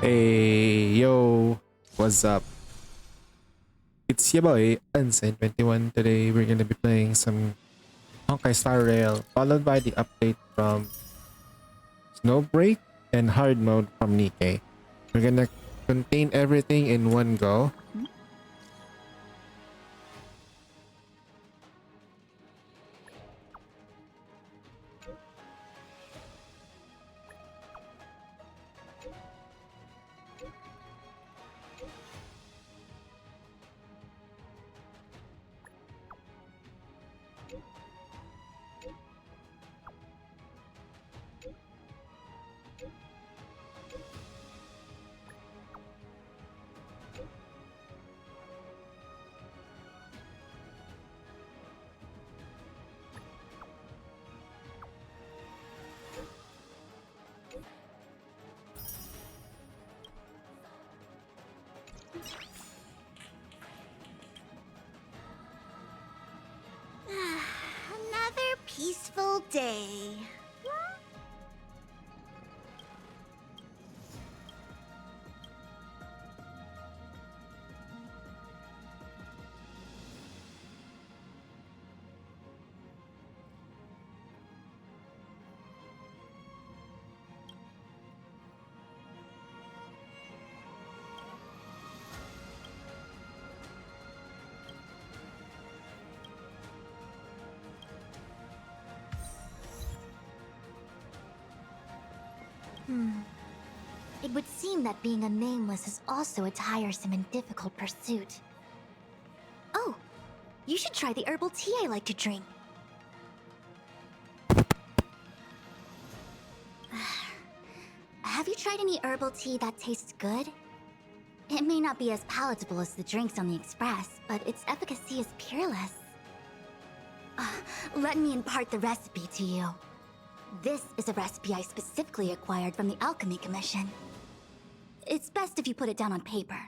Hey, yo, what's up? It's your boy, Unsane21. Today we're gonna be playing some Honkai Star Rail, followed by the update from Snowbreak and Hard Mode from Nikkei. We're gonna contain everything in one go. Another peaceful day. It would seem that being a nameless is also a tiresome and difficult pursuit. Oh, you should try the herbal tea I like to drink. Have you tried any herbal tea that tastes good? It may not be as palatable as the drinks on the Express, but its efficacy is peerless. Let me impart the recipe to you. This is a recipe I specifically acquired from the Alchemy Commission. It's best if you put it down on paper.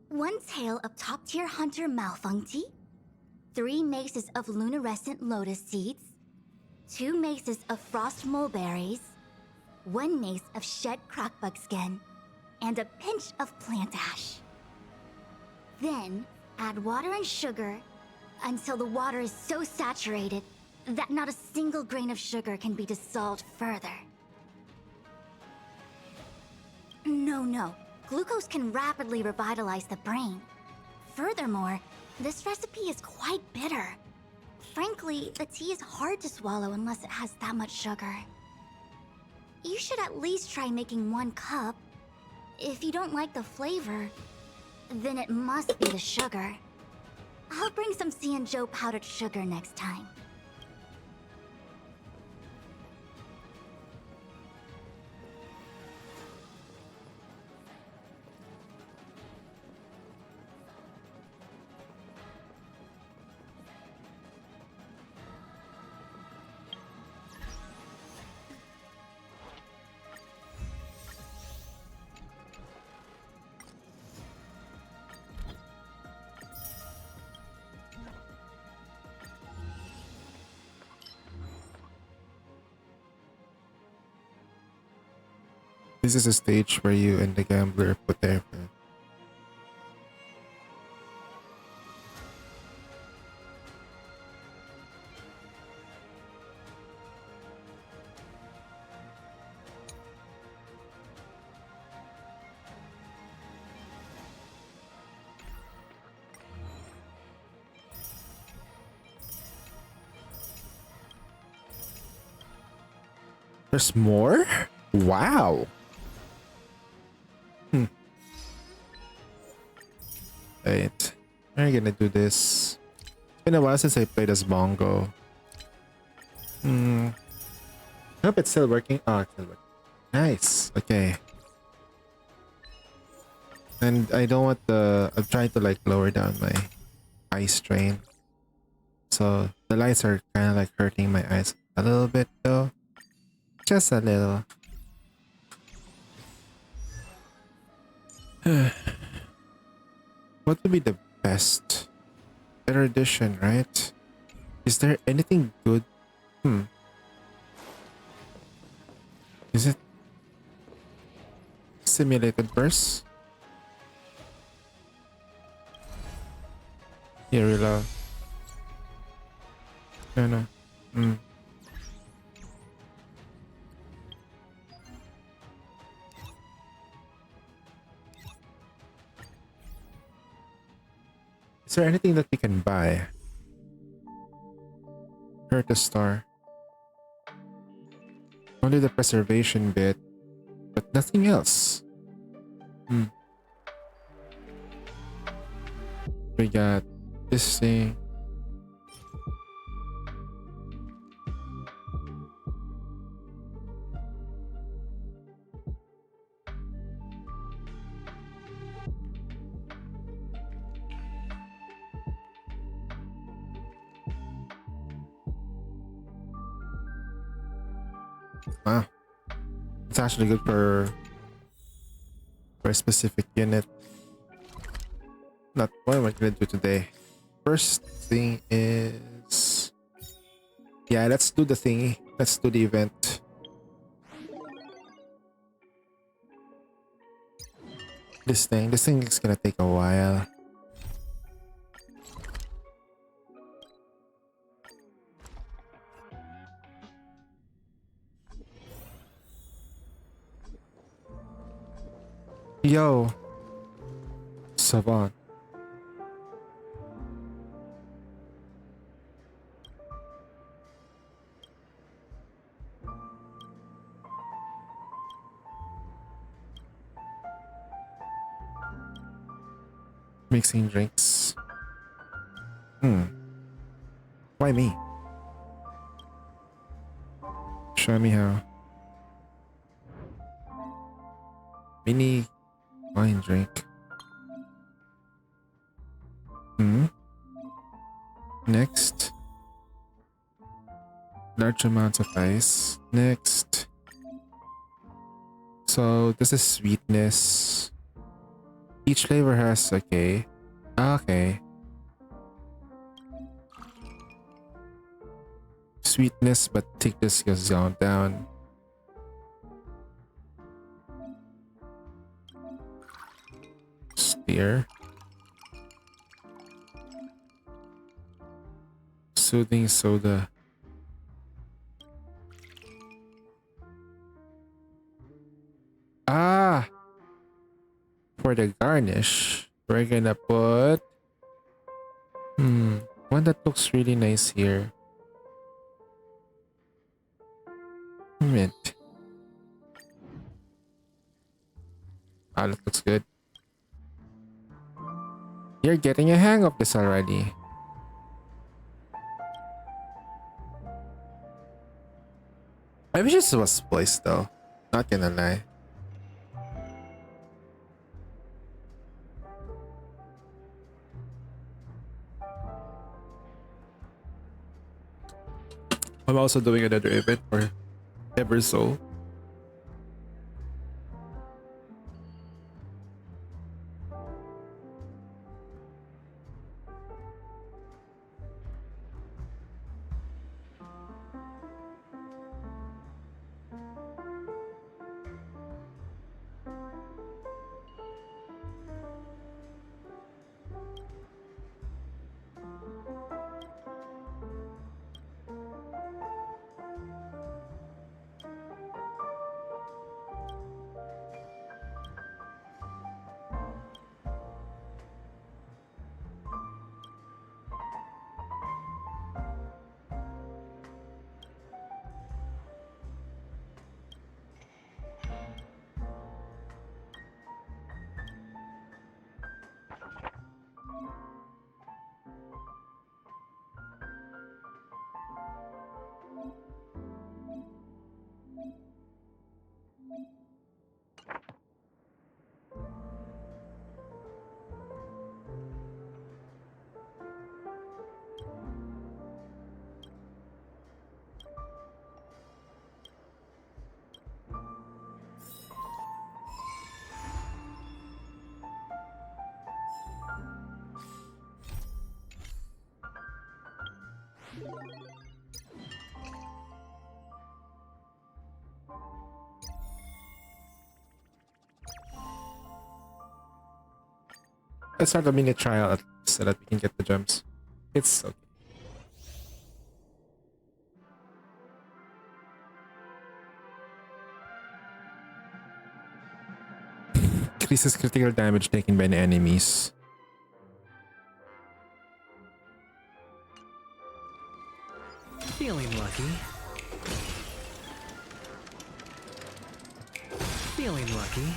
1 tail of top-tier hunter Malfung tea, 3 maces of luminescent lotus seeds, 2 maces of frost mulberries, 1 mace of shed crocbug skin, and a pinch of plant ash. Then, add water and sugar until the water is so saturated that not a single grain of sugar can be dissolved further. No. Glucose can rapidly revitalize the brain. Furthermore, this recipe is quite bitter. Frankly, the tea is hard to swallow unless it has that much sugar. You should at least try making 1 cup. If you don't like the flavor, then it must be the sugar. I'll bring some Xianzhou powdered sugar next time. This is a stage where you and the gambler put effort. There's more? Wow. Right. We're gonna do this. It's been a while since I played as Mongo. I hope it's still working. Oh, it's still working. Nice. Okay. And I don't want I'm trying to like lower down my eye strain. So the lights are kind of like hurting my eyes a little bit though. Just a little. What would be the best? Better edition, right? Is there anything good? Is simulated first. Here we love. No. Is there anything that we can buy? Hurt a star. Only the preservation bit, but nothing else. We got this thing. Wow. It's actually good for a specific unit. Not what am I gonna do today? First thing is, yeah, let's do the thingy. Let's do the event. This thing is gonna take a while. Yo, Savant. Mixing drinks. Why me? Show me how. Mini wine drink. Next. Large amounts of ice. Next. So this is sweetness. Each flavor has okay. Sweetness, but thickness goes down. Steer. Soothing soda. For the garnish, we're gonna put one that looks really nice here. Mint. That looks good. You're getting a hang of this already. I wish this was spliced though. Not gonna lie. I'm also doing another event for Eversoul. Let's start a mini trial at least so that we can get the gems. It's okay. Increases critical damage taken by the enemies. Feeling lucky. Feeling lucky.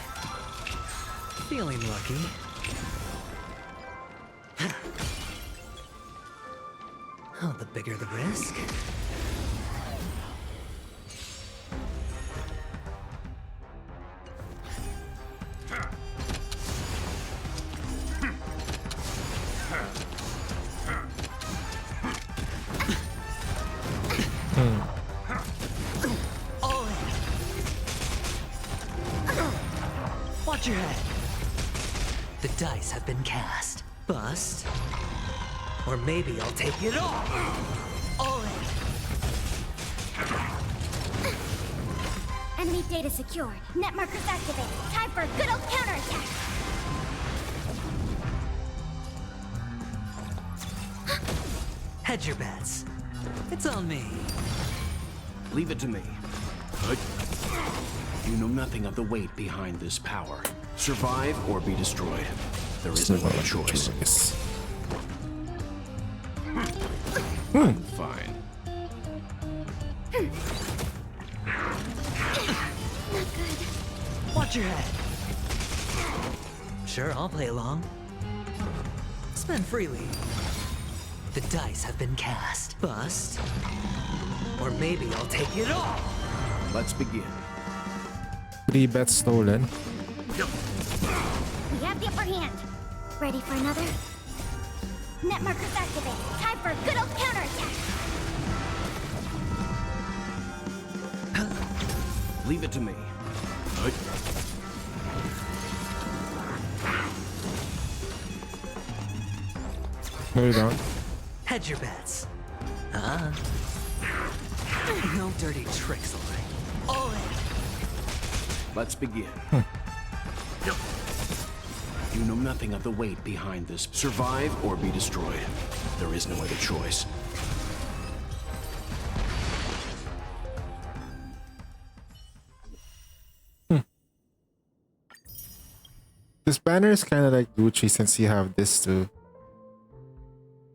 Feeling lucky. Oh, the bigger the risk. All in. Watch your head. The dice have been cast. Bust. Or maybe I'll take it all. All in. Enemy data secured. Net markers activated. Time for a good old counterattack. Hedge your bets. It's on me. Leave it to me. You know nothing of the weight behind this power. Survive or be destroyed. There is no other choice. I'm fine. Watch your head. Sure, I'll play along. Spend freely. The dice have been cast. Bust. Or maybe I'll take it all. Let's begin. 3 bets stolen. We have the upper hand. Ready for another? Net markers activated. Time for a good old counterattack. Leave it to me. No, you don't. Hedge your bets. No dirty tricks, all right. All in. Let's begin. You know nothing of the weight behind this. Survive or be destroyed. There is no other choice. This banner is kind of like Gucci since you have this too.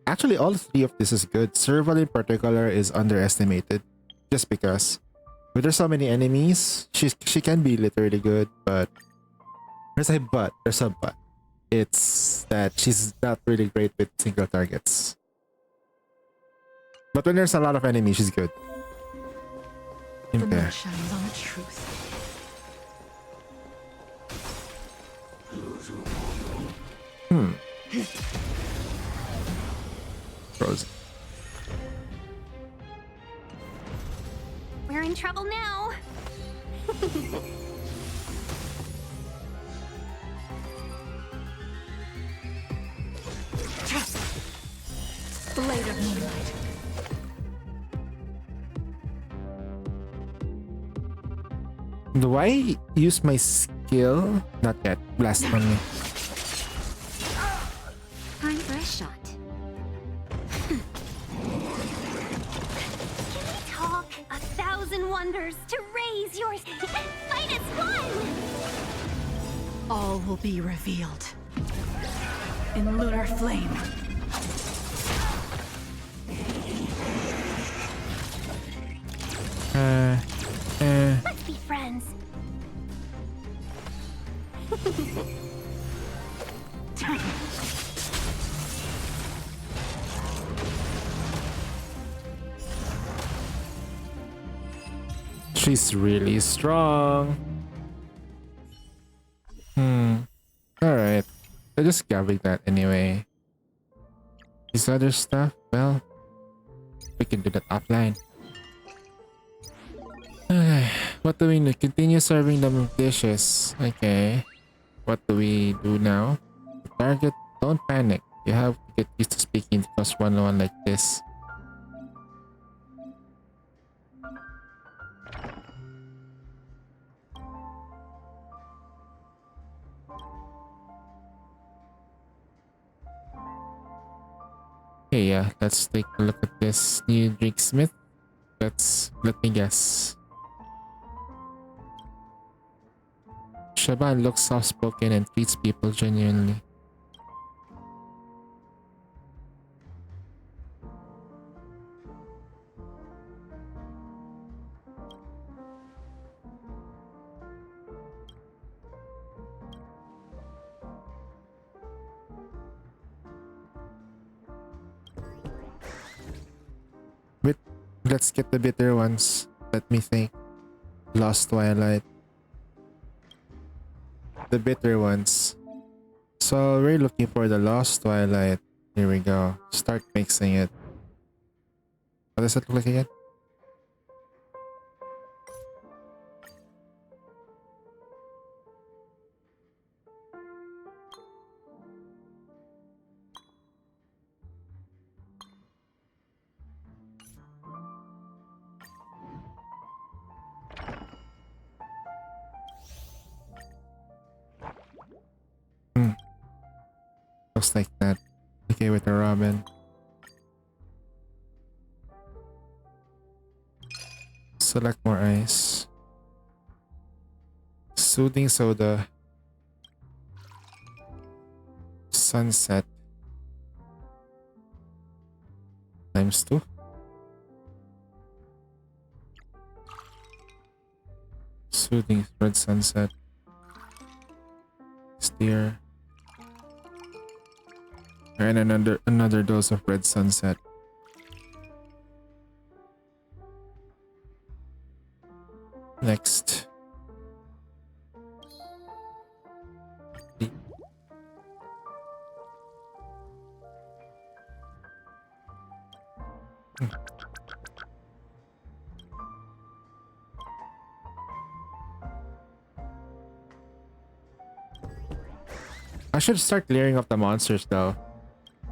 Actually, all 3 of this is good. Serval in particular is underestimated. Just because. But there's so many enemies, she can be literally good, but there's a but. There's a but. It's that she's not really great with single targets. But when there's a lot of enemies, she's good. The Okay. moon shines on the truth. Frozen. We're in trouble now. Blade of moonlight. Do I use my skill? Not yet. Blast on me. Time for a shot. Can we talk? 1,000 wonders to raise yours. Fight as one! All will be revealed. In lunar flame. Let's be friends. She's really strong. Alright. I'm just grabbing that anyway. This other stuff, well, we can do that offline. What do we do? Continue serving them dishes. Okay. What do we do now? Target, don't panic. You have to get used to speaking to plus 101 like this. Okay, yeah, let's take a look at this new Drake Smith. Let me guess. Shaban looks soft-spoken and treats people genuinely. But let's get the bitter ones. Let me think. Lost Twilight. The bitter ones. So we're looking for the Lost Twilight. Here we go. Start mixing it. What does it look like again? Looks like that. Okay, with the Robin. Select more ice. Soothing soda. Sunset. ×2. Soothing red sunset. Steer. And another dose of red sunset. Next. I should start clearing up the monsters though.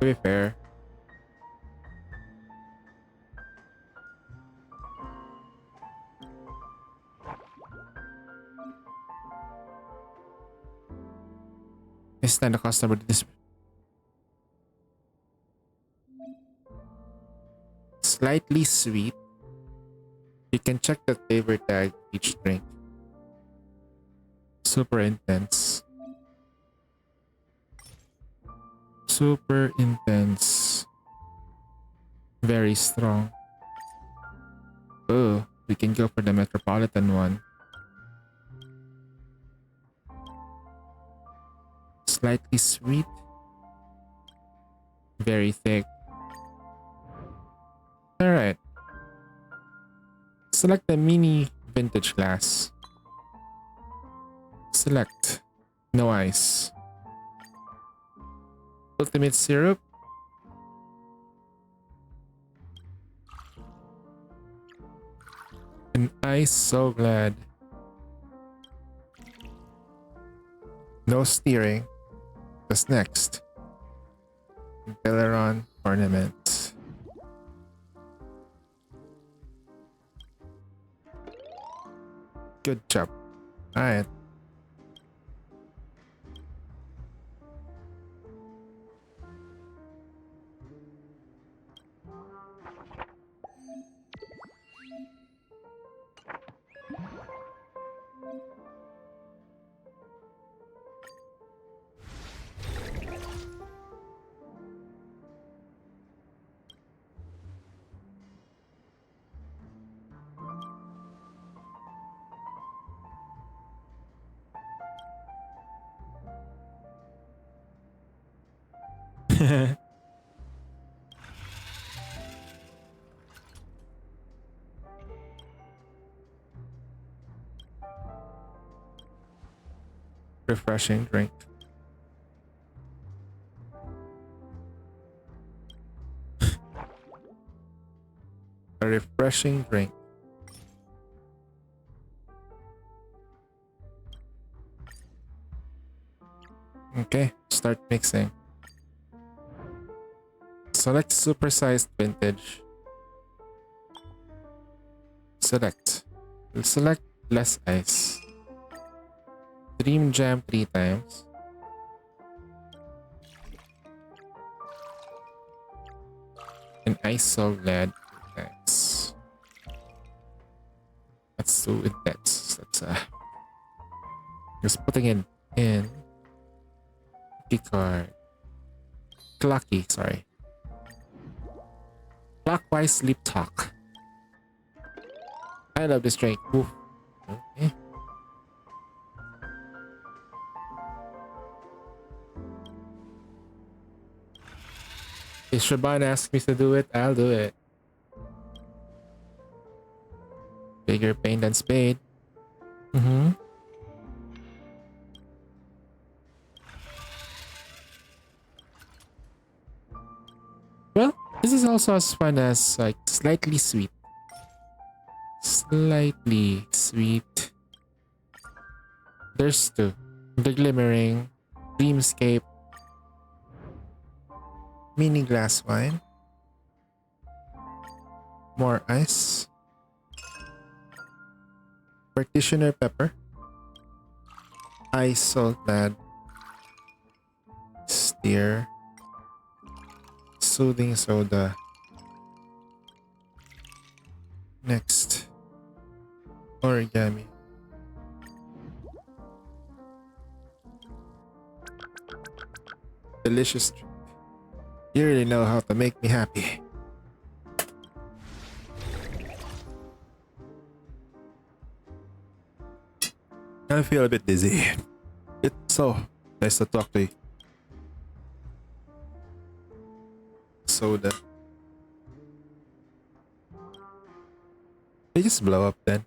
To be fair. It's not a customer this slightly sweet. You can check the flavor tag each drink. Super intense. Super intense. Very strong. Oh, we can go for the Metropolitan one. Slightly sweet. Very thick. Alright. Select the mini vintage glass. Select. No ice. Ultimate syrup. And ice, so glad. No steering. What's next? Belleron ornament. Good job. Alright. Refreshing drink. A refreshing drink. Okay, start mixing. Select supersized vintage. Select. Select less ice. Dream Jam 3 times. an ISO LED. Nice. Let's do it. That's just putting it in. Key card. Clocky, sorry. Clockwise sleep talk. I love this drink. Oof. Okay. If Shaban asks me to do it, I'll do it. Bigger pain than spade. Well, this is also as fun as like slightly sweet. Slightly sweet. There's two. The Glimmering, Dreamscape, Mini glass wine, more ice, Practitioner pepper, ice salt lad, steer, soothing soda. Next, origami. Delicious drink. You really know how to make me happy. I feel a bit dizzy. It's so nice to talk to you. Soda. They just blow up then.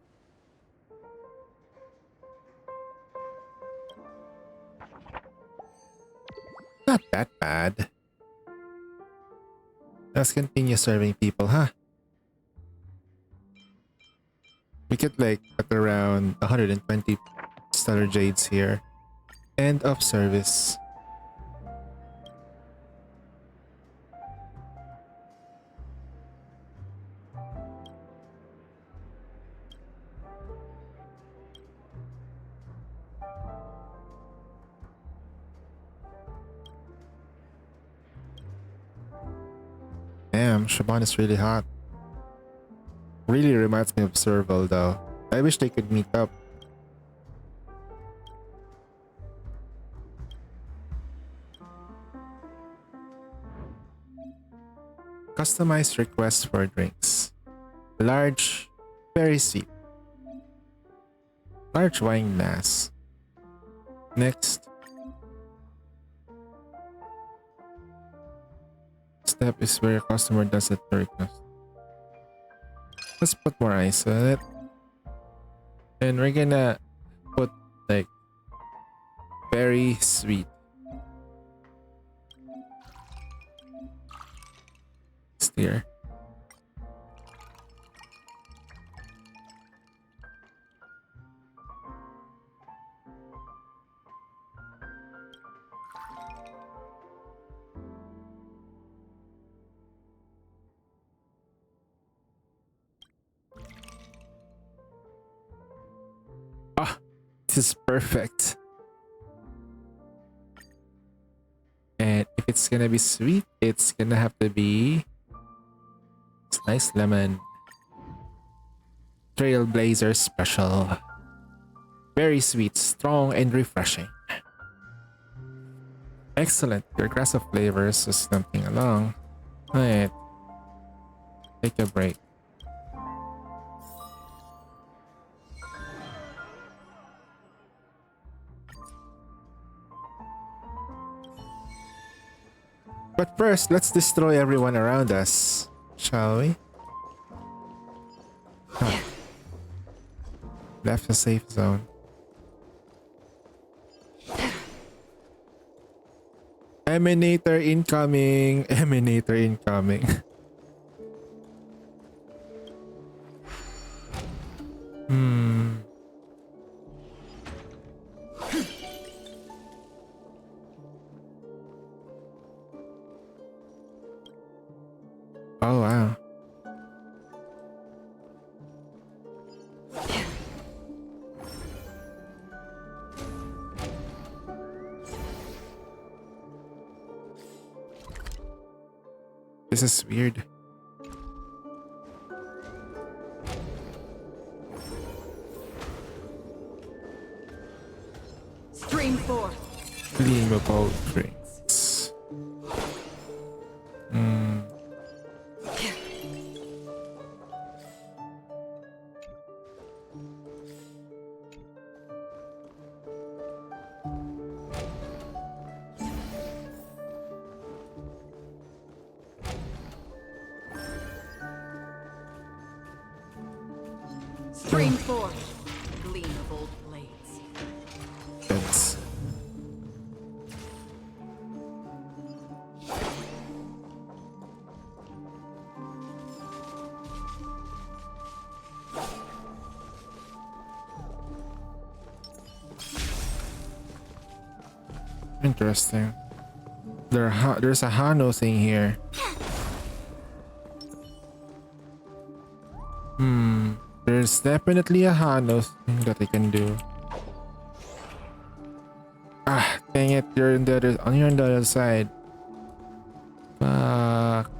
Not that bad. Let's continue serving people, huh? We get like at around 120 stellar jades here. End of service. Damn, Shaban is really hot. Really reminds me of Serval though. I wish they could meet up. Customized requests for drinks. Large, very sweet. Large wine glass. Next. Step is where a customer does it to request. Let's put more ice on it. And we're gonna put like very sweet. Steer. This is perfect. And if it's gonna be sweet, it's gonna have to be nice lemon. Trailblazer special. Very sweet, strong, and refreshing. Excellent. Your grass of flavors is jumping along. Alright. Take a break. But first, let's destroy everyone around us, shall we? Huh. Left a safe zone. Emanator incoming! Emanator incoming. Oh wow. This is weird. Bow drinks. Hmm. Spring forth, gleam of old blades. That's interesting. There's a Hano thing here. There's definitely a Hano thing that I can do. Ah, dang it! You're on the other side. Fuck.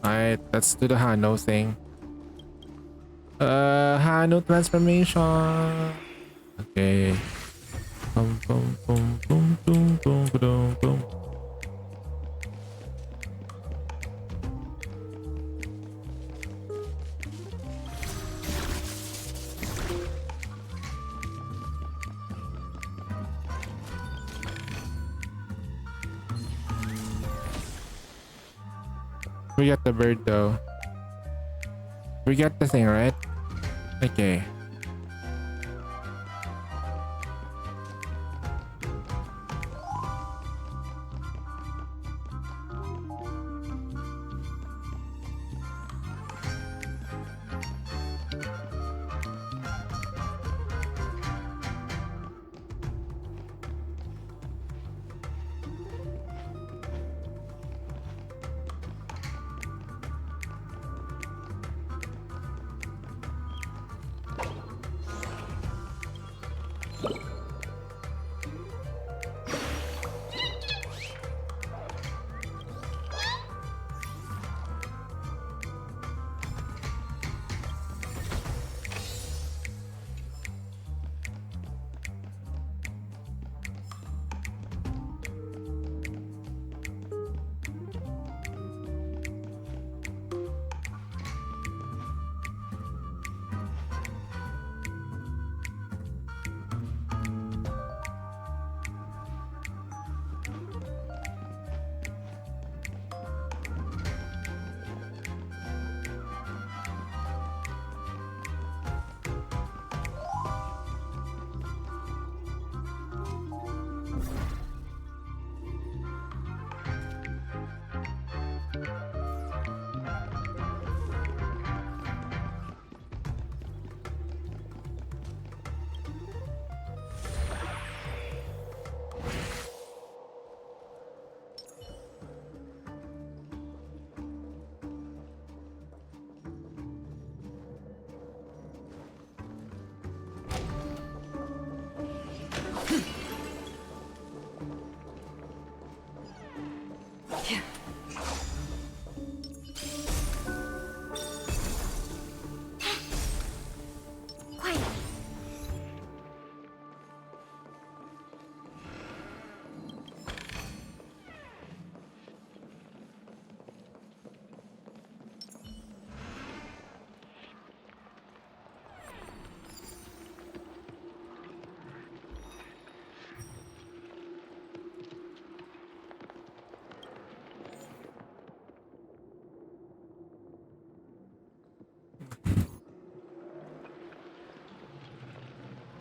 Alright, let's do the Hano thing. Hano transformation. Okay. Boom, boom, boom, boom, boom, boom, boom, boom. We got the bird though. We got the thing, right? Okay. Quiet.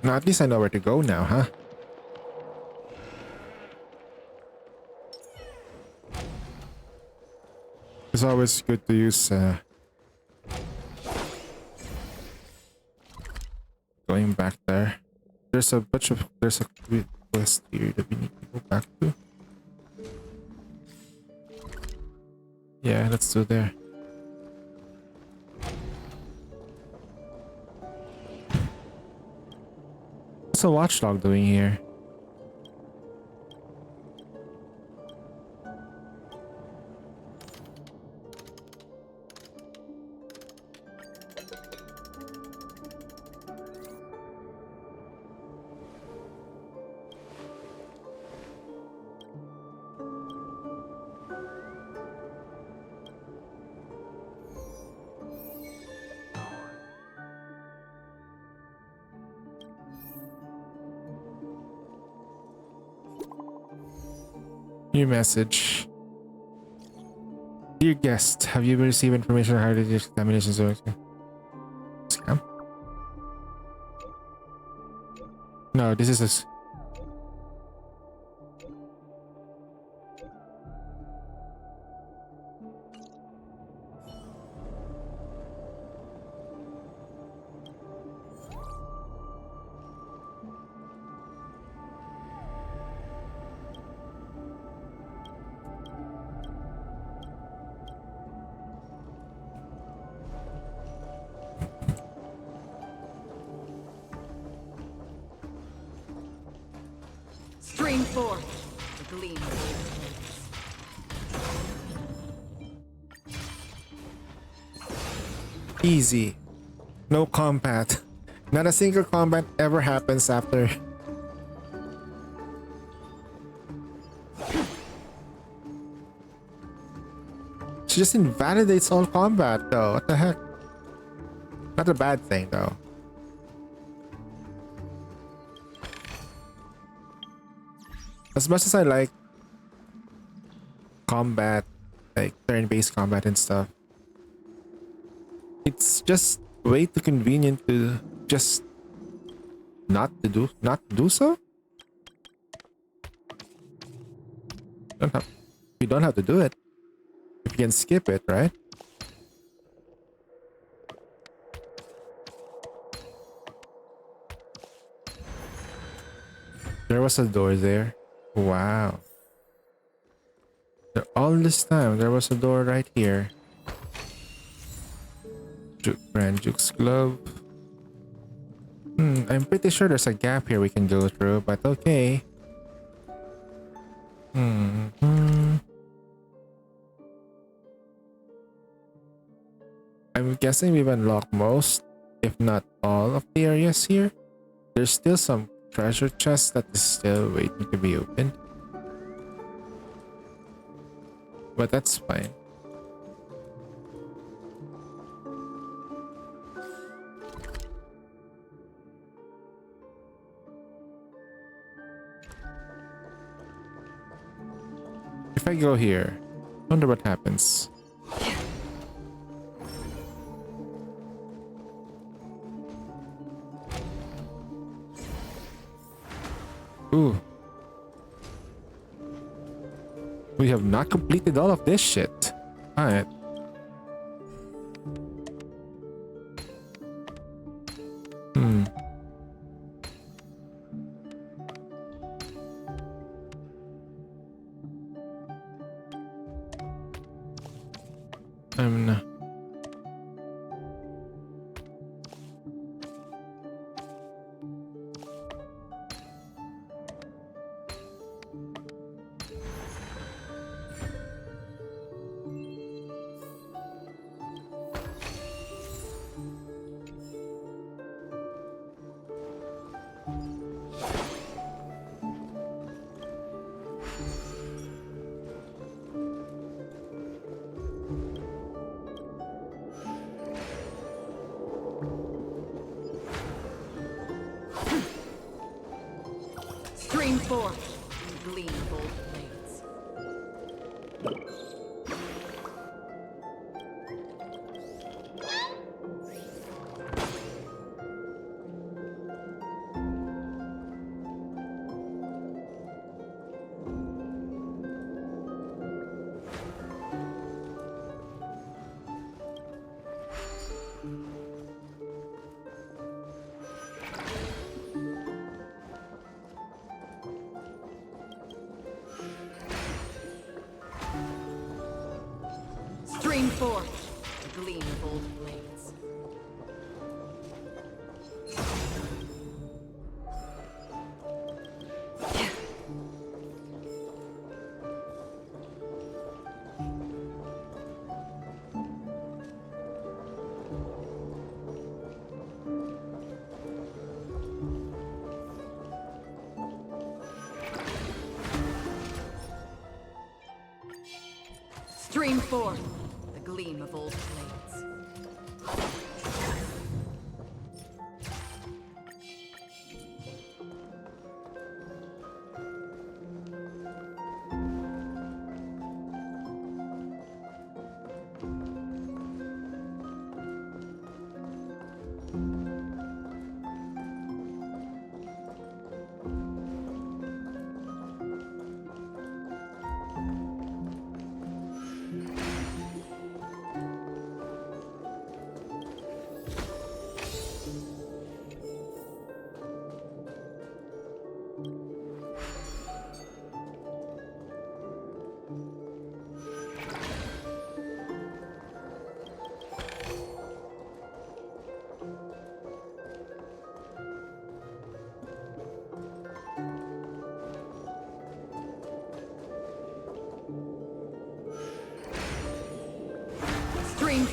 Now at least I know where to go now, huh? It's always good to use going back there. There's a quest here that we need to go back to. Yeah, let's do there. What's a watchdog doing here? New message. Dear guest, have you received information on how to do examination zone? Scam? No, this is a... Stream forth the gleam of Easy. No combat. Not a single combat ever happens after. She just invalidates all combat though. What the heck? Not a bad thing though. As much as I like combat, like turn-based combat and stuff, it's just way too convenient to just not do so. You don't have to do it if you can skip it, right? There was a door there. Wow. All this time there was a door right here. Grand Duke's glove. I'm pretty sure there's a gap here we can go through, but okay. I'm guessing we've unlocked most, if not all, of the areas here. There's still some treasure chest that is still waiting to be opened. But that's fine. If I go here, wonder what happens. Ooh. We have not completed all of this shit. Alright. Stream forth the gleam of old blades. Stream forth the gleam of old blades. Stream forth the gleam of old blades.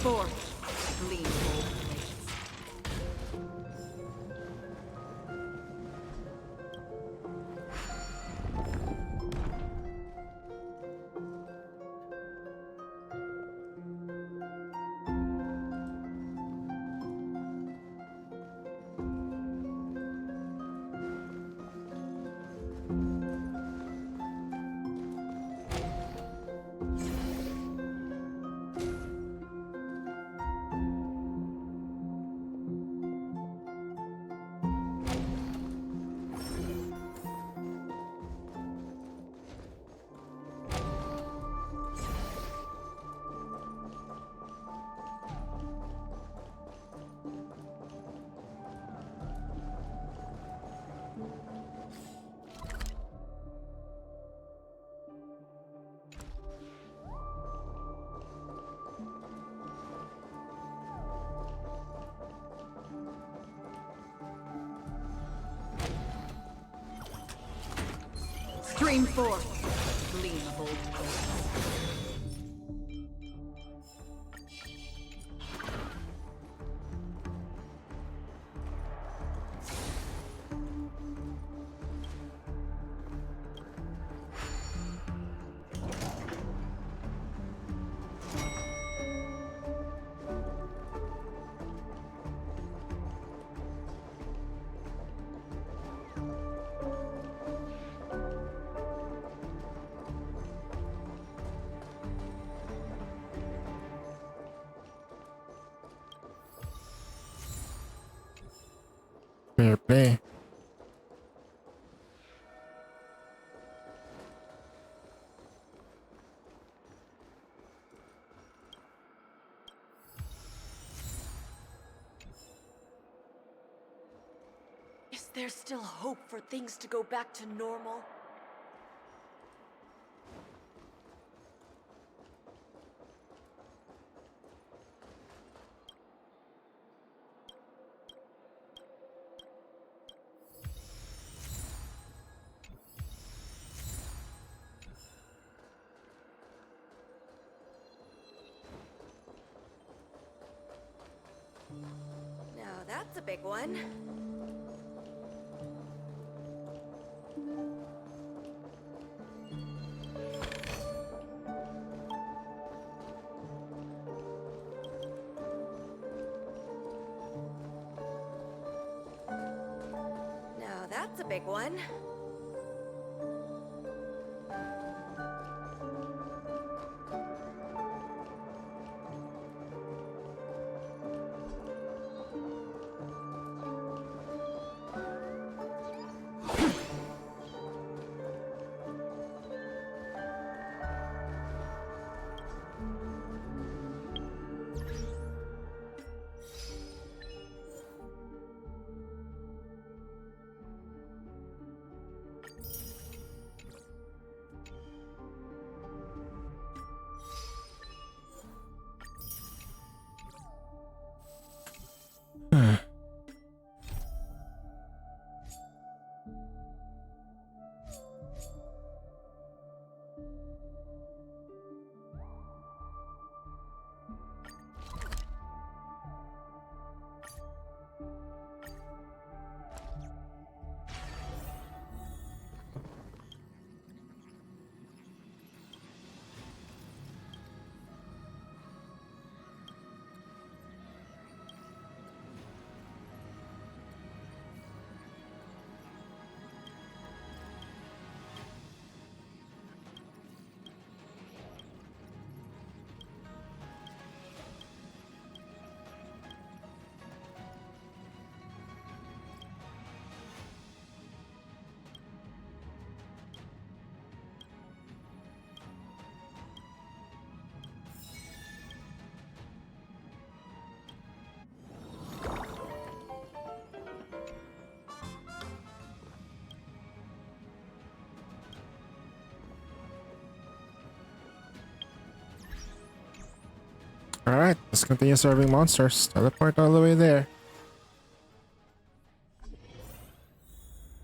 forth. Gleam bold blades. Stream forth. Gleam bold blades. Fair play. Is there still hope for things to go back to normal? Now that's a big one. Now that's a big one. Alright, let's continue serving monsters. Teleport all the way there.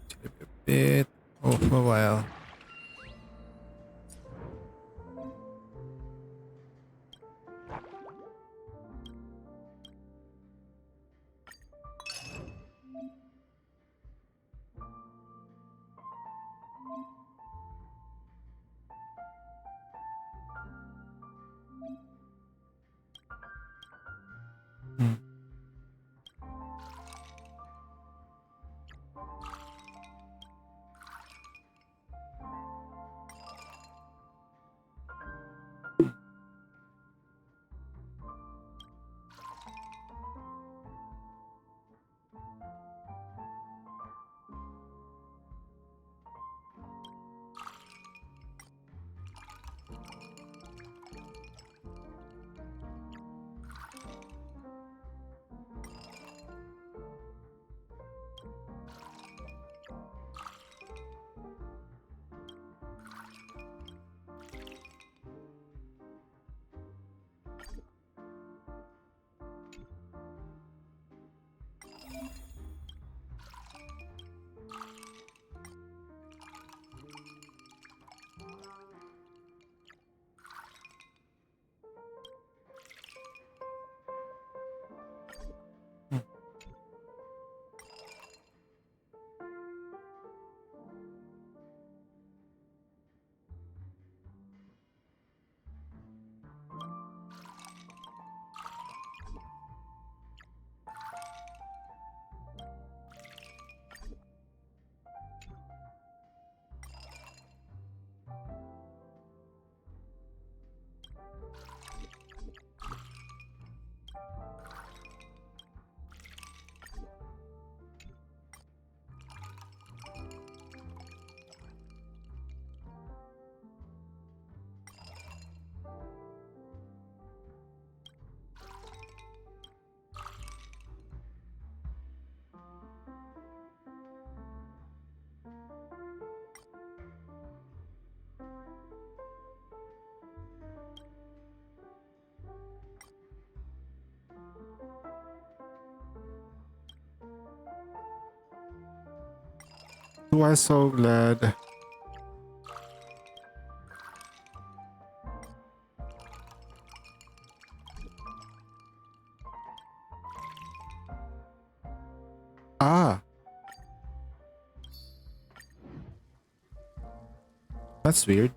Take a bit of a while. Oh, I'm so glad. Ah, that's weird.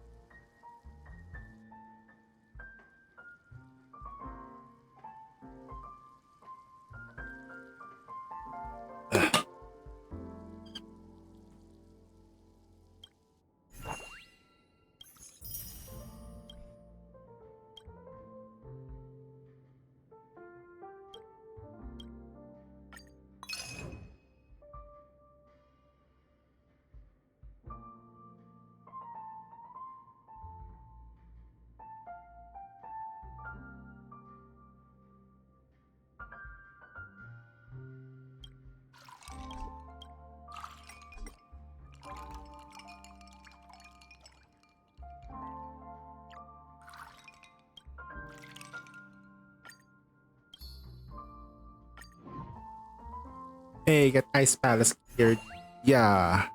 Hey, get Ice Palace cleared. Yeah,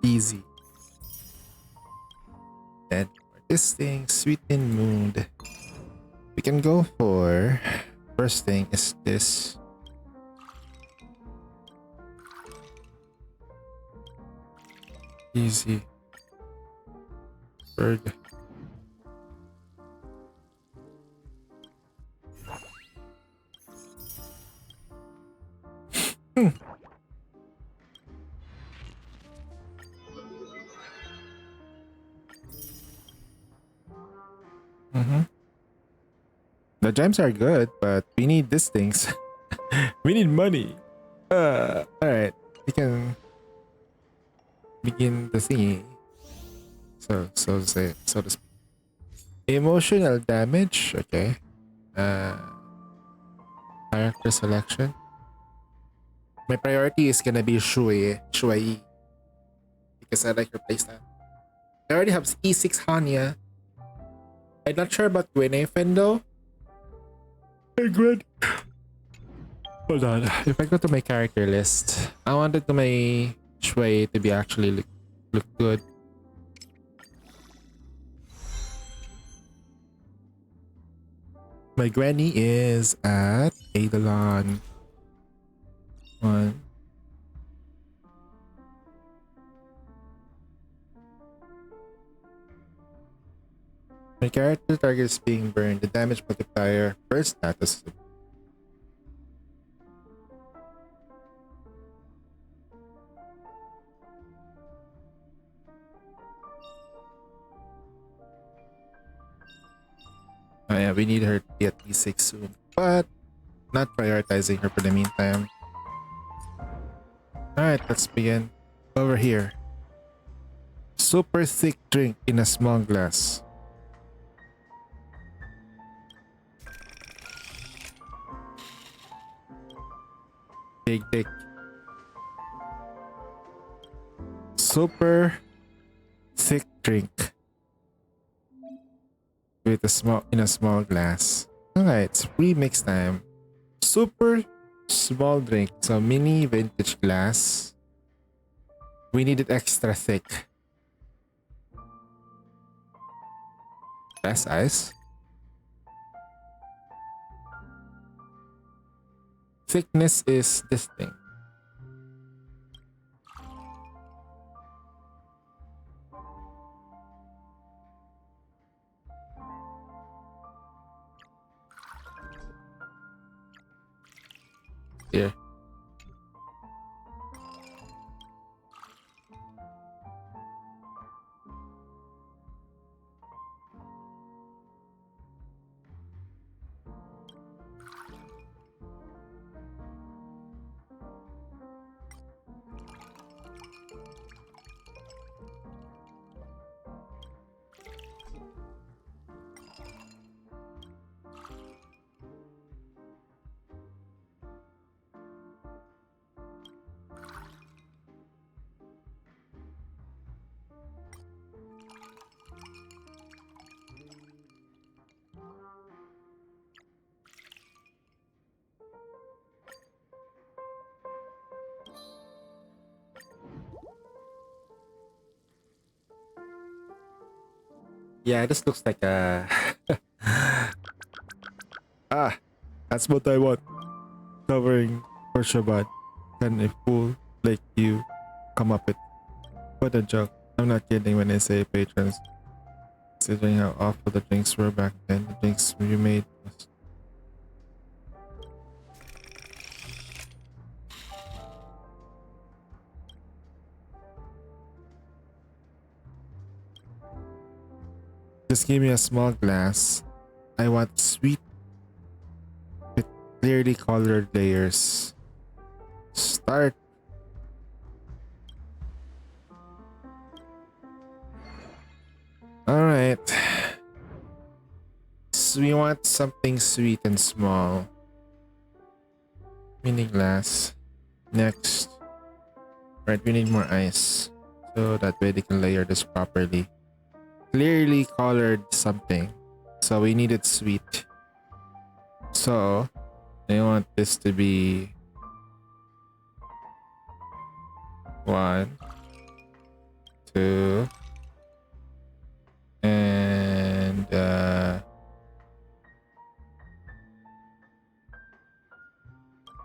easy. And for this thing, Sweeten Mood. We can go for first thing is this. Easy. Bird. Mm-hmm. The gems are good, but we need these things. We need money. Alright. We can begin the thingy. So to speak. Emotional damage. Okay. Character selection. My priority is gonna be Shui. Because I like her playstyle. I already have E6 Hanya. I'm not sure about Gwyneth though. Hey Gwen. Hold on. If I go to my character list, I wanted to my Shui to be actually look good. My granny is at Eidolon 1. My character target is being burned. The damage multiplier first status. Oh yeah, we need her to be at E6 soon. But not prioritizing her for the meantime. Alright, let's begin. Over here. Super thick drink in a small glass. Big dick. Super thick drink with a small glass. Alright, it's pre-mix time. Super small drink, so mini vintage glass. We need it extra thick. Less ice. Thickness is this thing. Here. Yeah, this looks like a ah, that's what I want. Covering for Shabbat. Then a fool like you come up with. What a joke. I'm not kidding when I say patrons. Considering how awful the drinks were back then, the drinks you made was. Just give me a small glass. I want sweet with clearly colored layers. Start. Alright. So we want something sweet and small. Mini glass. Next. Right, we need more ice. So that way they can layer this properly. Clearly colored something. So we need it sweet. So I want this to be 1, 2, and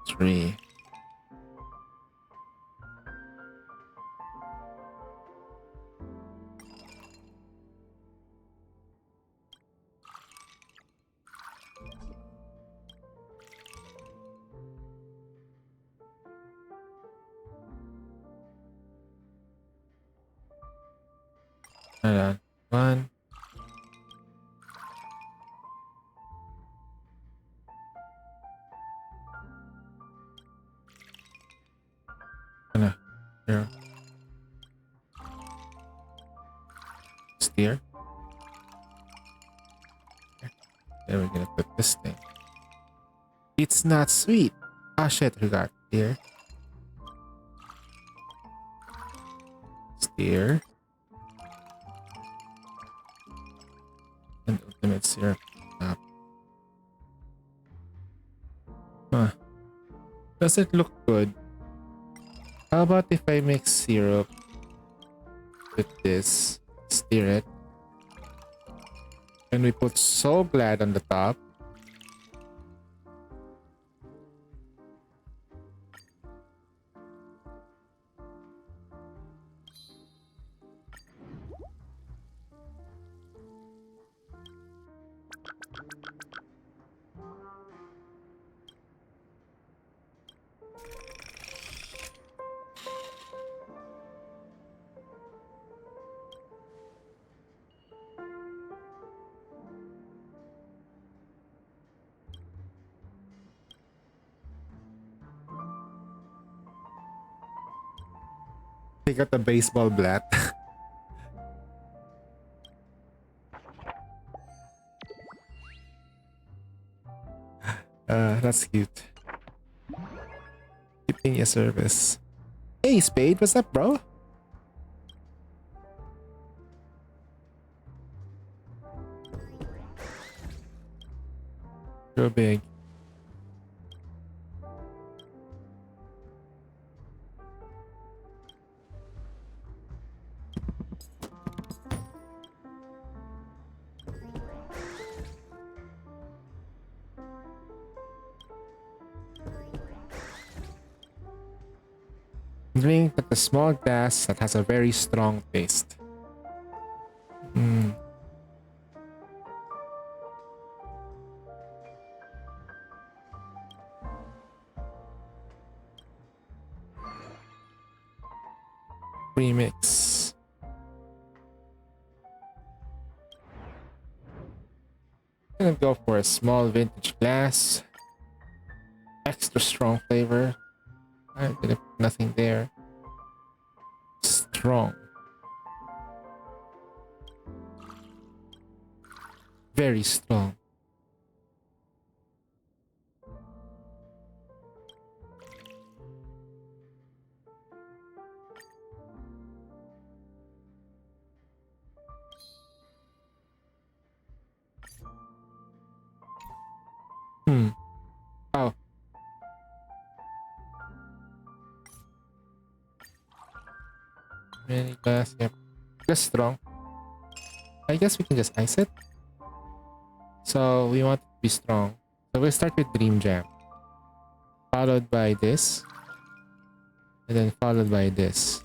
3. Hold on. 1. No. 0. Steer. There we're gonna put this thing. It's not sweet. Ah shit, we got here. Steer. And ultimate syrup. Top. Huh. Does it look good? How about if I mix syrup with this? Steer it. And we put So Glad on the top. Take out the baseball bat. That's cute. Keeping your service. Hey, Spade, what's up, bro? You're big. Drink with a small glass that has a very strong taste. Premix. I'm gonna go for a small vintage glass. Extra strong flavor. I'm gonna put nothing there. Strong. Very strong. Oh. Mini glass, yep. Just strong. I guess we can just ice it. So we want it to be strong. So we'll start with Dream Jam. Followed by this. And then followed by this.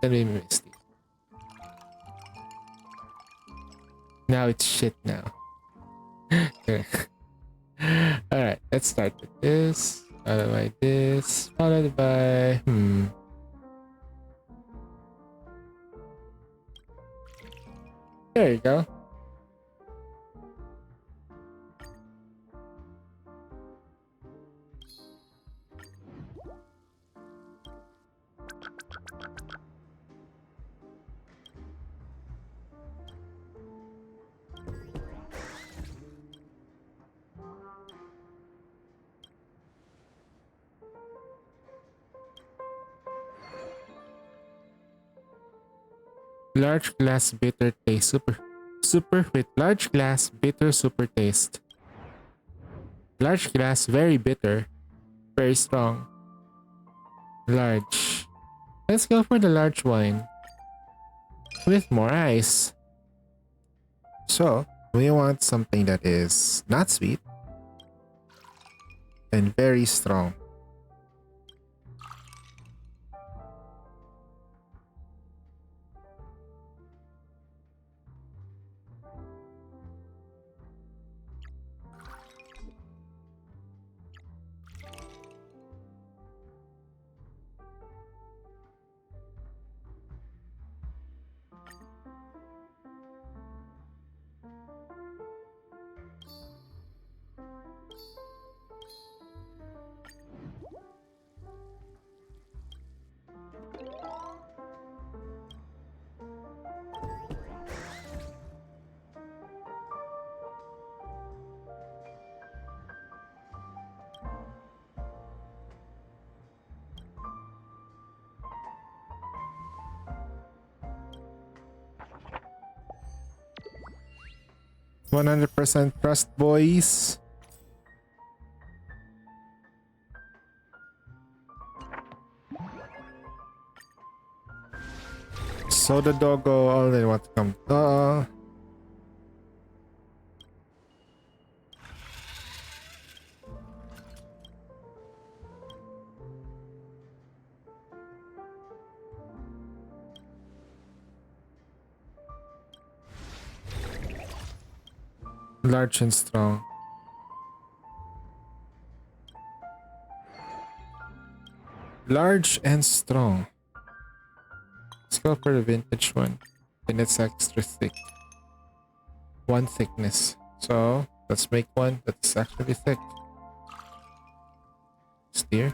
Then we Misty. Now it's shit now. Alright, let's start with this. Followed by this. Followed by... There you go. Large glass bitter taste. Super with large glass bitter super taste. Large glass very bitter. Very strong. Large. Let's go for the large wine. With more ice. So, we want something that is not sweet. And very strong. %100% trust, boys. So the doggo, all they want to come. Large and strong. Large and strong. Let's go for the vintage one. And it's extra thick. One thickness. So let's make one that's actually thick. Steer.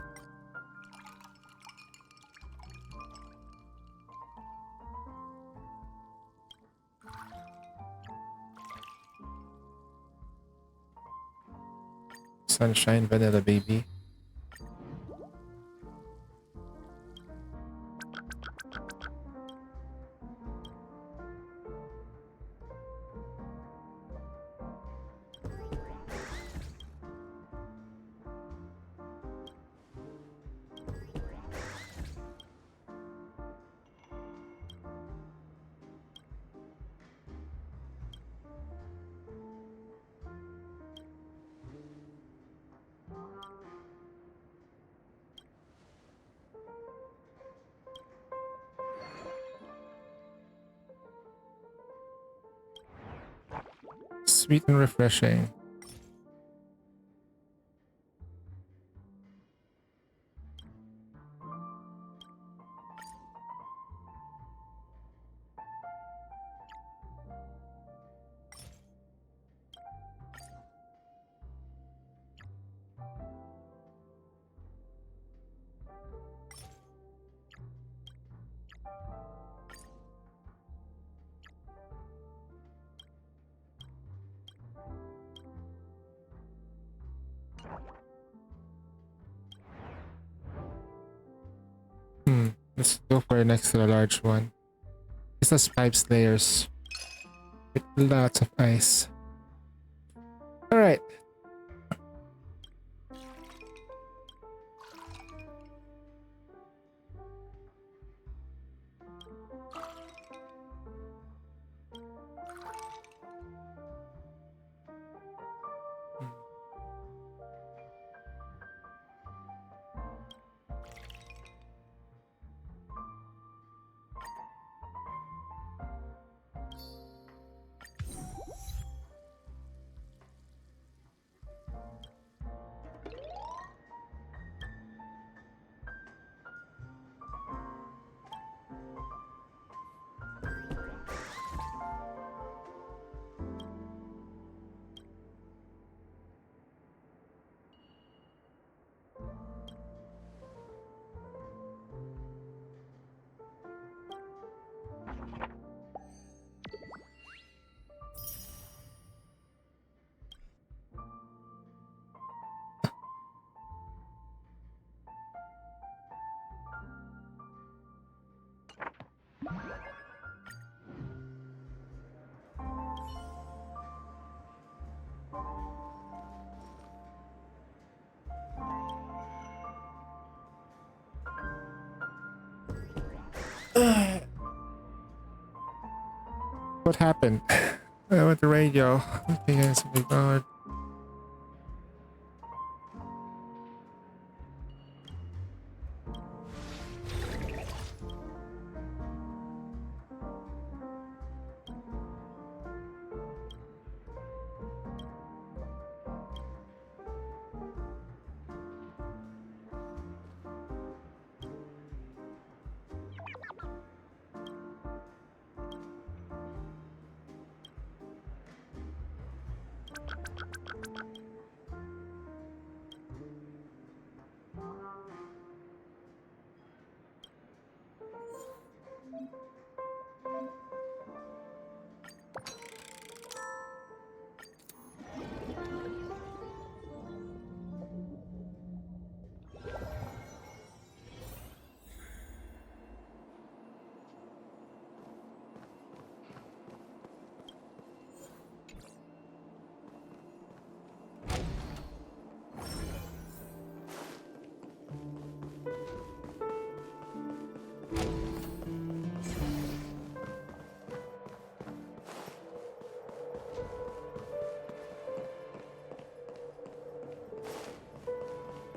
Sunshine vanilla baby. Sweet and refreshing. Let's go for an extra large one. This has 5 layers with lots of ice. Alright. What happened? I went to radio. Okay, guys, oh my god.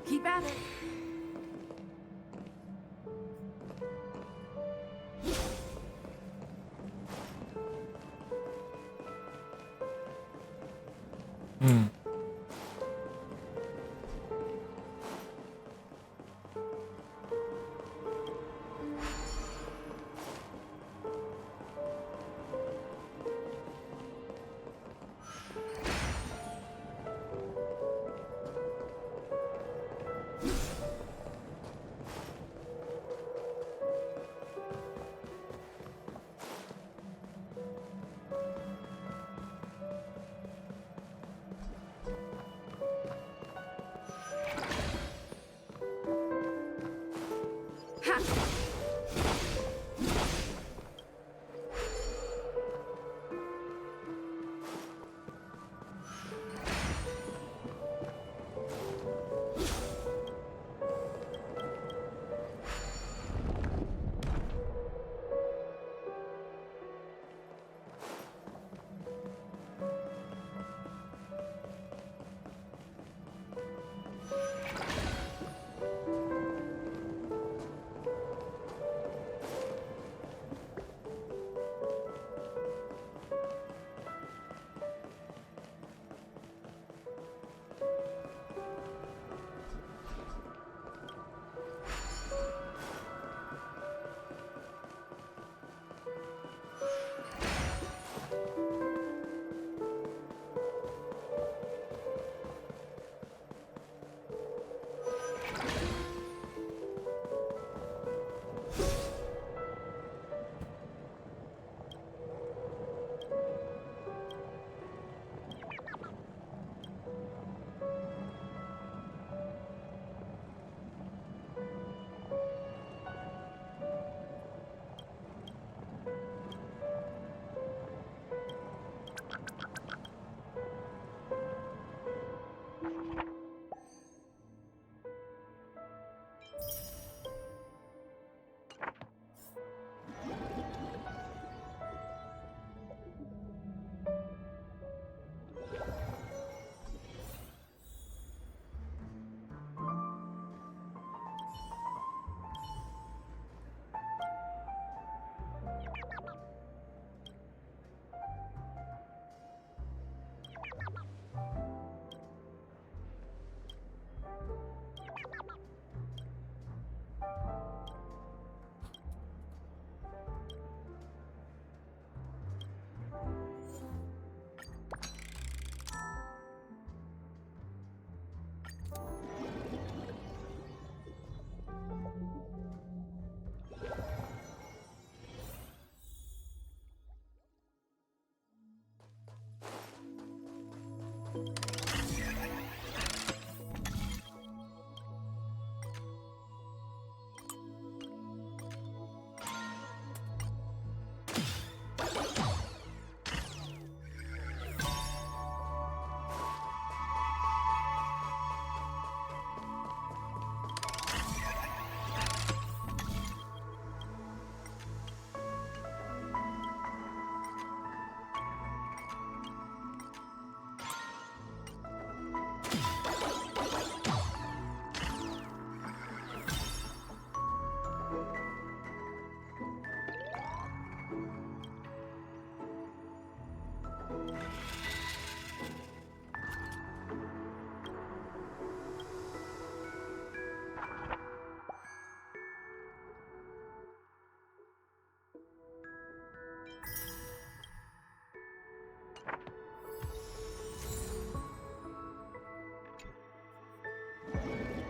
Keep at it. Hmm.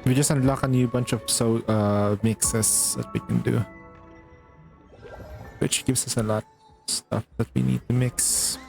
We just unlock a new bunch of mixes that we can do, which gives us a lot of stuff that we need to mix.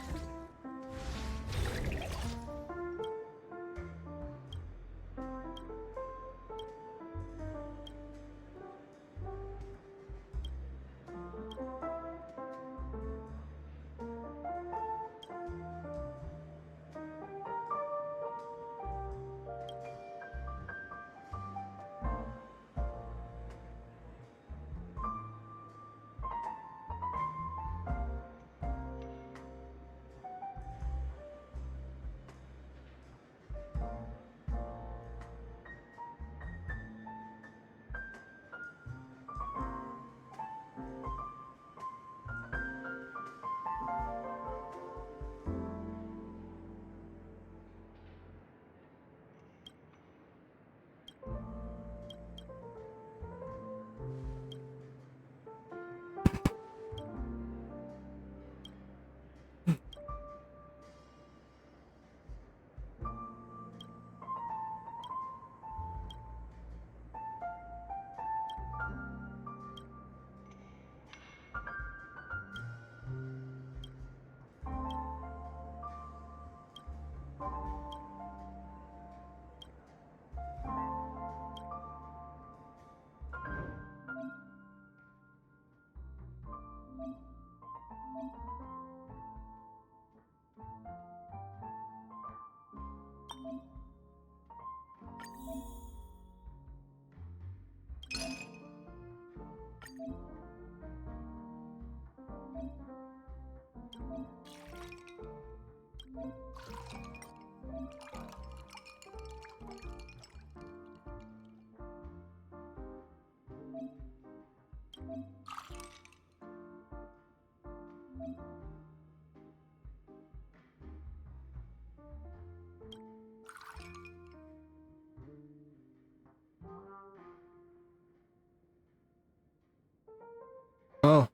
Oh.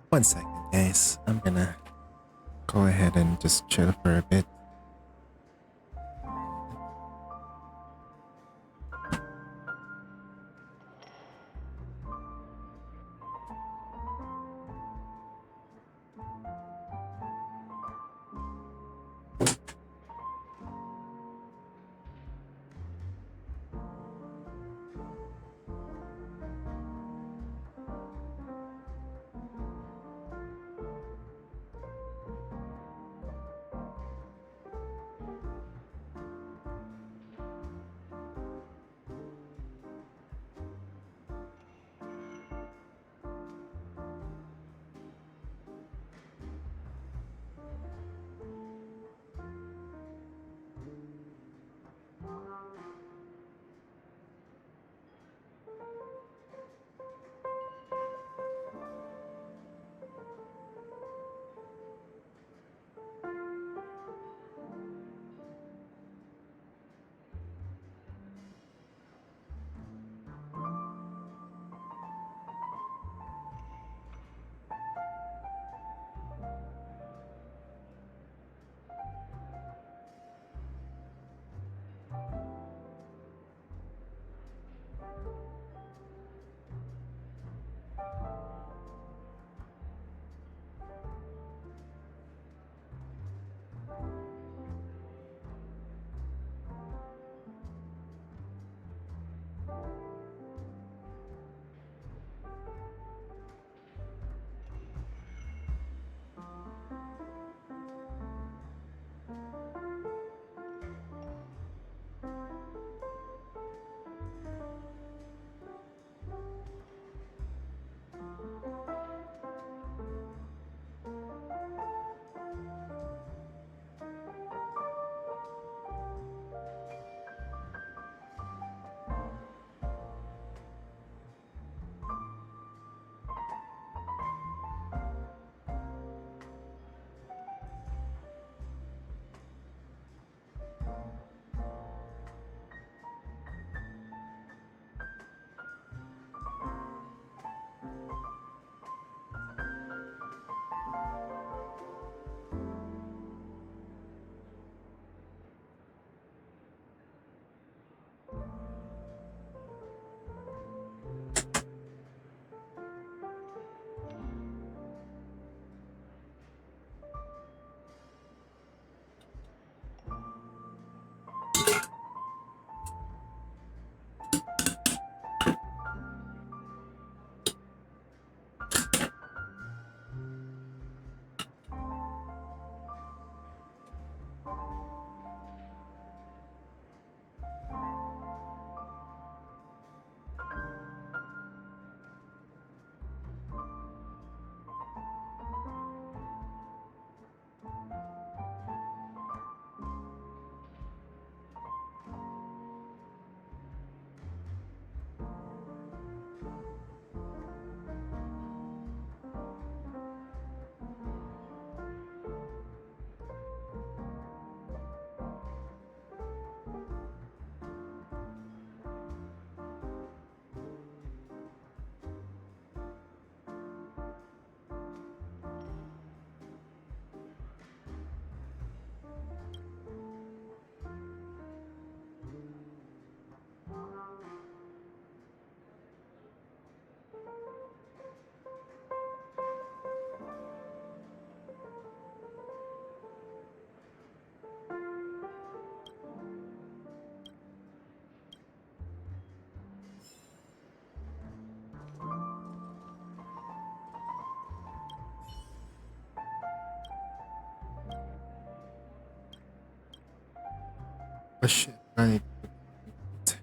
One second, guys. I'm gonna go ahead and just chill for a bit. Oh shit, I need to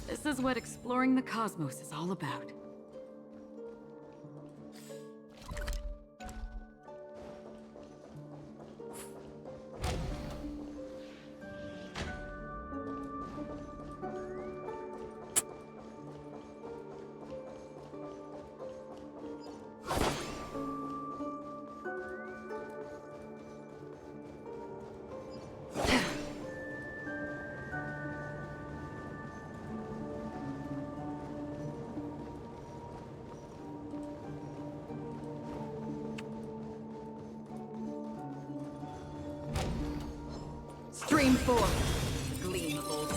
This is what exploring the cosmos is all about. Stream 4. The gleam of old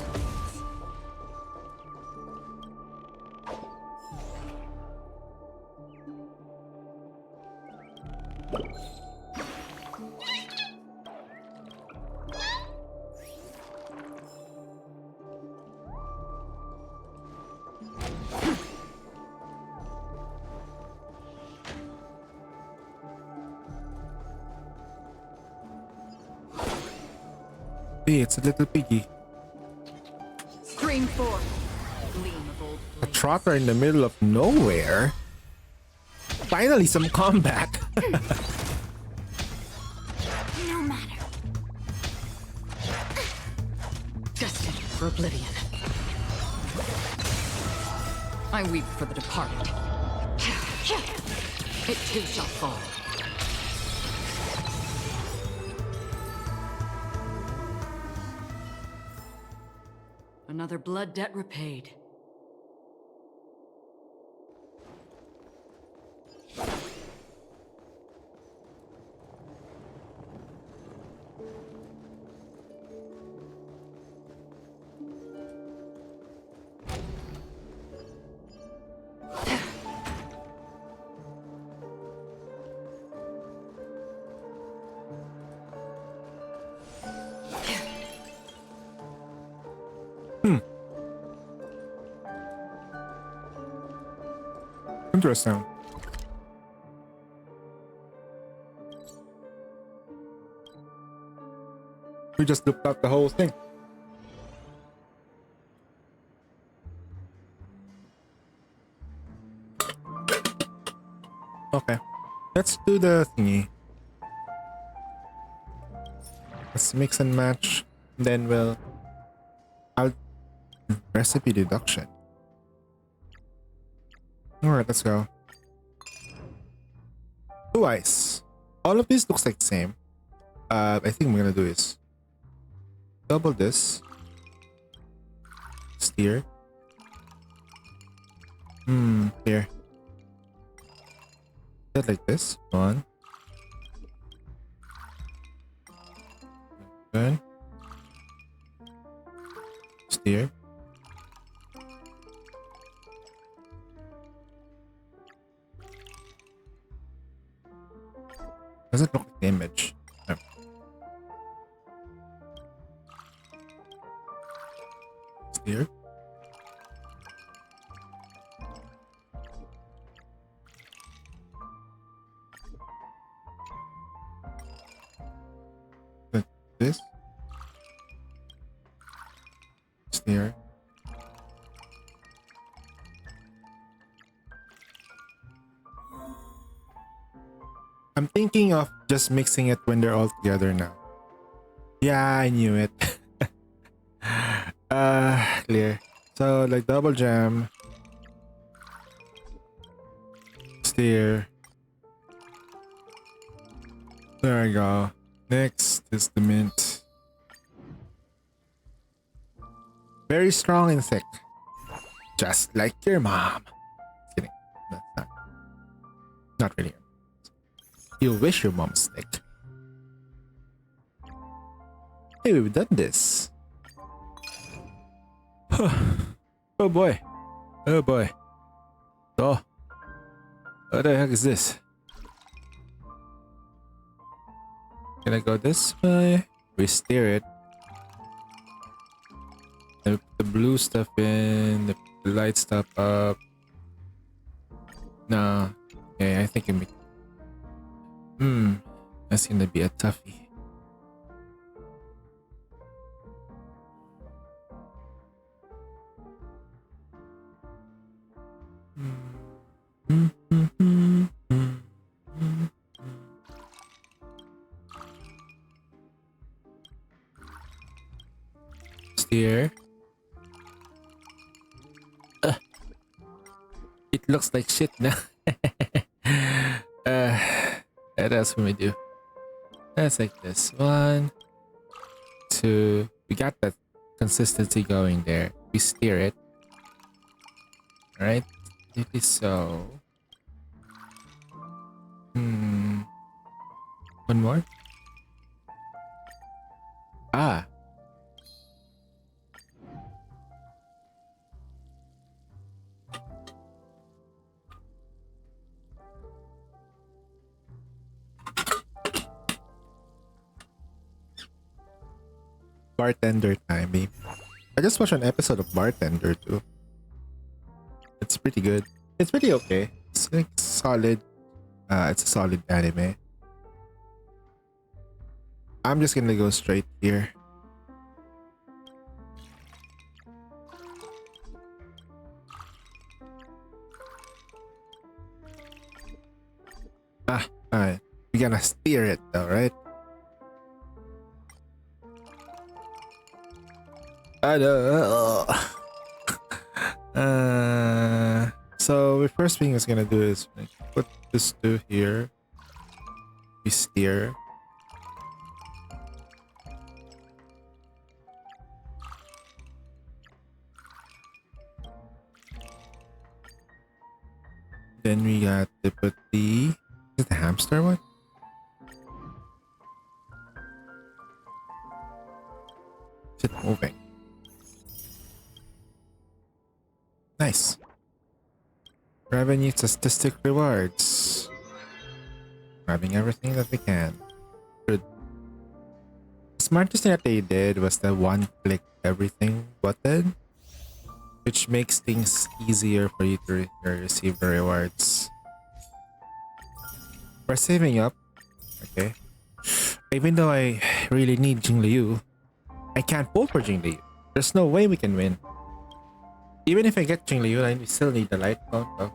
blades. Hey, it's a little piggy. Stream 4. The gleam of old A blades. trotter in the middle of nowhere. Finally, some combat. No matter. Destined for oblivion. I weep for the departed. It too shall fall. Another blood debt repaid. Interesting. We just looked up the whole thing. Okay, let's do the thingy. Let's mix and match. Then I'll recipe deduction. Alright, let's go. Blue ice. All of this looks like the same. I think I'm gonna do is double this. Steer. Here. Set like this. One. Good. Steer. Does it look like the image? No. Steer. Like this. Steer. I'm thinking of just mixing it when they're all together now. Yeah, I knew it. Clear. So like double jam. Steer. There we go. Next is the mint. Very strong and thick. Just like your mom. Just kidding. That's not really. You wish your mom's thick. Hey, we've done this. Oh boy. Oh boy. Oh. What the heck is this? Can I go this way? We steer it. And we put the blue stuff in, the light stuff up. Nah. Okay, I think it makes That's gonna be a toughie. Steer. It looks like shit now. What else can we do? Let's like this. 1, 2. We got that consistency going there. We steer it. Alright. It is so. One more. Ah. Bartender time, babe. I just watched an episode of Bartender too. It's pretty good. It's pretty okay. It's like solid. It's a solid anime. I'm just gonna go straight here. Alright. We're gonna steer it though, right? So the first thing it's gonna do is like, put this to here. We steer. Then we got to put the... Is it the hamster one? Is it moving? Nice. Revenue statistic rewards. Grabbing everything that we can. Good. The smartest thing that they did was the one-click everything button, which makes things easier for you to receive the rewards. We're saving up. Okay. Even though I really need Jingliu, I can't pull for Jingliu. There's no way we can win. Even if I get Jingliu, I still need the light count though.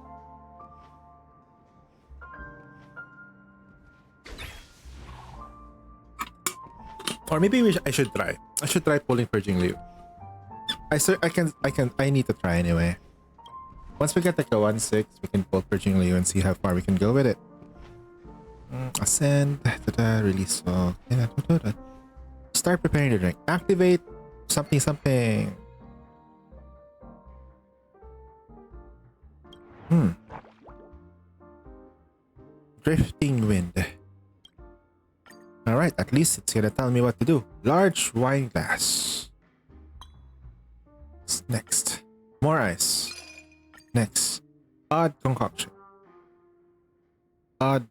Or maybe I should try. I should try pulling for Jingliu. I need to try anyway. Once we get like a 1-6, we can pull for Jingliu and see how far we can go with it. Ascend, release all. Start preparing the drink. Activate something. Drifting wind. Alright, at least it's gonna tell me what to do. Large wine glass. Next. More ice. Next. Odd concoction. Odd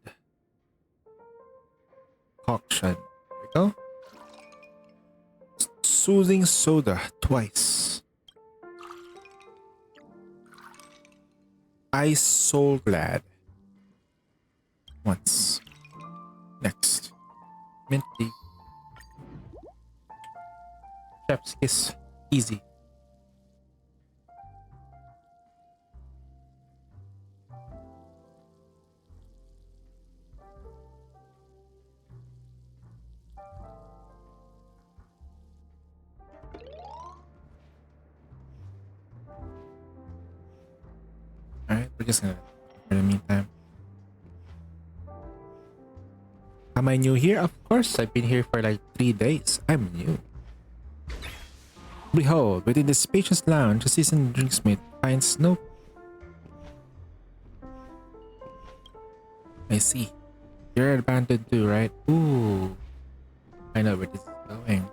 concoction. There we go. Soothing soda twice. Ice soul glad. Once. Next. Mint tea. Chef's kiss. Easy. Alright, we're just gonna for the meantime. Am I new here? Of course, I've been here for like 3 days. I'm new. Behold, within this spacious lounge, a seasoned drinksmith finds no... I see. You're abandoned too, right? Ooh. I know where this is going.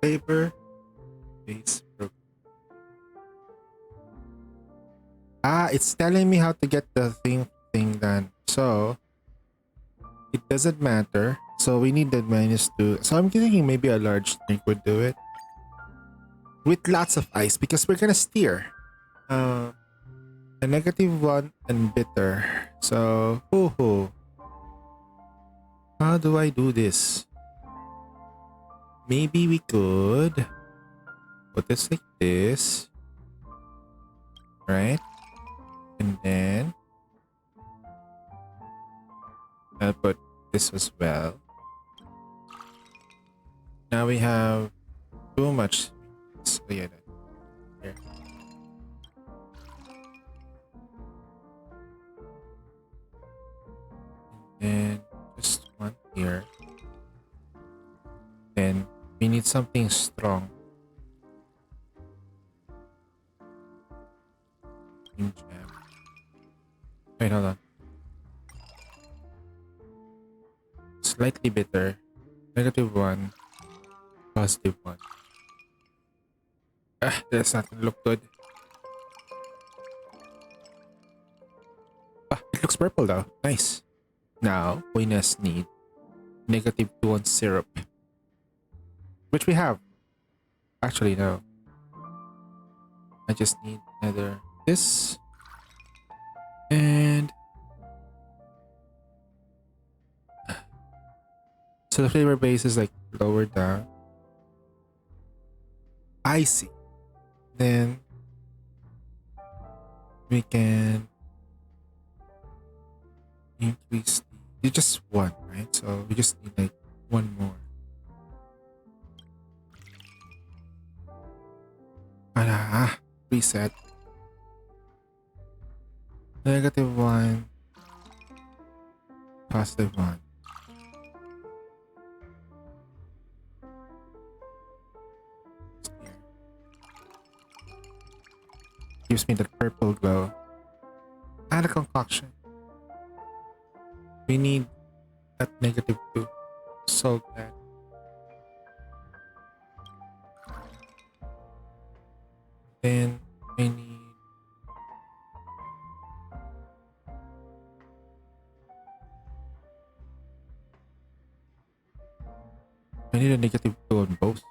Flavor base broke. Ah, it's telling me how to get the thing done. So it doesn't matter. So we need the -2. So I'm thinking maybe a large drink would do it. With lots of ice because we're gonna steer. A -1 and bitter. So how do I do this? Maybe we could put this like this. Right? And then I'll put this as well. Now we have too much. So yeah, here. And just one here. Then we need something strong. Jam. Wait, hold on. Slightly bitter. -1. +1. Ah, that's not gonna look good. Ah, it looks purple though. Nice. Now, we just need -2 on syrup. Which we have. Actually, no. I just need another this. And so the flavor base is like lower down. I see. Then we can increase you just one, right? So we just need like one more. Reset. -1. +1. Gives me the purple glow. Add a concoction. We need that -2. So glad. Then I need a -2 on both.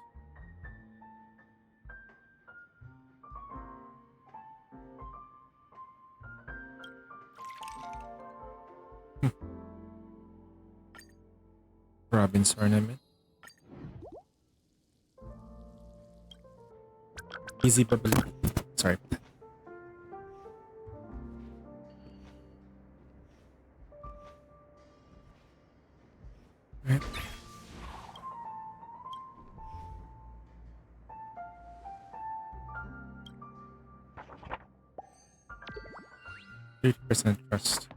Robin's ornament. Easy bubble. Sorry. Right. %, trust.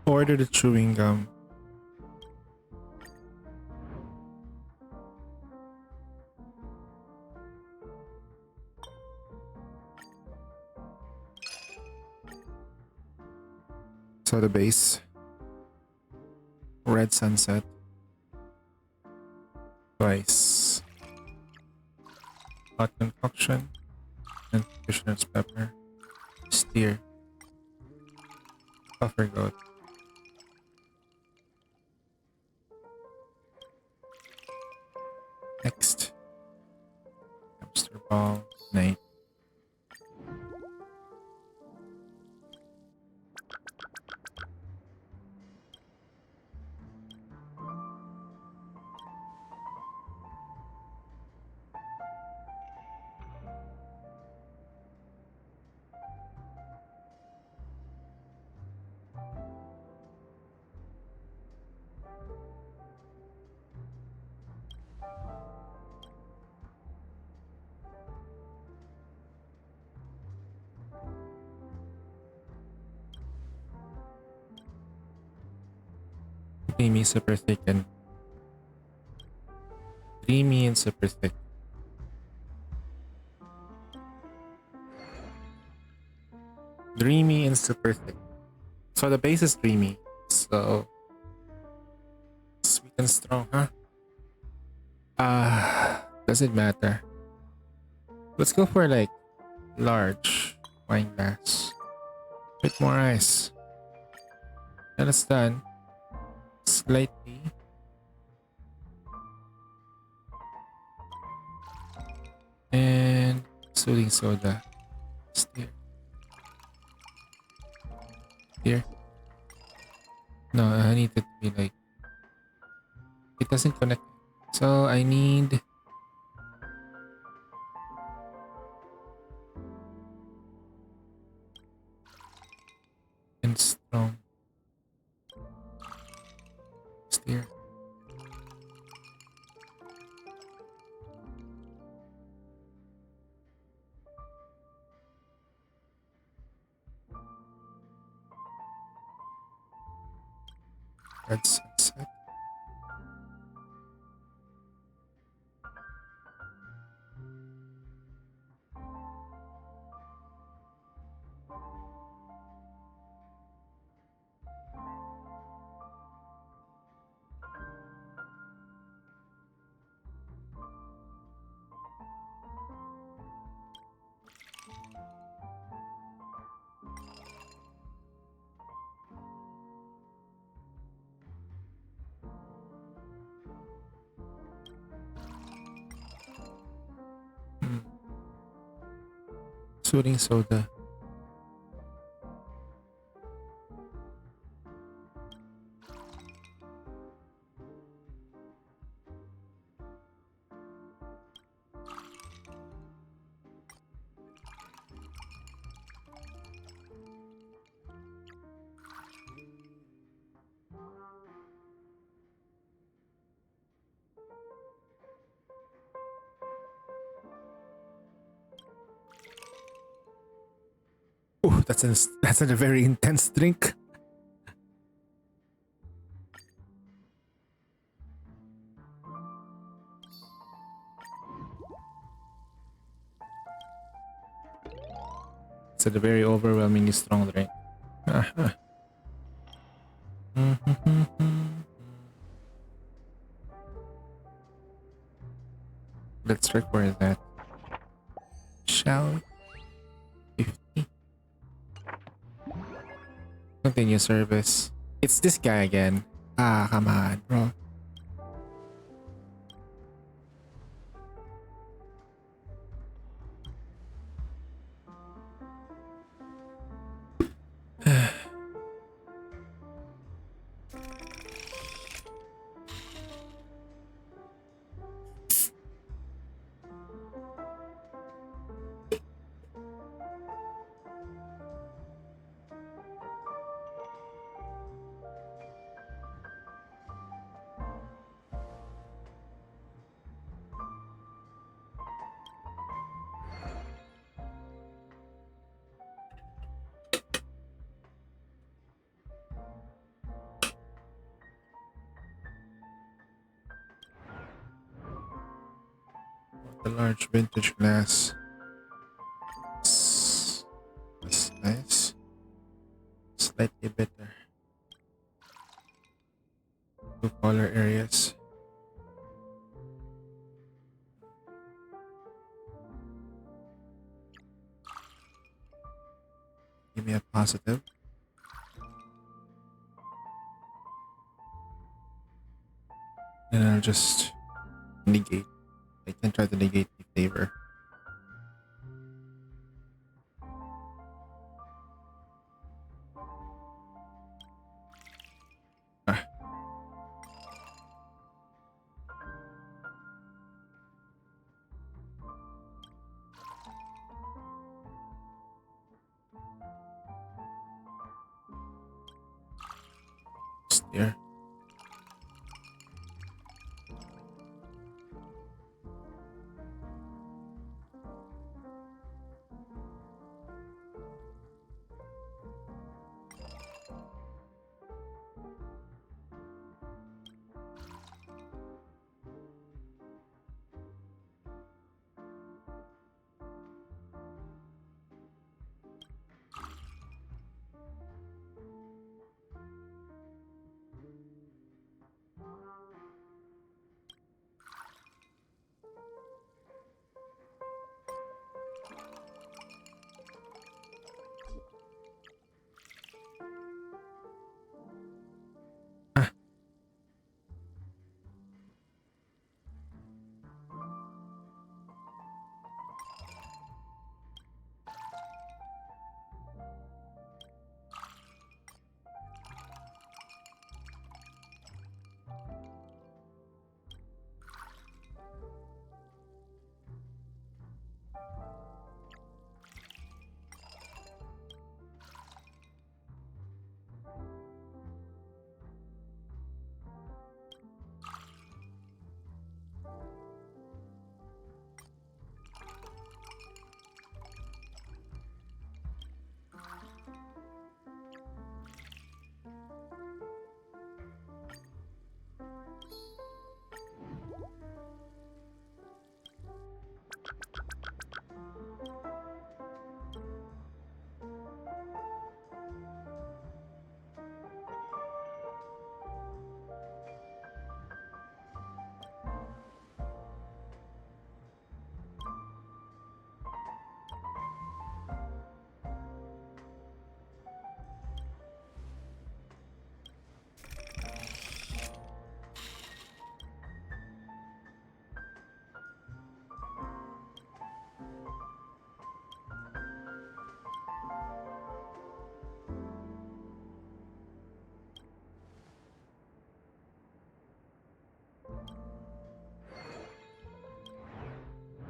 Order the chewing gum. So the base. Red sunset. Twice. Hot concoction. And Fisher's pepper. Steer. Buffer goat. Next. Hamster ball. Night. creamy, super thick, and creamy and super thick. Dreamy and super thick. So the base is dreamy. So sweet and strong, huh? Doesn't matter. Let's go for like large wine glass. Bit more ice. And it's done. Slightly. And soothing soda. Steer. Here. No, I need it to be like. It doesn't connect. So I need. And strong. Steer. Red sunset. Soothing soda. Oh, that's a very intense drink. It's a very overwhelmingly strong drink. Let's record that. Shall we? 50. Continue service. It's this guy again. Ah, come on, bro. The large vintage glass. That's nice. Slightly bitter. Two color areas. Give me a positive. And I'll just negate. I can try to negate the flavor. Ah. Steer.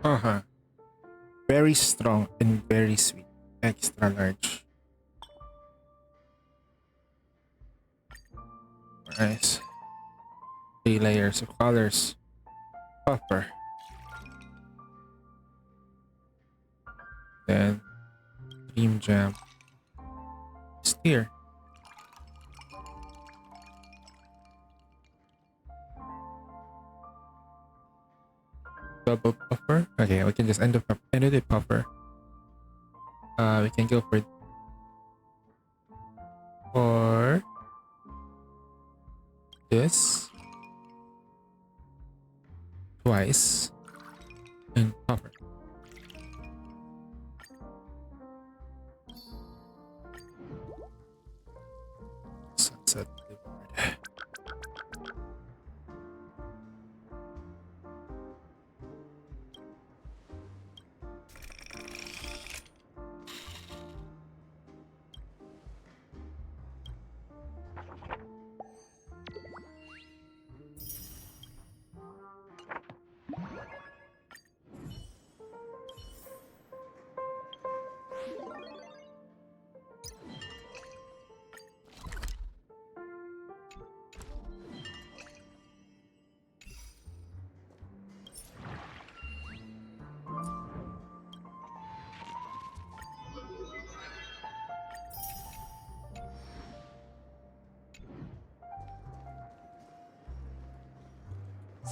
Uh-huh. Very strong and very sweet. Extra large. Nice. 3 layers of colors. Puffer. Then Dream Jam. Steer. Double puffer. Okay, we can just end the puffer. We can go for this twice and puffer. Sunset Boulevard.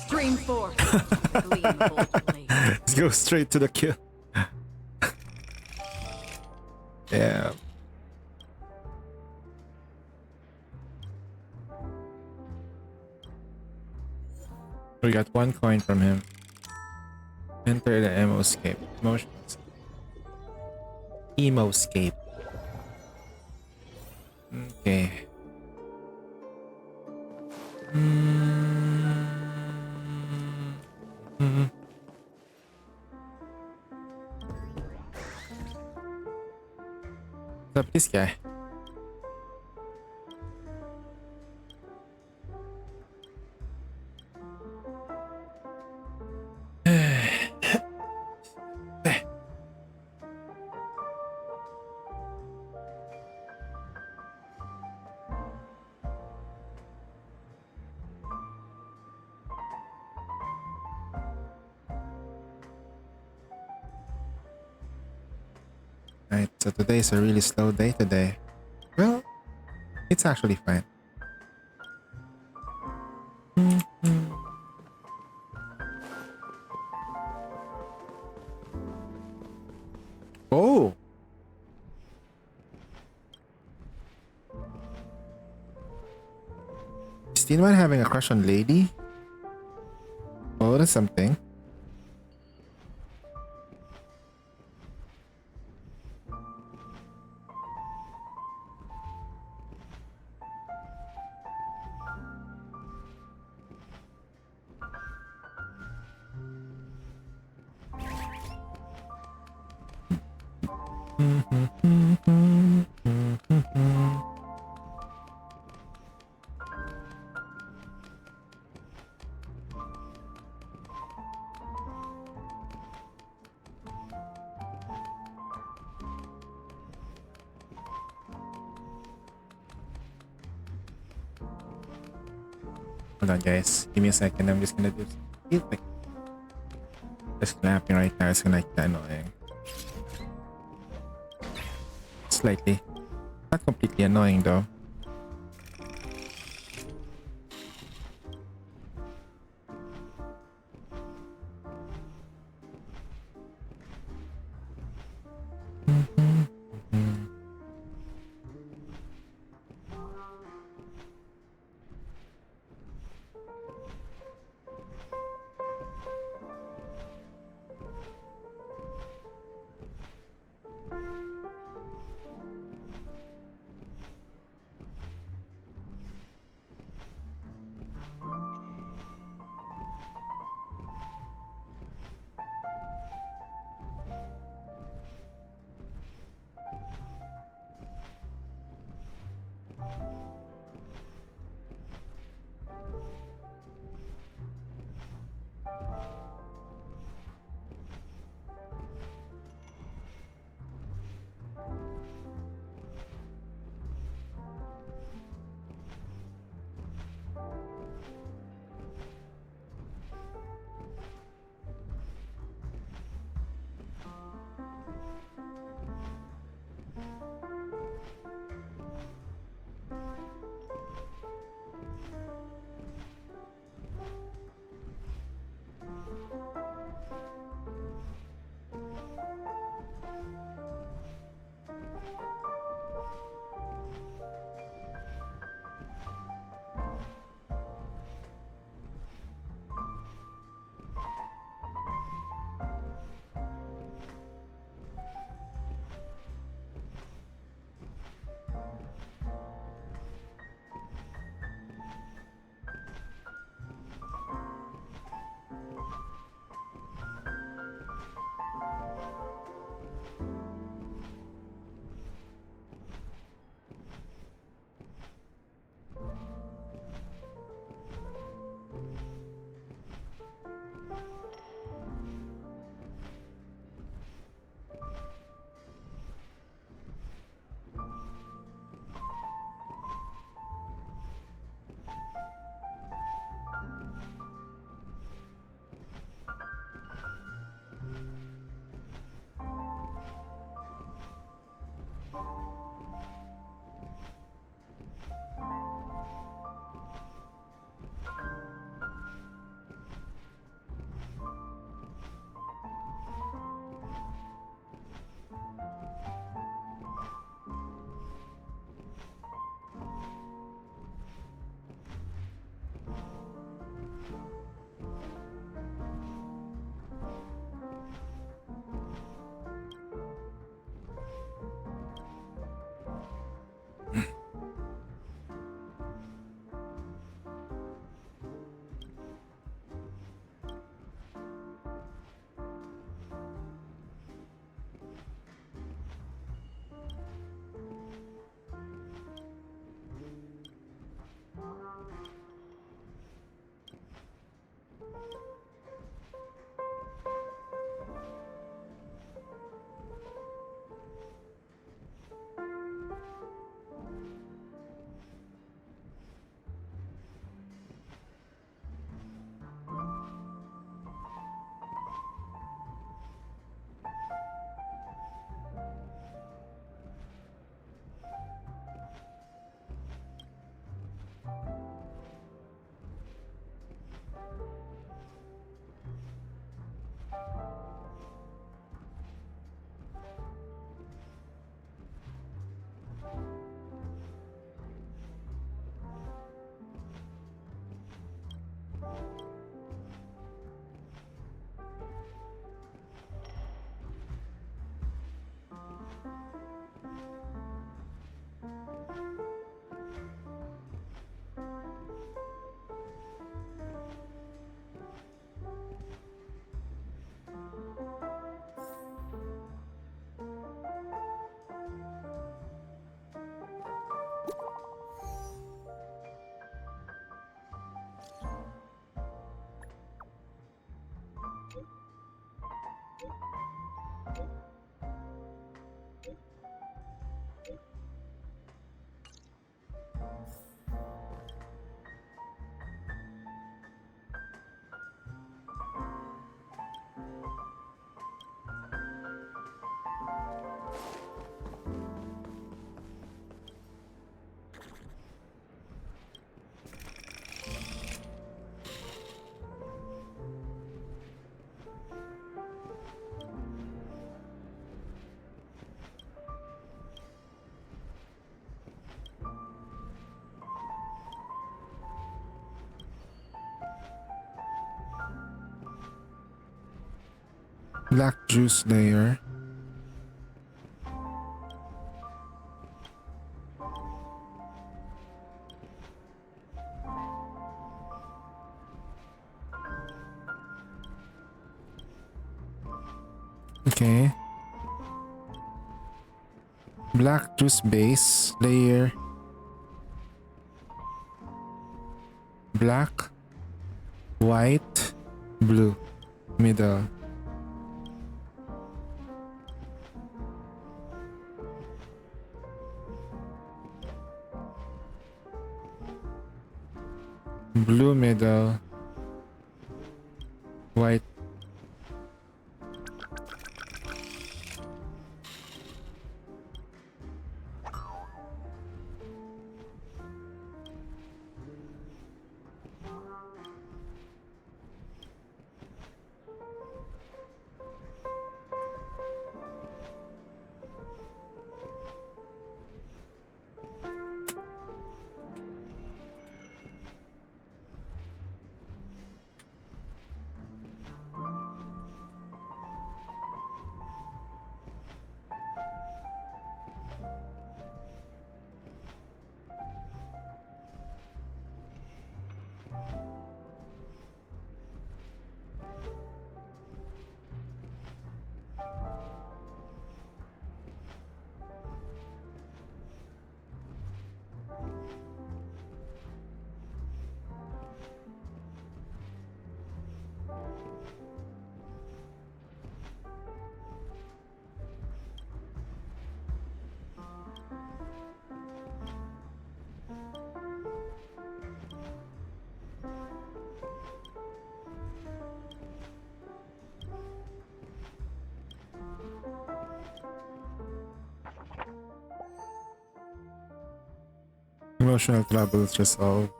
Stream forth the gleamful blades. Let's go straight to the kill. Yeah. We got 1 coin from him. Enter the Emoscape. Emoscape. Okay. What's up, this guy? Right, so today's a really slow day today. Well, it's actually fine. Oh! Is Tinman having a crush on Lady? Oh, that's something. Hold on, guys. Give me a second. I'm just gonna do something like just clapping right now. It's like annoying. Slightly. Not completely annoying though. Black juice layer. Okay. Black juice base layer. Black, white, blue. Middle. Blue middle. White. Emotional troubles resolved.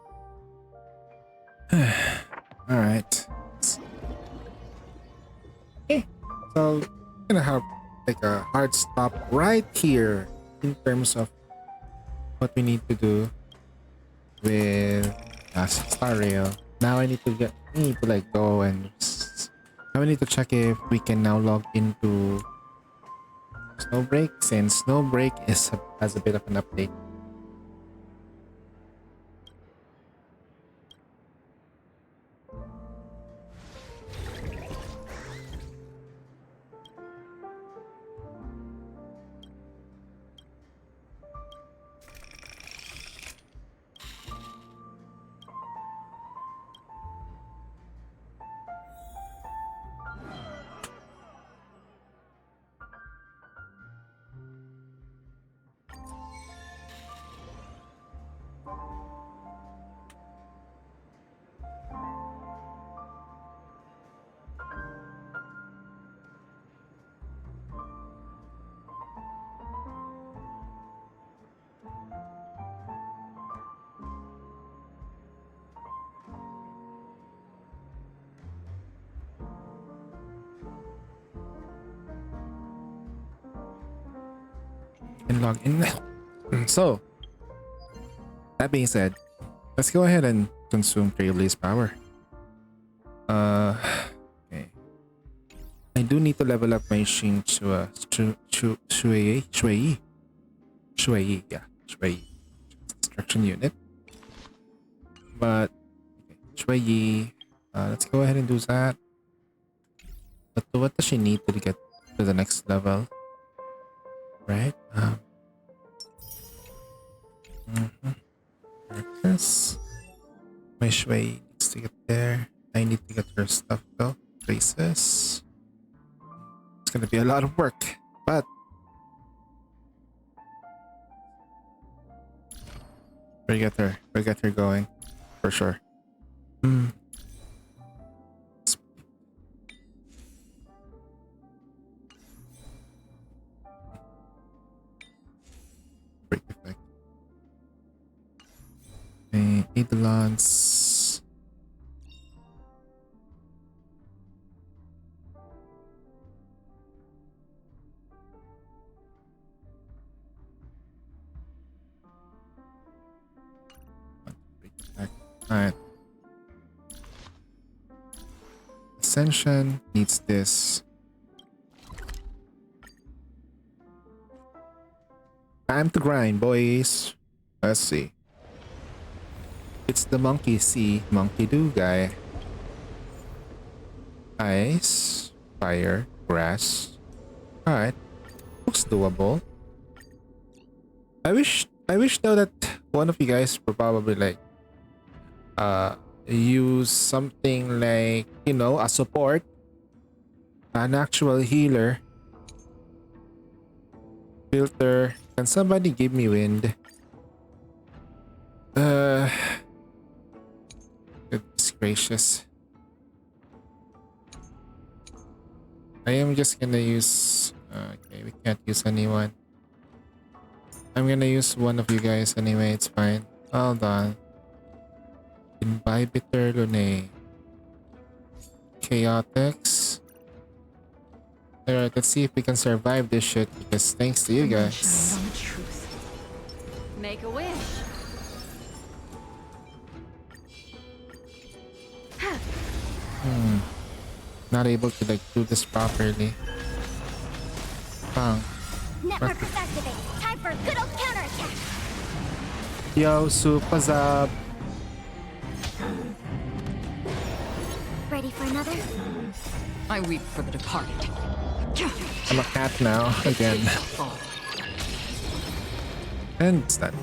Alright. Okay. So, I'm gonna have like a hard stop right here in terms of what we need to do with Star Rail. Now I need to like go and now I need to check if we can now log into Snowbreak, since Snowbreak has a bit of an update. And log in now. So, that being said, let's go ahead and consume Trailblaze power. Okay. I do need to level up my Shin to Shuei. Construction unit. But okay, Shuei. Let's go ahead and do that. But what does she need to get to the next level? Right? This. My Shui needs to get there. I need to get her stuff though. Places. It's gonna be a lot of work, but we'll get her going for sure. Break effect. Eidolons. Alright. Ascension needs this. Time to grind, boys. Let's see. It's the monkey see, monkey do guy. Ice, fire, grass. Alright. Looks doable. I wish though that one of you guys would probably like use something like, you know, a support, an actual healer. Filter. Can somebody give me wind? Goodness gracious. I am just gonna use okay, we can't use anyone. I'm gonna use one of you guys anyway, it's fine. Hold on. Imbibitor Lune. Chaotix. Alright, let's see if we can survive this shit because thanks to you guys. Shine on the truth. Make a wish. Not able to like do this properly. Bang. Network is activated. Time for a good old counterattack. Yo, what's up? Ready for another? I weep for the departed. I'm a cat now again. It shall fall. And it's done.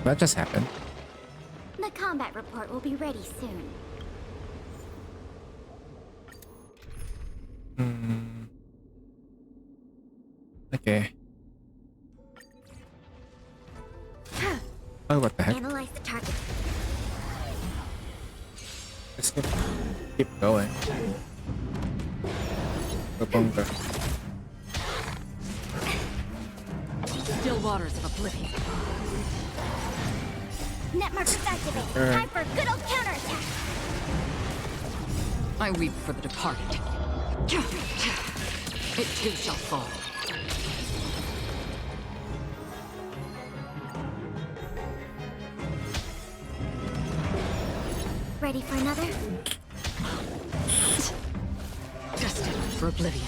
That just happened. The combat report will be ready soon. Okay. Oh, what the heck? Analyze the target. Let's keep going. Kabunga. Still waters of oblivion. Network is activated. Alright. Time for a good old counterattack. I weep for the departed. It too shall fall. Ready for another? Destined for oblivion.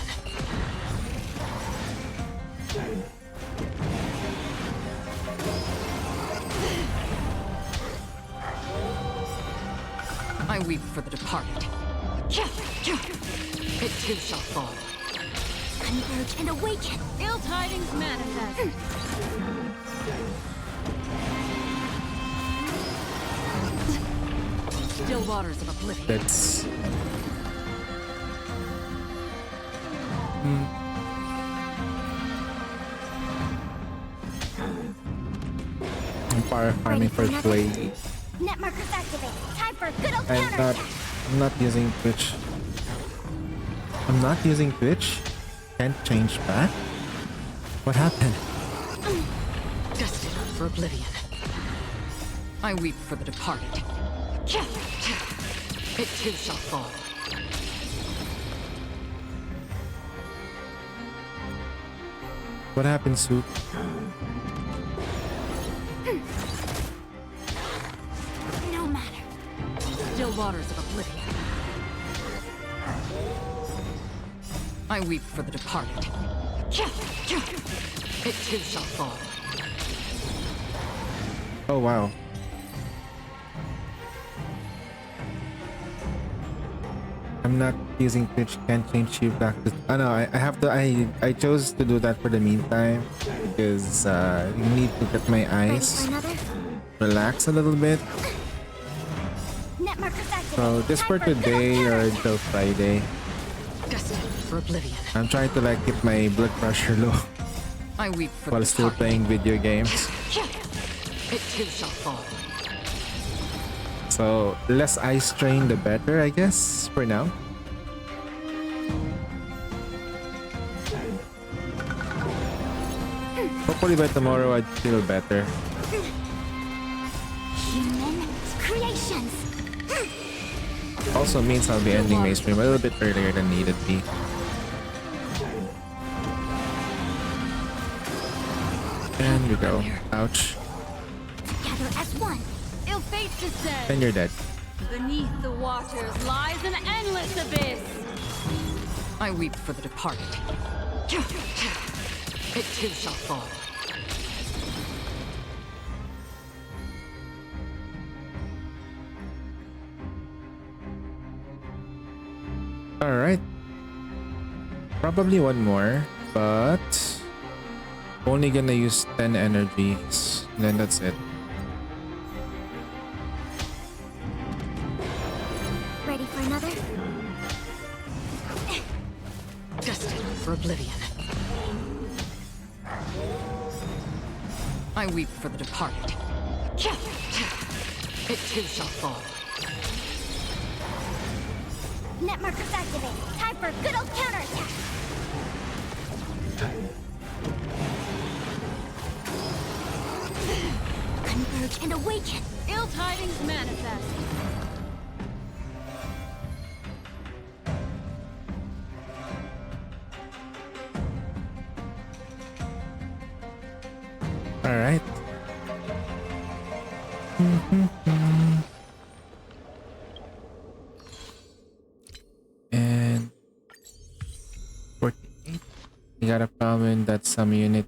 I weep for the departed. It too shall fall. Converge and awaken. Ill tidings manifest. Still waters of oblivion. That's I'm fire farming for play. Network is activated. Time for a good old I'm counterattack. not using Twitch. I'm not using Twitch. Can't change back. What happened? Destined for oblivion. I weep for the departed. It too shall fall. What happened, Soup? No matter. Still waters of oblivion. I weep for the departed. It too shall fall. Oh wow. I'm not using Twitch, can't change you back to... Oh no, I have to... I chose to do that for the meantime because you need to get my Ready eyes for another? relax a little bit. Network is activated. So this for Time a good old today or counterattack. until Friday. Destined for oblivion. I'm trying to like keep my blood pressure low I weep for while the still departed. playing video games. It too shall fall. So less eye strain the better, I guess, for now. Hopefully by tomorrow I'd feel better. Human creations. Also means I'll be ending my stream a little bit earlier than needed be. And we go. Ouch. Together as one. Ill fate descends. And you're dead. Beneath the waters lies an endless abyss. I weep for the departed. It too shall fall. Alright. Probably one more, but only gonna use 10 energies. And then that's it. Ready for another? Destined for oblivion. I weep for the departed. It too shall fall. Net markers activated. Time for a good old counterattack. Converge and awaken. Ill tidings manifest. Alright. And 48. You got a problem that some unit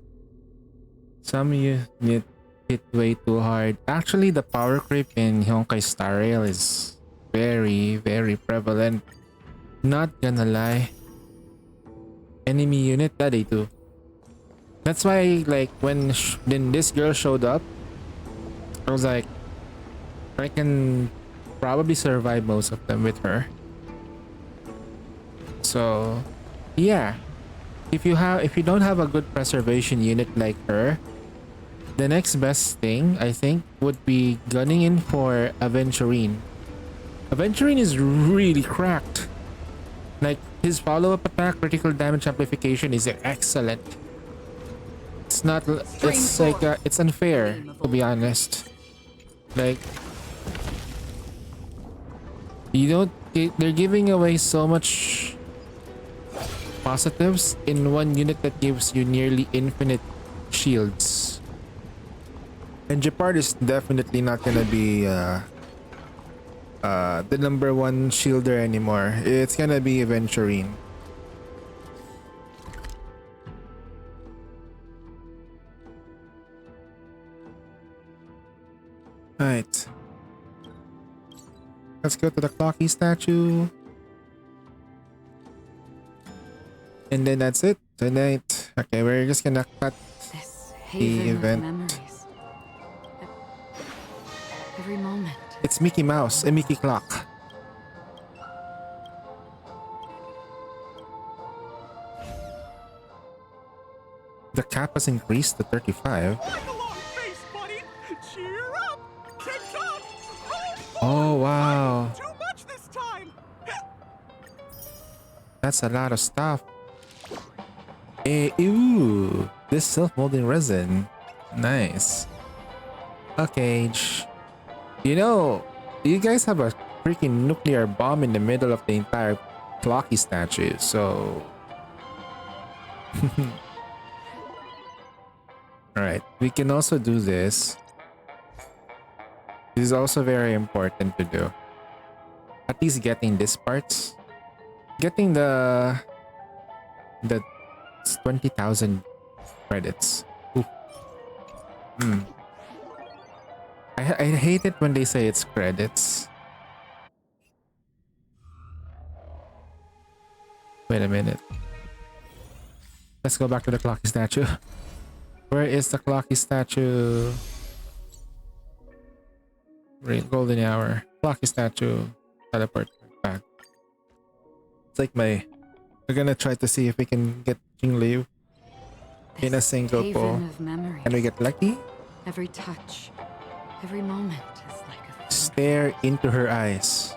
hit way too hard. Actually, the power creep in Honkai Star Rail is very, very prevalent. Not gonna lie. Enemy unit, that they do. That's why, like, when this girl showed up, I was like, I can probably survive most of them with her. So, yeah. If you don't have a good preservation unit like her, the next best thing, I think, would be gunning in for Aventurine. Aventurine is really cracked. Like, his follow-up attack, critical damage amplification is excellent. It's not, it's like, it's unfair, to be honest. Like, they're giving away so much positives in one unit that gives you nearly infinite shields. And Gepard is definitely not gonna be the number one shielder anymore. It's gonna be Aventurine. Alright. Let's go to the Clocky statue. And then that's it. Tonight. Okay, we're just gonna cut This the haven of event. memories. Every moment. It's Mickey Mouse, a Mickey clock. The cap has increased to 35. Oh wow. Too much this time. That's a lot of stuff. Ooh, this self-molding resin. Nice. Okay, you know, you guys have a freaking nuclear bomb in the middle of the entire Clocky statue, so... Alright, we can also do this. This is also very important to do. At least getting this parts. Getting the 20,000 credits. Ooh. I hate it when they say it's credits. Wait a minute. Let's go back to the Clocky statue. Where is the Clocky statue? Golden hour. Clocky statue. Teleport back. It's like we're gonna try to see if we can get Jingliu in a single pull. Haven of memories. Can we get lucky? Every touch, every moment is like a Stare into her eyes.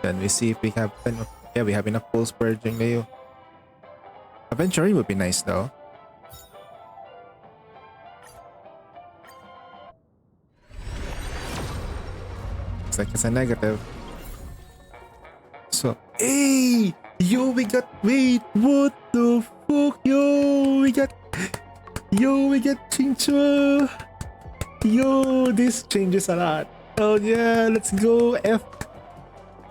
Then we see if we have enough. Yeah, we have enough pulls for Jingliu. Aventurine would be nice though. It's like it's a negative. So, hey! Yo, we got, wait, what the fuck? Yo, we got Qingque. Yo, this changes a lot. Oh yeah, let's go.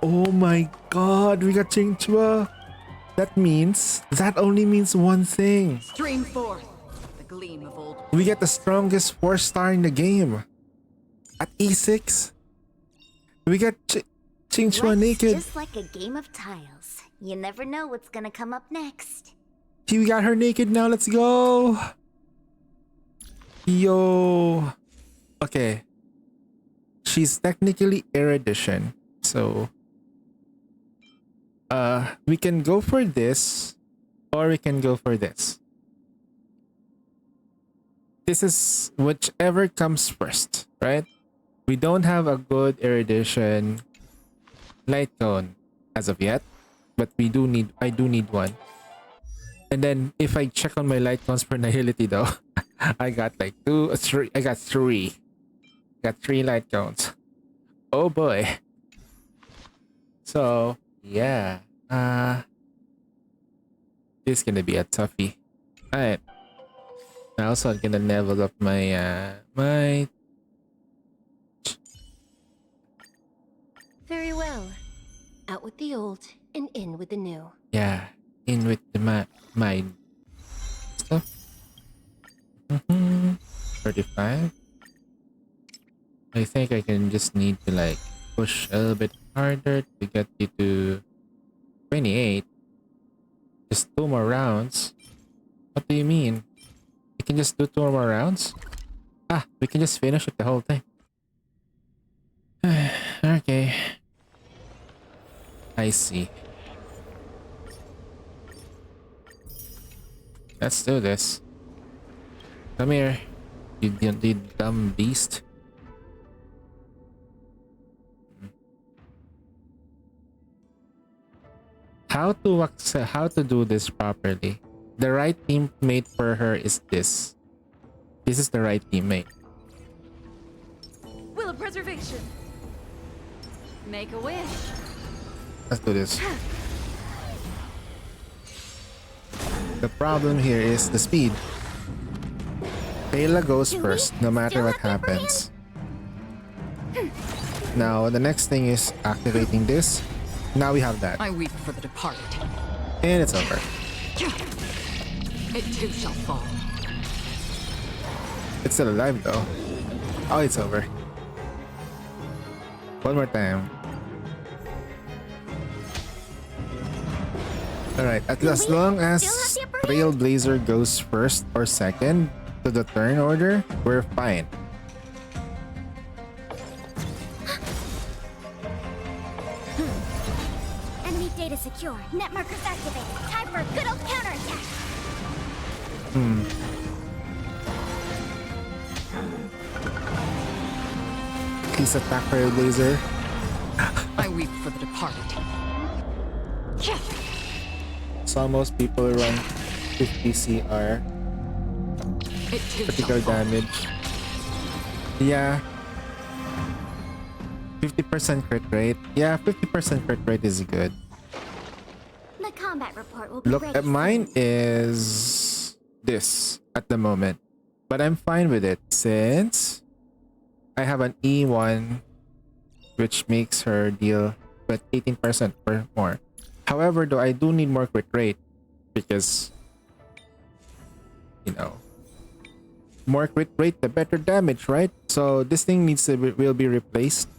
Oh my god, we got Qingque. that only means one thing. Stream forth the gleam of old. We get the strongest 4-star in the game. At E6, we got Qingchua Life's naked. just like a game of tiles. You never know what's gonna come up next. We got her naked now. Let's go. Yo. Okay. She's technically erudition. So we can go for this or we can go for this. This is whichever comes first, right? We don't have a good erudition light cone as of yet, but I do need one. And then if I check on my light cones for nihility though, I got like 2 or 3. I got 3. Got 3 light cones. Oh boy. So yeah. This is gonna be a toughie. Alright. I also gonna level up my Very well. Out with the old and in with the new. yeah, in with the my stuff. 35. I think I can just need to like push a little bit harder to get you to 28. Just 2 more rounds. What do you mean? We can just do 2 more rounds? Ah, we can just finish it the whole thing. Okay. I see. Let's do this. Come here, you dumb beast. How to do this properly? The right teammate for her is this. This is the right teammate. Will of preservation. Make a wish. Let's do this. The problem here is the speed. Kayla goes first, no matter what happens. Now, the next thing is activating this. Now we have that. I weep for the departed. And it's over. It too shall fall. It's still alive though. Oh, it's over. One more time. Alright, as long as Trailblazer goes first or second to the turn order, we're fine. Enemy data secure. Net markers activated. Time for a good old counterattack. Please attack Trailblazer. I weep for the departed. So most people run 50 CR. It too Critical shall fall. damage. Yeah. 50% crit rate. Yeah, 50% crit rate is good. The combat report will be Look, ready mine soon. is this at the moment. But I'm fine with it since I have an E1 which makes her deal with 18% or more. However, though, I do need more crit rate because, you know, more crit rate, the better damage, right? So this thing will be replaced.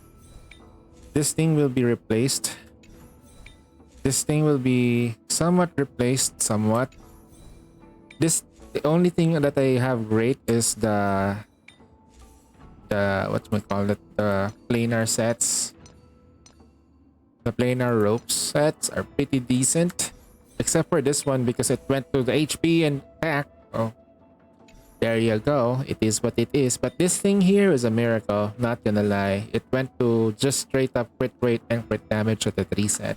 This thing will be replaced. This thing will be somewhat replaced, somewhat. The only thing that I have great is the whatchamacallit, the planar sets. The planar rope sets are pretty decent. Except for this one because it went to the HP and attack. Oh. There you go. It is what it is. But this thing here is a miracle. Not gonna lie. It went to just straight up crit rate and crit damage at the 3 set.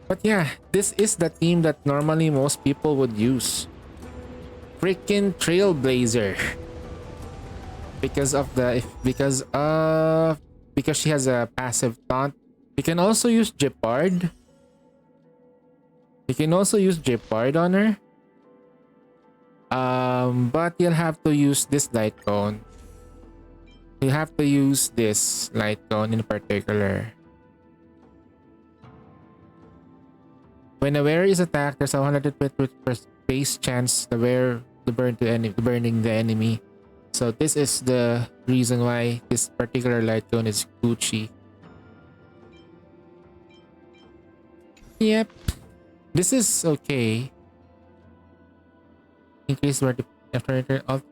But yeah, this is the team that normally most people would use. Freaking Trailblazer. Because she has a passive taunt. You can also use Jeopard. You can also use Jeopard on her. But you'll have to use this light cone. You have to use this light cone in particular. When a wearer is attacked, there's a 120% base chance burning the enemy. So this is the reason why this particular light cone is Gucci. Yep. This is okay. Increase after alt.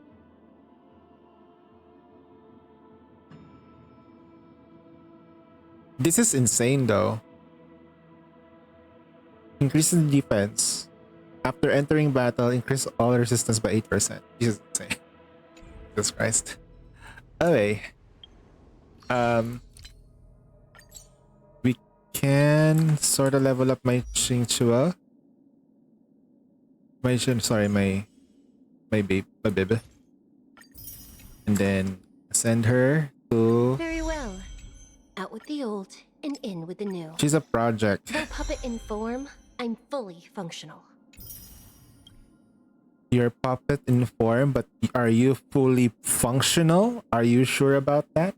This is insane though. Increases the defense. After entering battle, increase all resistance by 8%. Jesus insane. Jesus Christ. Okay. We can sort of level up my Xingqiu. My bib. And then send her to... Very well. Out with the old and in with the new. She's a project. Though puppet in form, I'm fully functional. You're puppet in form, but are you fully functional? Are you sure about that?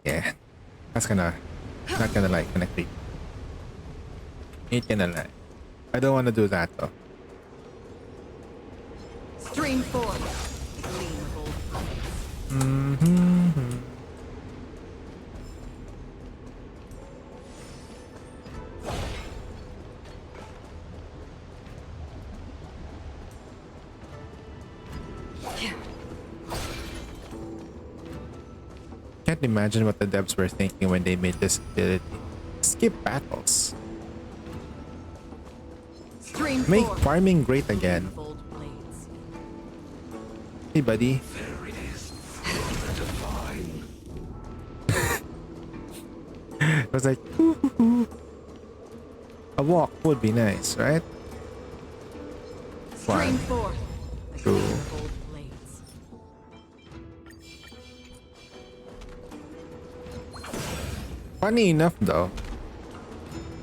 Yeah. That's not gonna like connect it. Ain't gonna lie. I don't wanna do that though. Stream forth. Gleam gold blades. Mm-hmm. Can't imagine what the devs were thinking when they made this ability. Skip battles. Stream Make forth. farming great again. Gold blades. Hey buddy. It was like a walk would be nice, right? Stream One, forth. The two. gleam gold blades. Funny enough though,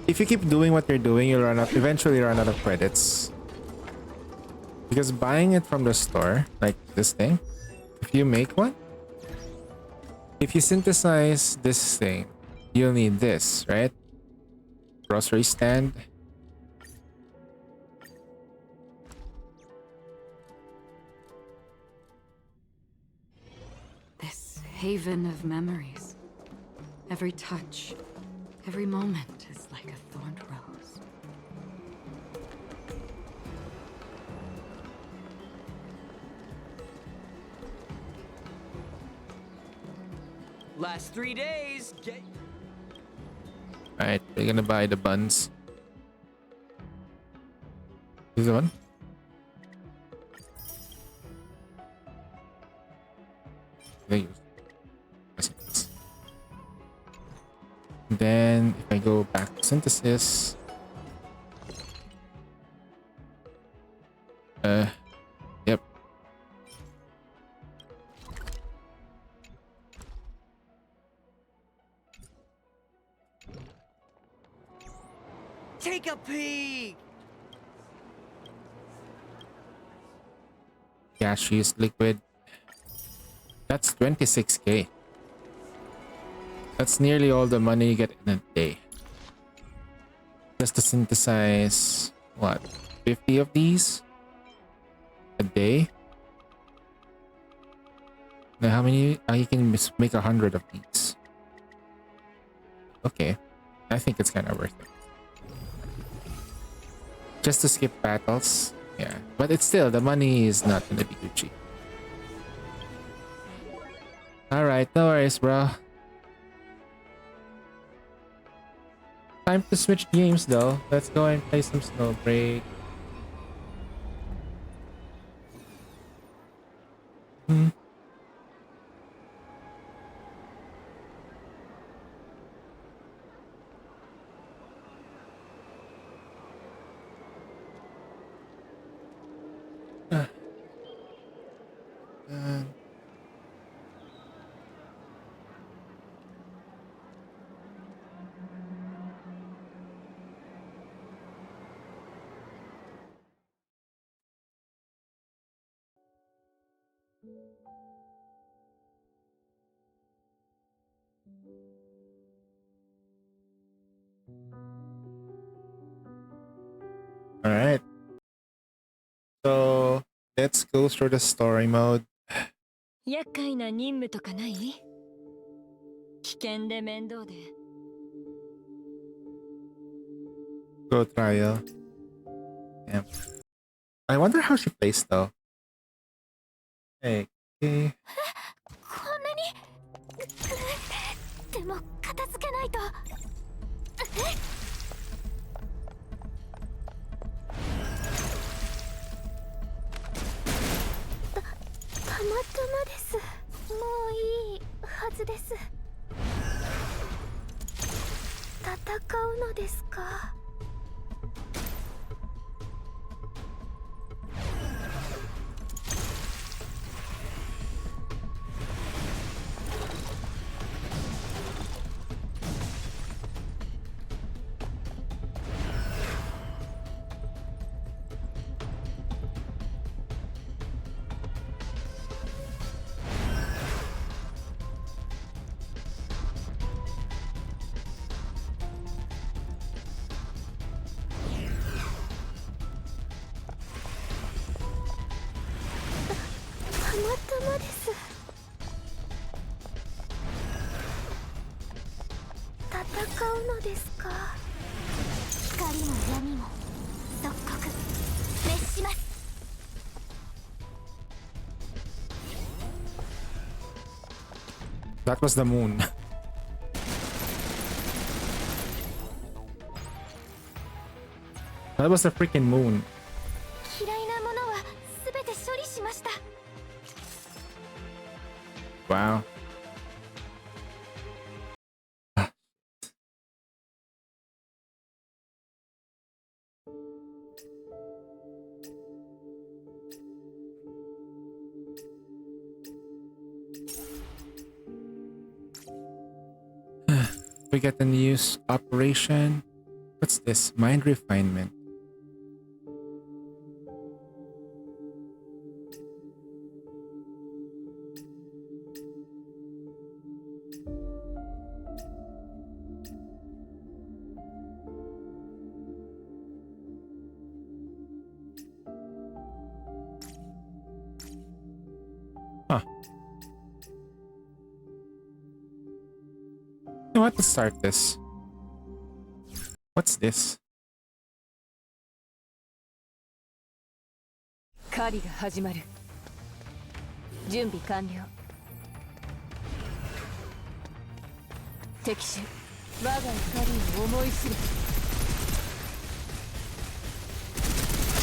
if you keep doing what you're doing, you'll eventually run out of credits. Because buying it from the store, like this thing, if you make one, if you synthesize this thing, you'll need this, right? Grocery stand. This haven of memories. Every touch, every moment is like a thorned rose. Last 3 days. Get Alright, we're gonna buy the buns. This is the one? They use. Then if I go back to synthesis, yep. take a peek. Gaseous liquid. That's 26k. That's nearly all the money you get in a day. Just to synthesize, what, 50 of these a day? Now how many? You can make 100 of these. Okay, I think it's kind of worth it. Just to skip battles, yeah. But it's still, the money is not gonna be too cheap. Alright, no worries, bro. Time to switch games though. Let's go and play some Snowbreak. So let's go through the story mode. 厄介な任務とかない？危険で面倒で。Go trial. Damn. I wonder how she plays though. Hey, okay. こんなにでも片付けないと。たまたまです。もういいはずです。戦うのですか。たまたまです。戦うのですか。光も闇も即刻滅します。That was the moon. That was the freaking moon. 嫌いなものはすべて処理しました。Wow. We get the news operation. What's this? Mind refinement. Huh. You know what? Let's start this. What's this? 狩りが始まる。準備完了。敵手、我が怒りを思い知る。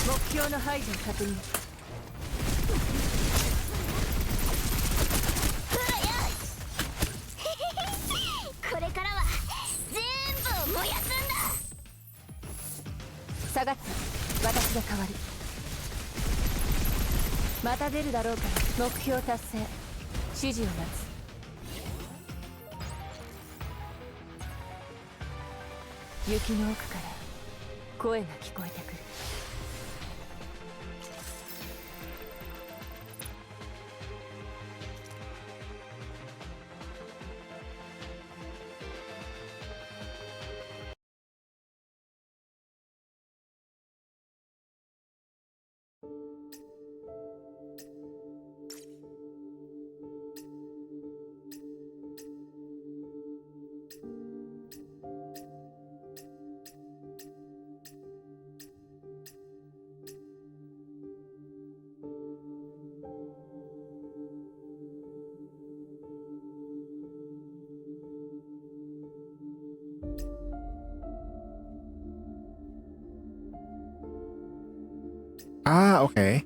目標の排除を確認。これからは全部燃やすんだ。下がって私が代わる。また出るだろうから目標達成。指示を待つ。雪の奥から声が聞こえてくる。Ah, okay.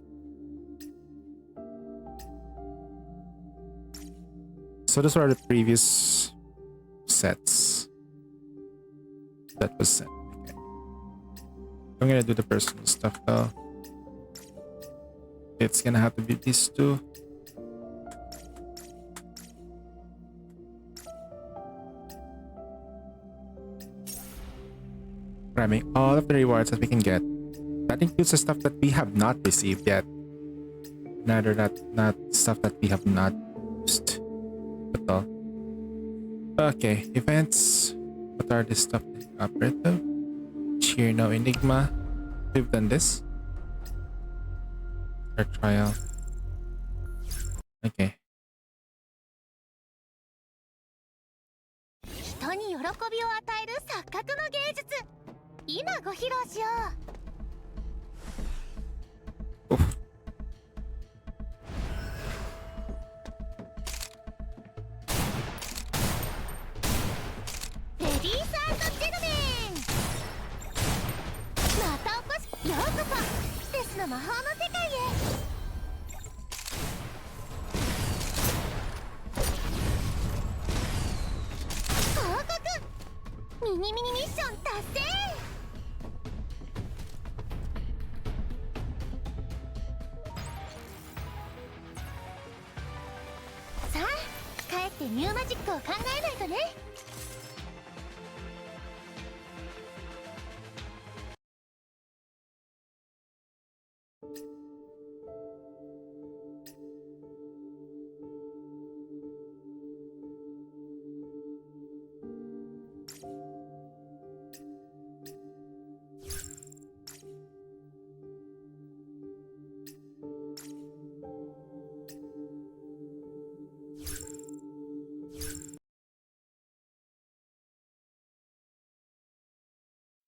So those are the previous sets that was set. Okay. I'm gonna do the personal stuff though. It's gonna have to be these two. Grabbing all of the rewards that we can get. That includes the stuff that we have not received yet. Neither not stuff that we have not used. Ito. Okay, events. What are the stuff? Operative. Cheer no Enigma. We've done this. Or trial. Okay. 人に喜びを与える錯覚の芸術、今ご披露しよう。 Oof. レディース&ジェルメン、またお越し、ようこそ季節の魔法の世界へ。報告、ミニミッション達成。さあ、帰ってニューマジックを考えないとね。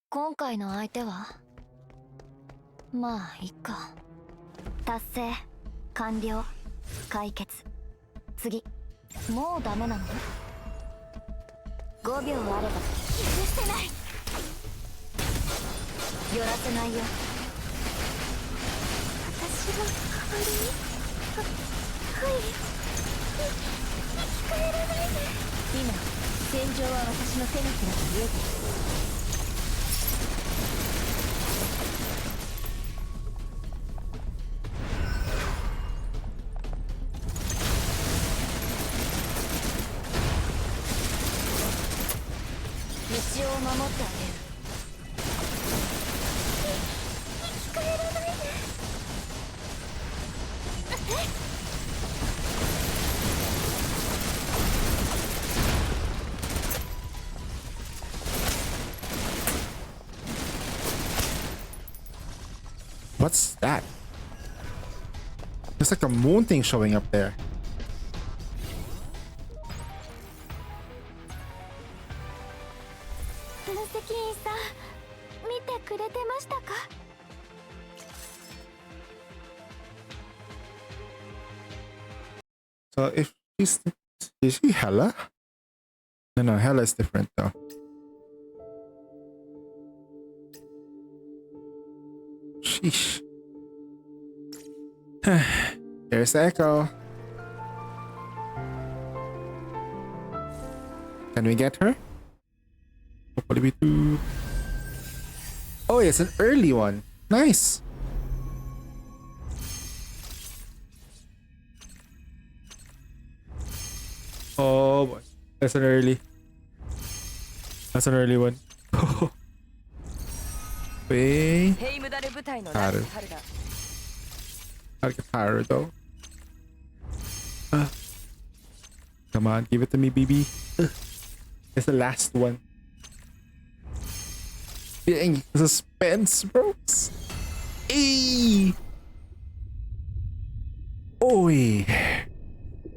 今回の相手はまあいっか。達成完了解決。次もうダメなの？ 5 秒あれば許してない。寄らせないよ。私の代わりにはい生き返らないで。今戦場は私の手のひらに見えてる。道を守ってあげる。生き返らないで。What's that? There's like a moon thing showing up there. So if she's... Is she Hella? No, Hella is different though. Sheesh. Here's the Echo. Can we get her? Hopefully we do. Oh, it's an early one. Nice. Oh boy. That's an early. That's an early one. Wait. Haru. I'll get Haru though. Come on, give it to me, BB. It's the last one. Dang, suspense, bros. Hey. Oi.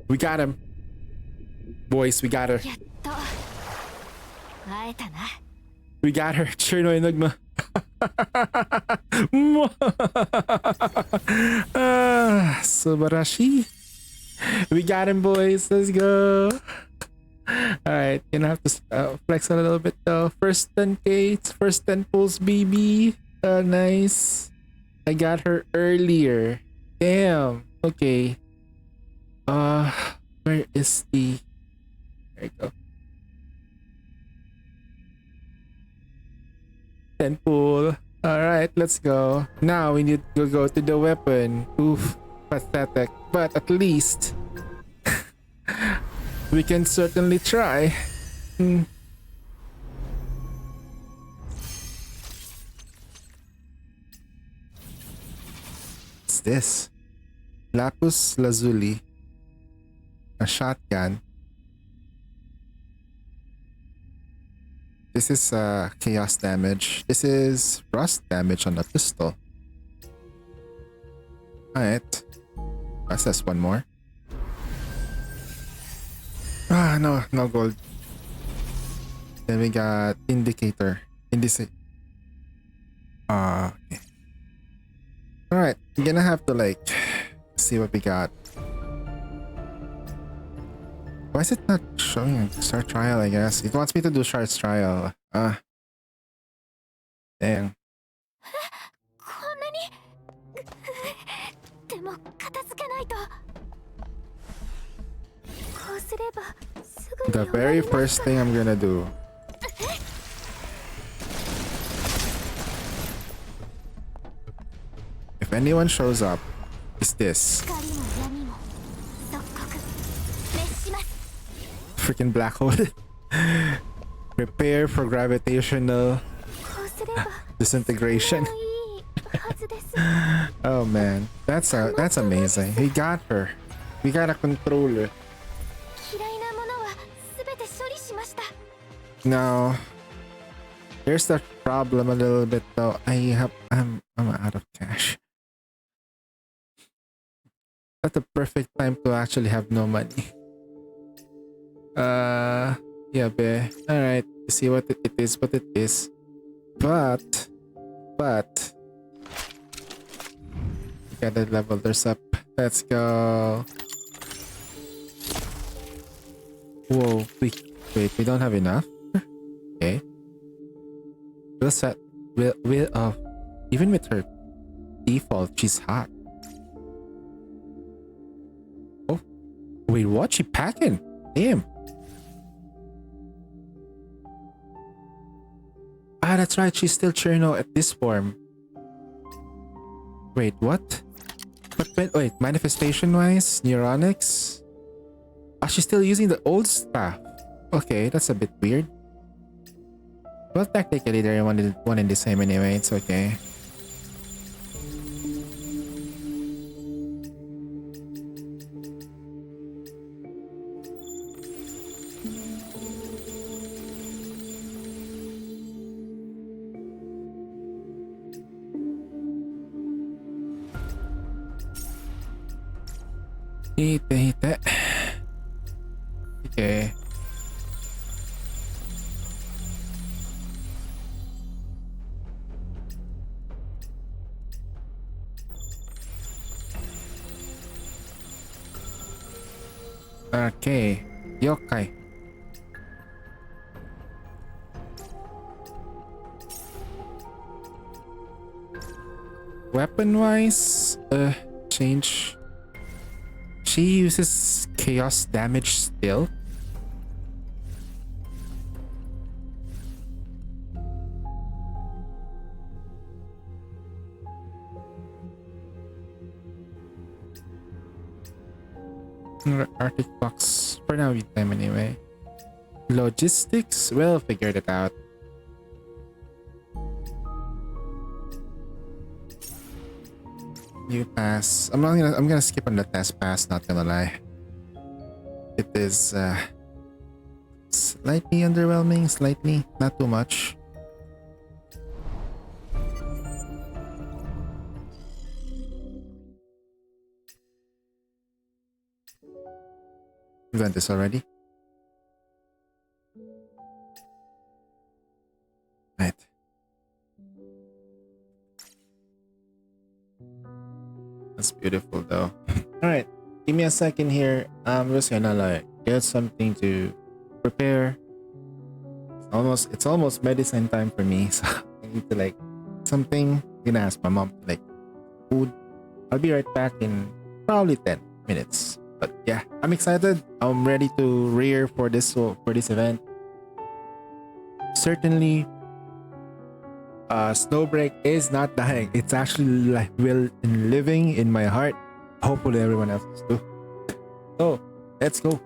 We got him. Boys, we got her. We got her. Cherno Enigma. Subarashi. We got him, boys. Let's go. Alright, gonna have to flex a little bit though. First 10k, it's first 10 pulls, BB. Nice. I got her earlier. Damn. Okay. Where is the... There you go. 10 pull. Alright, let's go. Now we need to go to the weapon. Oof. Pathetic. But at least... we can certainly try. What's this? Lapis Lazuli. A shotgun. This is chaos damage. This is frost damage on the pistol. Alright. That's just one more. Ah, no, no gold. Then we got indicator. Okay. Alright, I'm gonna have to like see what we got. Why is it not showing start trial, I guess? It wants me to do start trial. Dang. こんなにでも片付けないとこうすればすぐに The very first thing I'm gonna do. If anyone shows up, is this. 光も闇も即刻滅します Freaking black hole. Prepare for gravitational こうすれば disintegration. いいはずです Oh man, that's amazing. We got her. We got a controller. 嫌いなものはすべて処理しました Now, here's the problem a little bit though. I'm out of cash. That's the perfect time to actually have no money. Yeah, be. Alright, see what it is, what it is. But, we gotta level this up. Let's go. Whoa, wait, we don't have enough? Okay. Will set, even with her default, she's hot. Oh, wait, what? She packing? Damn. Ah, that's right. She's still Cherno at this form. Wait, what? But wait, manifestation-wise, neuronics? Ah, she's still using the old stuff. Okay, that's a bit weird. Well, technically, they're one and the same anyway. It's okay. Hite. Okay. Okay. Yokai. Weapon-wise, change. She uses chaos damage still. Arctic box for now with time anyway. Logistics, we'll figure it out. New pass. I'm gonna skip on the test pass, not gonna lie. It is slightly underwhelming, slightly, not too much. We've done this already. Right. That's beautiful though. Alright. Give me a second here. I'm just gonna like get something to prepare. It's almost medicine time for me, so I need to like something. I'm gonna ask my mom like food. I'll be right back in probably 10 minutes. But yeah, I'm excited. I'm ready to rear for this event. Certainly, Snowbreak is not dying. It's actually like living in my heart. Hopefully, everyone else is too. So let's go.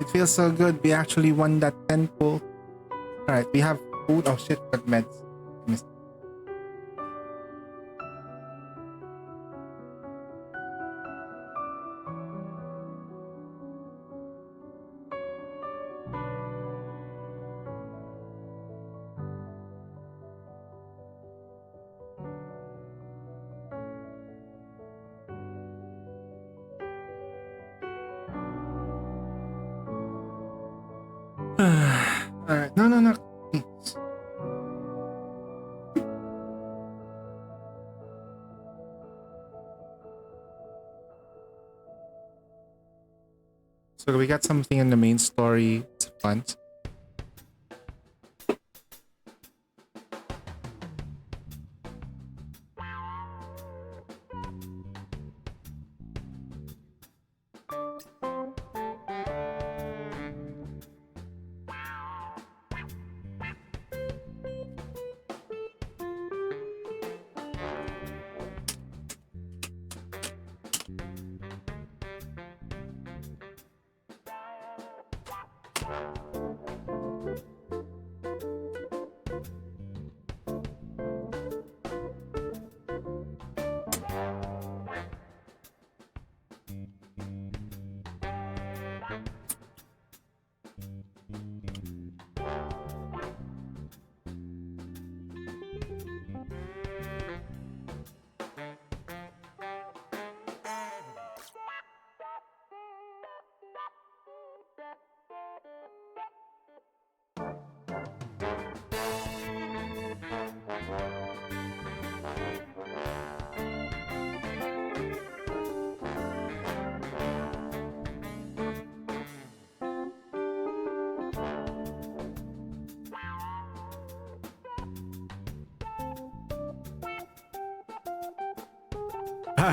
It feels so good. We actually won that 10 pool. Alright, we have food. Oh shit, got meds. Missed. Alright, no. Please. So we got something in the main story. It's fun.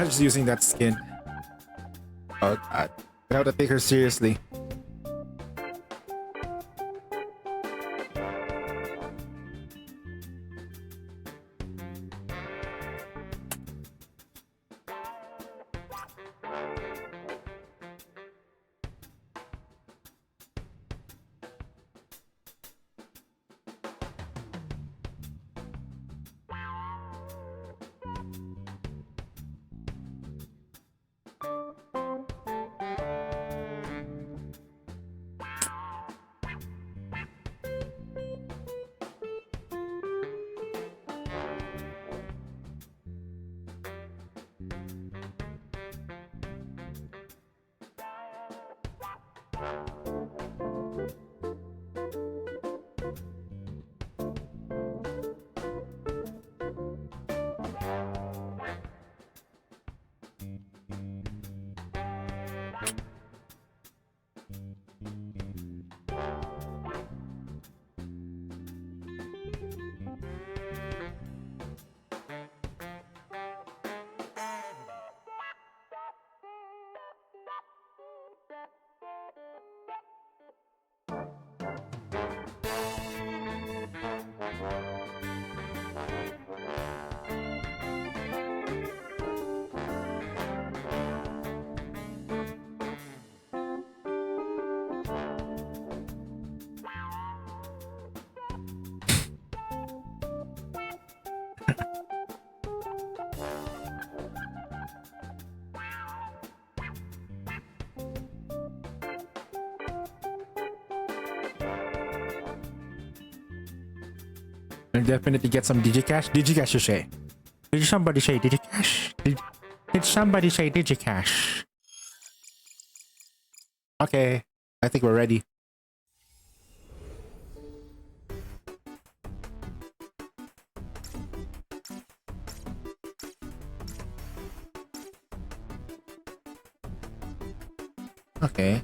Just using that skin. Oh god. I have to take her seriously. I'll definitely get some Digicash. Digicash, you say? Did somebody say Digicash? Did somebody say Digicash? Okay, I think we're ready. Okay.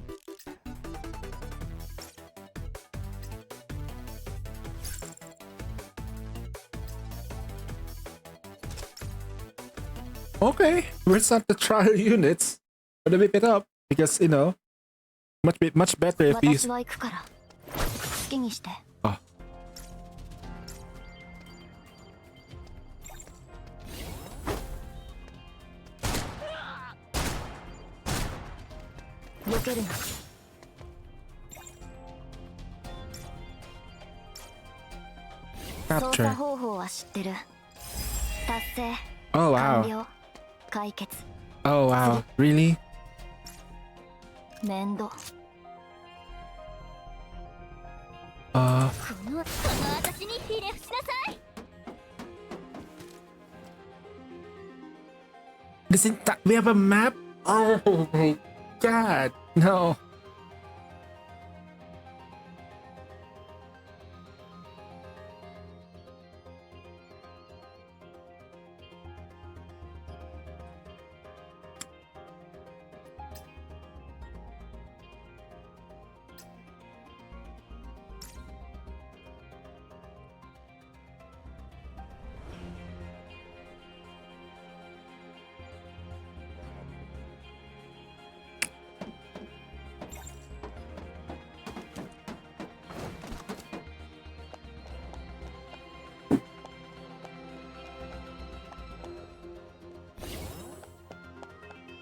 Okay, where's not the trial units? Gonna whip it up because you know, much better if you. 私は行くから好きにして。 Ah. 避けるな。操 Capture. 作方法は知ってる。達成。 Oh 完 wow. 了。解決。 Oh wow. Really? 面倒。この私にひれ伏しなさい。 Listen, we have a map. Oh my god, no.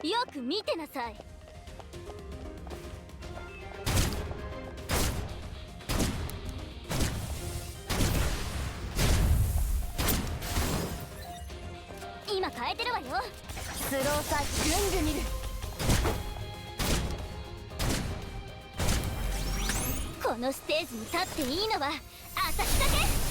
よく見てなさい。今変えてるわよ。スローサイぐんぐん見る。このステージに立っていいのは私だけ。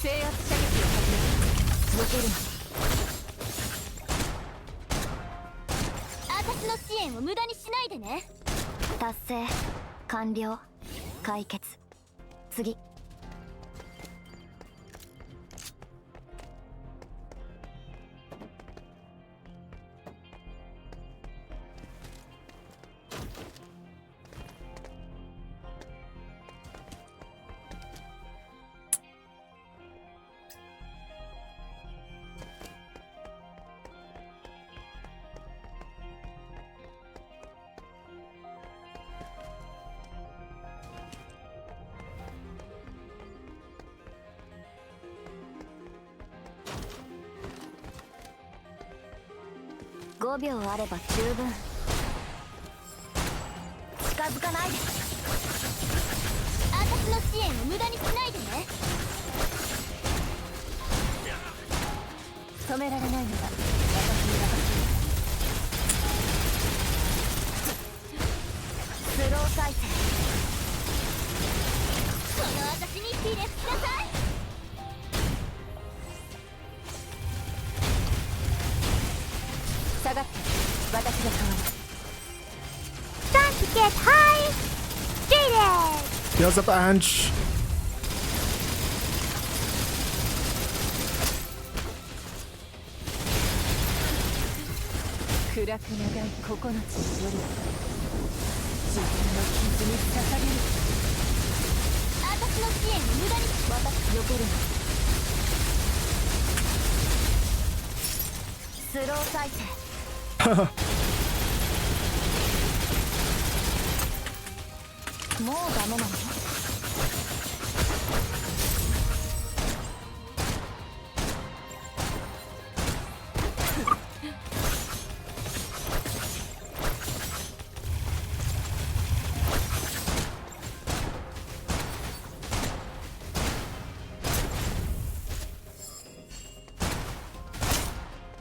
制圧射撃を始める。避けるな。私の支援を無駄にしないでね。達成完了解決次。 5秒あれば十分。近づかないで。私の支援を無駄にしないでね。止められないのだ。私に任せる。スロー再生 Time to get high! Jaded! Heals up, Ange.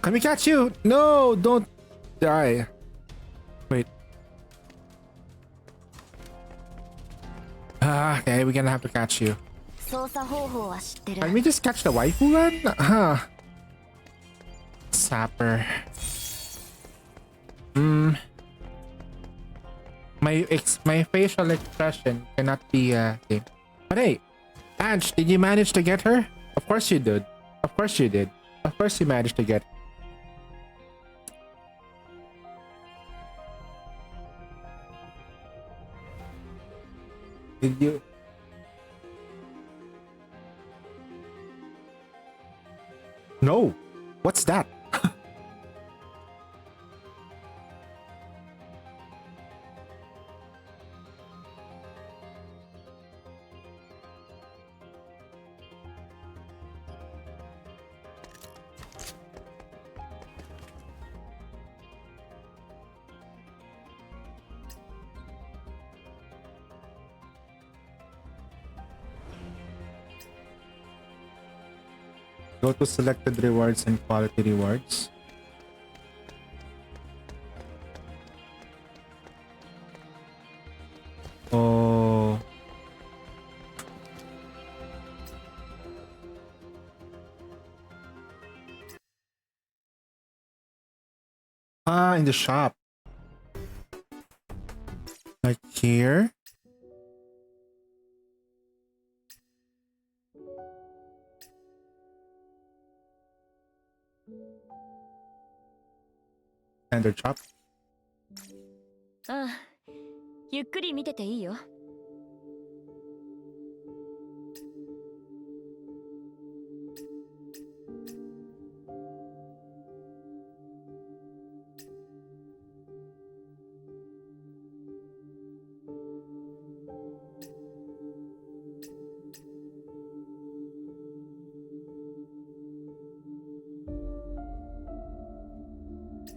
Can we catch you? No, don't die. Wait. Okay, we're gonna have to catch you. Can we just catch the waifu one? Huh. Sapper. My facial expression cannot be thing. But hey, Ange, did you manage to get her? Of course you did. Of course you did. Of course you managed to get her. Did you? No. What's that? Go to selected rewards and quality rewards. Oh. Ah, in the shop. Like here. Standard shop. ああ、ゆっくり見てていいよ。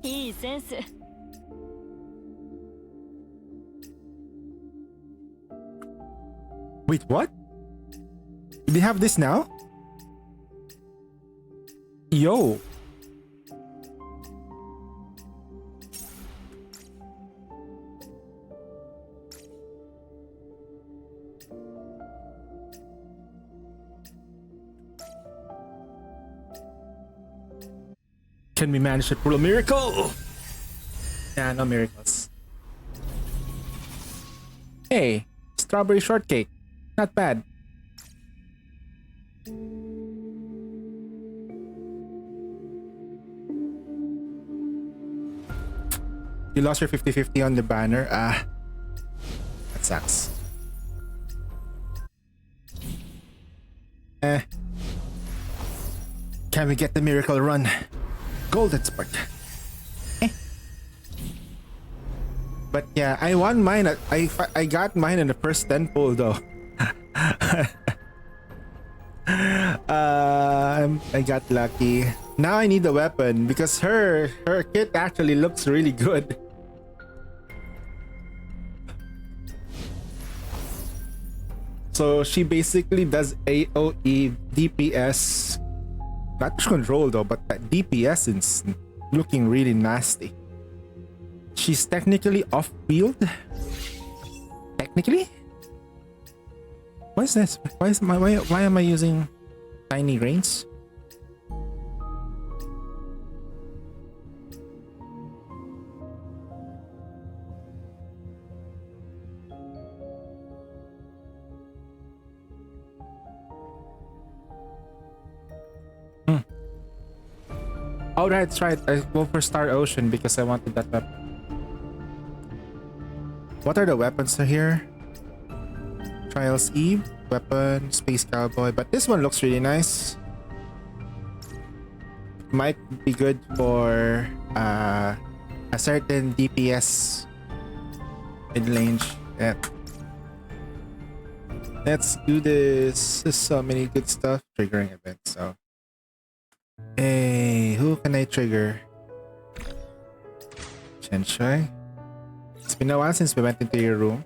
いいセンス。Wait, what? They have this now? Yo. Can we manage to pull a miracle? Nah, no miracles. Hey, strawberry shortcake. Not bad. You lost your 50-50 on the banner. Ah, that sucks. Can we get the miracle run? Golden Spark. But yeah, I won mine. I got mine in the first 10 pull though. I got lucky. Now I need the weapon because her kit actually looks really good. So she basically does AoE DPS. Not push control though, but that DPS is looking really nasty. She's technically off-field. Technically? What is this? Why am I using tiny reins? Oh, that's right. I go for Star Ocean because I wanted that weapon. What are the weapons here? Trials Eve, weapon, Space Cowboy, but this one looks really nice. Might be good for a certain DPS mid-range. Yeah. Let's do this. There's so many good stuff. Triggering events, so. Hey, who can I trigger? Chen Shui. It's been a while since we went into your room.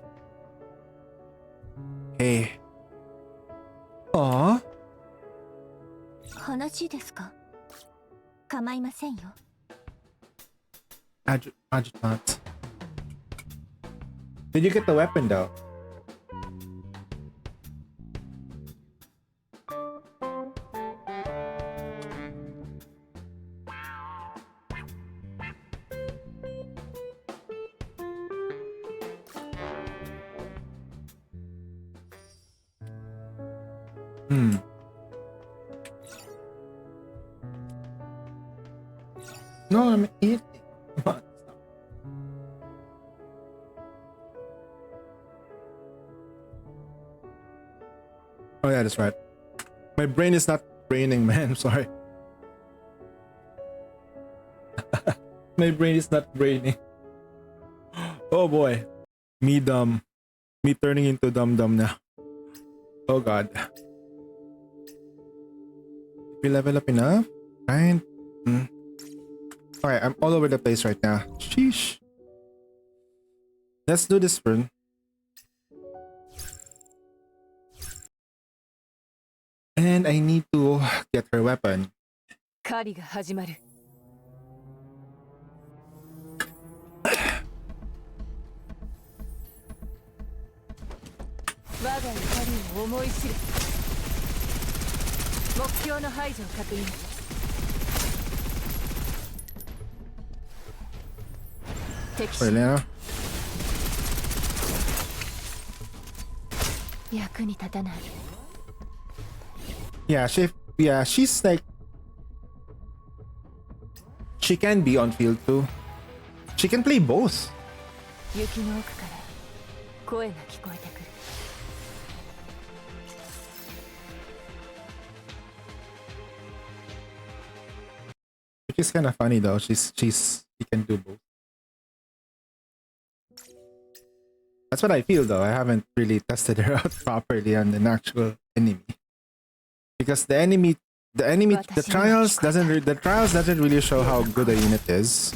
Hey. Aww. 話ですか？構いませんよ。Adjutant. Did you get the weapon though? No, I'm eating. Come on, stop. Oh yeah, that's right. My brain is not braining, man. I'm sorry. My brain is not braining. Oh boy. Me dumb. Me turning into dumb now. Oh god. We level up enough? Right? Alright, I'm all over the place right now. Sheesh. Let's do this run. And I need to get her weapon. 狩りが始まる。我が怒りを思い知る。目標の排除を確認。敵視 Wait, Lena. 役に立たない。Yeah, she's like she can be on field too. She can play both. 雪の奥から声が聞こえてくる。Which is kind of funny though. She can do both. That's what I feel though. I haven't really tested her out properly on an actual enemy. Because the trials doesn't really show how good a unit is.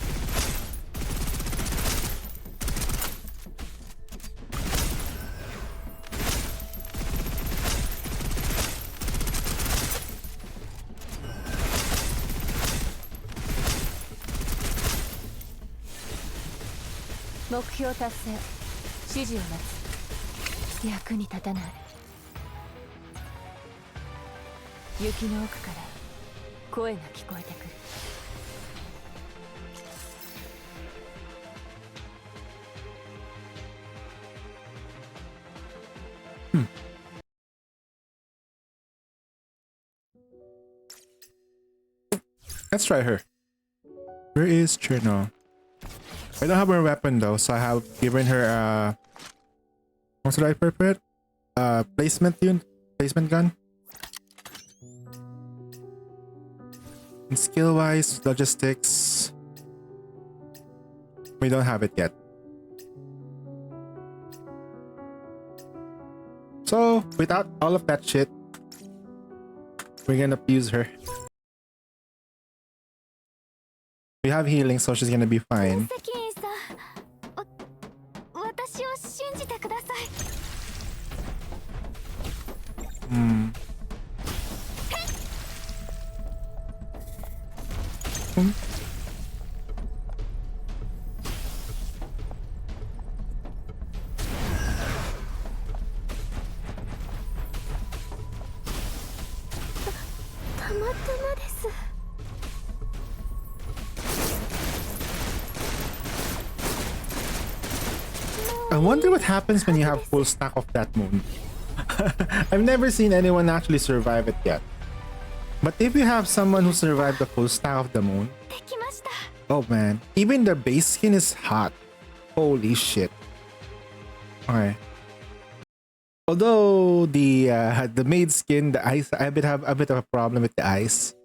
Let's try her. Where is Cherno? I don't have her weapon though, so I have given her what's the right purpose? Placement gun. And skill wise, logistics. We don't have it yet. So without all of that shit, we're gonna use her. We have healing, so she's gonna be fine. 私を信じてください。たまたまです。I wonder what happens when you have full stack of that moon. I've never seen anyone actually survive it yet. But if you have someone who survived the full stack of the moon, できました。 oh man, even the base skin is hot. Holy shit. Okay. Although the maid skin, the ice, I have a bit of a problem with the ice.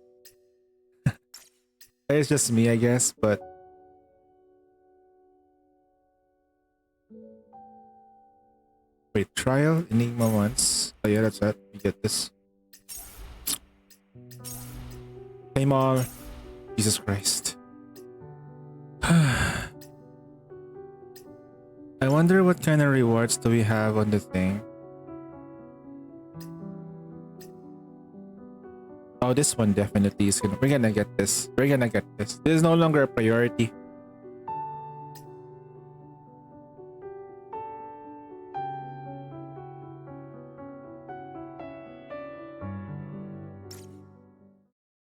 It's just me, I guess, but wait, trial Enigma once. Oh yeah, that's it. You get this. Hey mom. Jesus Christ. I wonder what kind of rewards do we have on the thing. Oh, this one definitely is gonna. We're gonna get this. We're gonna get this. This is no longer a priority.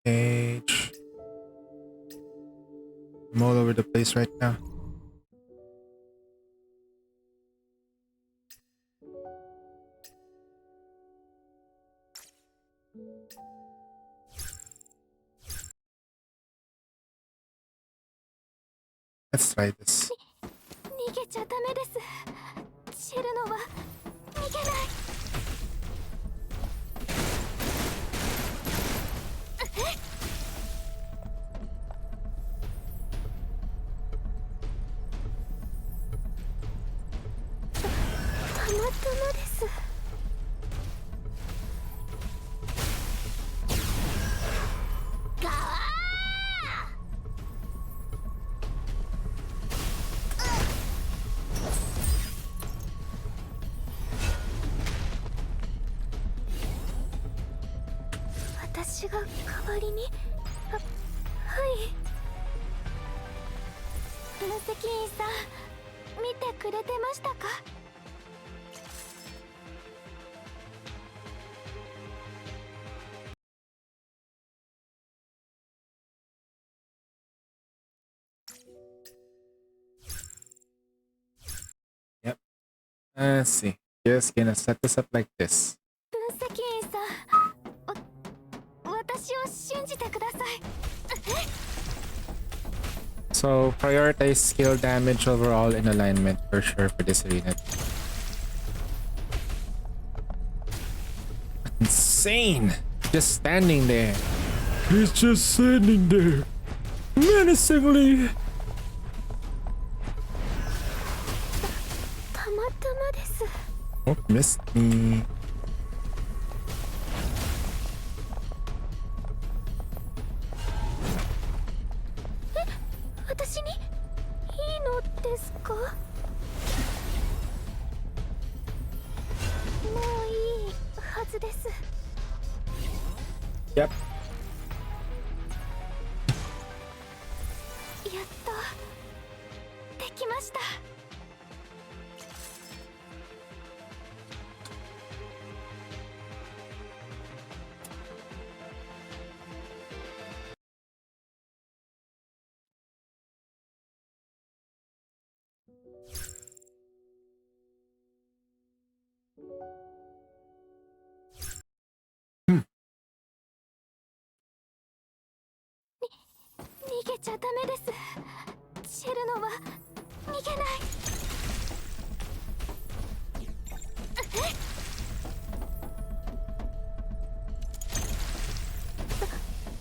Page. I'm all over the place right now. Let's try this. 逃げちゃダメです。シェルノは逃げない。たまたまです。ガー私が代わりに。はい。分析員さん、見てくれてましたか？ Yep. Let's see. Just gonna set this up like this. 分析員さん、私を信じてください。 So prioritize skill damage overall and alignment for sure for this arena. Insane! Just standing there. He's just standing there. Menacingly. たまたまです。 Oh, missed me. 私にいいのですか？もういいはずです。 Yep. やっとできました。 逃げちゃダメです。シェルノは逃げない。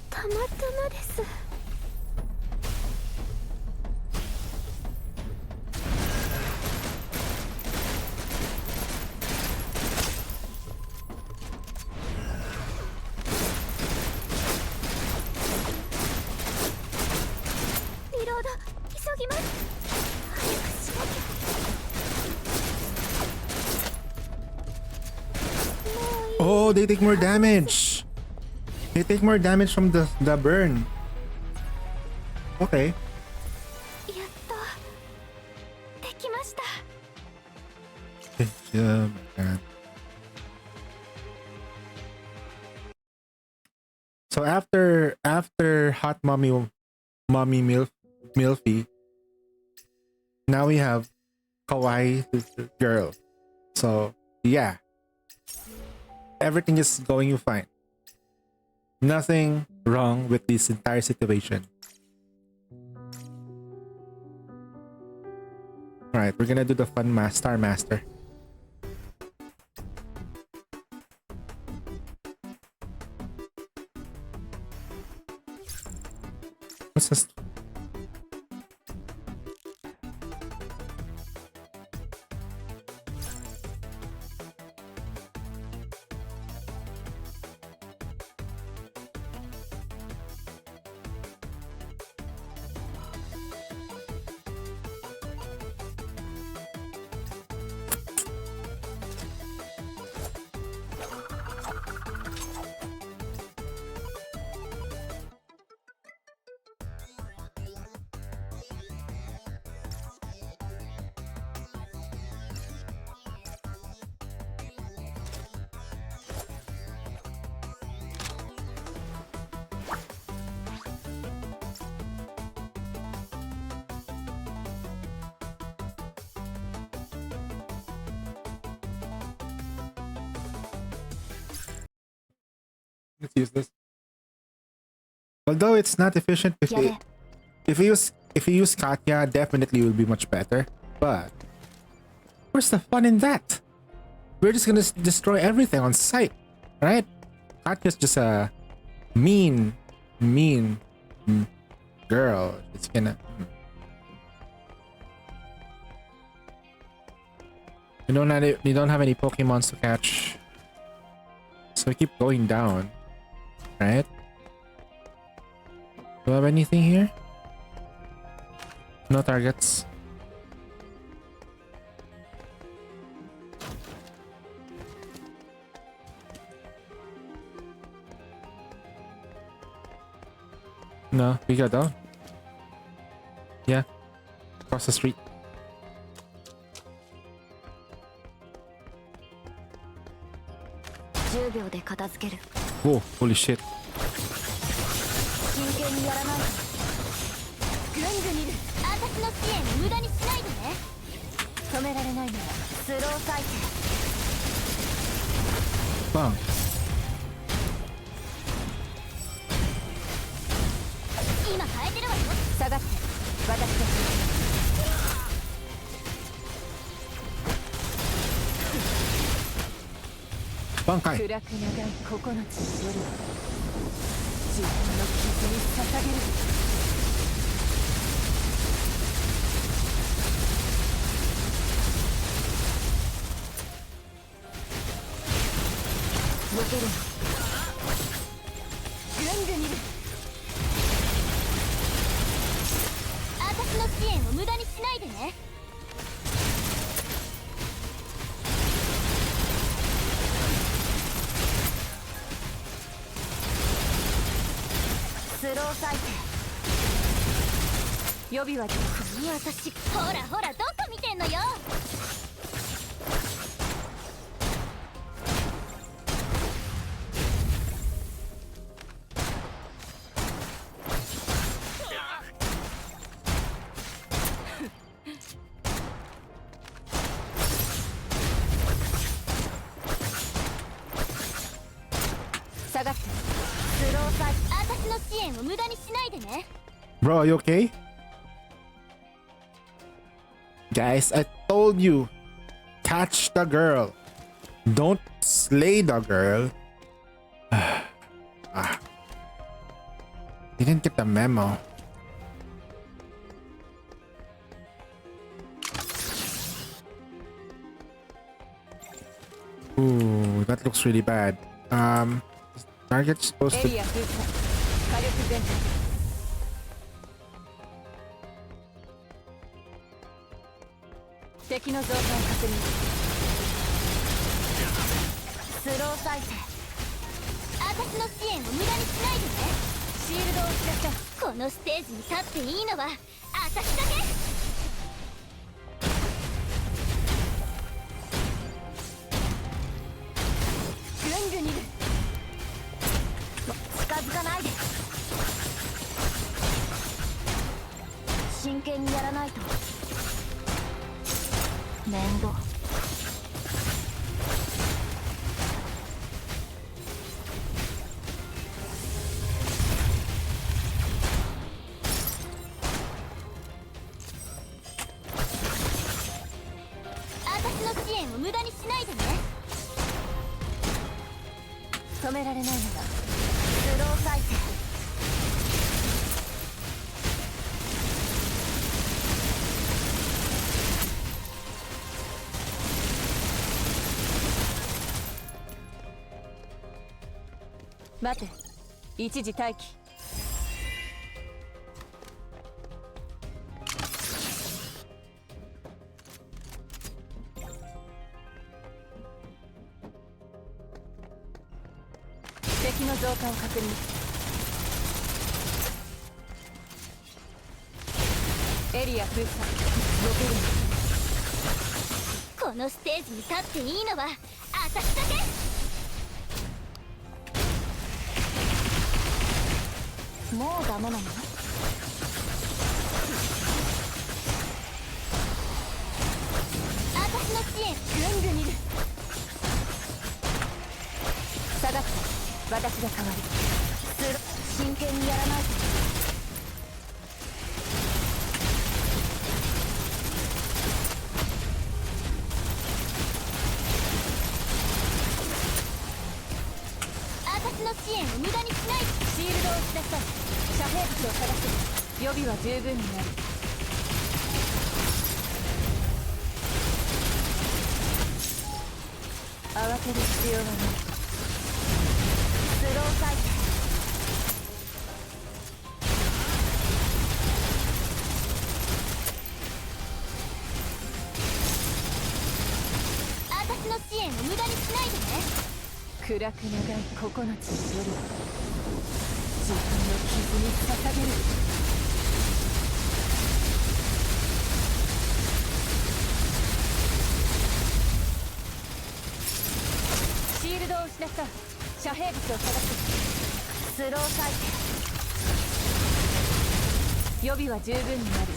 たまたまです。 リロード急ぎます。早くしなきゃ。 Oh, they take more damage. They take more damage from the burn. Okay. やっとできました。 Good job, man. So after hot mommy Milfy, now we have kawaii girl. So yeah, everything is going fine. Nothing wrong with this entire situation. Alright, we're gonna do the fun Star Master. What's this? Let's use this. Although it's not efficient, if you use Katya, definitely it will be much better. But where's the fun in that? We're just gonna destroy everything on sight, right? Katya's just a mean girl. It's gonna. You don't have any Pokemons to catch, so we keep going down, right? Do I have anything here? No targets. No, we got down. Yeah, across the street. Whoa, holy shit. Bang. Bankai. Bro, are you okay? Guys, I told you, catch the girl. Don't slay the girl. Didn't get the memo. Ooh, that looks really bad. Target's supposed to... 止められないならスロー再生。待て、一時待機。敵の増加を確認。エリア封鎖。残る。このステージに立っていいのは私だけ。もうダメなの？私の支援ぐんぐんいる。下がって、私が代わる。真剣にやらないと。私の支援を無駄にしない。シールドをしなさい。遮蔽物を探す。予備は十分にある。慌てる必要はない。スロー再生。私の支援を無駄にしないでね。暗く長い9つの夜は自分の傷に捧げる。シールドを失った。遮蔽物を探す。スロー再生。予備は十分にある。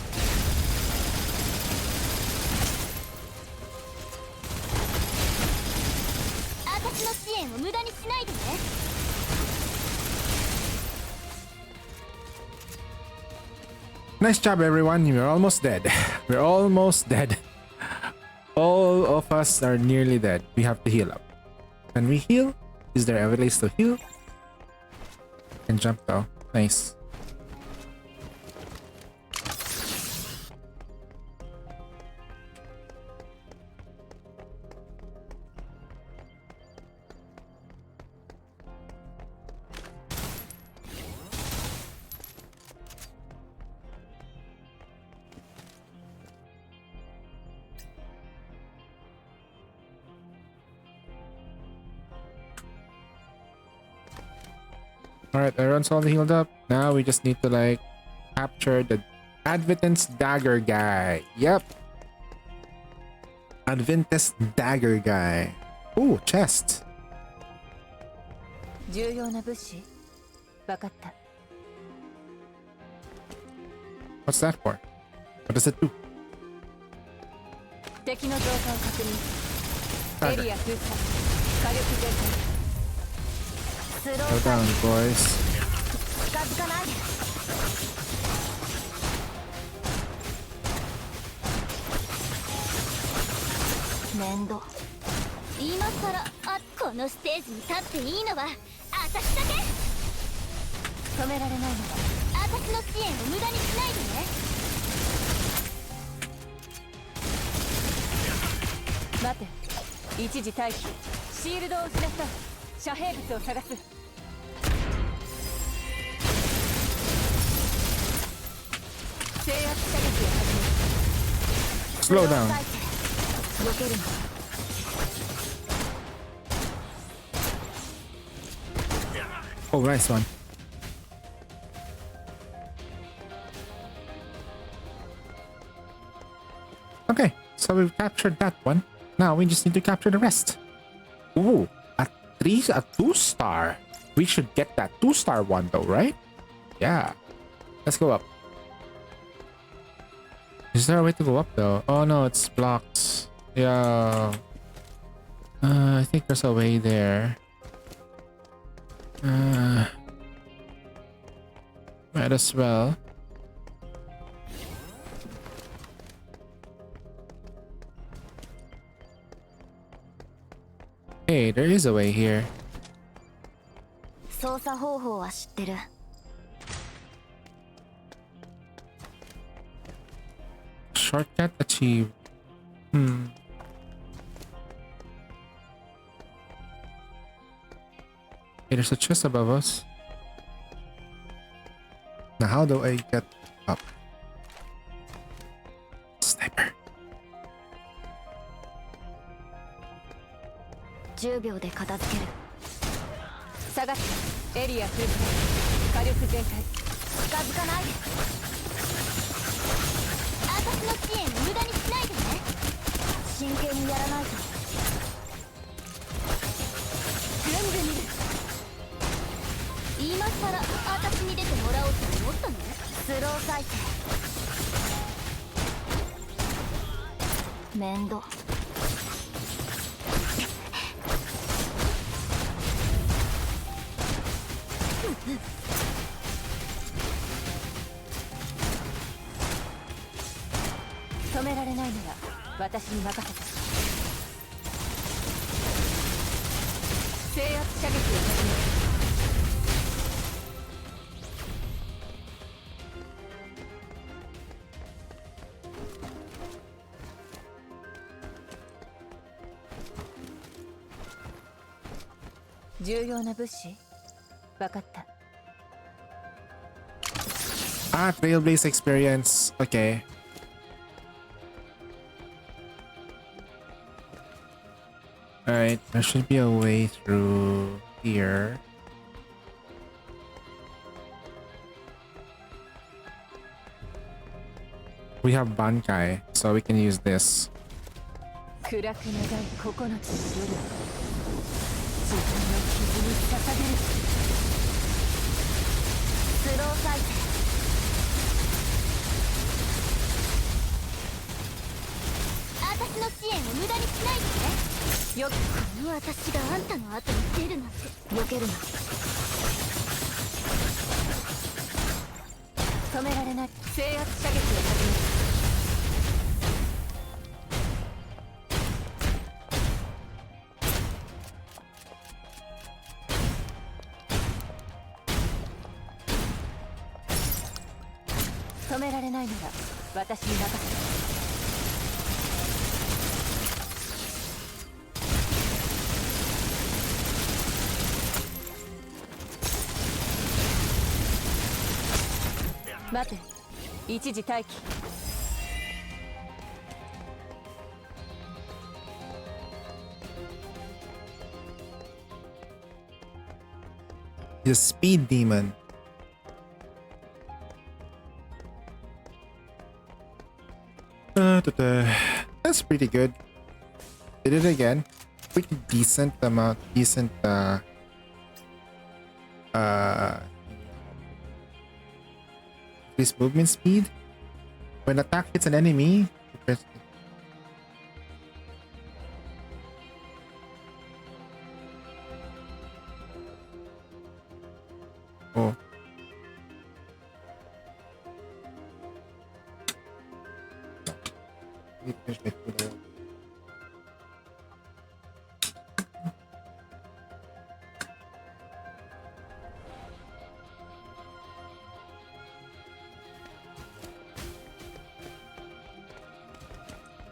私の支援を無駄にしないでね。Nice job, everyone. We're almost dead. We're almost dead. All of us are nearly dead. We have to heal up. Can we heal? Is there a place to heal? Can jump though. Nice. Alright, everyone's all healed up. Now we just need to like capture the Adventist Dagger guy. Yep. Adventist Dagger guy. Ooh, chest. 重要な物資。分かった。What's that for? What does it do? 敵の増加を確認。エリア封鎖。火力全開。スロー Go 再 down, 生。 boys. 近づかないで。面倒。今さらこのステージに立っていいのは私だけ。止められないのだ。私の支援を無駄にしないでね。待て、一時待機。シールドを失った。遮蔽物を探す。制圧射撃を始める。 Slow down. 避けるの。Oh, nice one. Okay, so we've captured that one. Now we just need to capture the rest. Ooh, a 2-star. We should get that 2-star one though, right? Yeah. Let's go up. Is there a way to go up though? Oh no, it's blocked. Yeah. I think there's a way there. Might as well. Hey, there is a way here. 操作方法は知ってる。Shortcut achieved. Hmm. Okay, there's a chest above us. Now how do I get up? Sniper. 10秒で片付ける。下がってエリア封鎖、火力全開。近づかないで。私の支援を無駄にしないでね。真剣にやらないと。全部見る。今さら私に出てもらおうと思ったの？スロー再生。面倒。止められないなら私に任せて。制圧射撃を始める。重要な物資？分かった。Ah, Trailblaze experience. Okay. Alright, there should be a way through here. We have Bankai, so we can use this. 暗く長い9つの夜を自分の傷に捧げる。スロー再生。私の支援を無駄にしないでね。よくこの私があんたの後に出るなんて。避けるな。止められない。制圧射撃を始める。止められないなら私に任せて。待て、一時待機。The Speed Demon. That's pretty good. Did it again. Pretty decent amount. Decent increased movement speed. When attack hits an enemy, press oh. Let me finish my food now.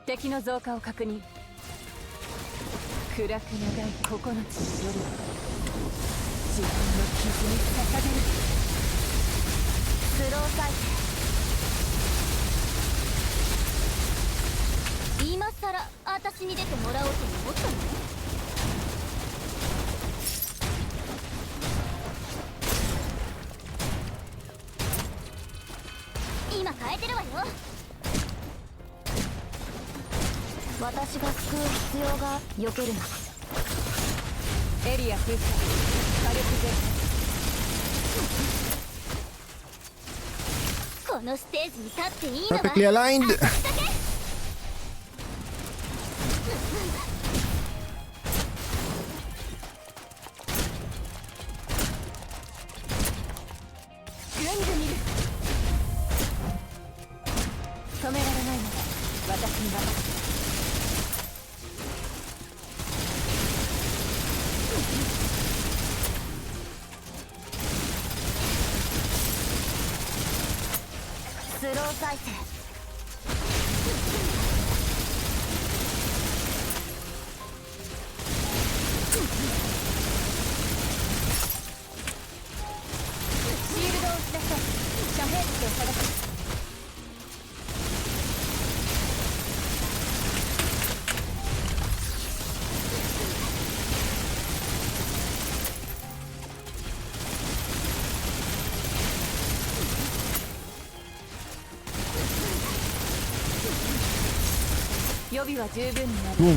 敵の増加を確認。暗く長い9つの夜を自分の傷に捧げる。スロー再生。今さら私に出てもらおうと思ったの？今変えてるわよ。私が救う必要が。避けるな。エリア封鎖、火力全このステージに立っていいのは Perfectly aligned. 私だけ。ぐんぐん見る。止められないなら私に任せて。スロー再生。シールドを打ち出そう。遮蔽物を探す。予備は十分になる。 Boom.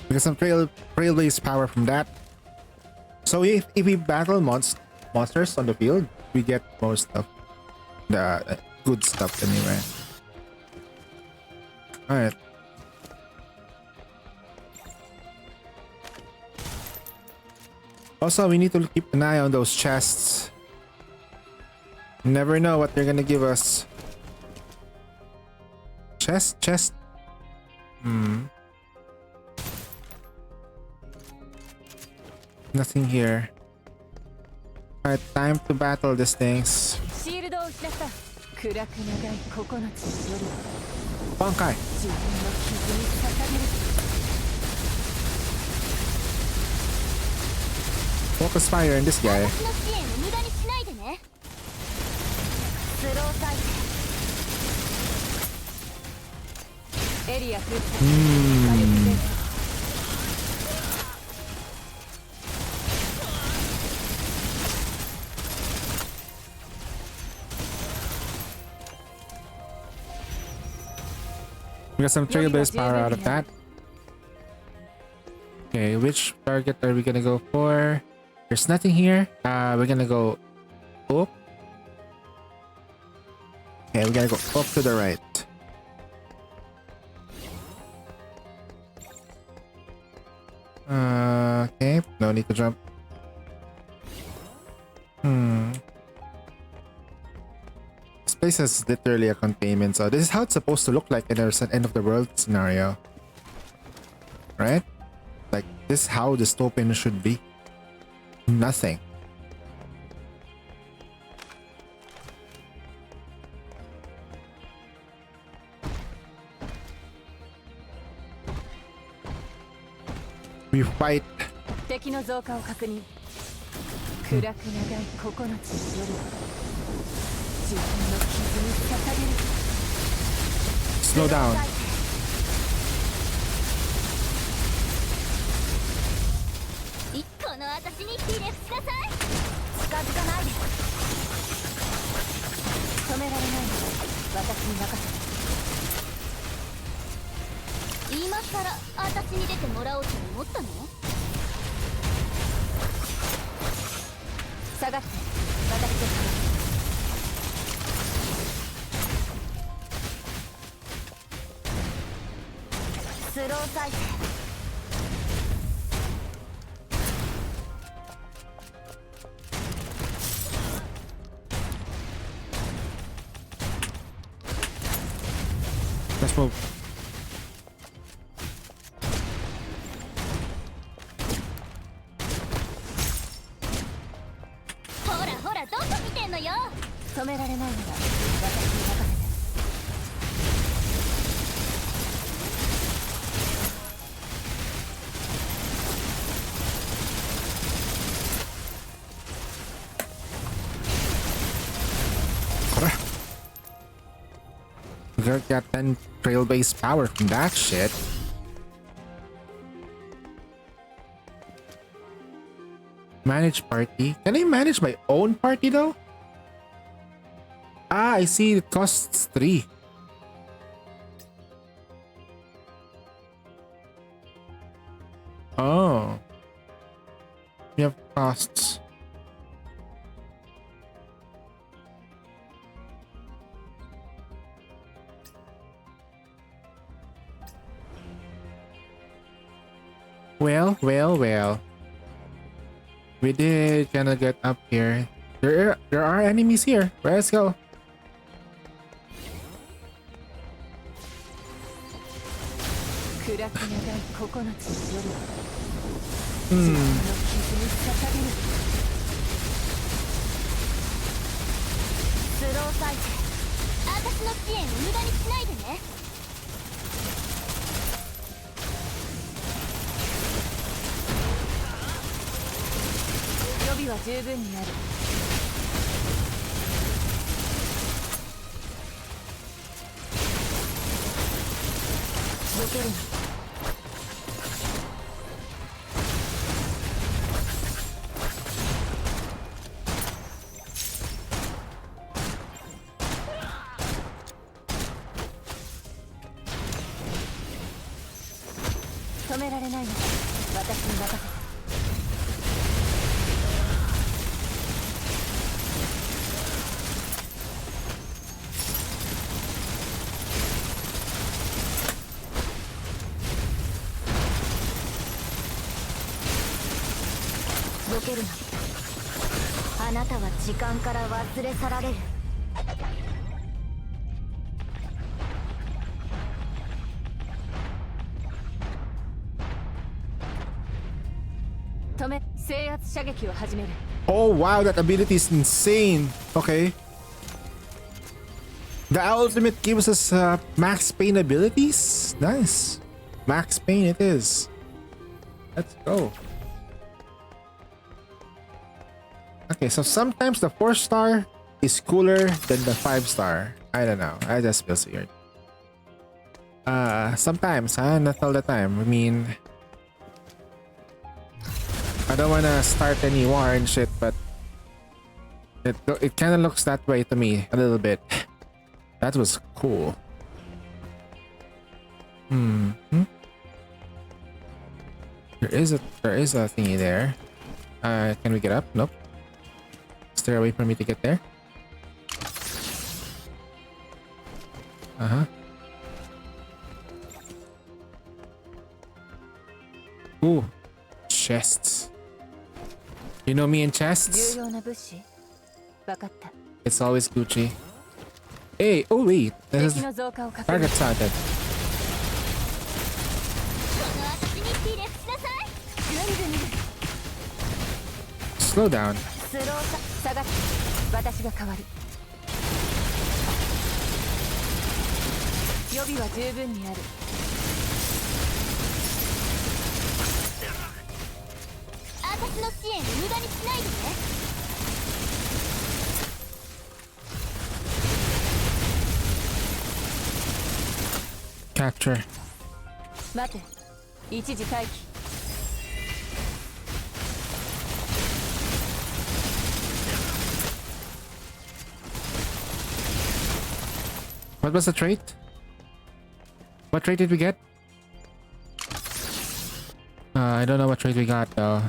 We get some trailblaze power from that. So if we battle monsters on the field, we get most of the good stuff anyway. Alright. Also, we need to keep an eye on those chests. Never know what they're gonna give us. Chest. Nothing here. Alright, time to battle these things. シールドを打ち出した。暗く長い9つの夜は Bankai! 自分の傷に捧げる。 Focus fire in this guy. 私の支援を無駄にしないでね。スロー再生。エリア封鎖。火力低下。 We got some trailblaze power out of that. Okay, which target are we gonna go for? There's nothing here. We're gonna go up. Okay, we're gonna go up to the right. Okay, no need to jump. This place is literally a containment, so this is how it's supposed to look like in an end of the world scenario. Right? Like, this is how dystopian should be. Nothing. We fight. 敵の増加を確認。暗く長い9つの夜は自分の傷に捧げる。 Slow down. この私にひれ伏しなさい。近づかないで。止められないので私に任せて。今さら私に出てもらおうと思ったの？下がって私です。スロー再生。 Let's move. ほらほらどこ見てんのよ。止められないなら私に任せて。 We got 10 trailblaze power from that shit. Manage party. Can I manage my own party though? Ah, I see. It costs 3. Oh. We have costs. Well. We did kind of get up here. There are enemies here. Let's go. 暗く長い9つの夜は自分の傷に捧げる。スロー再生。私の支援を無駄にしないでね。予備は十分にある。避けるな。止められないので私に任せて。避けるな。あなたは時間から忘れ去られる。止め、制圧射撃を始める。 Oh wow, that ability is insane. Okay. The ultimate gives us max pain abilities. Nice. Max pain it is. Let's go. Okay, so sometimes the 4-star is cooler than the 5-star. I don't know. I just feel weird. Sometimes, huh? Not all the time. I mean, I don't wanna start any war and shit, but it kind of looks that way to me a little bit. That was cool. There is a thingy there. Can we get up? Nope. Is there a way for me to get there? Ooh, chests. You know me and chests? 重要な物資。分かった。 It's always Gucci. Hey, oh wait, this 敵 is の増加を確認。 target spotted. この私にリレーしなさい。ぐんぐん Slow down. スロー下がって。私が代わる。予備は十分にある。私の支援を無駄にしないでね。 Capture. 待て。一時待機。 What was the trait? What trait did we get? I don't know what trait we got though.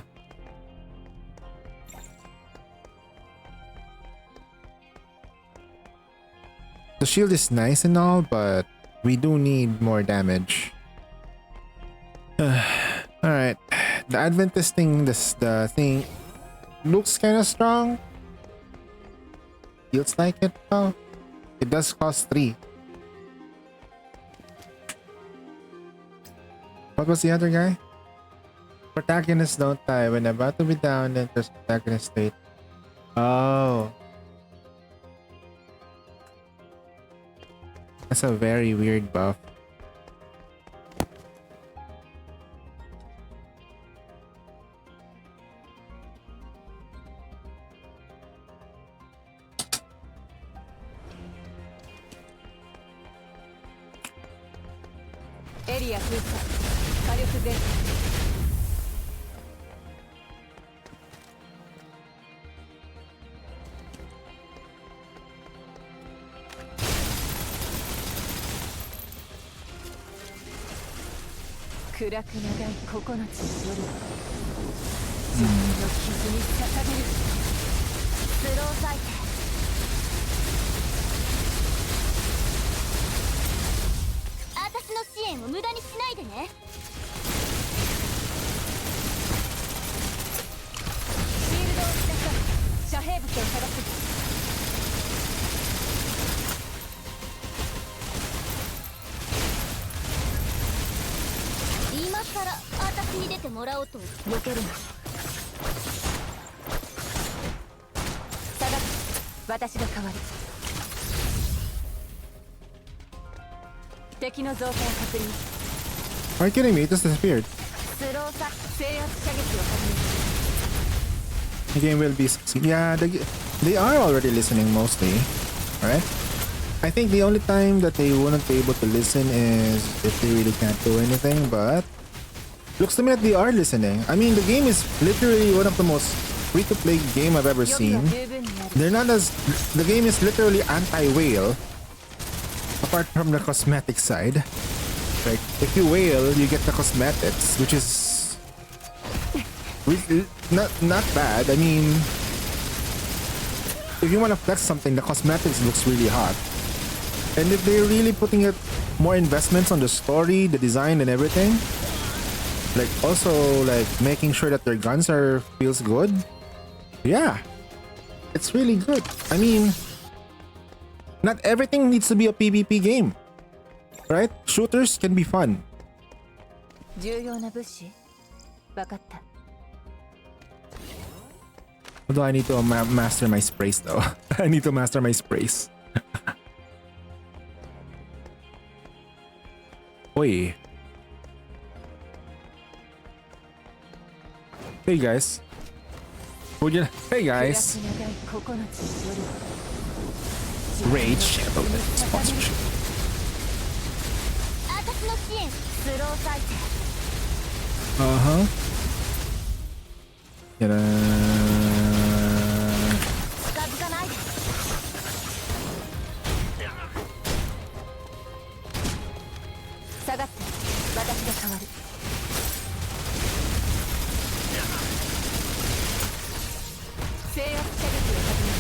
The shield is nice and all, but we do need more damage. Alright. The Adventist thing, the thing looks kind of strong. Feels like it though. It does cost 3. What was the other guy? Protagonists don't die. When about to be down, enters protagonist state. Oh. That's a very weird buff. Area 封鎖。火力全開。 暗く長い9つの夜は自分の傷に捧げる。スロー再生。私の支援を無駄にしないでね。シールドを捨てた。遮蔽物を探す。 シから私に出てもらおうと避けるな。下がって私が代わる。敵の増加を確認。 Are you kidding me? It just disappeared. スローサ制圧射撃を始める。 The game will be yeah, they are already listening mostly, right? I think the only time that they wouldn't be able to listen is if they really can't do anything, but looks to me like they are listening. I mean, the game is literally one of the most free-to-play game I've ever 予備は seen. 十分にある。 They're not as the game is literally anti-whale, apart from the cosmetic side. Like if you whale, you get the cosmetics, which is not bad. I mean, if you want to flex something, the cosmetics looks really hot. And if they're really putting it more investments on the story, the design, and everything, like also like making sure that their guns are feels good, yeah, it's really good. I mean, not everything needs to be a PvP game, right? Shooters can be fun. 重要な物資分かった。 Although I need to master my sprays though. I need to master my sprays. Oi. Hey guys. Hey guys. Rage Shadow sponsorship. 私の支援スロー再生。 Uh-huh. Get 近づかないで。下がって私が代わる。制圧射撃を始める。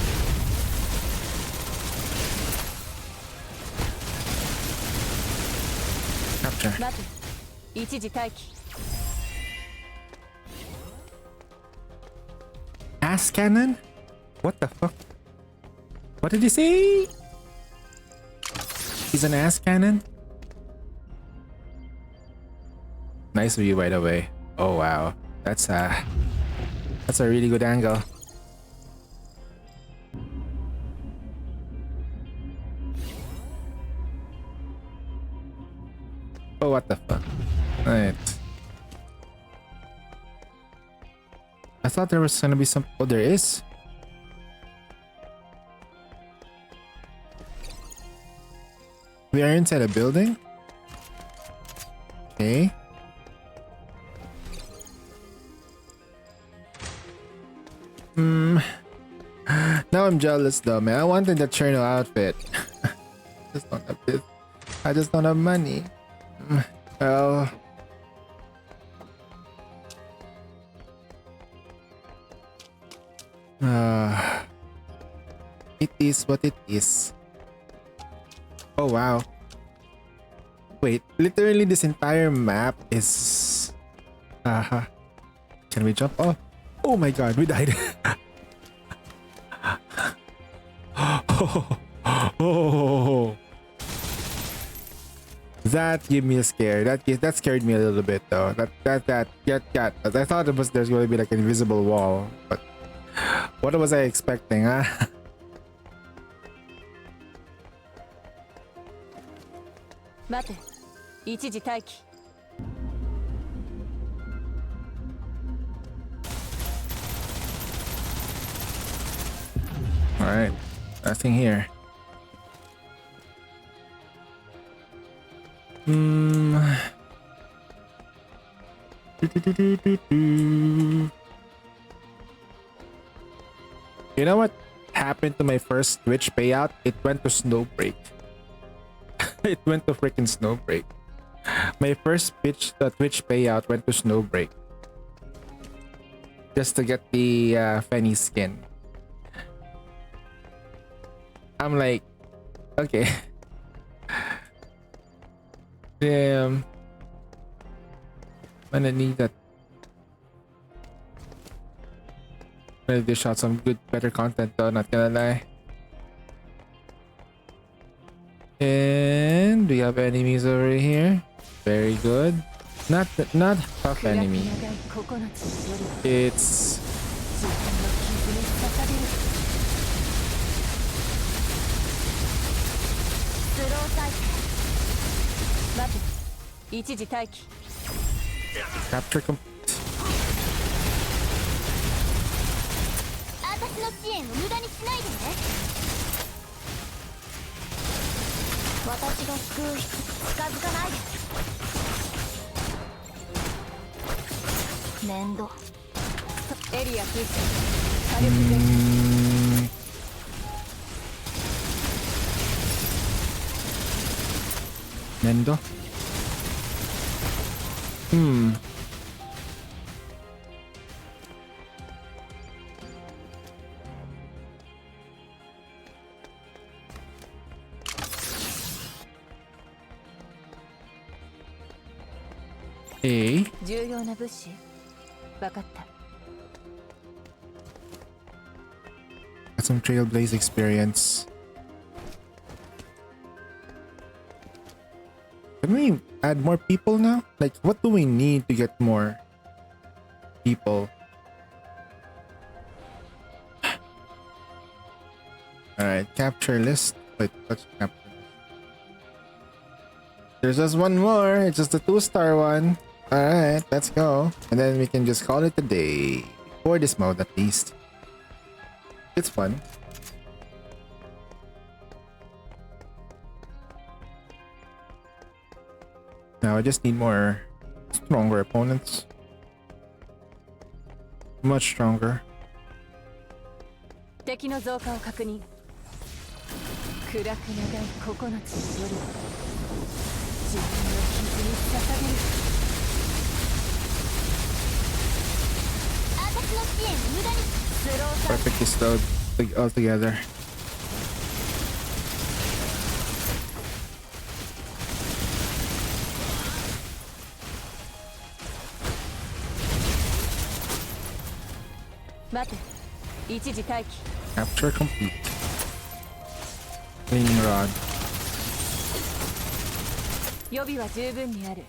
capture. 待て一時待機。 Ass cannon? What the fuck? What did he say? He's an ass cannon? Nice view by the way. Oh wow. That's a really good angle. Oh what the fuck? Right. I thought there was gonna be some. Oh, there is. We are inside a building. Okay. Now I'm jealous though, man. I wanted the Cherno outfit. Just don't have this. I just don't have money. Well. It is what it is. Oh wow. Wait, literally this entire map is... Can we jump off? Oh my god, we died. Oh. That gave me a scare. That scared me a little bit though. I thought there's going to be like an invisible wall, but what was I expecting, huh?待て一時待機。 All right, nothing here. You know what happened to my first Twitch payout? It went to Snowbreak. It went to freaking Snowbreak. My first Twitch payout went to Snowbreak. Just to get the Fenny skin. I'm like, okay. Damn. I'm gonna need that. I'm gonna dish out some good, better content though, not gonna lie. And we have enemies over here. Very good. not tough 暗く長い enemy. 9つの夜は It's 自分の傷に捧げるスロー再生。待て一時待機 capture complete. 私の支援を無駄にしないでね。私が救う人近づかないで。面倒。エリア封鎖火力全開 Mendo. A. 重要な物資分かった Got some Trailblaze experience. Can we add more people now? Like, what do we need to get more people? Alright, capture list. Wait, let's capture list. There's just one more. It's just the 2-star one. Alright, let's go. And then we can just call it a day. For this mode, at least. It's fun. Now I just need more stronger opponents. Much stronger. 敵の増加を確認暗く長い9つの夜は自分の傷に捧げる私の支援を無駄に。スロー再 Perfectly slowed all together.生待て一時待機 Capture complete. Cleaning rod. 予備は十分にある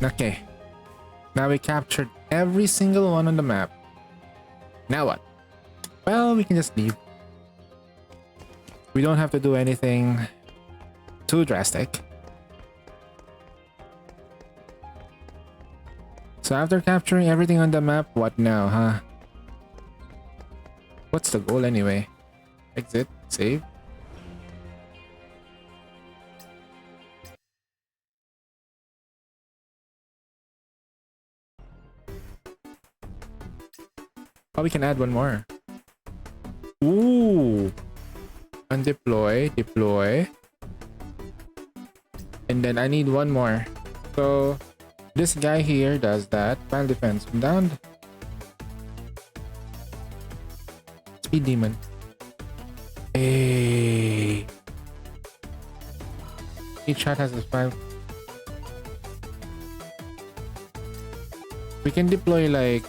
Okay. Now we captured every single one on the map. Now what? Well, we can just leave. We don't have to do anything too drastic. So after capturing everything on the map, what now, huh? What's the goal anyway? Exit, save. Oh, we can add one more. Ooh. Undeploy, deploy. And then I need one more. So this guy here does that. Pile defense. I'm down. Speed demon. Hey. Each shot has a spell. We can deploy like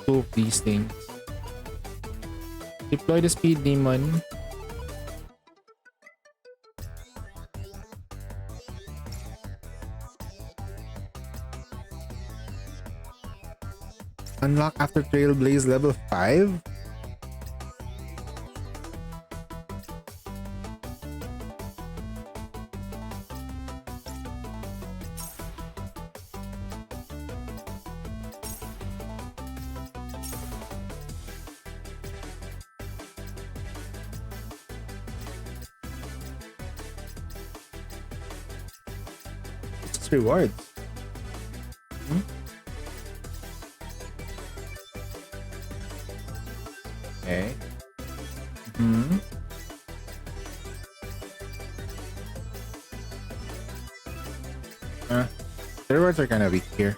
2 of these things. Deploy the speed demon. Unlock after Trailblaze level 5? It's rewards. Okay. The rewards are kind of weak here.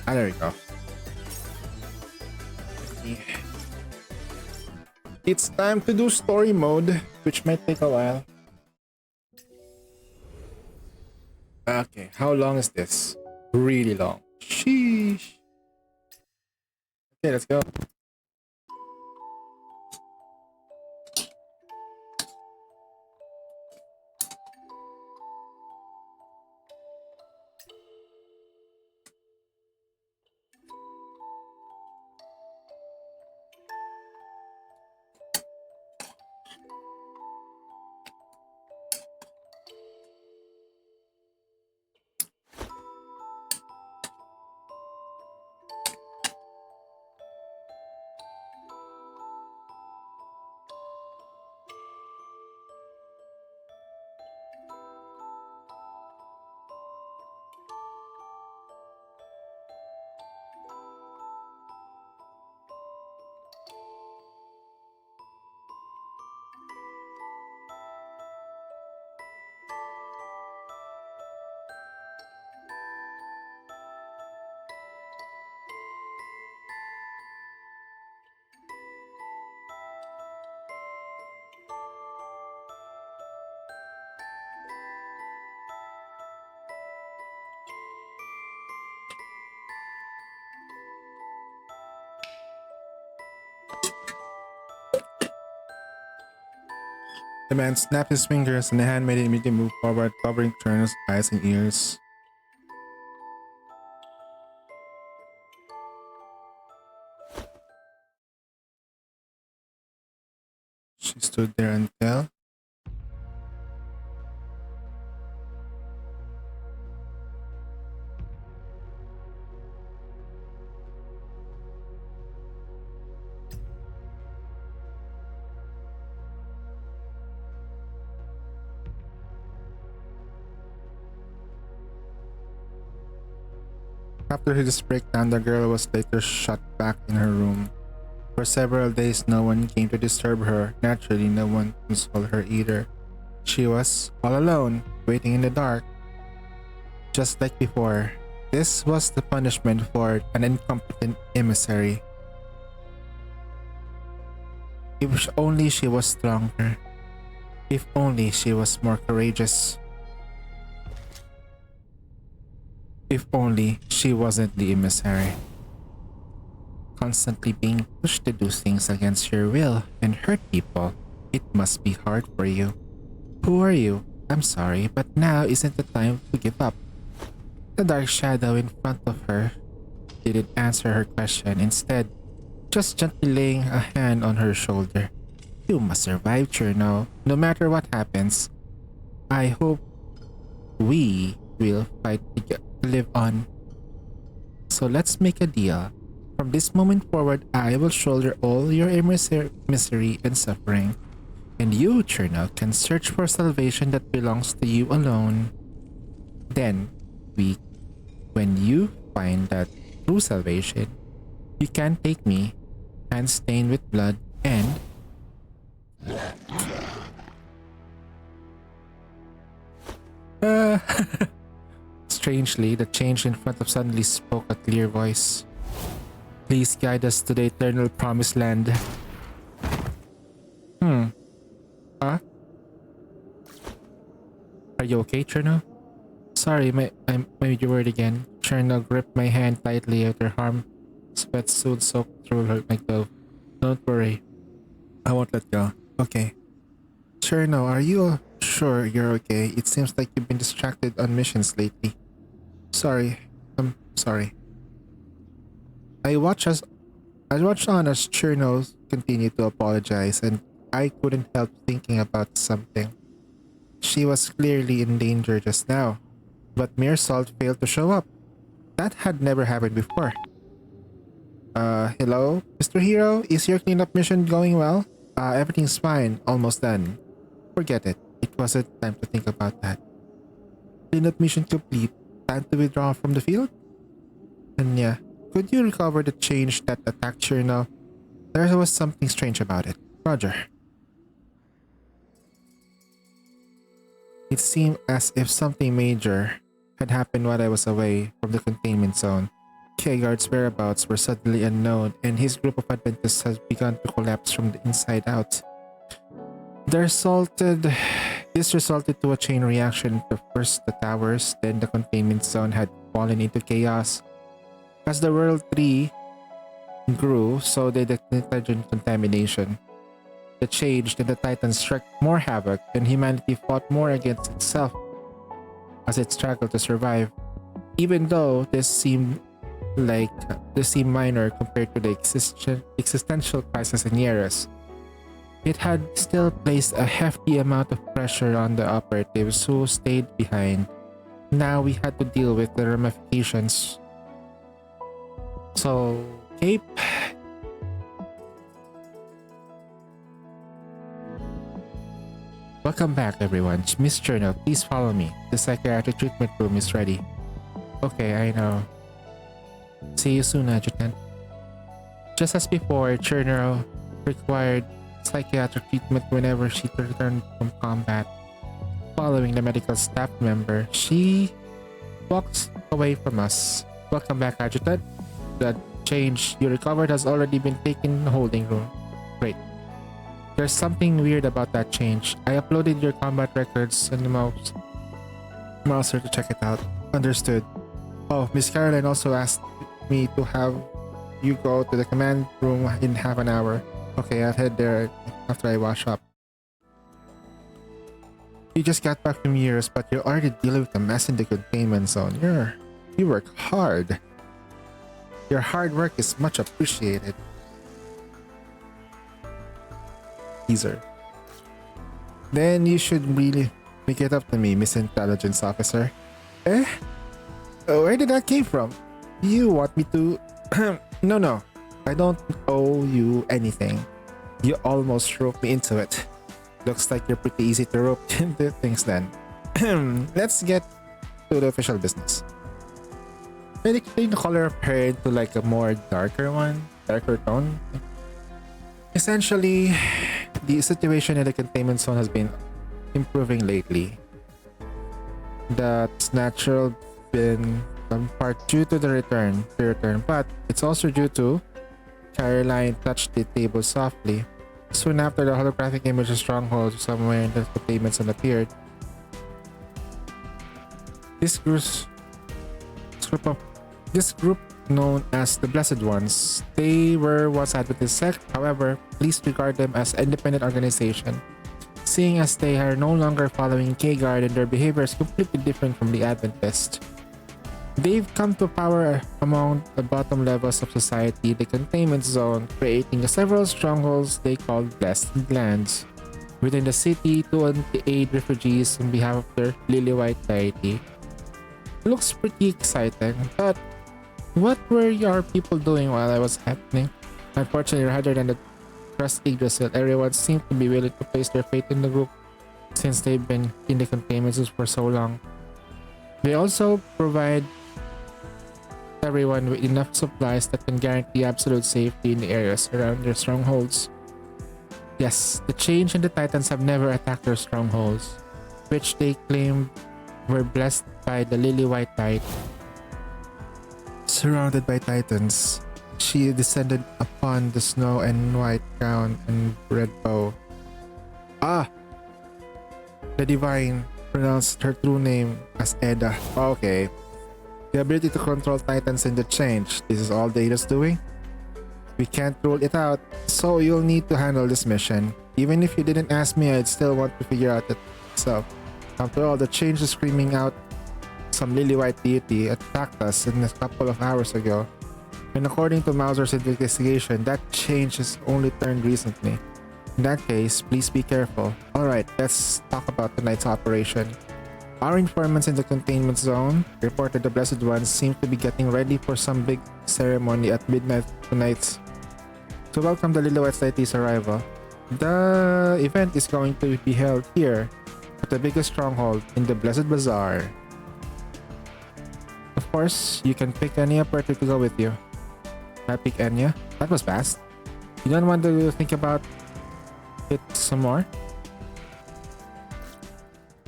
Ah, there we go. It's time to do story mode, which might take a while. Okay, how long is this? Really long. Sheesh. Okay, let's go. The man snapped his fingers and the hand made it immediately move forward, covering Cherno's eyes and ears. She stood there until after his breakdown, the girl was later shut back in her room. For several days, no one came to disturb her. Naturally, no one consoled her either. She was all alone, waiting in the dark. Just like before, this was the punishment for an incompetent emissary. If only she was stronger. If only she was more courageous. If only she wasn't the emissary. Constantly being pushed to do things against your will and hurt people. It must be hard for you. Who are you? I'm sorry, but now isn't the time to give up. The dark shadow in front of her didn't answer her question, instead, just gently laying a hand on her shoulder. You must survive, Cherno, no matter what happens. I hope we will fight to live on. So let's make a deal. From this moment forward, I will shoulder all your misery and suffering. And you, Cherno, can search for salvation that belongs to you alone. Then, when you find that true salvation, you can take me, hand stained with blood, and strangely, the change in front of suddenly spoke a clear voice. Please guide us to the eternal promised land. Huh? Are you okay, Cherno? Sorry, I made you worried again. Cherno gripped my hand tightly with her arm. Sweat soon soaked through my glove. Don't worry. I won't let go. Okay. Cherno, are you sure you're okay? It seems like you've been distracted on missions lately. Sorry. I'm sorry. I watched on as Cherno continued to apologize, and I couldn't help thinking about something. She was clearly in danger just now, but Meersalt failed to show up. That had never happened before. Hello? Mr. Hero, is your cleanup mission going well? Everything's fine, almost done. Forget it. It wasn't time to think about that. Cleanup mission complete. Time to withdraw from the field? And yeah, could you recover the change that attacked Cherno? There was something strange about it. Roger. It seemed as if something major had happened while I was away from the containment zone. Kagard's whereabouts were suddenly unknown, and his group of Adventists has begun to collapse from the inside out. This resulted to a chain reaction to first the towers, then the containment zone had fallen into chaos. As the World Tree grew, so did the nitrogen contamination. The change in the Titans wreaked more havoc, and humanity fought more against itself as it struggled to survive. Even though this seemed minor compared to the existential crisis in Yeros, it had still placed a hefty amount of pressure on the operatives who stayed behind. Now we had to deal with the ramifications. So, Cape. Welcome back, everyone. Miss Cherno, please follow me. The psychiatric treatment room is ready. Okay, I know. See you soon, Adjutant. Just as before, Cherno required psychiatric treatment whenever she returned from combat. Following the medical staff member, she walks away from us. Welcome back, Adjutant. The change you recovered has already been taken in the holding room. Great. There's something weird about that change. I uploaded your combat records on the Mouser to check it out. Understood. Oh, Miss Caroline also asked me to have you go to the command room in half an hour. Okay, I'll head there after I wash up. You just got back from years, but you're already dealing with a mess in the containment zone. You work hard. Your hard work is much appreciated. Teaser. Then you should really make it up to me, Miss Intelligence Officer. Eh? Where did that came from? You want me to... No. I don't owe you anything. You almost roped me into it. Looks like you're pretty easy to rope into things then. Let's get to the official business. Maybe the color of her into like a more darker tone. Essentially, the situation in the containment zone has been improving lately. That's natural, been some part due to the return, but it's also due to Caroline touched the table softly. Soon after, the holographic image of stronghold somewhere in the containment zone appeared. This group known as the Blessed Ones. They were once Adventist sect, however, please regard them as an independent organization, seeing as they are no longer following K-Guard and their behavior is completely different from the Adventist. They've come to power among the bottom levels of society, the containment zone, creating several strongholds they call Blessed Lands within the city to aid refugees on behalf of their lily-white deity. Looks pretty exciting, but what were your people doing while I was happening? Unfortunately, rather than the trust Yggdrasil, everyone seemed to be willing to place their faith in the group since they've been in the containment zones for so long. They also provide everyone with enough supplies that can guarantee absolute safety in the areas around their strongholds. Yes, the Change and the Titans have never attacked their strongholds, which they claimed were blessed by the lily-white light. Surrounded by Titans, she descended upon the snow and white crown and red bow. Ah! The Divine pronounced her true name as Edda. Okay. The ability to control Titans in the Change. This is all Data's doing? We can't rule it out, so you'll need to handle this mission. Even if you didn't ask me, I'd still want to figure out it myself. After all, the Change is screaming out some lily-white deity attacked us a couple of hours ago. And according to Mauser's investigation, that Change has only turned recently. In that case, please be careful. Alright, let's talk about tonight's operation. Our informants in the containment zone reported the Blessed Ones seem to be getting ready for some big ceremony at midnight tonight to welcome the Lily-White deity's arrival. The event is going to be held here at the biggest stronghold in the Blessed Bazaar. Of course, you can pick any operator to go with you. I pick Enya. That was fast. You don't want to think about it some more?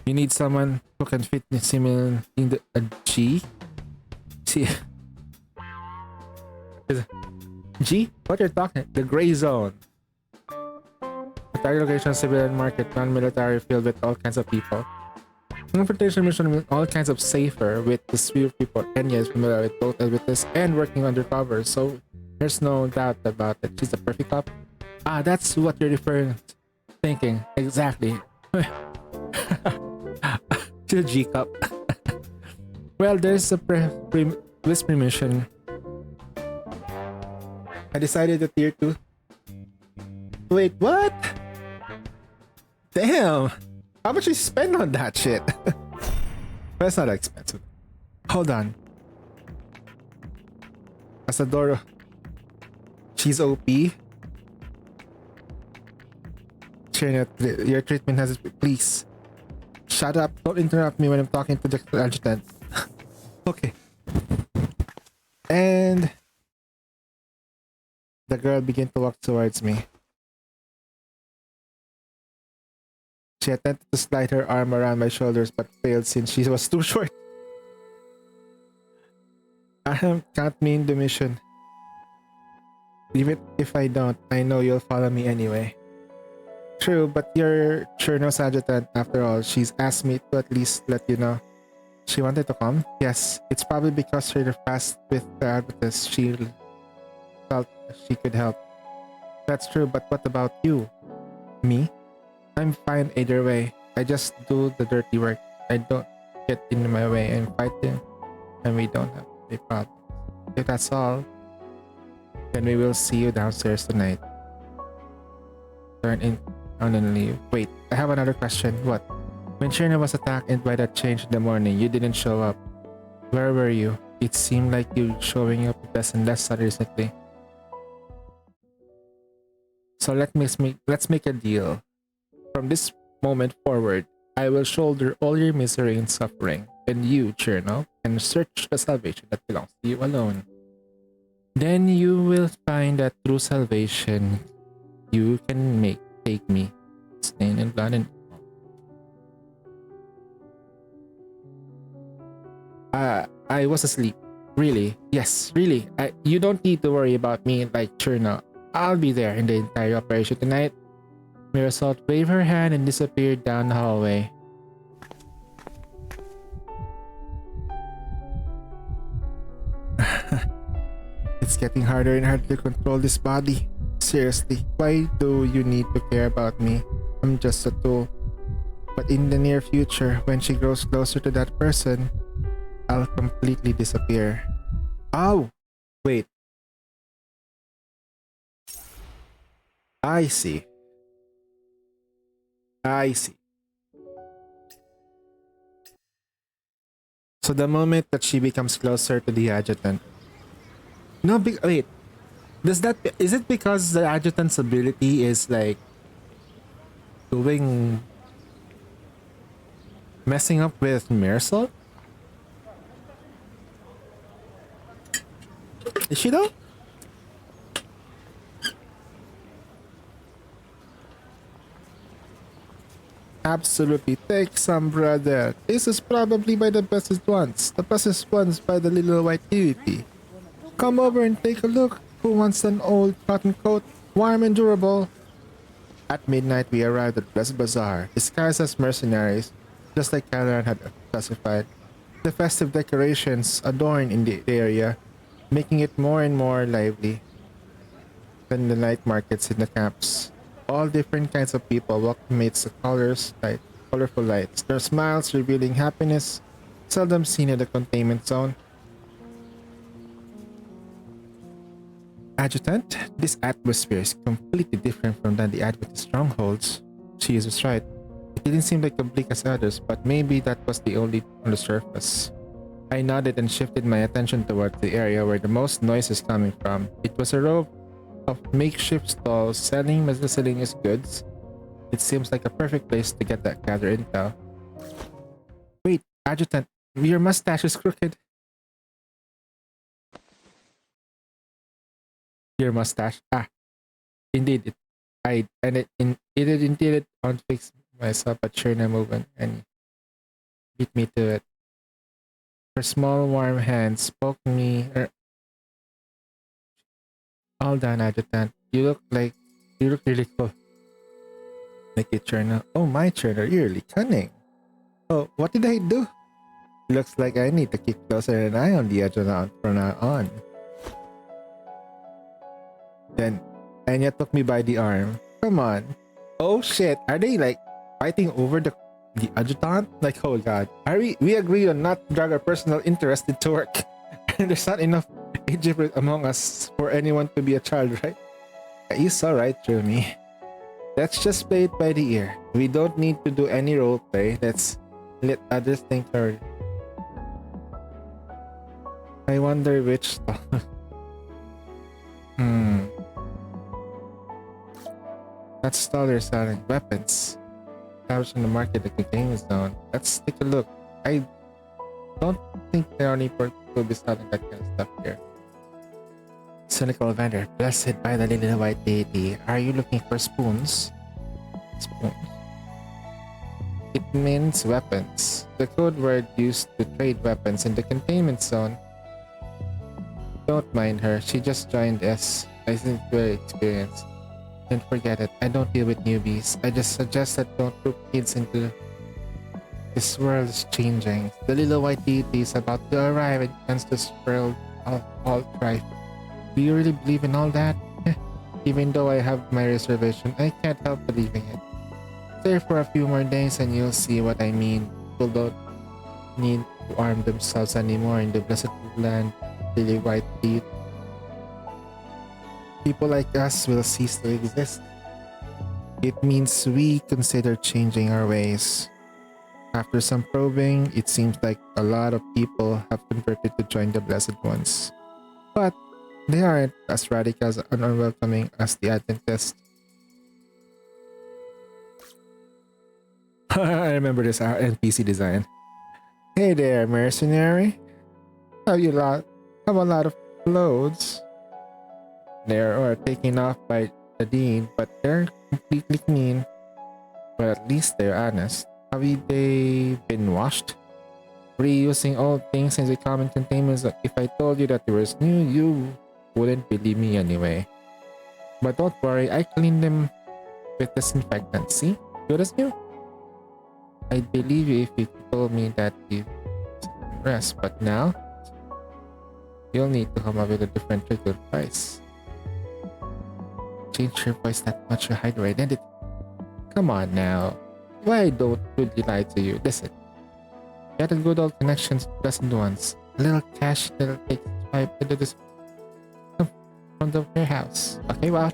You need someone who can fit similar in the G? See, G? What you're talking? The gray zone. The target location is civilian market, non-military filled with all kinds of people. Confrontation mission with all kinds of safer with the few people. Enya is familiar with both Elvitus and working undercover, so there's no doubt about it. She's the perfect cop. Ah, that's what you're thinking. Exactly. She's a G cup. Well, there's a Whisper mission. I decided to tier 2. Wait, what? Damn! How much you spend on that shit? But it's not expensive. Hold on. Asadoro. She's OP. Your treatment has... Please. Shut up. Don't interrupt me when I'm talking to the adjutant. Okay. And... the girl began to walk towards me. She attempted to slide her arm around my shoulders but failed since she was too short. Count me in the mission. Even if I don't, I know you'll follow me anyway. True, but you're Cherno's adjutant after all. She's asked me to at least let you know. She wanted to come? Yes, it's probably because her past with the Adventist, she felt she could help. That's true, but what about you? Me? I'm fine either way. I just do the dirty work. I don't get in my way and fight him, and we don't have a problem. If that's all, then we will see you downstairs tonight. Turn in on and leave. Wait, I have another question. What? When Shirna was attacked and by that change in the morning, you didn't show up. Where were you? It seemed like you showing up less and less recently. So let's make a deal. From this moment forward, I will shoulder all your misery and suffering, and you, Cherno, can search the salvation that belongs to you alone. Then you will find that through salvation, you can take me, stain and blood and I was asleep. Really? Yes, really. You don't need to worry about me like Cherno. I'll be there in the entire operation tonight. Mirasol waved her hand and disappeared down the hallway. It's getting harder and harder to control this body. Seriously, why do you need to care about me? I'm just a tool. But in the near future, when she grows closer to that person, I'll completely disappear. Oh! Wait. I see. So the moment that she becomes closer to the adjutant. No, wait. Is it because the adjutant's ability is like messing up with Mirasol? Is she though? Absolutely. Take some, brother. This is probably by the bestest ones. The bestest ones by the little white deity. Come over and take a look. Who wants an old cotton coat? Warm and durable. At midnight, we arrived at Blessed Bazaar, disguised as mercenaries, just like Calaran had specified. The festive decorations adorn in the area, making it more and more lively than the night markets in the camps. All different kinds of people welcome amidst the colorful lights, their smiles revealing happiness seldom seen in the containment zone. Adjutant, this atmosphere is completely different from the Adventist strongholds. She was right. It didn't seem like as bleak as others, but maybe that was the only on the surface. I nodded and shifted my attention towards the area where the most noise is coming from. It was a row of makeshift stalls selling miscellaneous goods. It seems like a perfect place to gather intel. Wait, Adjutant, your mustache is crooked. Your mustache? Ah, indeed. It intended on fix myself at Shirna movement and beat me to it. Her small warm hand spoke me. All done, Adjutant. You look really cool. Like it, Cherno. Oh, my Cherno, you're really cunning. Oh, what did I do? Looks like I need to keep closer an eye on the Adjutant from now on. Then Anya took me by the arm. Come on. Oh shit, are they like fighting over the Adjutant? Like, oh god. We agreed on not drag our personal interest into work. And there's not enough age difference among us for anyone to be a child, right? You saw right through me. Let's just play it by the ear. We don't need to do any roleplay. Let's let others think her. I wonder which That stall they're selling weapons. Established in the market at the gaming zone. Let's take a look. I don't think there are any people who will be selling that kind of stuff here. Cynical vendor, blessed by the little white deity. Are you looking for spoons? Spoons. It means weapons. The code word used to trade weapons in the containment zone. Don't mind her. She just joined us. I think very experienced. Don't forget it. I don't deal with newbies. I just suggest that don't group kids into. This world is changing. The little white deity is about to arrive and plans to spread all strife. Do you really believe in all that? Even though I have my reservation, I can't help believing it. there for a few more days and you'll see what I mean. People don't need to arm themselves anymore in the blessed land, lily white teeth. People like us will cease to exist. It means we consider changing our ways. After some probing, it seems like a lot of people have converted to join the Blessed Ones. But they aren't as radical and unwelcoming as the Adventists. I remember this NPC design. Hey there, mercenary. Have a lot of clothes? They are taken off by the dean, but they're completely clean. But at least they're honest. Have they been washed? Reusing old things in the common containers. If I told you that they were new, you wouldn't believe me anyway. But don't worry, I cleaned them with disinfectant. See? Good as new. I'd believe you if you told me that you rest, but now you'll need to come up with a different trigger price. Change your voice that much to hide your identity. Come on now. Why don't we lie to you? Listen. Get a good old connections, pleasant ones. A little cash that'll take 5 into this from the warehouse. Okay, well.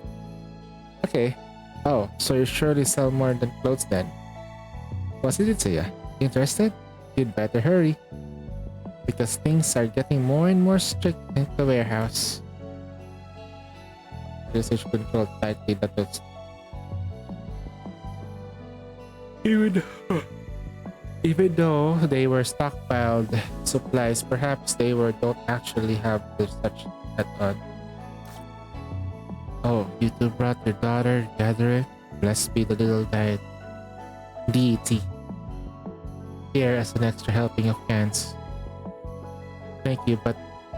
Okay. Oh, so you surely sell more than clothes then. What's it to you? Interested? You'd better hurry. Because things are getting more and more strict in the warehouse. Research control tightly that was even though they were stockpiled supplies, perhaps they don't actually have such at on. Oh, you two brought your daughter, Gathering. Blessed be the little deity. Here as an extra helping of cans. Thank you, but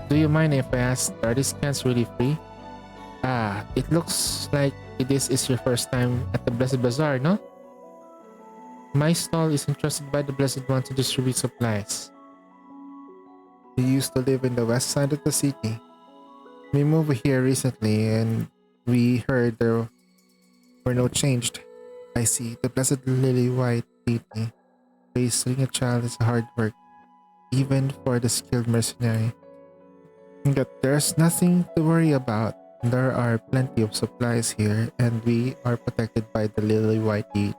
do you mind if I ask, are these cans really free? Ah, it looks like this is your first time at the Blessed Bazaar, no? My stall is entrusted by the Blessed One to distribute supplies. We used to live in the west side of the city. We moved here recently and we heard there were no changed. I see. The Blessed Lily White Deity. Raising a child is hard work, even for the skilled mercenary. But there's nothing to worry about. There are plenty of supplies here and we are protected by the Lily White Deity.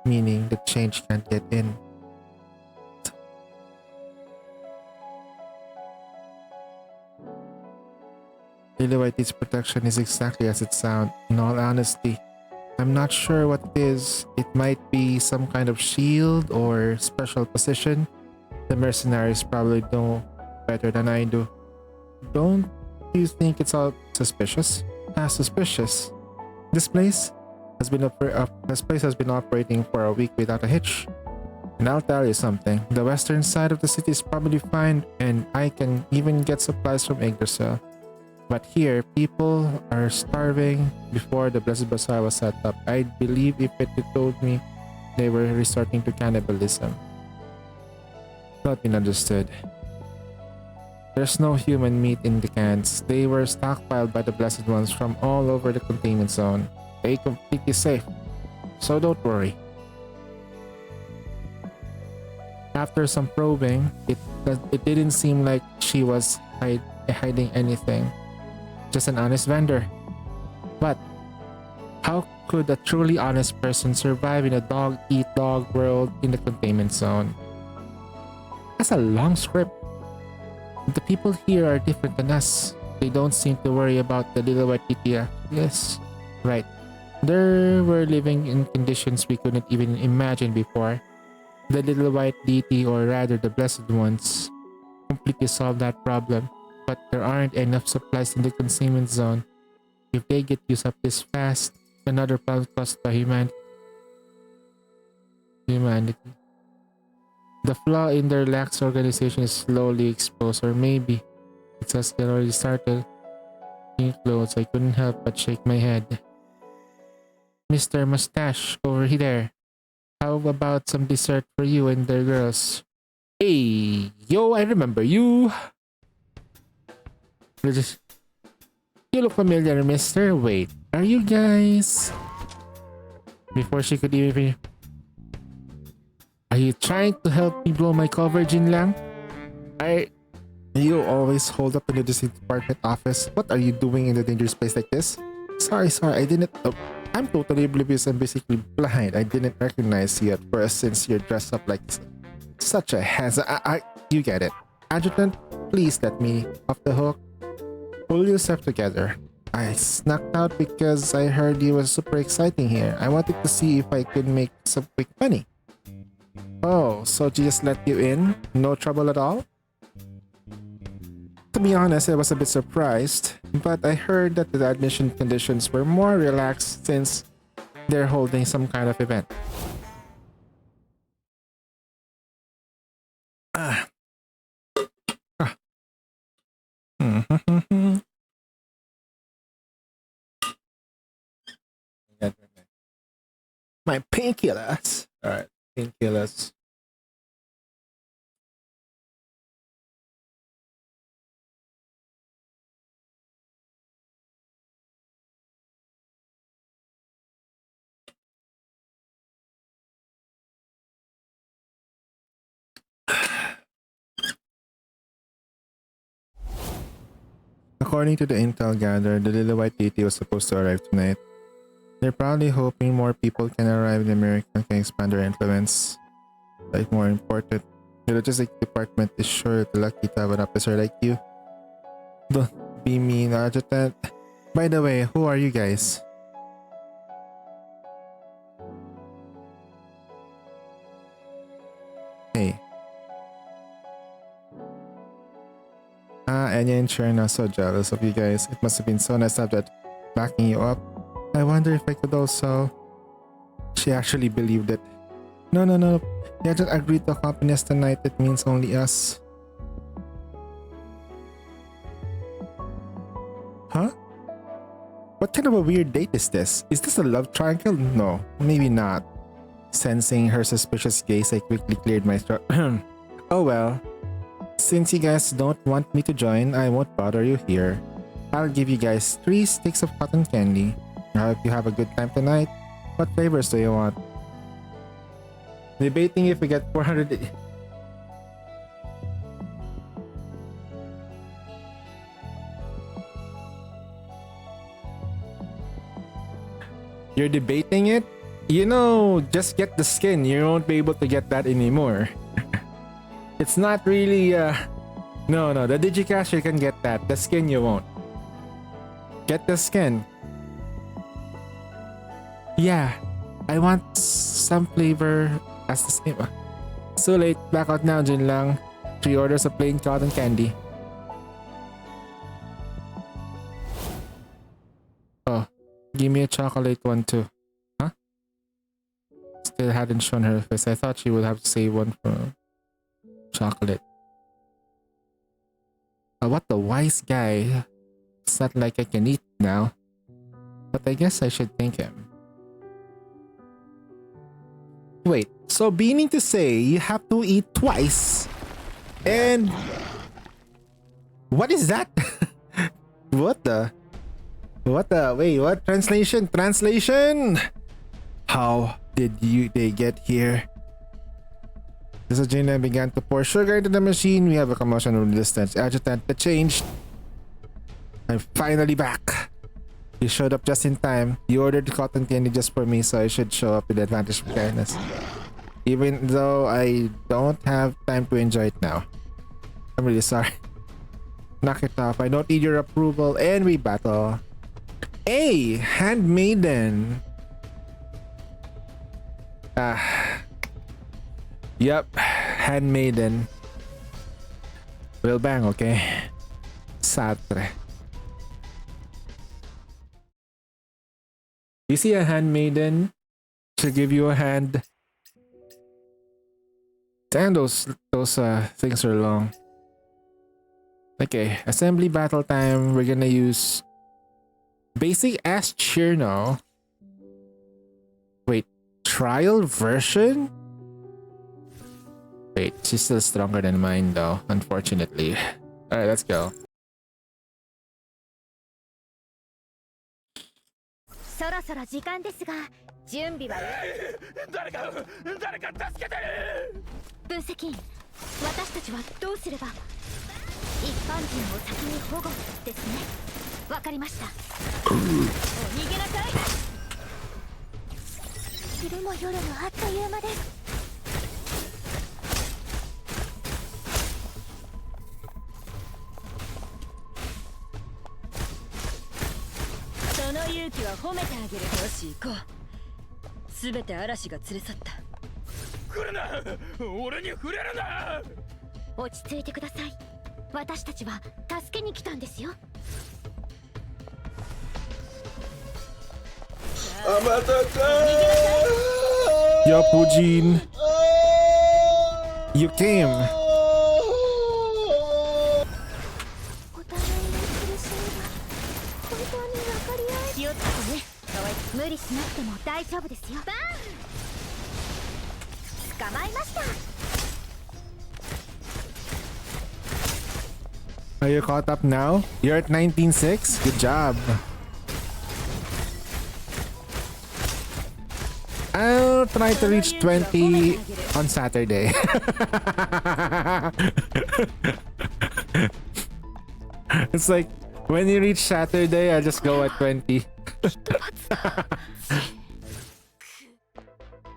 Meaning the change can't get in. Lily White's protection is exactly as it sounds. In all honesty, I'm not sure what it is. It might be some kind of shield or special position. The mercenaries probably know better than I do. Don't you think it's all suspicious? Suspicious. This place has been operating for a week without a hitch. And I'll tell you something, the western side of the city is probably fine and I can even get supplies from Yggdrasil. But here, people are starving. Before the Blessed Bazaar was set up, I'd believe if it told me they were resorting to cannibalism. Not been understood. There's no human meat in the cans. They were stockpiled by the Blessed Ones from all over the containment zone. They're completely safe, so don't worry. After some probing, it didn't seem like she was hiding anything. Just an honest vendor. But how could a truly honest person survive in a dog-eat-dog world in the containment zone? That's a long script. The people here are different than us. They don't seem to worry about the little white Titia. Yes, right. They were living in conditions we couldn't even imagine before. The little white deity, or rather the blessed ones, completely solved that problem. But there aren't enough supplies in the containment zone. If they get used up this fast, another problem caused by humanity. The flaw in their lax organization is slowly exposed, or maybe it's has already started. In clothes, I couldn't help but shake my head. Mr. Mustache, over there. How about some dessert for you and the girls? Hey, yo, I remember you. You look familiar, mister. Wait, are you guys? Before she could even you trying to help me blow my coverage in lang? You always hold up in the district department office. What are you doing in a dangerous place like this? Sorry, I didn't... I'm totally oblivious and basically blind. I didn't recognize you at first since you're dressed up like such a handsome... You get it. Adjutant, please let me off the hook. Pull yourself together. I snuck out because I heard you were super exciting here. I wanted to see if I could make some quick money. Oh, so she just let you in? No trouble at all? To be honest, I was a bit surprised, but I heard that the admission conditions were more relaxed since they're holding some kind of event. My painkillers. Alright, painkillers. According to the intel gathered, the little white deity was supposed to arrive tonight. They're probably hoping more people can arrive in America can expand their influence. Like more important, the logistics department is sure to lucky to have an officer like you. Don't be mean, Adjutant. By the way, who are you guys? Hey. Enya and Sharon are so jealous of you guys. It must have been so nice to have that backing you up. I wonder if I could also... She actually believed it. No. The agent agreed to accompany us tonight. It means only us. Huh? What kind of a weird date is this? Is this a love triangle? No, maybe not. Sensing her suspicious gaze, I quickly cleared my throat. Oh well. Since you guys don't want me to join, I won't bother you here. I'll give you guys 3 sticks of cotton candy. I hope you have a good time tonight. What flavors do you want? Debating if we get 400... You're debating it? You know, just get the skin. You won't be able to get that anymore. It's not really, No, the Digicash you can get that. The skin you won't. Get the skin. Yeah, I want some flavor as the same. So late. Back out now, Jin lang. 3 orders of plain cotton candy. Oh, give me a chocolate one too. Huh? Still hadn't shown her face. I thought she would have to save one for chocolate. What a wise guy. It's not like I can eat now. But I guess I should thank him. Wait, so meaning to say you have to eat twice? And... What is that? What the... Wait, what? Translation? How did they get here? As Jaina began to pour sugar into the machine, we have a commotion from the distance. Adjutant, the change. I'm finally back. You showed up just in time. You ordered the cotton candy just for me, so I should show up with the advantage of fairness. Even though I don't have time to enjoy it now. I'm really sorry. Knock it off. I don't need your approval. And we battle. Hey, handmaiden. Yep, handmaiden. We'll bang, okay? Satre. You see a handmaiden? She'll give you a hand. Damn, those things are long. Okay, assembly battle time. We're gonna use basic ass cheer now. Wait, trial version? Wait, she's still stronger than mine though, unfortunately. Alright, let's go. そろそろ時間ですが、準備は誰か助けて。分析員、私たちはどうすれば。一般人を先に保護ですね。わかりました。お逃げなさい。昼も夜もあっという間です。その勇気は褒めてあげる。よし行こう。すべて嵐が連れ去った。来るな、俺に触れるな。落ち着いてください。私たちは助けに来たんですよ。Yo, Pujin. You came. お互いの苦しみが本当に分かり合え。気をつけてね。かわいい。無理しなくても大丈夫ですよ。バン！捕まえました。 Are you caught up now? You're at 19.6? Good job. I'll try to reach 20 on Saturday. It's like when you reach Saturday, I just go at 20.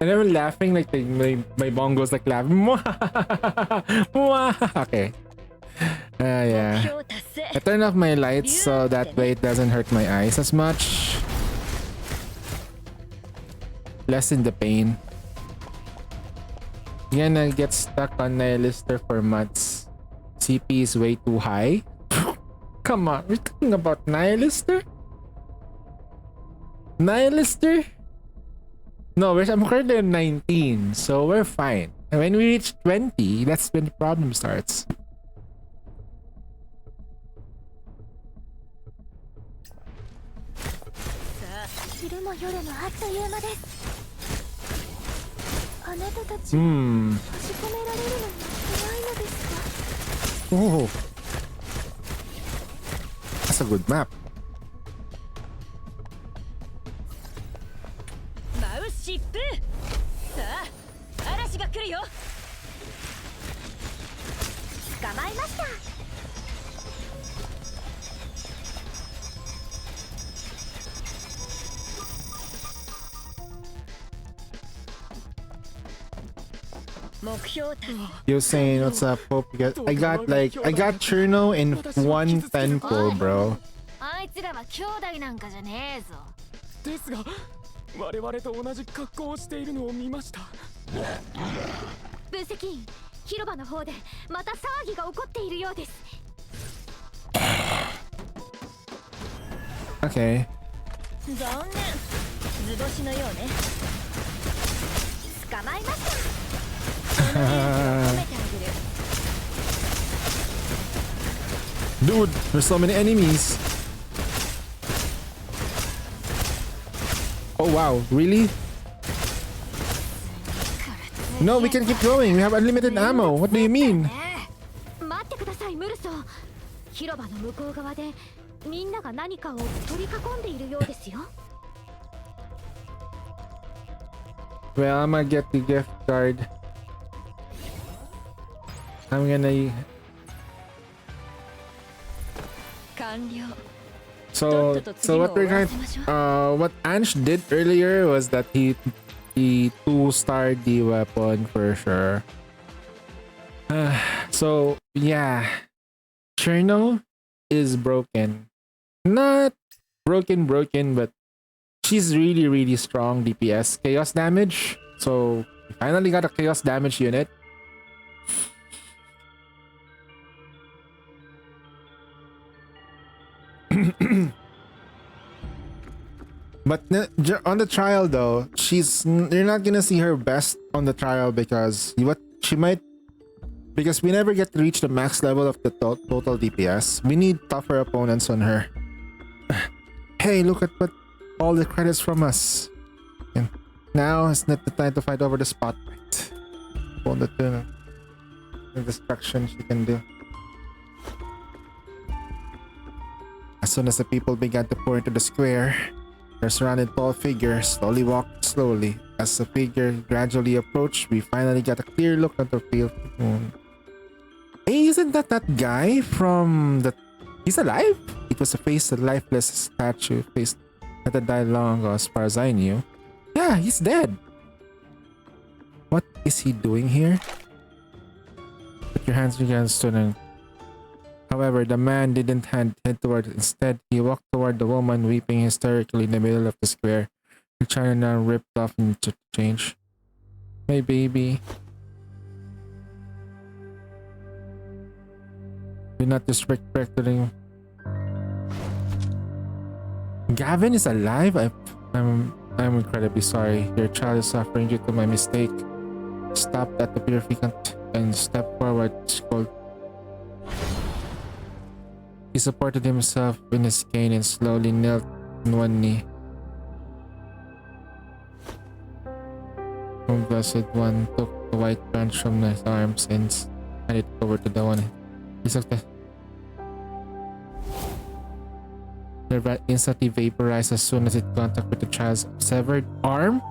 And I'm laughing like my bongos like laughing. Okay. Yeah. 目標達成。 I turn off my lights so that way it doesn't hurt my eyes as much. Lessen the pain. You're gonna get stuck on Nihilister for months. CP is way too high. Come on, we're talking about Nihilister? Nihilister? No, I'm currently at 19, so we're fine. And when we reach 20, that's when the problem starts. 昼も夜もあっという間です。あなたたち、 Hmm. 閉じ込められるのが怖いのですか。 Oh. That's a good map. 舞う疾風。さあ、嵐が来るよ。捕まえました。 目標達成。 You're saying what's up, Pope? I got Cherno in one tenpo, bro. あいつらは兄弟なんかじゃねえぞ。ですが、我々と同じ格好をしているのを見ました。分析員、広場の方でまた騒ぎが起こっているようです。 Okay. 残念。図星のようね。捕まえました。 褒めてあげる。 Dude, there's so many enemies. Oh wow, really? No, we can keep going. We have unlimited ammo. What do you mean? 待ってください、ムルソー。広場の向こう側でみんなが何かを取り囲んでいるようですよ。 Well, I'm gonna get the gift card. I'm gonna... 完了。 So what we're going what Ansh did earlier was that he 2-starred the weapon for sure. So yeah, Cherno is broken. Not broken, but she's really strong DPS. Chaos damage. So we finally got a chaos damage unit. But on the trial though, you're not gonna see her best on the trial because because we never get to reach the max level of the total DPS. We need tougher opponents on her. Hey, look at what all the credits from us. And now it's not the time to fight over the spotlight. On the destruction she can do. As soon as the people began to pour into the square, They're surrounded tall figure slowly walked slowly. As the figure gradually approached, we finally got a clear look at the field moon. Hey, isn't that guy from the... He's alive? It was a face, a lifeless statue, face that had died long ago as far as I knew. Yeah, he's dead. What is he doing here? Put your hands against student. However, the man didn't head toward it. Instead, he walked toward the woman weeping hysterically in the middle of the square. The China now ripped off into change. My baby. Do not disrespect him. Gavin is alive? I'm incredibly sorry. Your child is suffering due to my mistake. Stop at the purificant and step forward, Skull. He supported himself in his cane and slowly knelt on one knee. The Blessed One took the white branch from his arms and handed it over to the one. He took the rat instantly vaporized as soon as it contacted with the child's severed arm.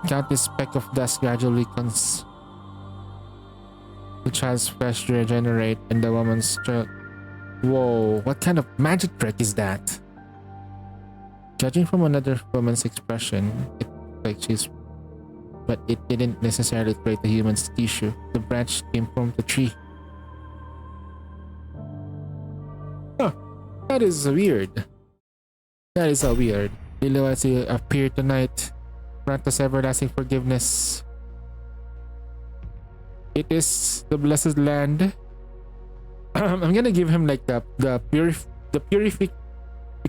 Countless speck of dust gradually the child's flesh regenerate and the woman's throat. Whoa, what kind of magic trick is that? Judging from another woman's expression, it looked like she's... But it didn't necessarily create the human's tissue. The branch came from the tree. Huh, that is weird. That is so weird. Liliwati appeared tonight. Grant us everlasting forgiveness. It is the blessed land. I'm gonna give him like the purific.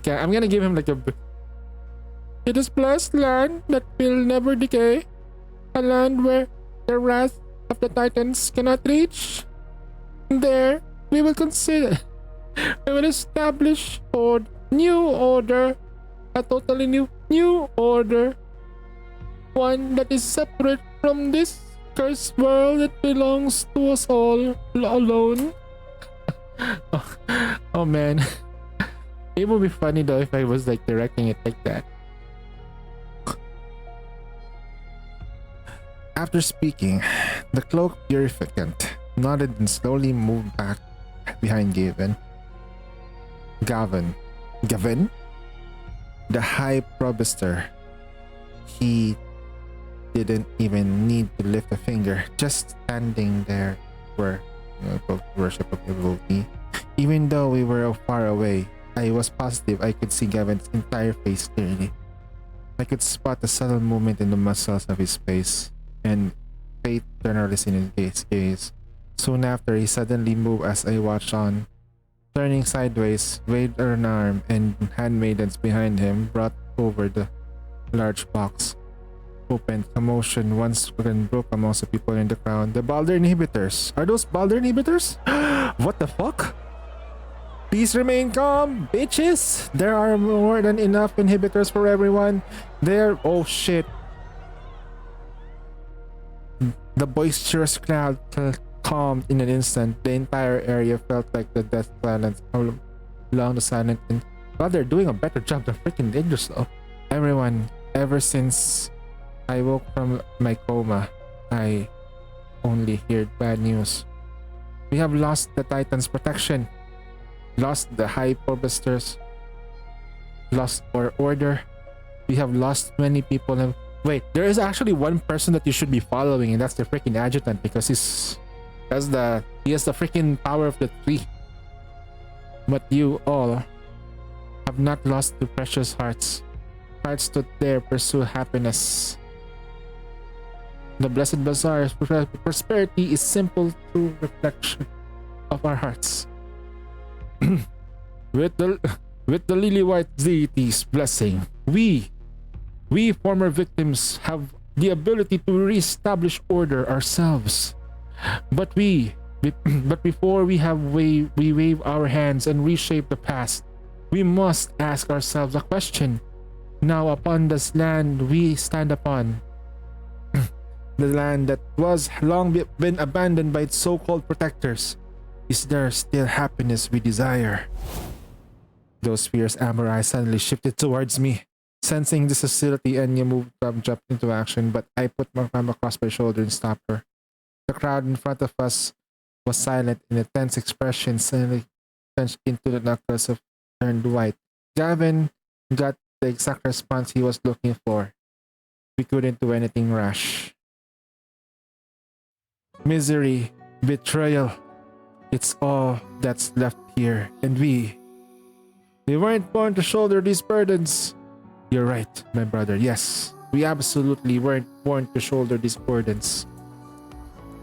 I'm gonna give him like a. It is blessed land that will never decay, a land where the wrath of the Titans cannot reach. There, we will consider. We will establish new order, a totally new order, one that is separate from this cursed world that belongs to us all alone. Oh man, it would be funny though if I was like directing it like that. After speaking, the cloak purificant nodded and slowly moved back behind Gavin. The High Probister. He didn't even need to lift a finger, just standing there where worship of devotee. Even though we were far away, I was positive I could see Gavin's entire face clearly. I could spot the subtle movement in the muscles of his face, and faith journalist in his gaze. Soon after, he suddenly moved as I watched on. Turning sideways, waved an arm, and handmaidens behind him brought over the large box. Opened, commotion once again broke amongst the people in the crowd. The Balder inhibitors. Are those Balder inhibitors? What the fuck? Please remain calm, bitches. There are more than enough inhibitors for everyone. There. Oh shit. The boisterous crowd calmed in an instant. The entire area felt like the death silence along the silent. Well, they're doing a better job than freaking Dangerous though. Everyone, ever since I woke from my coma, I only heard bad news. We have lost the Titan's protection, lost the High Probisters, lost our order. We have lost many people. Wait, there is actually one person that you should be following, and that's the freaking adjutant, because he has the freaking power of the tree. But you all have not lost the precious hearts. Hearts to there pursue happiness. The Blessed Bazaar's prosperity is simple true reflection of our hearts. With the lily white deity's blessing, we former victims have the ability to re-establish order ourselves. But before we wave our hands and reshape the past, we must ask ourselves a question. Now upon this land we stand upon, the land that was long been abandoned by its so-called protectors, is there still happiness we desire? Those fierce amber eyes suddenly shifted towards me. Sensing this hostility, Enya moved up, jumped into action, but I put my arm across my shoulder and stopped her. The crowd in front of us was silent, and a tense expression suddenly plunged into the knuckles of turned white. Gavin got the exact response he was looking for. We couldn't do anything rash. Misery, betrayal, it's all that's left here, and we weren't born to shoulder these burdens. You're right, my brother. Yes, we absolutely weren't born to shoulder these burdens.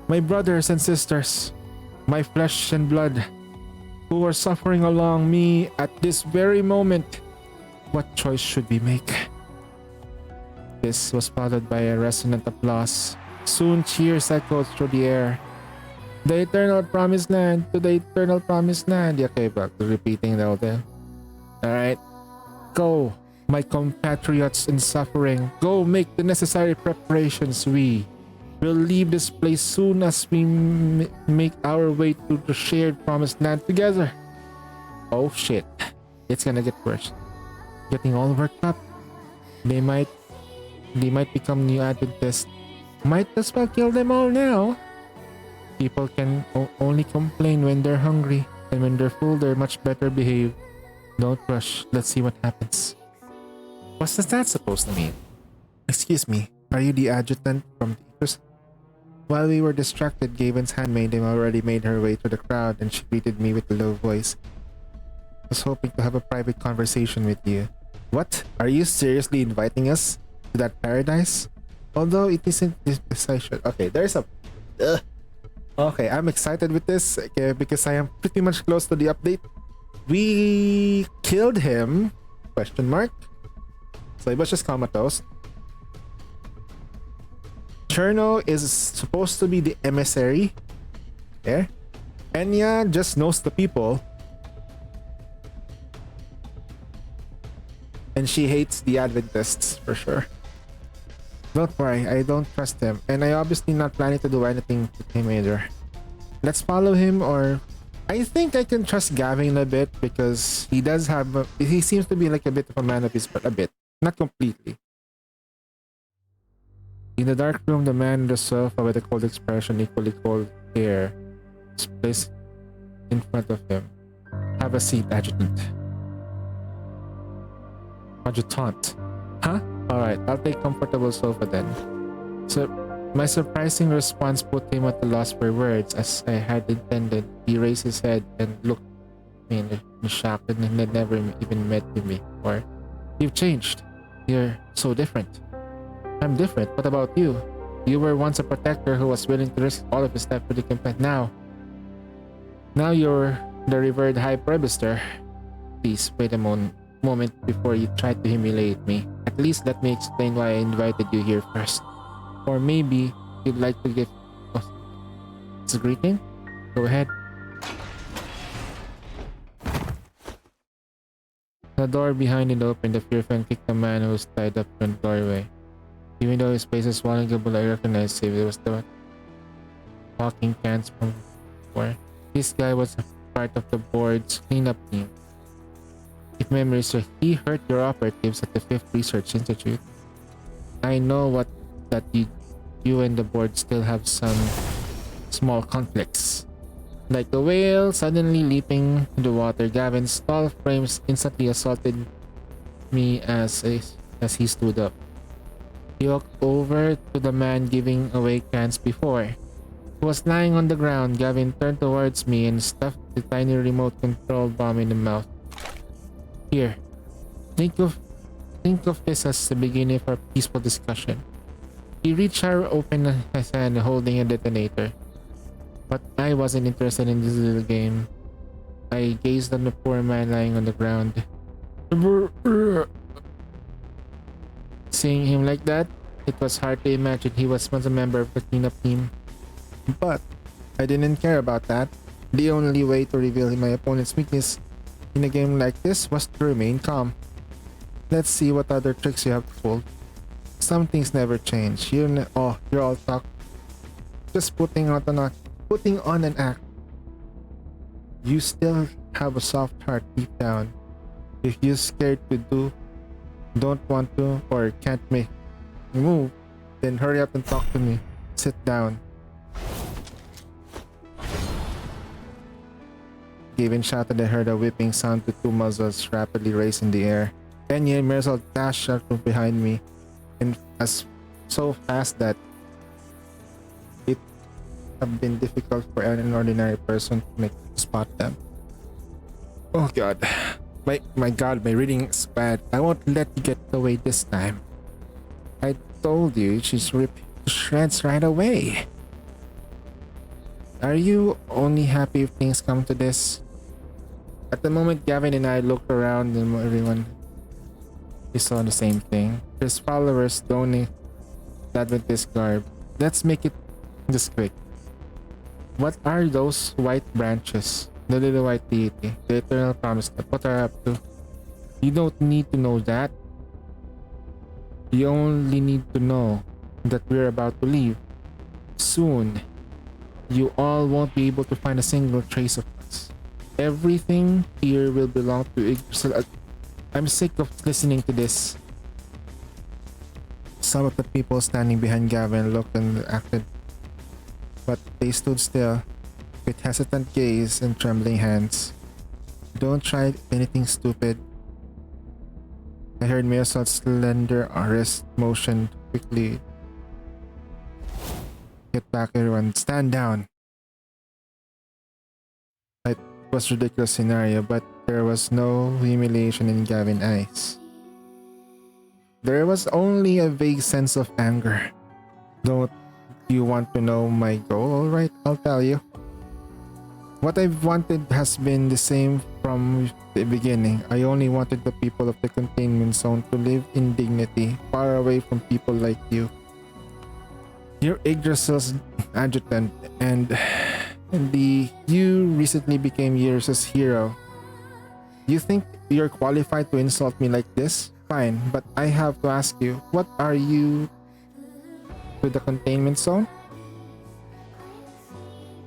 My brothers and sisters, my flesh and blood, who are suffering along me at this very moment. What choice should we make? This was followed by a resonant applause. Soon cheers echoed through the air. The eternal promised land, to the eternal promised land. Okay, but repeating the whole thing. Alright. Go, my compatriots in suffering. Go make the necessary preparations. We will leave this place soon as we make our way to the shared promised land together. Oh shit. It's gonna get worse. Getting all worked up. They might become new Adventists. Might as well kill them all now. People can only complain when they're hungry, and when they're full, they're much better behaved. Don't rush. Let's see what happens. What's that supposed to mean? Excuse me, are you the adjutant from the Eaters? While we were distracted, Gavin's handmaid already made her way to the crowd, and she greeted me with a low voice. I was hoping to have a private conversation with you. What? Are you seriously inviting us to that paradise? Although it isn't this session. Okay, there's a... Okay, I'm excited with this because I am pretty much close to the update. We killed him? Question mark. So he was just comatose. Cherno is supposed to be the emissary. Yeah. Enya just knows the people. And she hates the Adventists for sure. Don't worry, I don't trust him. And I obviously not planning to do anything to him either. Let's follow him, or... I think I can trust Gavin a bit because he does have... he seems to be like a bit of a man of his... but a bit. Not completely. In the dark room, the man on the sofa with a cold expression, equally cold hair, is placed in front of him. Have a seat, Adjutant. Adjutant. Huh? Alright, I'll take comfortable sofa then. So, my surprising response put him at a loss for words, as I had intended. He raised his head and looked at me in shock, and had never even met with me before. You've changed. You're so different. I'm different. What about you? You were once a protector who was willing to risk all of his life for the company. Now you're the revered High Prebister. Please wait a moment before you try to humiliate me. At least let me explain why I invited you here first. Or maybe you'd like to give us a greeting? Go ahead. The door behind it opened. The fearful kicked the man who was tied up in the doorway. Even though his face was vulnerable, I recognized him. It was the walking cans from before. This guy was a part of the board's cleanup team. If memory serves, he hurt your operatives at the 5th Research Institute. I know that you and the board still have some small conflicts. Like a whale suddenly leaping in the water, Gavin's tall frames instantly assaulted me as he stood up. He walked over to the man giving away cans before. He was lying on the ground. Gavin turned towards me and stuffed the tiny remote control bomb in the mouth. Here, think of this as the beginning of our peaceful discussion. He reached out, opened his hand holding a detonator. But I wasn't interested in this little game. I gazed on the poor man lying on the ground. Seeing him like that, it was hard to imagine he was once a member of the cleanup team. But I didn't care about that. The only way to reveal my opponent's weakness in a game like this was to remain calm. Let's see what other tricks you have pulled. Some things never change. You're all talk. Just putting on an act. You still have a soft heart deep down. If you're scared to do don't want to or can't make move, then hurry up and talk to me. Sit down. Gavin shouted and heard a whipping sound to two muzzles rapidly raised in the air. Kenya Marisol dashed out from behind me and as so fast that it have been difficult for an ordinary person to spot them. Oh god. My god, my reading is bad. I won't let you get away this time. I told you she's ripped to shreds right away. Are you only happy if things come to this? At the moment Gavin and I looked around and everyone we saw the same thing. His followers donning Adventist garb. Let's make it just quick. What are those white branches? The little white deity, the eternal promise that what are up to? You don't need to know that. You only need to know that we're about to leave. Soon, you all won't be able to find a single trace of us. Everything here will belong to Yggdrasil. I'm sick of listening to this. Some of the people standing behind Gavin looked and acted, but they stood still, with hesitant gaze and trembling hands. Don't try anything stupid. I heard Mirasol's slender wrist motion quickly. Get back, everyone. Stand down. It was a ridiculous scenario, but there was no humiliation in Gavin's eyes. There was only a vague sense of anger. Don't you want to know my goal? Alright, I'll tell you. What I've wanted has been the same from the beginning. I only wanted the people of the containment zone to live in dignity, far away from people like you. You're Yggdrasil's adjutant, and you recently became Yrsa's hero. You think you're qualified to insult me like this? Fine, but I have to ask you, what are you to the containment zone?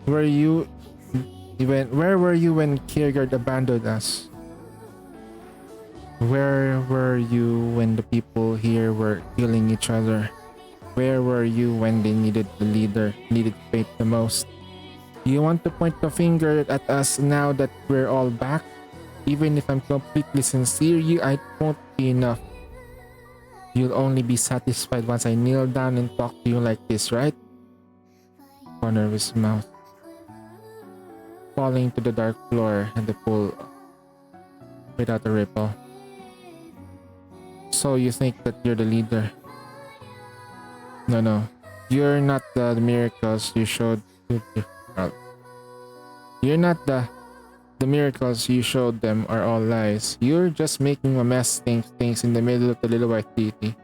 Where were you when Kierkegaard abandoned us? Where were you when the people here were killing each other? Where were you when they needed faith the most? You want to point the finger at us now that we're all back? Even if I'm completely sincere, I won't be enough. You'll only be satisfied once I kneel down and talk to you like this, right? Corner of his mouth, falling to the dark floor and the pool without a ripple. So you think that you're the leader? No. You're not the miracles you showed. You're not the miracles you showed them are all lies. You're just making a mess things in the middle of the little white deity.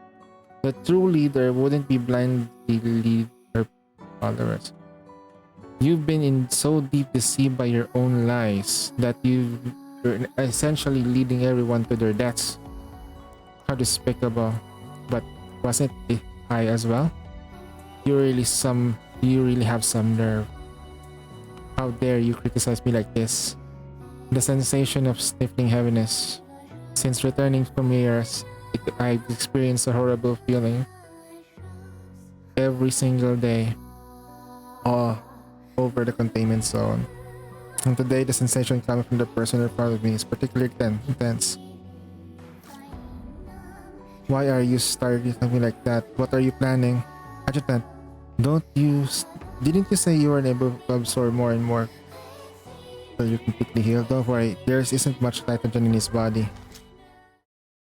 The true leader wouldn't be blindly lead her followers. You've been in so deep deceived by your own lies that you're essentially leading everyone to their deaths. How despicable. But wasn't it high as well? You really have some nerve. How dare you criticize me like this? The sensation of stifling heaviness. Since returning from years, I've experienced a horrible feeling. Every single day. All over the containment zone. And today, the sensation coming from the person in front of me is particularly intense. Why are you starting something like that? What are you planning? Adjutant, didn't you say you were able to absorb more and more till you're completely healed? Don't worry, there isn't much Titan in his body.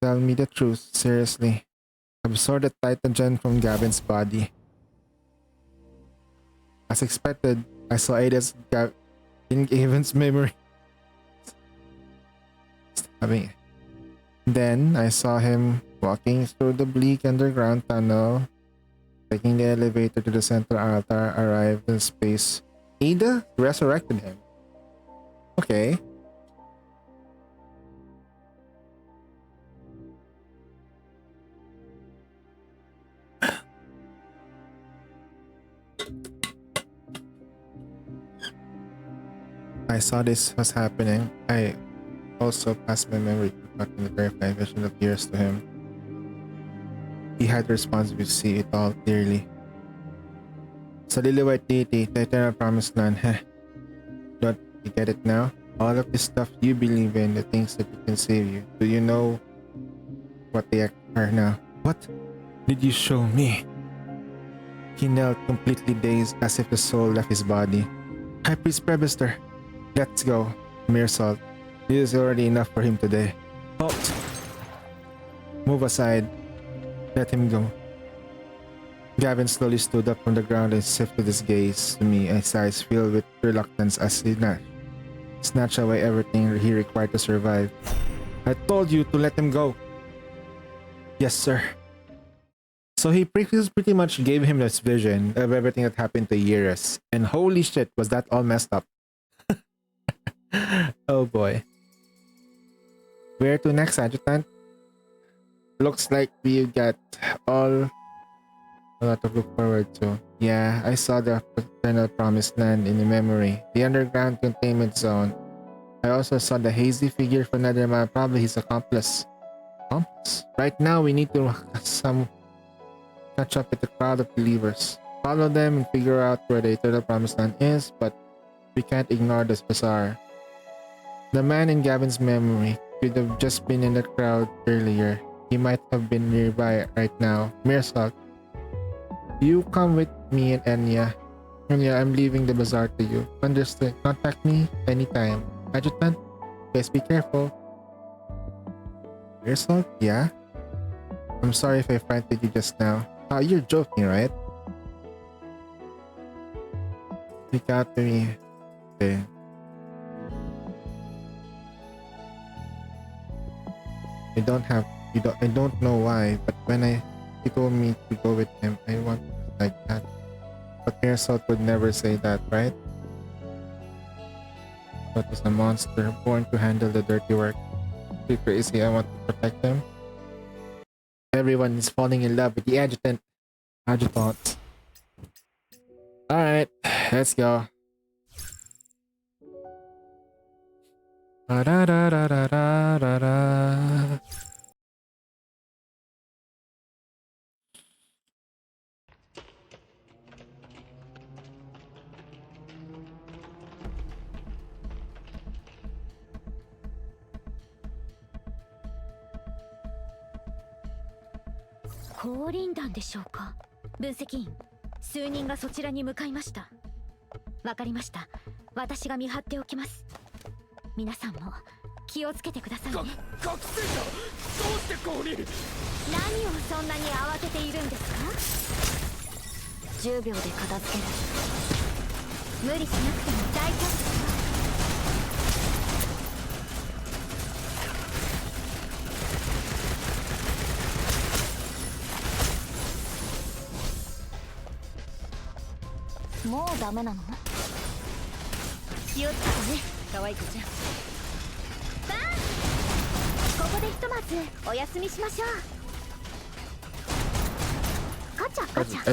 Tell me the truth, seriously. Absorb the Titan from Gavin's body. As expected, I saw Ada's in Gavin's memory. Then I saw him walking through the bleak underground tunnel, taking the elevator to the central altar, arrived in space. Ada resurrected him. Okay. I saw this was happening. I also passed my memory to the verified vision of years to him. He had the responsibility to see it all clearly. Sa liliwat deity, the eternal promised land, heh. Don't you get it now? All of this stuff you believe in, the things that can save you. Do you know what they are now? What did you show me? He knelt completely dazed as if the soul left his body. High Priest Prebister, let's go. Mere salt. This is already enough for him today. Halt! Move aside. Let him go. Gavin slowly stood up from the ground and shifted his gaze to me, his eyes filled with reluctance as he snatched away everything he required to survive. I told you to let him go. Yes, sir. So he pretty much gave him this vision of everything that happened to Iris. And holy shit, was that all messed up. Oh boy. Where to next, Adjutant? Looks like we got a lot to look forward to. Yeah, I saw the eternal promised land in the memory. The underground containment zone. I also saw the hazy figure from Netherman, probably his accomplice. Right now we need to catch up with the crowd of believers. Follow them and figure out where the eternal promised land is, but we can't ignore this bazaar. The man in Gavin's memory could have just been in the crowd earlier. He might have been nearby right now. Mirsalt, you come with me and Enya. Enya, I'm leaving the bazaar to you. Understood. Contact me anytime. Adjutant, please be careful. Mirsalt? Yeah? I'm sorry if I frightened you just now. You're joking, right? Speak out to me. Okay. I don't know why, but when he told me to go with him, I want like that. But Mirsalt would never say that, right? But is a monster born to handle the dirty work. Too crazy, I want to protect him. Everyone is falling in love with the adjutant. Alright, let's go. Da-da-da-da-da-da-da. 降臨弾でしょうか。分析員、数人がそちらに向かいました。わかりました。私が見張っておきます。皆さんも気をつけてくださいね。覚醒者、どうして降臨？何をそんなに慌てているんですか。10秒で片付ける。無理しなくても大丈夫ですよ。もうダメなの？気をつけてね、可愛い子ちゃん。さあ、ここでひとまずお休みしましょう。ガチャガチャ。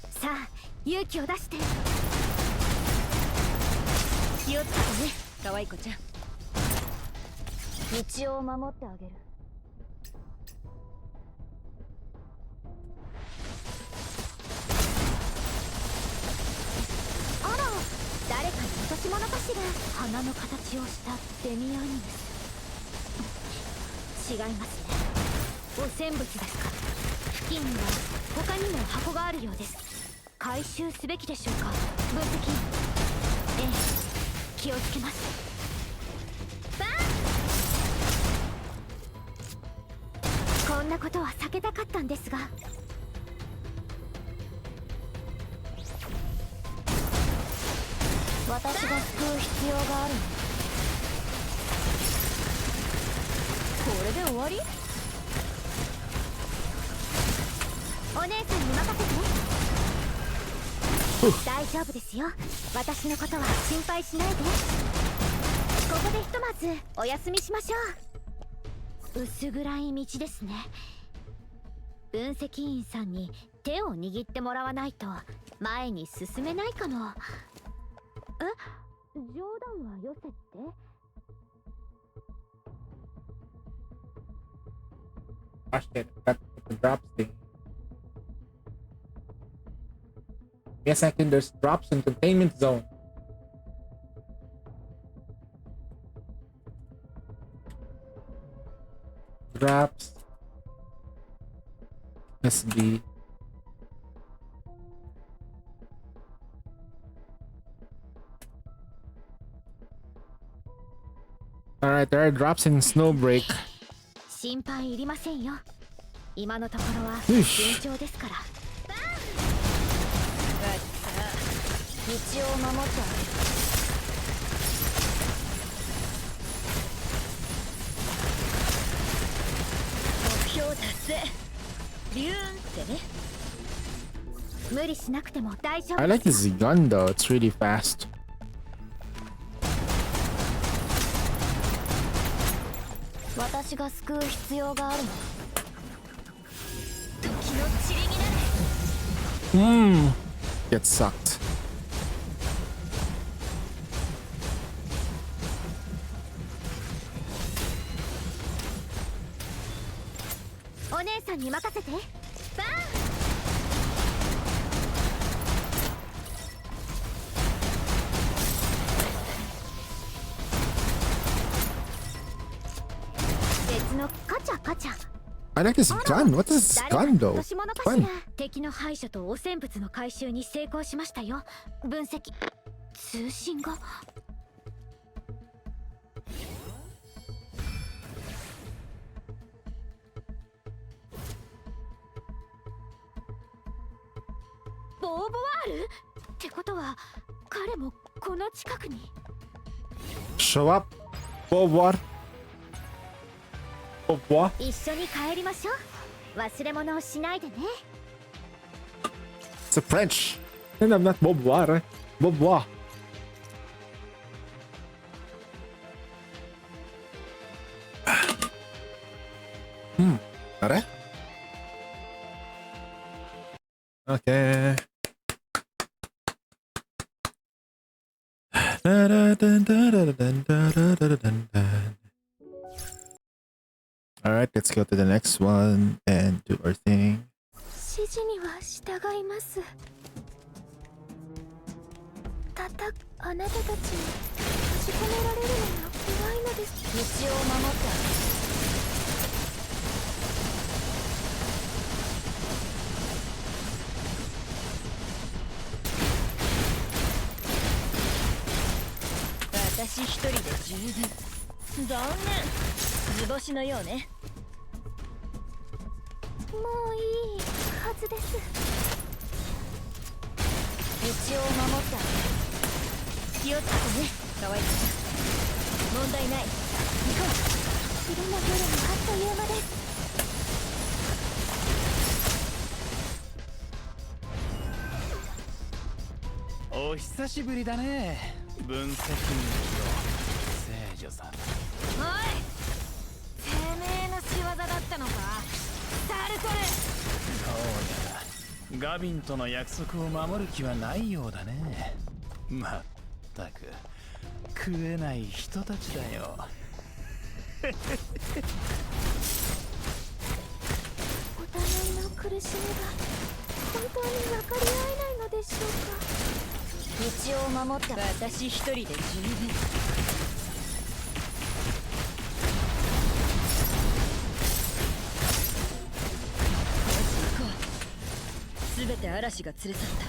さあ、勇気を出して。気をつけてね、可愛い子ちゃん。道を守ってあげる。誰かに落とし物かしら。花の形をしたデミアニムス。違いますね。汚染物ですか。付近には他にも箱があるようです。回収すべきでしょうか。分析。ええ、気をつけます。バーン。こんなことは避けたかったんですが。私が救う必要があるの。これで終わり？お姉さんに任せて。大丈夫ですよ。私のことは心配しないで。ここでひとまずお休みしましょう。薄暗い道ですね。分析員さんに手を握ってもらわないと前に進めないかも。冗談はよせって。Ah shit, I got the drops thing. Give me a second, there's drops in containment zone. Drops. SB. Alright, there are drops in Snowbreak. 心配いりませんよ。今のところはよし順調ですから。道を守ってあげる。目標達成。ビューンってね。無理しなくても大丈夫。 I like this gun though, it's really fast. 私が救う必要があるの。時の塵になれ。Get sucked. お姉さんに任せて。バーン。別のカチャカチャ。 I like this gun. What is this gun though? 落とし物かし Fun. ら。敵の排除と汚染物の回収に成功しましたよ。分析通信が。ボーボワールってことは彼もこの近くに。 Show up. Beauvoir. Beauvoir. 一緒に帰りましょう。忘れ物をしないでね。 It's a French. And I'm not Beauvoir. Eh? Beauvoir. Are? Okay. Alright, let's go to the next one and do our thing. 指示には従います。あなたたちに閉じ込められるのが怖いのです。道を守ってあげる。私一人で十分。残念。図星のようね。もういいはずです。道を守ってあげる。気をつけてね、可愛い。問題ない。行こう。昼も夜もあっという間です。お久しぶりだね。分析人の聖女さん。おい、てめえの仕業だったのか、サルトル。そうだ、ガビンとの約束を守る気はないようだね。まったく食えない人たちだよ。お互いの苦しみが本当に分かり合えないのでしょうか。道を守って私一人で十分。すべて嵐が連れ去った。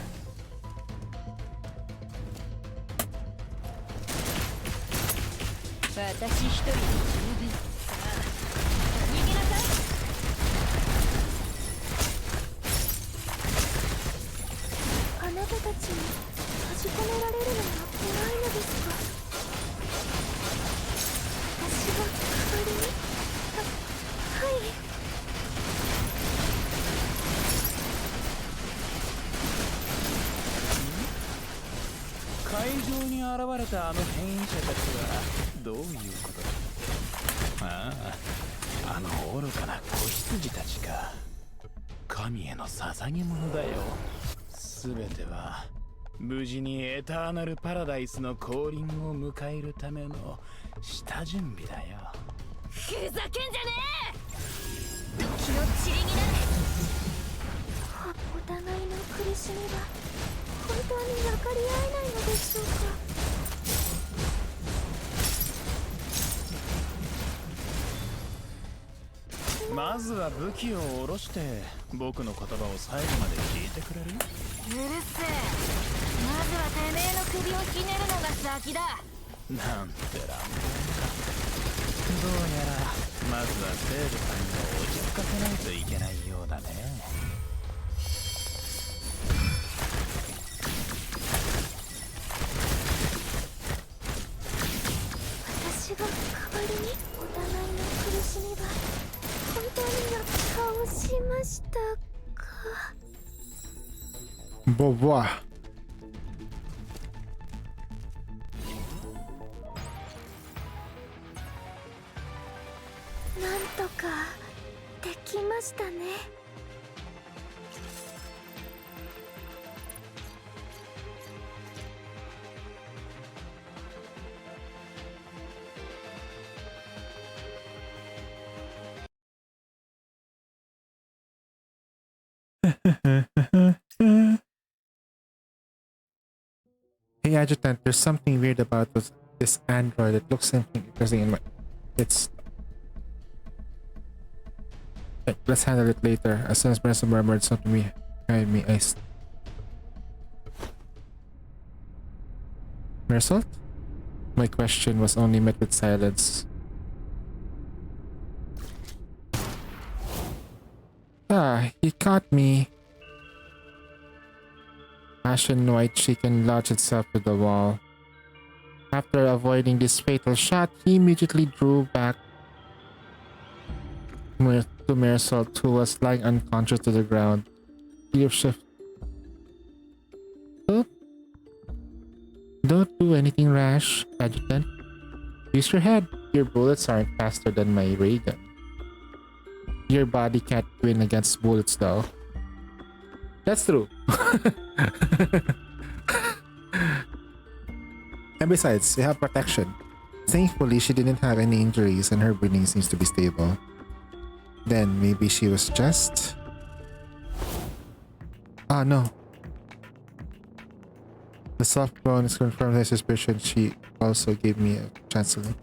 私一人で十分。逃げなさい。あなたたちに閉じ込められるのが怖いのですか。私が代わりに。はい。会場に現れたあの変異者たちはどういうことだ。ああ、あの愚かな子羊たちか。神への捧げ物だよ。すべては無事にエターナルパラダイスの降臨を迎えるための下準備だよ。ふざけんじゃねえ。時の苦しみは本当に分かり合えないのでしょうか。まずは武器を下ろして僕の言葉を最後まで聞いてくれる？うるせえ。まずはてめえの首をひねるのが先だ。なんて乱暴か。どうやらまずはセールさんを落ち着かせないといけないようだね。私が代わりにお互いの苦しみは本当に倒しましたか。ボボア。なんとかできましたね。Hey Adjutant, there's something weird about this android. It looks something interesting in my... It's... Let's handle it later. As soon as Vanessa murmured something behind me, Mersalt? My question was only met with silence. Ah, he caught me. Ashen white chicken lodged itself with the wall. After avoiding this fatal shot, he immediately drew back to Mersalt, who was lying unconscious to the ground. Gear shift. Oh. Don't do anything rash, Adjutant. Use your head. Your bullets aren't faster than my ray gun. Your body can't win against bullets, though. That's true. And besides, we have protection. Thankfully, she didn't have any injuries and her breathing seems to be stable. Then maybe she was just... Ah, no. The soft bones confirmed my suspicion. She also gave me a chance to look.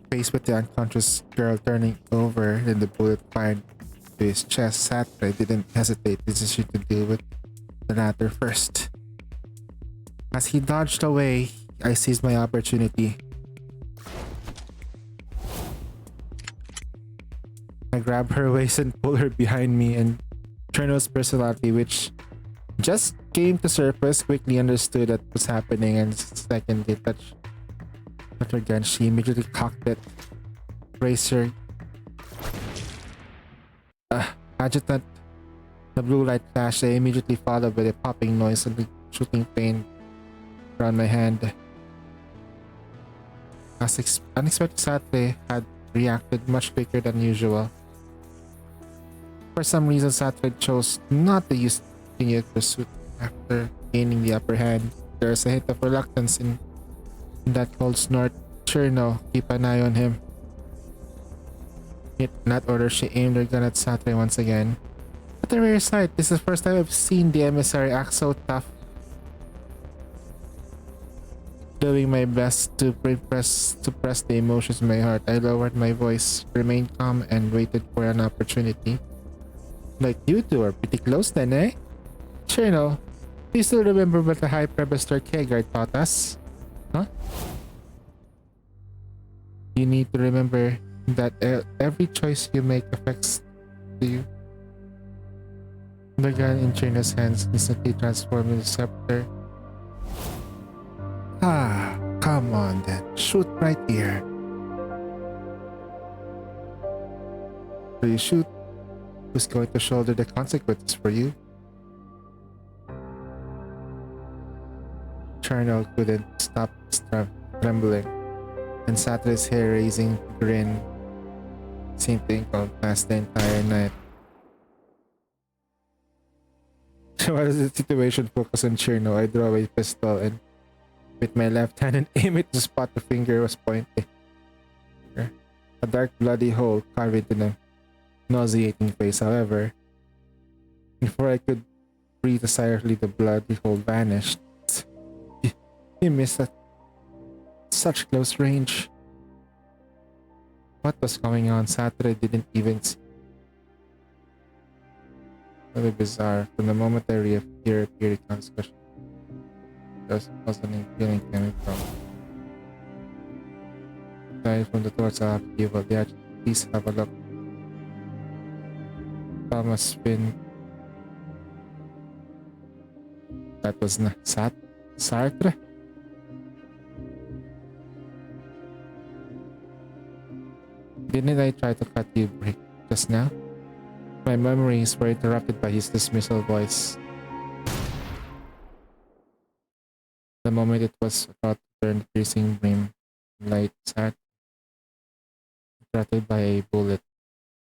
Faced with the unconscious girl turning over, then the bullet fired to his chest, Sakurai didn't hesitate, decision to deal with the latter first. As he dodged away, I seized my opportunity. I grabbed her waist and pulled her behind me, and Cherno's personality, which just came to surface, quickly understood what was happening and secondly touched her gun. She immediately cocked it. Racer. Adjutant. The blue light flashed. I immediately followed by the popping noise and the shooting pain around my hand. As unexpected, Sakurai had reacted much quicker than usual. For some reason, Sakurai chose not to use continued pursuit after gaining the upper hand. There's a hint of reluctance in that cold snort. Cherno, keep an eye on him. In that order, she aimed her gun at Sakurai once again. What a rare sight. This is the first time I've seen the emissary act so tough. Doing my best to suppress the emotions in my heart, I lowered my voice, remained calm, and waited for an opportunity. Like you two are pretty close then, eh? Cherno, do you still remember what the High Prebestor Kegard taught us? Huh? You need to remember that every choice you make affects you. The gun in Cherno's hands instantly transformed into a scepter. Ah, come on then. Shoot right here. So you shoot. Who's going to shoulder the consequences for you? Cherno couldn't stop trembling, and Sakurai's hair-raising grin seemed to encompass the entire night. So as the situation focused on Cherno, I draw a pistol and with my left hand and aim it to spot the finger was pointing. A dark bloody hole carved into the nauseating face. However, Before I could breathe a sigh of relief, the bloody hole vanished. He missed at such close range. What was going on? Saturday didn't even see. Really bizarre. From the moment I reappeared, it comes question. There wasn't a feeling coming from. Aside from the thoughts of evil, please have a look. Thomas Finn. That was not Sartre? Didn't I try to cut you a break just now? My memories were interrupted by his dismissal voice. The moment it was about to turn the piercing beam light sat, interrupted by a bullet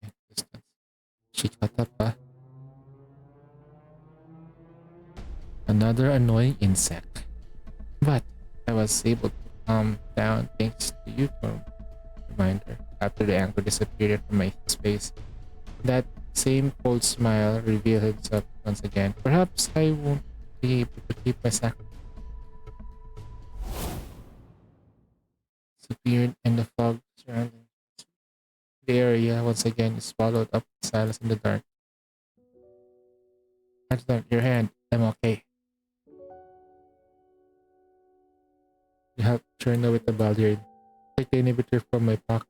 at distance. She cut up, Another annoying insect. But I was able to calm down thanks to you for reminder. After the anger disappeared from my face, that same cold smile revealed itself once again. Perhaps I won't be able to keep my sacrifice. Disappeared in the fog surrounding the area once again is swallowed up in silence in the dark. Hands down your hand. I'm okay. You help Cherno with the balyard. Take the inhibitor from my pocket.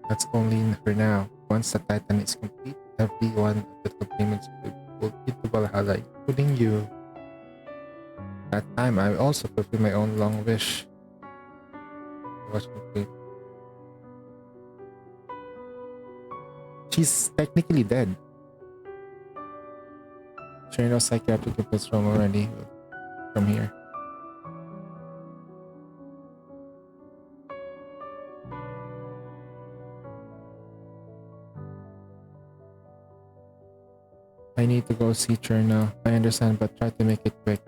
That's only for now. Once the Titan is complete, every one of the complements will be to Valhalla, including you. That time, I also fulfill my own long wish. Was complete. She's technically dead. Sure, no psychiatric impulse from already from here. I need to go see Cherno. I understand, but try to make it quick.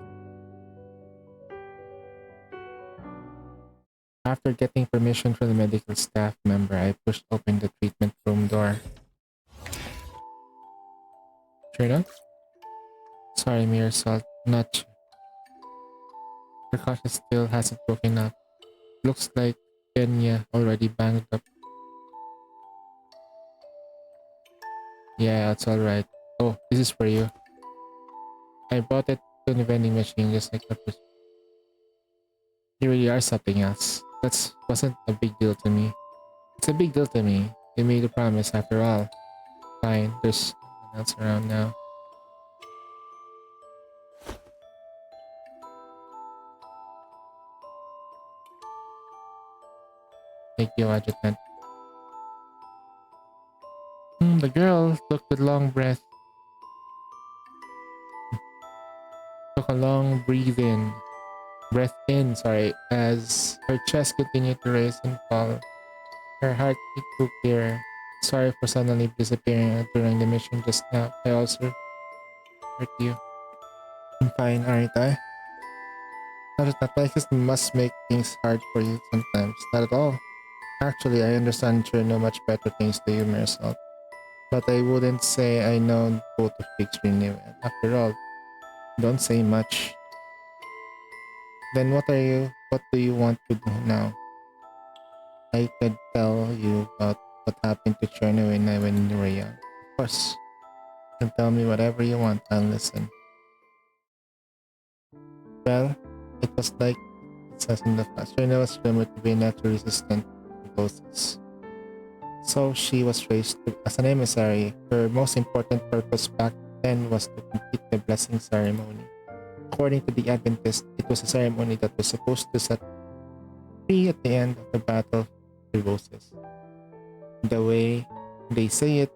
After getting permission from the medical staff member, I pushed open the treatment room door. Cherno? Sorry, Mirror Salt. Not sure. Precaution still hasn't woken up. Looks like Kenya already banged up. Yeah, it's alright. Oh, this is for you. I bought it to the vending machine just like the first. You really are something else. That wasn't a big deal to me. It's a big deal to me. They made a promise after all. Fine, there's no one else around now. Thank you, Adjutant. The girl took a long breath. Took a long breath in, as her chest continued to raise and fall. Her heartbeat grew clearer. Sorry for suddenly disappearing during the mission just now. I also hurt you. I'm fine, aren't I? Not like this must make things hard for you sometimes. Not at all. Actually, I understand you know much better things to you, Marisol. But I wouldn't say I know both of you extremely well. After all, don't say much. Then what do you want to do now? I could tell you about what happened to Cherno when you were young. Of course. You can tell me whatever you want, I'll listen. Well, it was like it says in the past. Cherno was rumored to be naturally resistant to ghosts. So she was raised as an emissary. Her most important purpose back then was to complete the blessing ceremony. According to the Adventists, it was a ceremony that was supposed to set free at the end of the battle of the roses. The way they say it,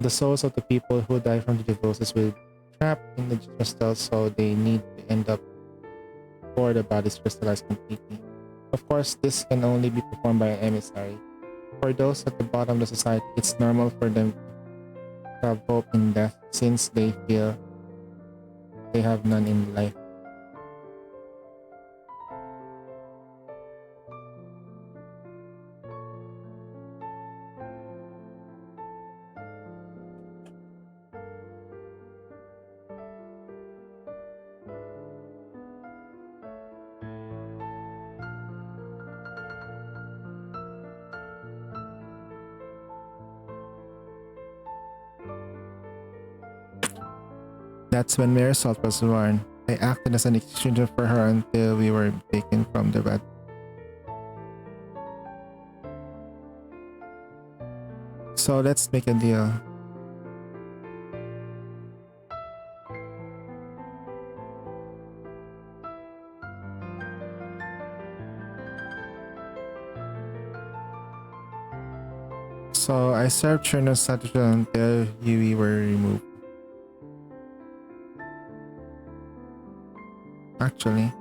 the souls of the people who die from the devotees will be trapped in the crystal, so they need to end up before the bodies crystallize completely. Of course, this can only be performed by an emissary. For those at the bottom of the society, it's normal for them to have hope in death since they feel they have none in life. That's when Mare Salt was born. I acted as an exchanger for her until we were taken from the bed. So let's make a deal. So I served Cherno's strategy until we were removed. Actually,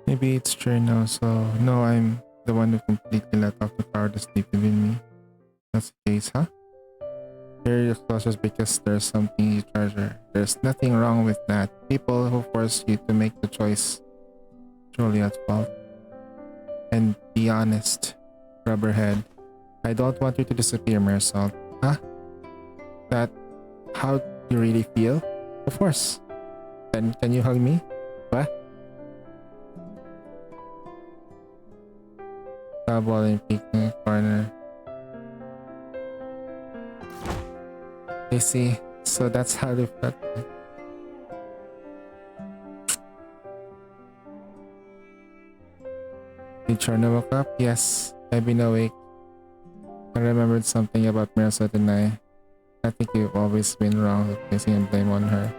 maybe it's true now. So no, I'm the one who completely let off the power to sleep within me. That's the case, huh? You're closest because there's something you treasure. There's nothing wrong with that. People who force you to make the choice truly at fault. And be honest, Rubberhead. I don't want you to disappear, Mare Salt. Huh? That how you really feel? Of course. Then can you hug me? What? Double in peeking corner. I see. So that's how they felt. Did Cherno wake up? Yes, I've been awake. I remembered something about Mirza and I think you've always been wrong with placing blame on her.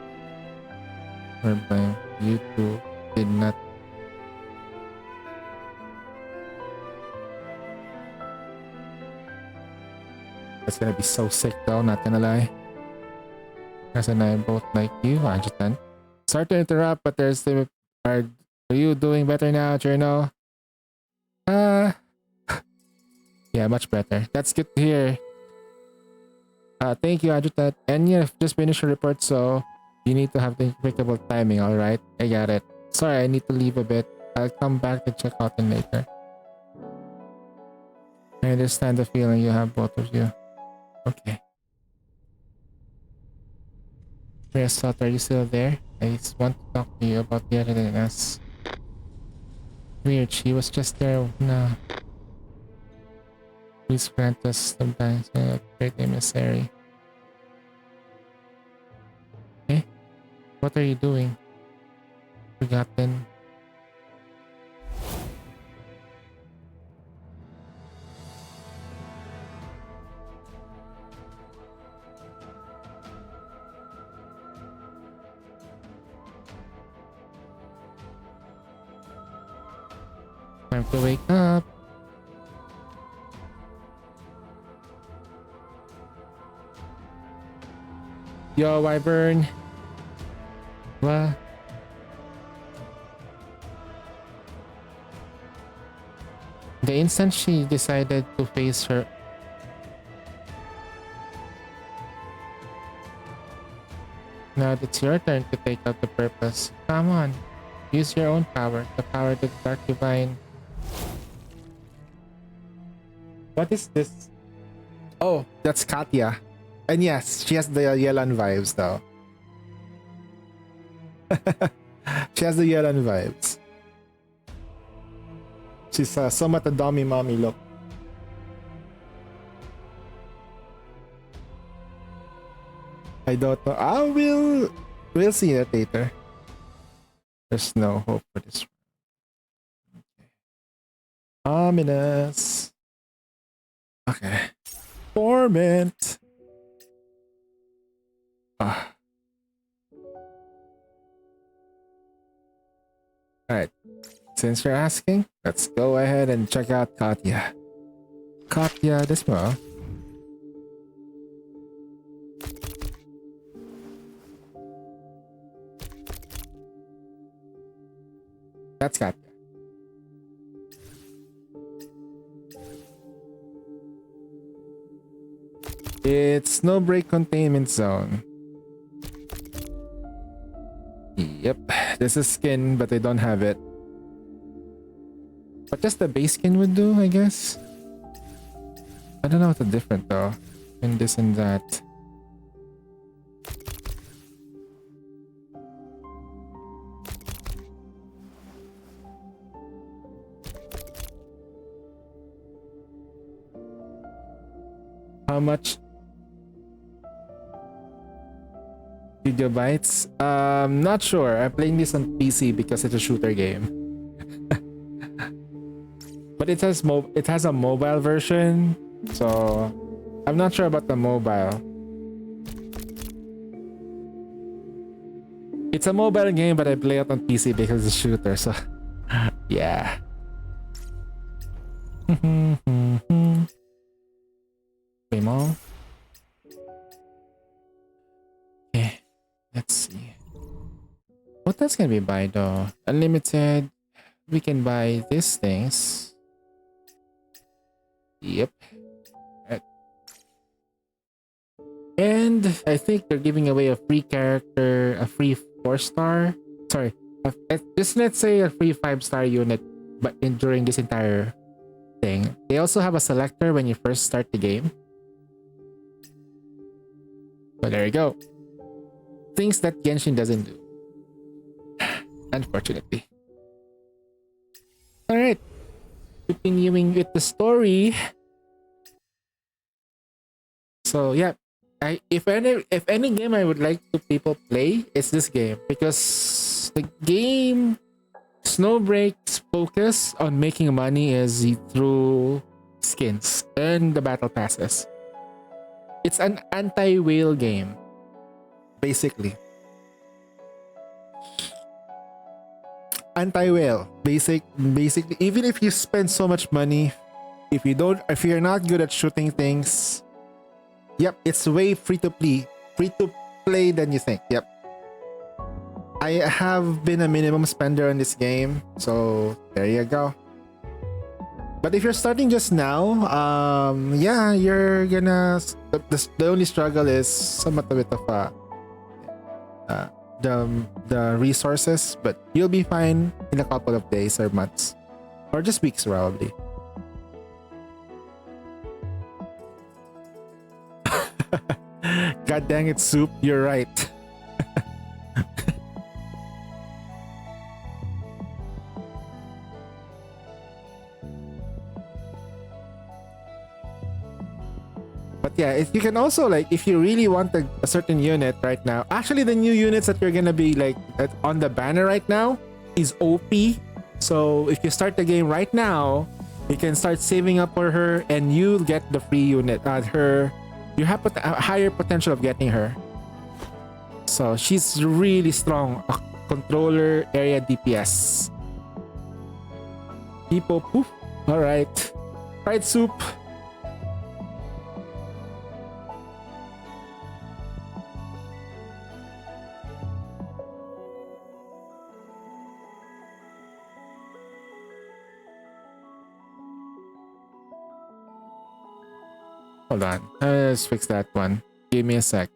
Her blame. You two did not. That's gonna be so sick though, not gonna lie. Mirza and I both like you, I understand. Sorry to interrupt, but there's the... Are you doing better now, Cherno? Yeah, much better. That's good to hear. Thank you, Adjutant. And yeah, just finished your report, so you need to have the impeccable timing, alright? I got it. Sorry, I need to leave a bit. I'll come back to check out in later. I understand the feeling you have, both of you. Okay. Yes, Salt, are you still there? I just want to talk to you about the other than us. Weird, she was just there. No. Please grant us sometimes a great emissary. Eh? What are you doing? Forgotten. Time to wake up. Yo, Wyvern. What? The instant she decided to face her... Now it's your turn to take out the purpose. Come on. Use your own power. The power of the Dark Divine. What is this? Oh, that's Katya. And yes, she has the Yelan vibes though. She has the Yelan vibes. She's somewhat a dummy mommy look. I don't know. We'll see that later. There's no hope for this. Okay. Ominous. Okay. Torment. Alright, since you're asking, let's go ahead and check out Katya. Katya this mo. That's Katya. It's Snowbreak Containment Zone. Yep, this is skin, but I don't have it. But just the base skin would do, I guess. I don't know what's different though in this and that. How much gigabytes? Not sure. I'm playing this on PC because it's a shooter game. But it has a mobile version, so I'm not sure about the mobile. It's a mobile game, but I play it on PC because it's a shooter, so yeah. More. Okay, let's see. What else can we buy though? Unlimited. We can buy these things. Yep. Right. And I think they're giving away a free character, a free 4-star. Sorry, just let's say a free 5-star unit, but during this entire thing. They also have a selector when you first start the game. So there you go. Things that Genshin doesn't do. Unfortunately. Alright. Continuing with the story. So yeah. If any game I would like to people play, it's this game. Because the game Snowbreak's focus on making money is through skins and the battle passes. It's an anti-whale game, basically. Anti-whale, basically. Even if you spend so much money, if you're not good at shooting things, yep, it's way free to play than you think. Yep. I have been a minimum spender on this game, so there you go. But if you're starting just now, yeah, you're gonna. The only struggle is somewhat a bit of the resources, but you'll be fine in a couple of days or months, or just weeks probably. God dang it, Soup! You're right. But yeah, if you can also, like, if you really want a certain unit right now, actually the new units that you're gonna be like on the banner right now is OP. So if you start the game right now, you can start saving up for her and you'll get the free unit. You have a higher potential of getting her. So she's really strong. A controller area DPS. People poof. Alright. Fried Soup. Hold on. Let's fix that one. Give me a sec.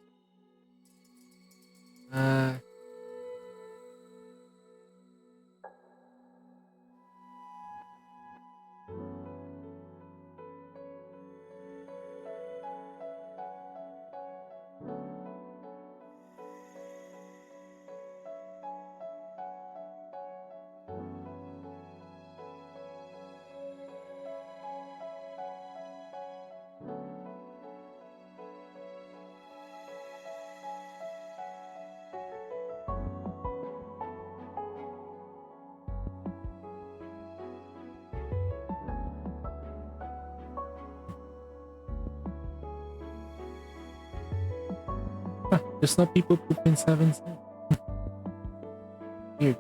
There's no people poop in 7. Weird.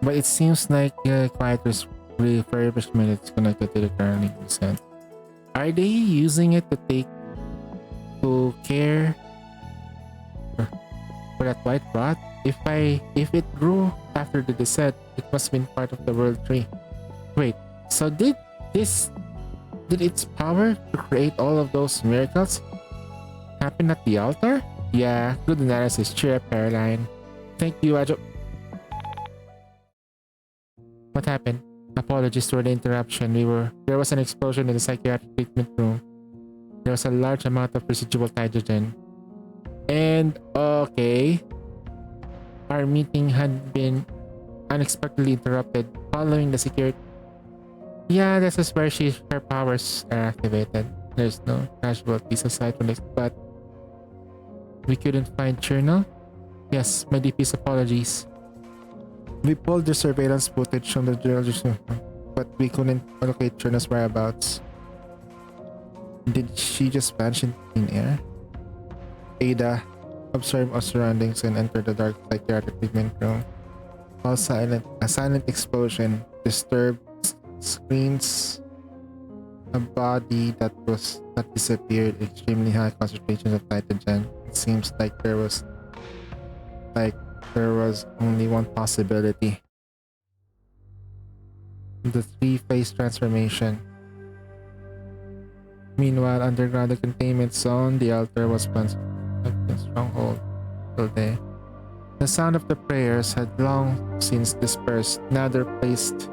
But it seems like Quieter's refurbishment is connected to the currently descent. Are they using it to care for that white rot? If it grew after the descent, it must have been part of the world tree. Wait, so did its power to create all of those miracles happen at the altar? Yeah, good analysis. Cheer up, Caroline. Thank you, Ajo. What happened? Apologies for the interruption. There was an explosion in the psychiatric treatment room. There was a large amount of residual hydrogen. And okay, our meeting had been unexpectedly interrupted following the security. Yeah, this is where her powers are activated. There's no casualties aside from this, but we couldn't find Journal. Yes, my deepest apologies. We pulled the surveillance footage from the journal, but we couldn't locate Journal's whereabouts. Did she just vanish in thin air? Ada observed our surroundings and entered the dark psychiatric treatment room. All silent. A silent explosion disturbed screens. A body that disappeared. Extremely high concentrations of nitrogen. It seems like there was only one possibility. The three-phase transformation. Meanwhile, underground the containment zone, the altar was once a stronghold till day. The sound of the prayers had long since dispersed, now they're replaced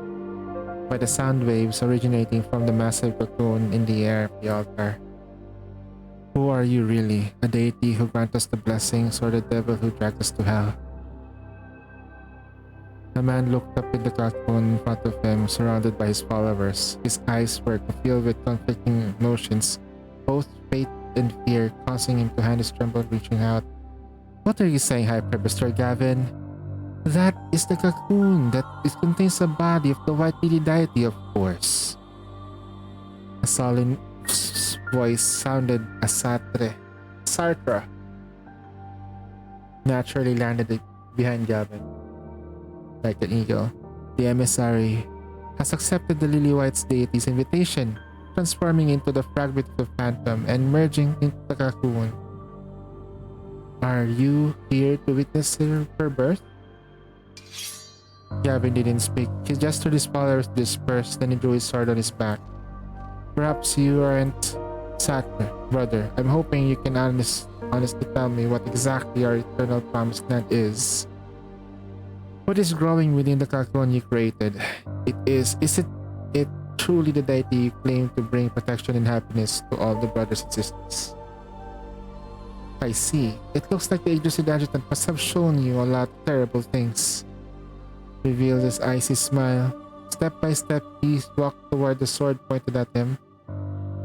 by the sound waves originating from the massive cocoon in the air of the altar. Who are you really? A deity who grants us the blessings, or the devil who drags us to hell? The man looked up in the cocoon in front of him, surrounded by his followers. His eyes were filled with conflicting emotions, both faith and fear, causing him to hand his tremble, reaching out. What are you saying, High Prime Gavin? That is the cocoon. It contains the body of the White Lady deity, of course. A solemn voice sounded as Sartre naturally landed behind Gavin. Like an eagle, the emissary has accepted the Lily White's deity's invitation, transforming into the fragment of the phantom and merging into the cocoon. Are you here to witness her birth? Gavin didn't speak. He gestured his followers to disperse, then he drew his sword on his back. Perhaps you aren't Sattler, brother. I'm hoping you can honestly tell me what exactly our eternal promised land is. What is growing within the cocoon you created? Is it truly the deity you claim to bring protection and happiness to all the brothers and sisters? I see. It looks like the Aegis Adjutant must have shown you a lot of terrible things. Revealed his icy smile. Step by step, he walked toward the sword pointed at him.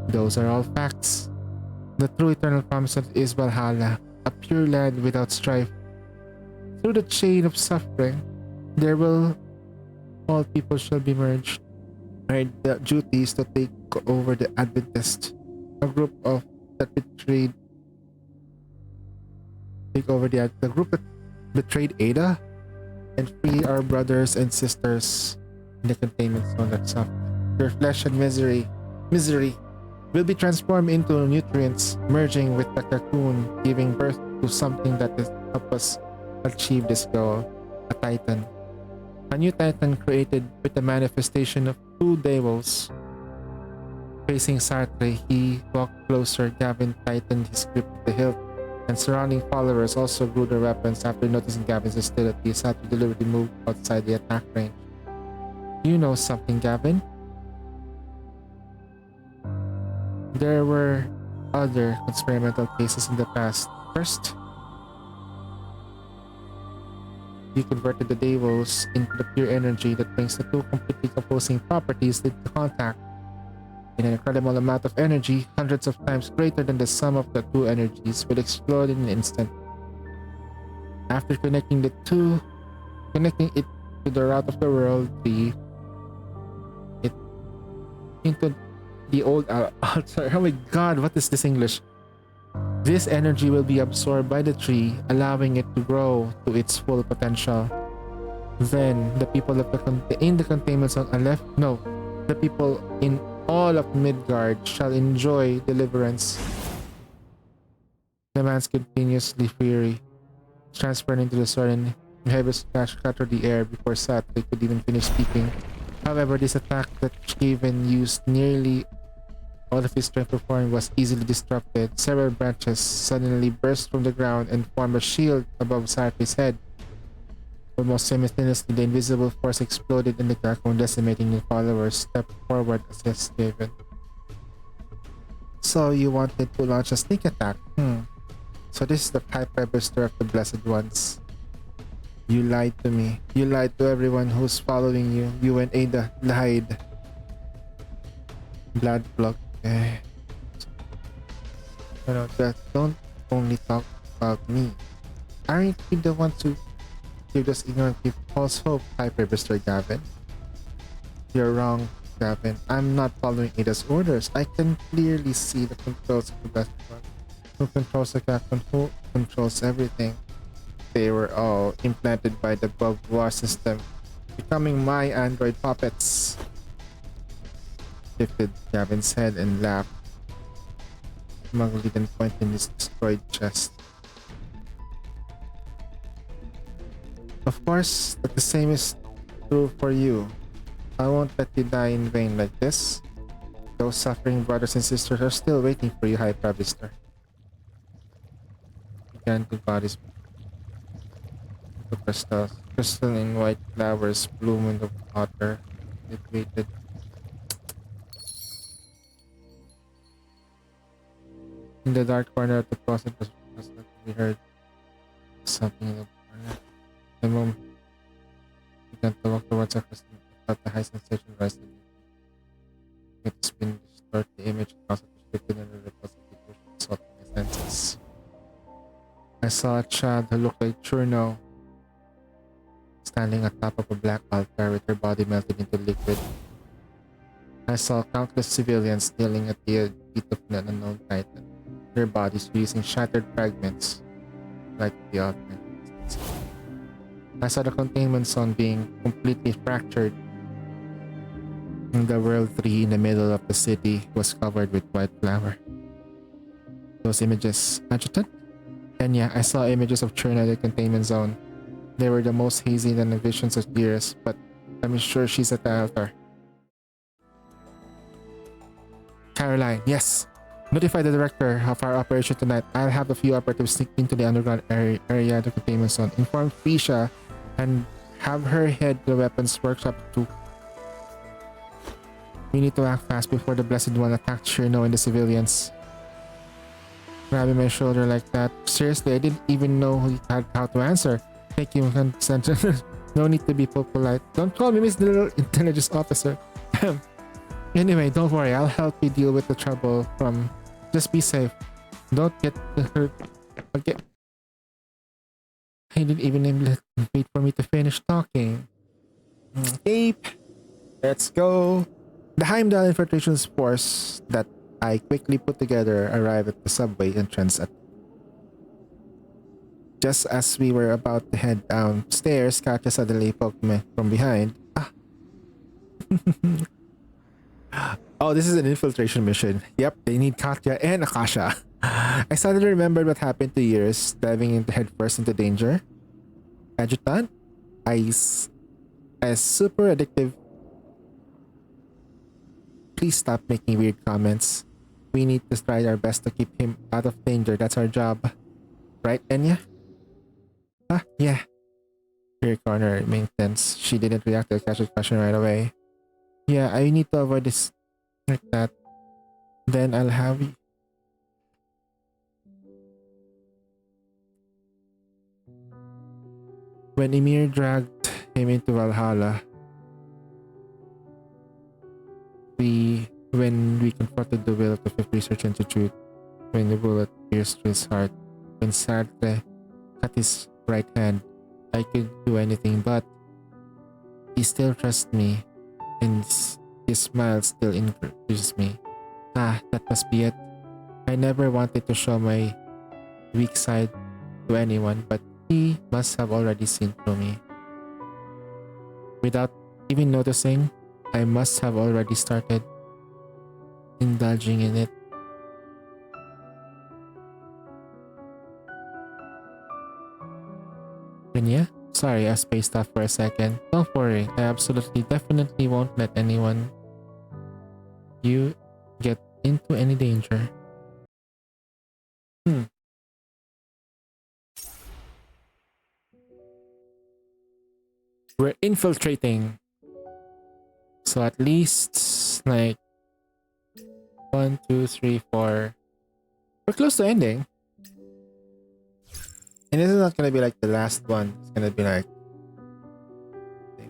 Those are all facts. The true eternal promise is Valhalla, a pure land without strife. Through the chain of suffering, all people shall be merged. Our duty is to take over the Adventist, a group that betrayed Ada, and free our brothers and sisters in the containment zone that suffer. Their flesh and misery will be transformed into nutrients, merging with the cocoon, giving birth to something that will help us achieve this goal. A titan. A new titan created with the manifestation of two devils. Facing Sartre, he walked closer. Gavin tightened his grip at the hilt, and surrounding followers also drew their weapons. After noticing Gavin's hostility, Sartre deliberately moved outside the attack range. You know something, Gavin? There were other experimental cases in the past. First, you converted the devils into the pure energy that brings the two completely opposing properties into contact. In an incredible amount of energy, hundreds of times greater than the sum of the two energies, will explode in an instant. After connecting it to the root of the world tree, into the old altar. Oh my god, what is this English? This energy will be absorbed by the tree, allowing it to grow to its full potential. Then the people of in the containment zone are left. No, the people in all of Midgard shall enjoy deliverance. The man's continuously fury transferred into the sword and heavy slash scattered the air before Saturday could even finish speaking. However, this attack that Skaven used nearly all of his strength performing was easily disrupted. Several branches suddenly burst from the ground and formed a shield above Saturday's head. Almost simultaneously, the invisible force exploded in the catacombs, decimating the followers. Stepped forward, assessed Skaven. So you wanted to launch a sneak attack? So this is the pipe register of the Blessed Ones. You lied to me. You lied to everyone who's following you. You and Ada lied. Blood block. Don't only talk about me. Aren't you the one to give us ignorant people false hope, pipe register, Gavin? You're wrong, Gavin. I'm not following Ada's orders. I can clearly see the controls of the Blessed One. Who controls the captain? Who controls everything? They were all implanted by the Beauvoir system, becoming my android puppets. Lifted Gavin's head and laughed. Smugly then pointed in his destroyed chest. Of course, that the same is true for you. I won't let you die in vain like this. Those suffering brothers and sisters are still waiting for you, High Pravister. Gigantic bodies. The crystals. Crystal and white flowers bloom in the water. It waited. In the dark corner of the closet was like we heard something in the corner. The moment began to walk towards the crystal. I felt the high sensation rising. It has been distorted. The image caused restricted and repulsive assault my senses. I saw a child who looked like Churno standing atop of a black altar with her body melted into liquid. I saw countless civilians kneeling at the feet of an unknown titan, their bodies using shattered fragments like the altar. I saw the containment zone being completely fractured. The World 3 in the middle of the city was covered with white flour. Those images, Adjutant? And yeah, I saw images of Churna in the containment zone. They were the most hazy than the visions of years, but I'm sure she's at the altar. Caroline, yes. Notify the director of our operation tonight. I'll have a few operatives sneak into the underground area of the containment zone. Inform Fisha and have her head to the weapons workshop too. We need to act fast before the Blessed One attacks Shirno and the civilians. Grabbing my shoulder like that. Seriously, I didn't even know how to answer. Thank you, consent. No need to be polite. Don't call me Miss Little Intelligence Officer. Anyway, don't worry. I'll help you deal with the trouble from... Just be safe. Don't get hurt. Okay. I didn't even wait for me to finish talking. Ape. Let's go. The Heimdall infiltration force that I quickly put together arrived at the subway entrance at just as we were about to head downstairs. Katya suddenly poked me from behind. Oh, this is an infiltration mission. Yep, they need Katya and Akasha. I suddenly remembered what happened 2 years, diving into headfirst into danger. Adjutant, Ice, as super addictive. Please stop making weird comments. We need to try our best to keep him out of danger. That's our job. Right, Enya? Yeah. Her corner remained tense. She didn't react to a casual question right away. Yeah, I need to avoid this like that. Then I'll have you. When Ymir dragged him into Valhalla, when we confronted the will of the fifth researcher into truth, when the bullet pierced his heart, when Sartre cut his right hand, I could do anything, but he still trusts me, and his smile still increases me. That must be it. I never wanted to show my weak side to anyone, but he must have already seen through me. without even noticing, I must have already started indulging in it. And yeah, sorry I spaced off for a second. Don't worry, I absolutely definitely won't let anyone you get into any danger. We're infiltrating. So at least like 1, 2, 3, 4. We're close to ending. And this is not gonna be like the last one. It's gonna be like,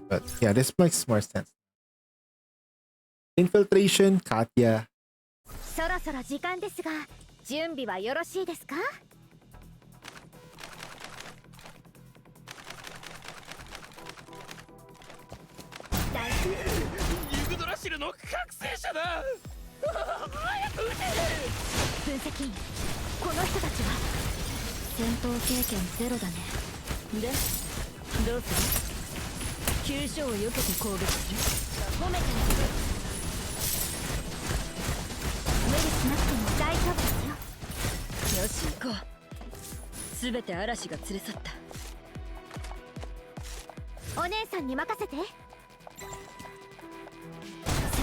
but yeah, this makes more sense. Infiltration, Katya. そろそろ時間ですが、準備はよろしいですか？ユグドラシルの覚醒者だ。早く撃て。分析員、この人たちは戦闘経験ゼロだね。で、どうする？急所を避けて攻撃する。褒めてあげる。無理しなくても大丈夫ですよ。よし行こう。すべて嵐が連れ去った。お姉さんに任せて。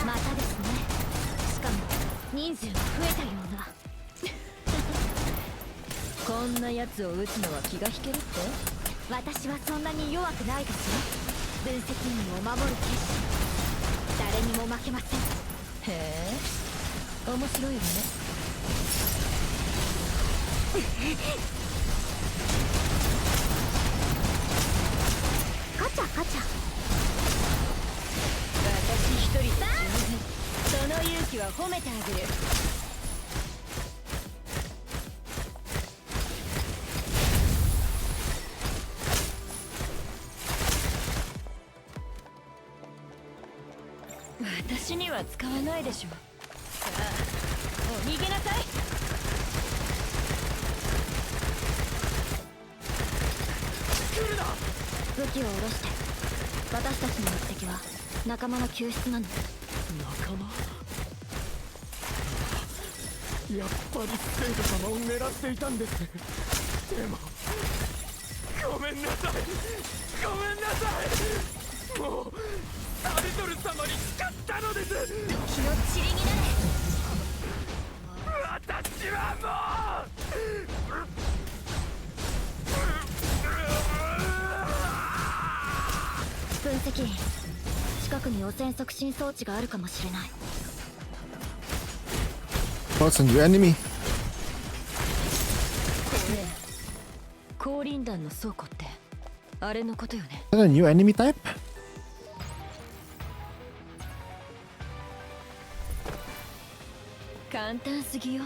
またですね。しかも人数が増えたような。こんなやつを撃つのは気が引けるって？私はそんなに弱くないですよ。分析員を守る決心。誰にも負けません。へえ、面白いわね。カチャカチャ。私一人で十分。その勇気は褒めてあげる。私には使わないでしょ。さあ、もう逃げなさい。来るな。武器を下ろして。私たちの目的は仲間の救出なの。仲間？やっぱり生徒様を狙っていたんですね。でもごめんなさい、ごめんなさい。もうサビトル様に誓ったのです。時の塵になれ。私はもう分析員、近くに汚染促進装置があるかもしれない。What's a new enemy? これ降臨弾の倉庫ってあれのことよね。Is that a new enemy type? 簡単すぎよ。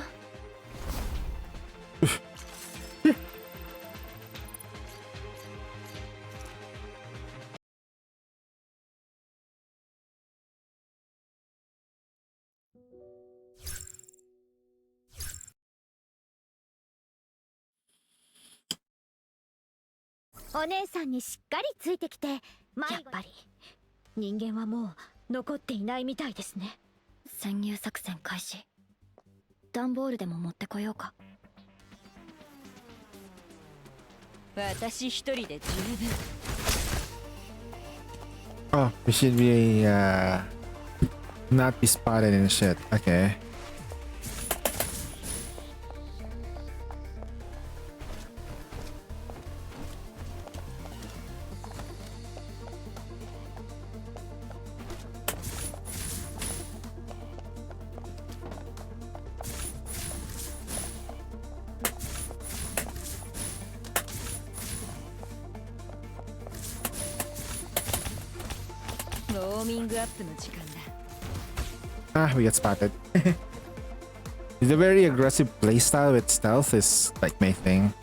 お姉さんにしっかりついてきて。やっぱり人間はもう残っていないみたいですね。潜入作戦開始。段ボールでも持ってこようか。私一人で十分。Oh, we should be not be spotted and shit. Okay. Ah, we get spotted. The very aggressive playstyle with stealth is like my thing.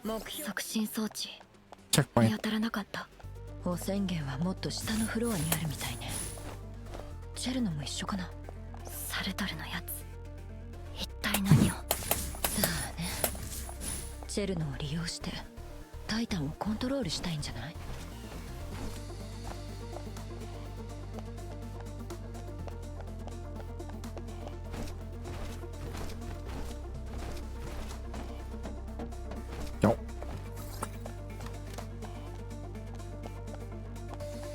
促進装置 Checkpoint. 見当たらなかった。汚染源はもっと下のフロアにあるみたいね。チェルノも一緒かな。サルトルのやつ一体何を。さあね、チェルノを利用してタイタンをコントロールしたいんじゃない？Yo.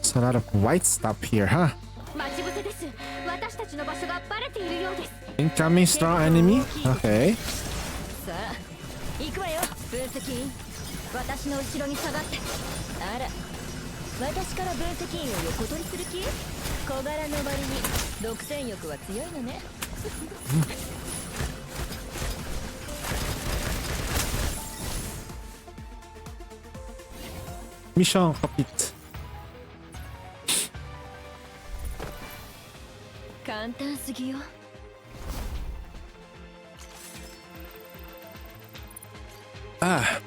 There's a lot of white stuff here, huh? 待ち伏せです。私たちの場所がバレているようです。 Incoming strong enemy? Okay. さあ行くわよ、分析員。私の後ろに下がって。あら、私から分析員を横取りする気？小柄の割に独占欲は強いのね。Mission complete. 簡単すぎよ。Ah.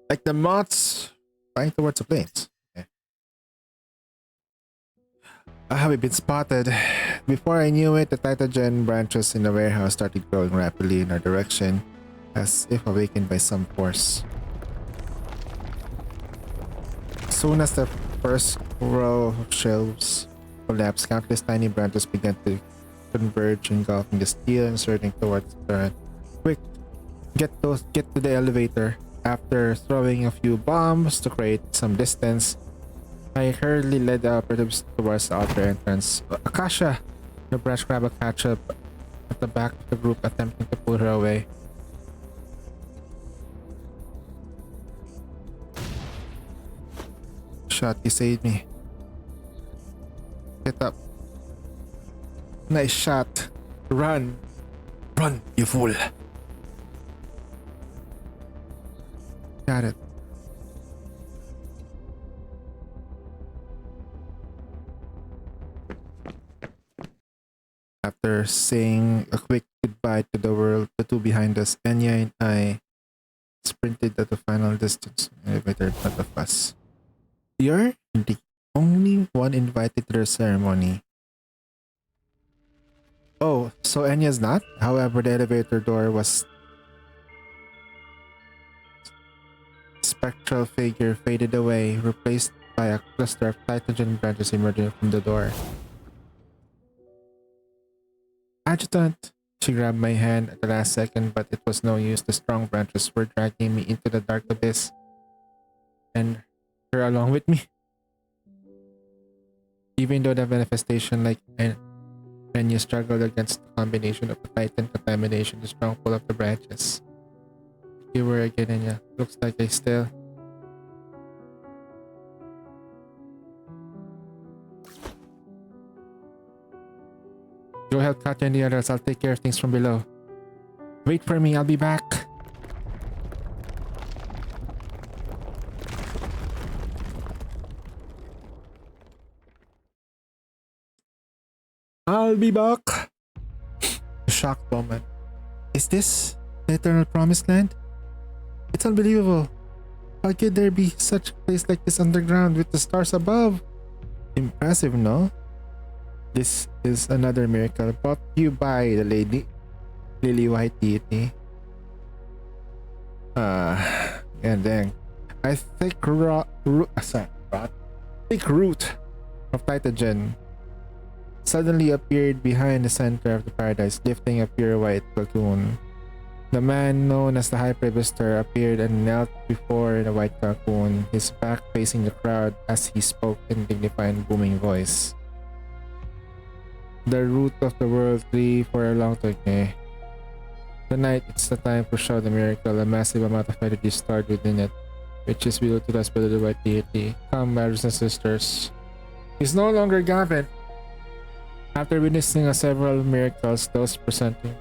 Like the moths flying towards the planes. Okay. Have we been spotted? Before I knew it, the Titagen branches in the warehouse started growing rapidly in our direction, as if awakened by some force. As soon as the first row of shelves collapsed, countless tiny branches began to converge, engulfing the steel and surging towards the current. Quick, get to the elevator. After throwing a few bombs to create some distance, I hurriedly led the operatives towards the outer entrance. Akasha! The branch grabbed a catch-up at the back of the group, attempting to pull her away. Shot, you saved me. Get up. Nice shot. Run. Run, you fool. Got it. After saying a quick goodbye to the world, the two behind us, Enya and I, sprinted at the final distance elevator in front of us. You're the only one invited to the ceremony. Oh, so Enya's not? However, the elevator door was... Spectral figure faded away, replaced by a cluster of Titagen branches emerging from the door. Adjutant! She grabbed my hand at the last second, but it was no use. The strong branches were dragging me into the dark abyss. And her along with me. Even though the manifestation like Enya struggled against the combination of the Titan contamination, the strong pull of the branches. You were again, Enya. Looks like I still... Go help Katya and the others. I'll take care of things from below. Wait for me, I'll be back. I'll be back. A shocked moment. Is this the eternal promised land? It's unbelievable. How could there be such a place like this underground with the stars above? Impressive, no? This is another miracle brought to you by the Lily White deity. And then a thick root of Titagen suddenly appeared behind the center of the paradise, lifting a pure white cocoon. The man known as the High Prevester appeared and knelt before the white cocoon, his back facing the crowd as he spoke in a dignified booming voice. The root of the world tree for a long time. Tonight, it's the time to show the miracle. A massive amount of energy stored within it, which is below to us by the white deity. Come, brothers and sisters. He's no longer Gavin. After witnessing several miracles, those presenting.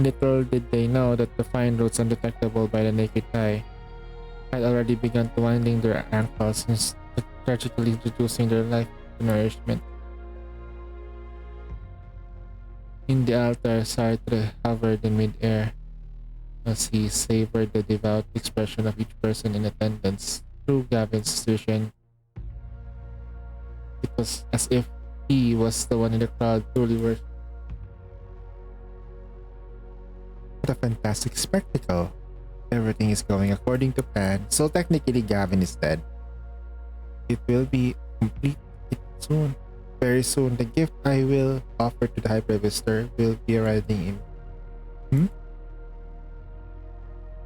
Little did they know that the fine roots undetectable by the naked eye had already begun to winding their ankles and strategically reducing their life to nourishment. In the altar, Sartre hovered in mid-air as he savored the devout expression of each person in attendance. Through Gavin's vision, it was as if he was the one in the crowd truly worshiping. What a fantastic spectacle! Everything is going according to plan, so technically Gavin is dead. It will be complete soon. Very soon, the gift I will offer to the Hyper Visitor will be arriving in.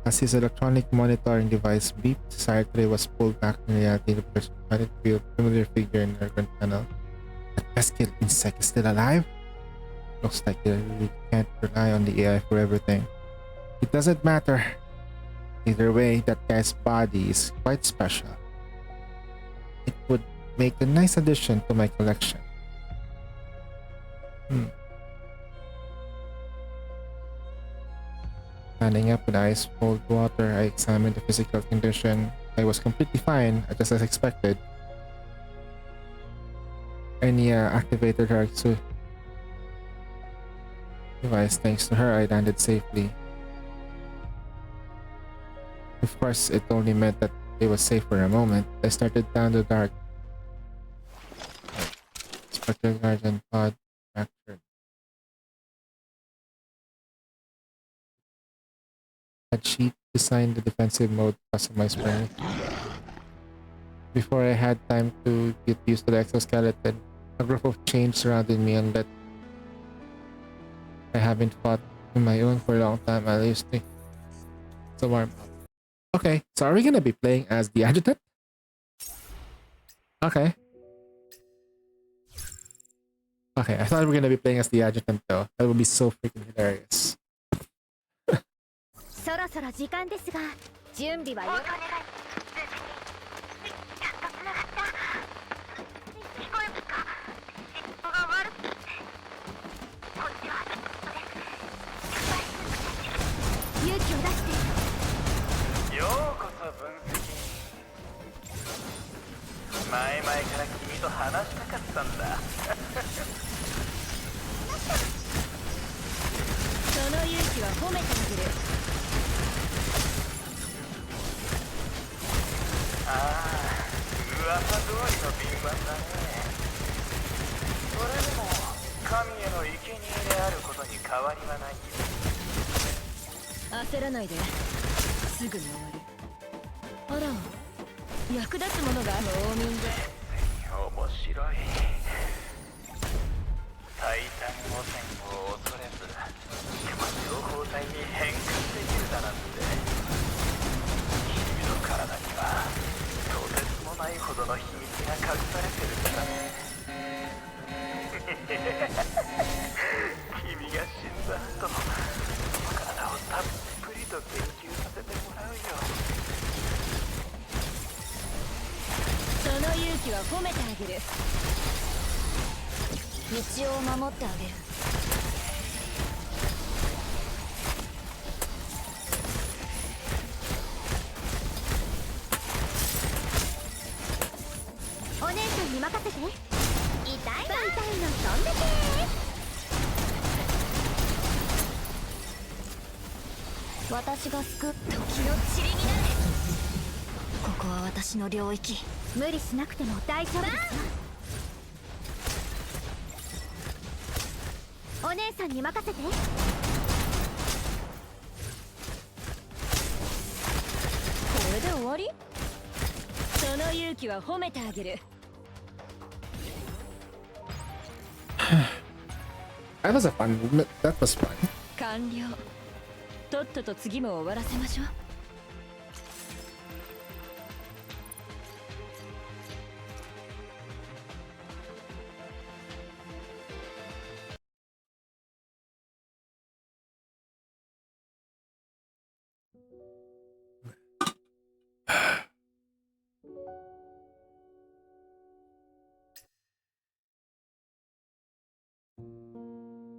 As his electronic monitoring device beeped, Sartre was pulled back in reality. The person started to be a familiar figure in the ground panel. That pesky insect is still alive? Looks like they really can't rely on the AI for everything. It doesn't matter. Either way, that guy's body is quite special. It would make a nice addition to my collection. Standing up with ice cold water, I examined the physical condition. I was completely fine, just as expected. Enya activated her device. Thanks to her, I landed safely. Of course, it only meant that it was safe for a moment. I started down the dark. Spectre Guardian pod fractured. Had she designed the defensive mode customized for me? Before I had time to get used to the exoskeleton, a group of change surrounded me and let I haven't fought on my own for a long time. I used to warm up. Okay, so are we gonna be playing as the adjutant? Okay. Okay, I thought we were gonna be playing as the adjutant though. That would be so freaking hilarious. そろそろ時間ですが、準備はよろしくお願い。やっと繋がった。聞こえますか？シップが悪くて。こっちはシップです。勇気を出して。ようこそ分析。前々から君と話したかったんだ。その勇気は褒めてあげる。ああ、噂通りの敏腕だね。それでも神への生贄であることに変わりはないよ。焦らないで、すぐに終わる。あら、役立つものが農民で。面白い。タイタン汚染を恐れず、でも情報体に変換できるだなんて。君の体にはとてつもないほどの秘密が隠されてるからね。君が死んだ後、その体をたっぷりと研究させてもらうよ。その勇気は褒めてあげる。道を守ってあげる。お姉さんに任せて。痛いの飛んでけ。私が救う時の塵になれ。ここは私の領域。無理しなくても大丈夫ですよ。お姉さんに任せて。これで終わり？その勇気は褒めてあげる。That was a fun movement. That was fun. 完了。とっとと次も終わらせましょう。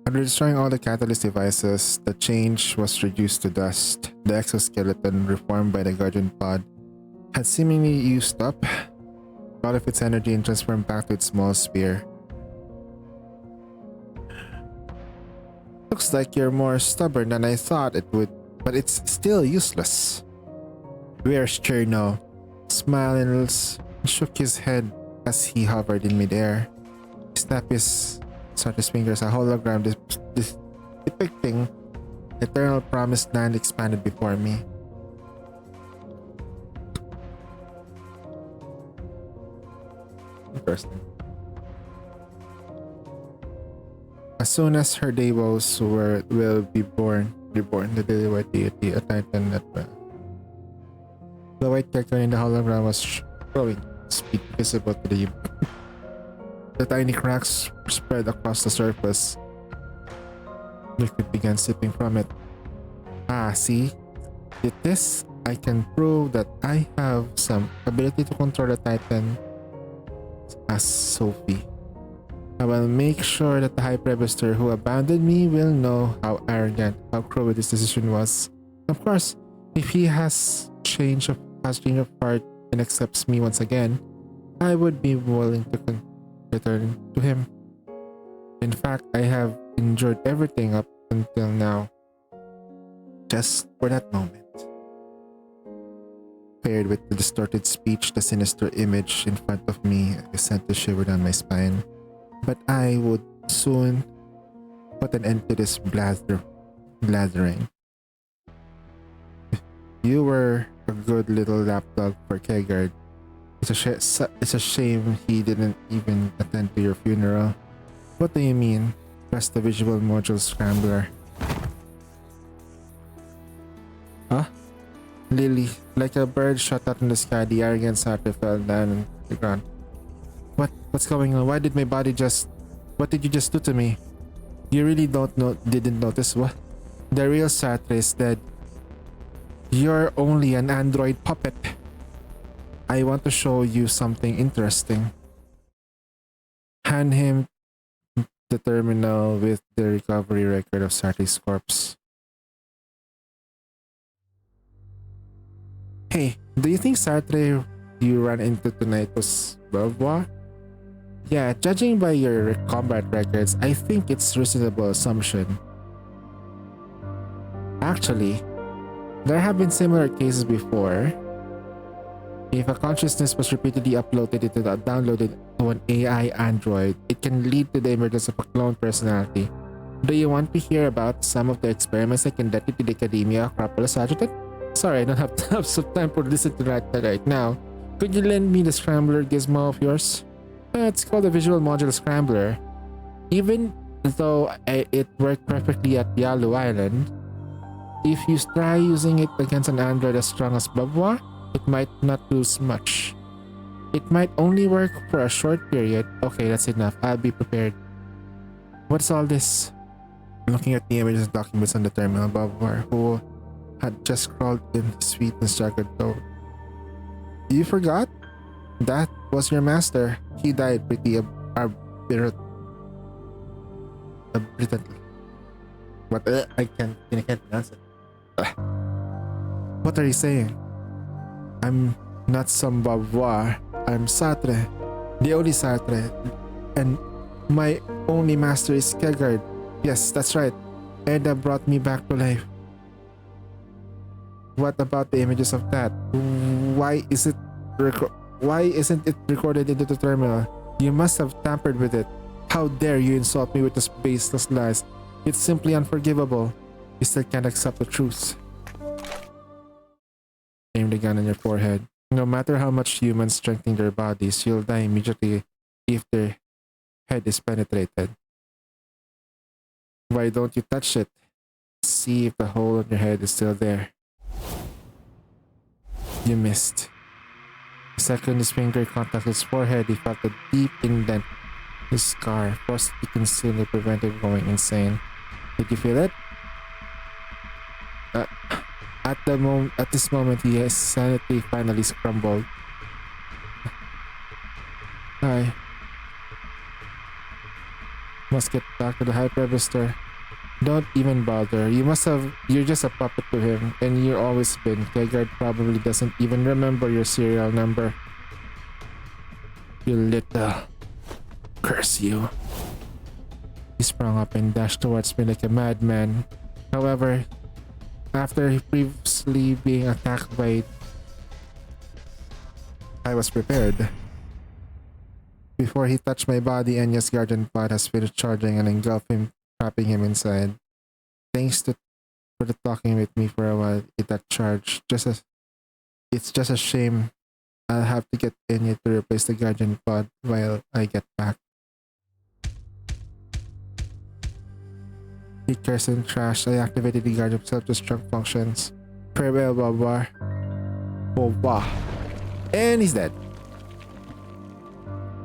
After destroying all the catalyst devices, the change was reduced to dust. The exoskeleton, reformed by the Guardian Pod, had seemingly used up all of its energy and transformed back to its small sphere. Looks like you're more stubborn than I thought it would, but it's still useless. Where's Cherno? Smiled and shook his head as he hovered in midair. He snapped his fingers. A hologram depicting eternal promised land expanded before me. Interesting. As soon as her Devos will be reborn, the daily white deity, a titan that the white character in the hologram was showing speed visible to the The tiny cracks spread across the surface. Liquid began sipping from it. Ah, see? With this, I can prove that I have some ability to control the titan. Asked Sophie. I will make sure that the High Prebister who abandoned me will know how arrogant, how cruel this decision was. Of course, if he has change of heart and accepts me once again, I would be willing to return to him. In fact, I have enjoyed everything up until now. Just for that moment. Paired with the distorted speech, the sinister image in front of me sent a shiver down my spine. But I would soon put an end to this blathering. You were a good little lapdog for Kegard. It's a shame he didn't even attend to your funeral. What do you mean? Press the visual module scrambler. Huh? Lily, like a bird shot out in the sky, the arrogant Satyr fell down on the ground. What's going on? Why did my body what did you just do to me? You really didn't notice what? The real Satyr is dead. You're only an android puppet. I want to show you something interesting. Hand him the terminal with the recovery record of Satyr's corpse. Hey, do you think Satyr you ran into tonight was Belvoir? Yeah, judging by your combat records, I think it's a reasonable assumption. Actually, there have been similar cases before. If a consciousness was repeatedly downloaded to an AI android, it can lead to the emergence of a clone personality. Do you want to hear about some of the experiments I conducted in the Academia Acropolis Adjutant? Sorry, I don't have some time to listen to that right now. Could you lend me the scrambler gizmo of yours? It's called the Visual Module Scrambler. Even though it worked perfectly at Yalu Island, if you try using it against an android as strong as Belvoir, it might not lose much. It might only work for a short period. Okay, that's enough. I'll be prepared. What's all this? Looking at the images and documents on the terminal, Belvoir, who had just crawled in his sweet and staggered throat. You forgot? That was your master. He died pretty abruptly. But I can't pronounce it. What are you saying? I'm not some Belvoir. I'm Satyr, the only Satyr, and my only master is Kegard. Yes, that's right. Eda brought me back to life. What about the images of that? Why isn't it recorded into the terminal? You must have tampered with it. How dare you insult me with those baseless lies? It's simply unforgivable. You still can't accept the truth. Aim the gun on your forehead. No matter how much humans strengthen their bodies, you'll die immediately if their head is penetrated. Why don't you touch it? See if the hole in your head is still there. You missed. The second his finger contacted his forehead, he felt a deep indent. His scar, forcibly concealed, prevented him going insane. Did you feel it? At this moment, his sanity finally crumbled. I must get back to the High Prebister. Don't even bother. You're just a puppet to him, and you've always been. Kegard probably doesn't even remember your serial number. You little... Curse you. He sprung up and dashed towards me like a madman. However, after previously being attacked by... I was prepared. Before he touched my body, Enya's guardian pod has finished charging and engulfed him, trapping him inside. Thanks for the talking with me for a while, it that charge. It's just a shame I'll have to get Enya to replace the guardian pod while I get back. He cursed and trashed. I activated the guardian self-destruct functions. Farewell, Babar. Boba. And he's dead.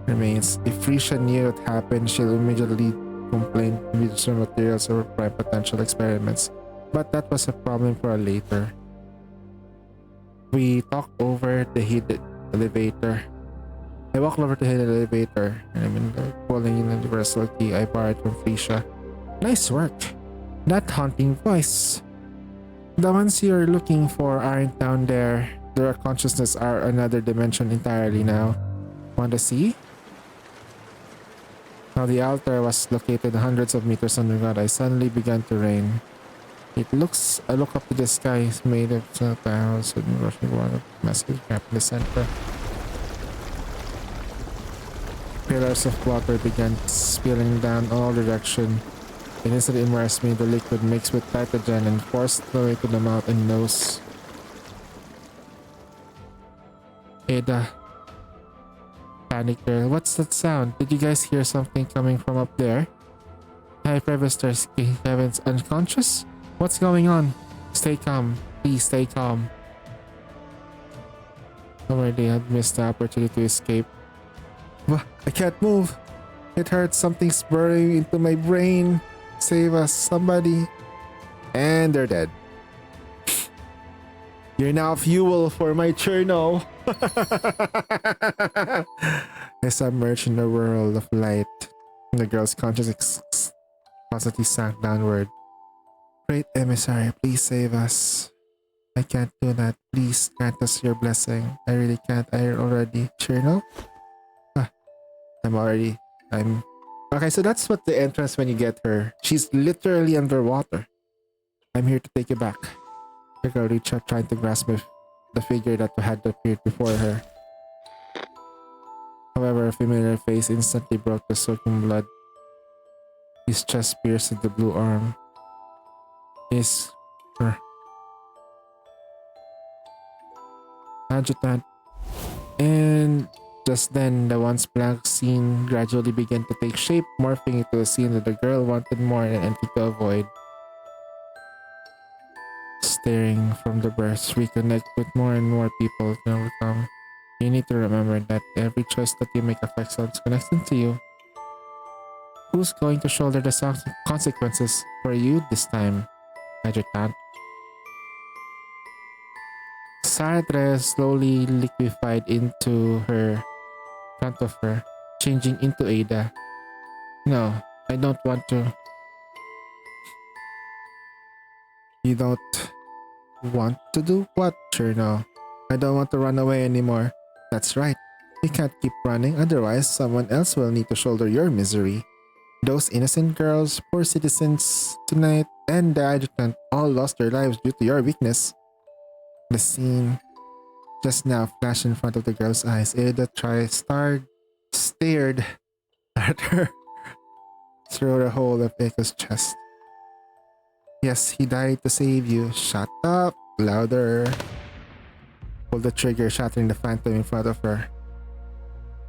Remains. If Frisha knew what happened, she'll immediately complain with some materials or prime potential experiments. But that was a problem for later. We talked over the hidden elevator. I walked over to the hidden elevator and I'm pulling in the universal key I borrowed from Frisha. Nice work. That haunting voice. The ones you're looking for aren't down there. Their consciousness are another dimension entirely now. Want to see? Now the altar was located hundreds of meters underground. I suddenly began to rain. I look up to the sky. It's made of clouds and rushing water. Massive gap in the center. Pillars of water began spilling down all direction. It instantly immersed me. The liquid mixed with nitrogen and forced the way to the mouth and nose. Ada. Panic girl. What's that sound? Did you guys hear something coming from up there? Hi, Prevesters. Kevin's unconscious? What's going on? Stay calm. Please stay calm. Already had missed the opportunity to escape. I can't move. It hurts. Something's burrowing into my brain. Save us, somebody. And they're dead. You're now fuel for my churno. I submerged in a world of light. The girl's consciousness constantly sank downward. Great emissary, please save us. I can't do that. Please grant us your blessing. I really can't. I already... Churno? I'm... Okay, so that's what the entrance when you get her. She's literally underwater. I'm here to take you back. The girl reached out trying to grasp the figure that had appeared before her. However, a familiar face instantly broke the soaking blood. His chest pierced with the blue arm. His... adjutant. And... just then, the once blank scene gradually began to take shape, morphing into a scene that the girl wanted more and empty to avoid. Staring from the burst, reconnect with more and more people to overcome. You need to remember that every choice that you make affects others connected to you. Who's going to shoulder the consequences for you this time, Adjutant? Sartre slowly liquefied into her front of her, changing into Ada. No, I don't want to. You don't want to do what, Cherno? I don't want to run away anymore. That's right. You can't keep running, otherwise someone else will need to shoulder your misery. Those innocent girls, poor citizens tonight, and the adjutant all lost their lives due to your weakness. The scene just now flashed in front of the girl's eyes. Ada stared at her through the hole of Echo's chest. Yes, he died to save you. Shut up. Louder. Pulled the trigger, shattering the phantom in front of her.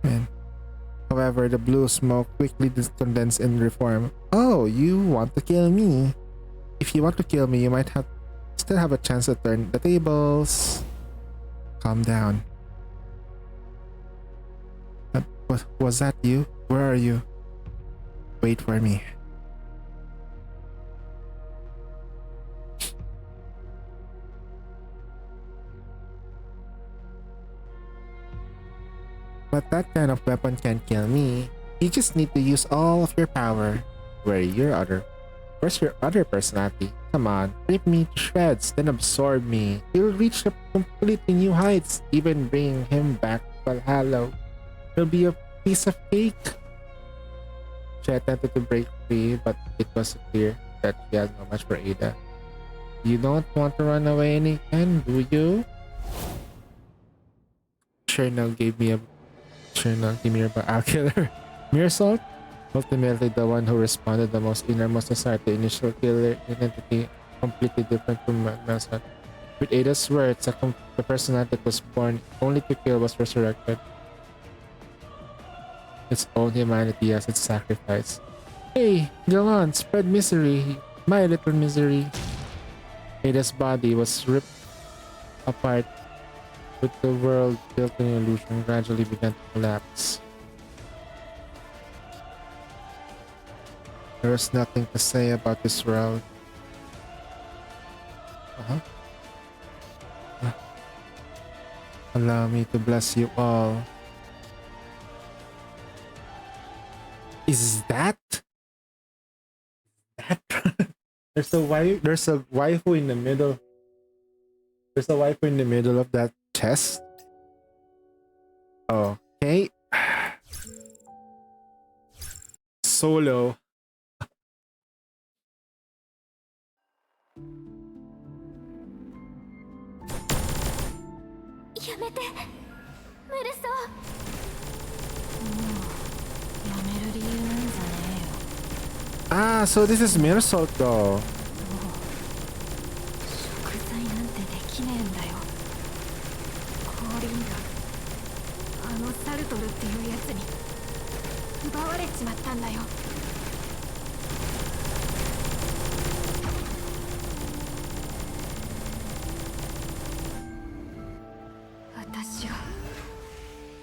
Man. However, the blue smoke quickly condensed and reformed. Oh, you want to kill me? If you want to kill me, you might still have a chance to turn the tables. Calm down. Was that you? Where are you? Wait for me. But that kind of weapon can't kill me. You just need to use all of your power. Where Where's your other personality? Come on, rip me to shreds, then absorb me. He'll reach a completely new heights, even bringing him back to Valhalla. He'll be a piece of cake. She attempted to break free, but it was clear that she had no match for Ada. You don't want to run away again, do you? Chernow gave me a killer. Mirasol? Ultimately, the one who responded the most innermost desire to initial killer identity, completely different from Melson. With Ada's words, the personality that was born only to kill was resurrected. Its own humanity as its sacrifice. Hey, go on, spread misery, my little misery. Ada's body was ripped apart, with the world built in illusion gradually began to collapse. There was nothing to say about this world. Allow me to bless you all. Is that? There's a waifu in the middle. There's a waifu in the middle of that chest. Okay. Solo. やめてムルソ。やめる理由なんじゃねえよ。 Ah, so this is Mirasol though. 食材なんてできねえんだよ。降臨があのサルトルっていうやつに奪われちまったんだよ。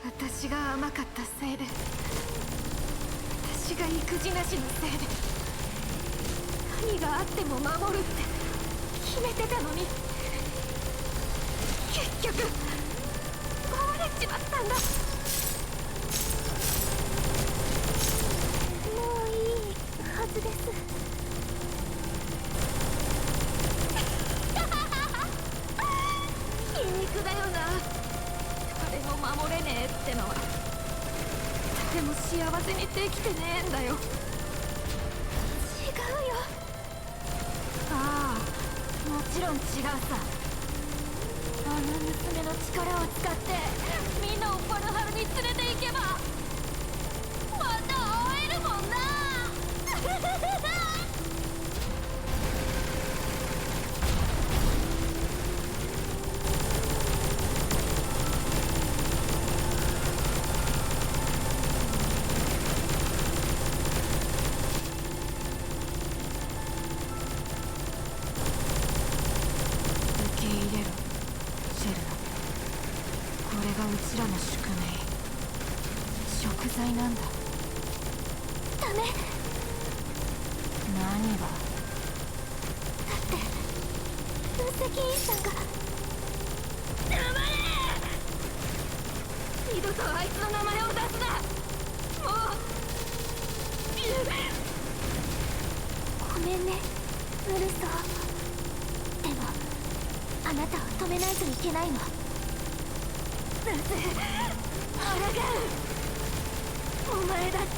私が甘かったせいで、私が育児なしのせいで、何があっても守るって決めてたのに、結局奪われちまったんだ。もういいはずです。皮肉だよな。誰も守れねえってのは誰も幸せにできてねえんだよ。違うよ。ああ、もちろん違うさ。あの娘の力を使ってみんなをバルハルに連れて行けばまた会えるもんな。うちらの宿命、食材なんだ。ダメ。何が？だって分析員さんが。黙れ！二度とあいつの名前を出すな。もうごめんねウルソー。でもあなたを止めないといけないの。なぜアラガン、お前だって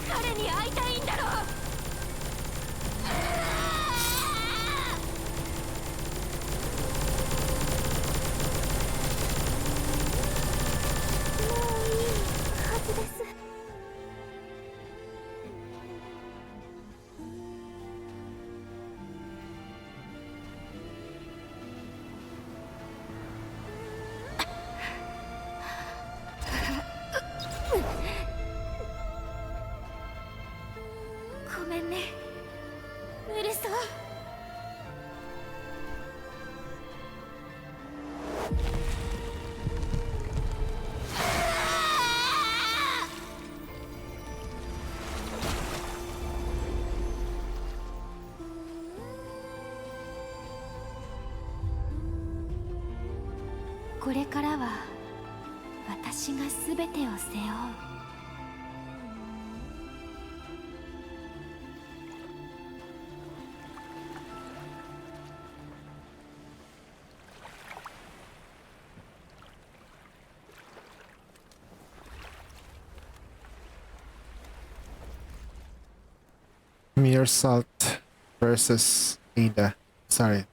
彼に会いたいんだろ。もういいはずです。ごめんねウルソー。これからは私が全てを背負う。Mere Salt versus Ada. Sorry.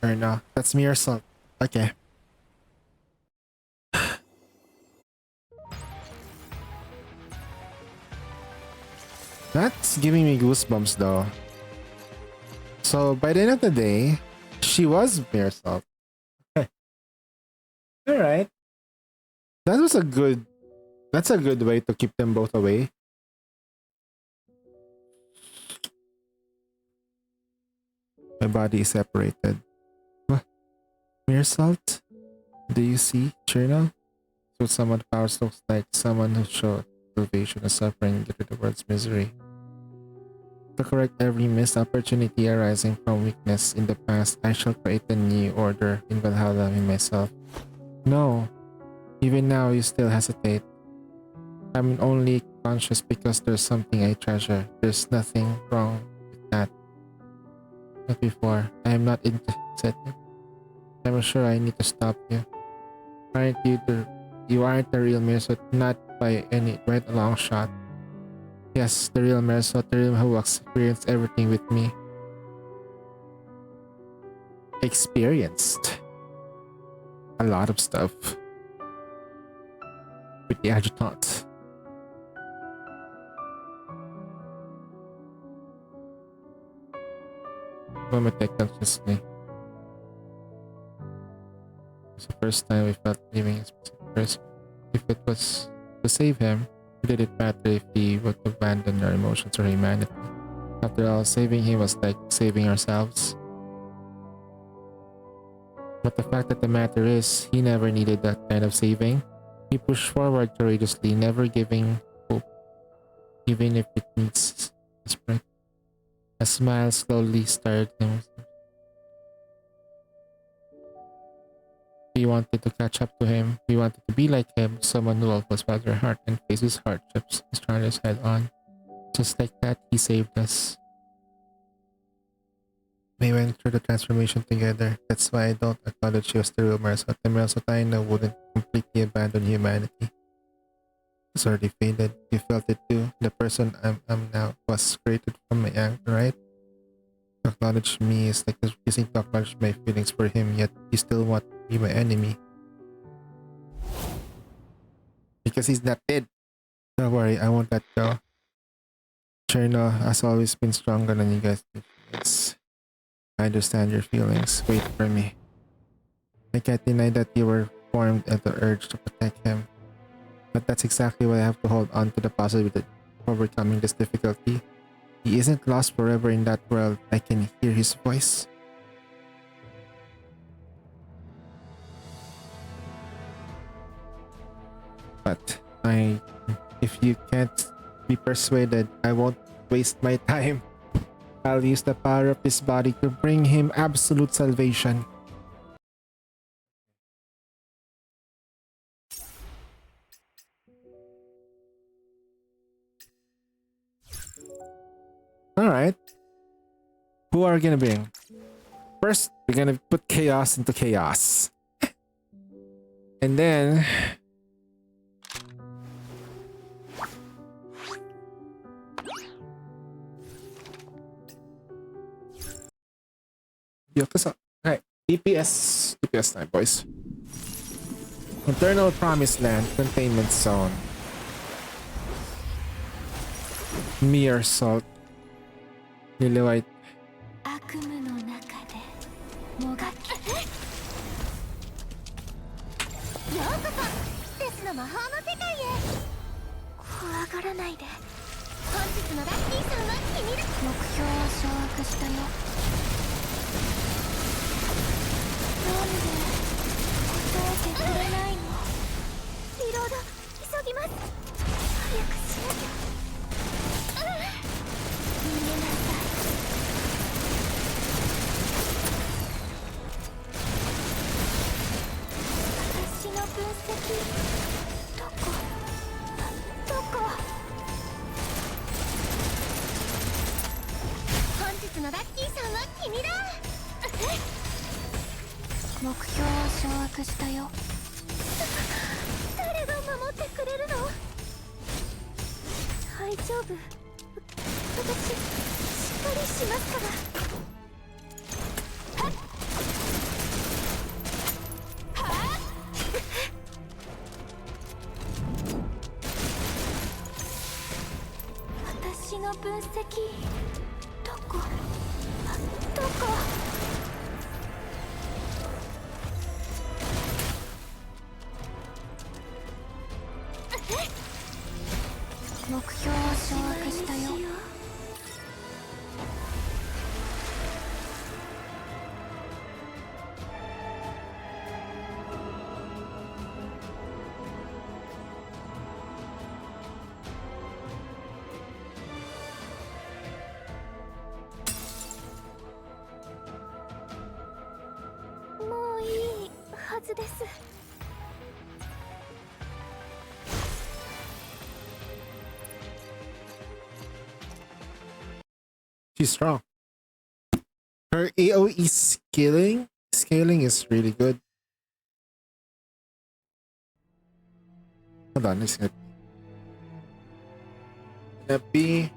Or no, that's Mere Salt. Okay. That's giving me goosebumps though. So by the end of the day, she was Mere Salt. Alright. That's a good way to keep them both away. My body is separated. What? Mere Salt? Do you see, Journal? So someone powers looks like someone who showed salvation and suffering due to the world's misery. To correct every missed opportunity arising from weakness in the past, I shall create a new order in Valhalla in myself. No. Even now you still hesitate. I'm only conscious because there's something I treasure. There's nothing wrong with that. Not before. I am not interested. I'm sure I need to stop you. You aren't the real Mersot, not by a long shot. Yes, the real Mersot, the real who experienced everything with me. Experienced a lot of stuff with the adjutant. Moment I consciously. It's the first time we felt leaving a specific person. If it was to save him, did it matter if he would abandon our emotions or humanity? After all, saving him was like saving ourselves. But the fact that the matter is, he never needed that kind of saving. He pushed forward courageously, never giving hope, even if it needs desperate. A smile slowly started him. We wanted to catch up to him. We wanted to be like him, someone who always felt their heart and faced his hardships, his challenges head on. Just like that, he saved us. We went through the transformation together. That's why I don't acknowledge she was the real Mersot. The Mersot I know wouldn't completely abandon humanity. It's already faded. You felt it too. The person I'm now was created from my anger, right? To acknowledge me is like refusing to acknowledge my feelings for him, yet you still want to be my enemy. Because he's not dead. Don't worry, I won't let go. Cherno has always been stronger than you guys think he is. I understand your feelings. Wait for me. I can't deny that you were formed at the urge to protect him. But that's exactly why I have to hold on to the possibility of overcoming this difficulty. He isn't lost forever in that world. I can hear his voice. But if you can't be persuaded, I won't waste my time. I'll use the power of this body to bring him absolute salvation. Alright. Who are we gonna bring? First, we're gonna put chaos into chaos. And then... Alright, DPS time, boys. Eternal Promised Land, Containment Zone. Mere Salt. Lily White. 悪夢の中でもがけようこそデスの魔法の世界へ怖がらないで本日のラッキーさんは君だ目標を掌握したよなんで答えてくれないのリロード急ぎます早くしなきゃ逃げなさい私の分析どこ本日のラッキーさんは君だ目標を掌握したよ誰が守ってくれるの大丈夫私ぱりしますから。私の分析どこ？目標を掌握したよ。もういいはずです。She's strong. Her AoE scaling is really good. Hold on, it's gonna be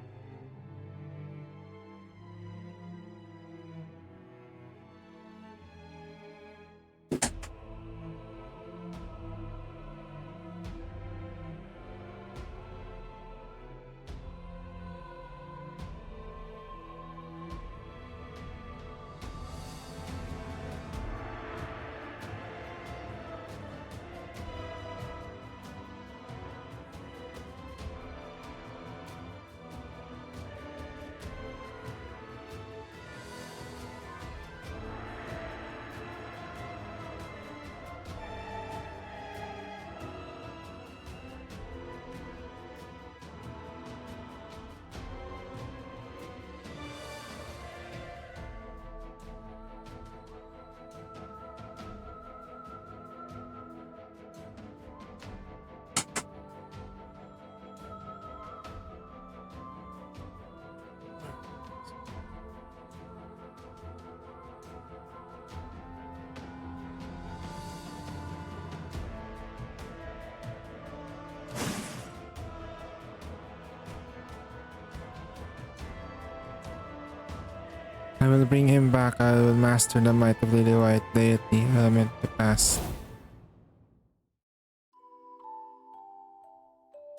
I will bring him back. I will master the might of Lily White deity element to pass.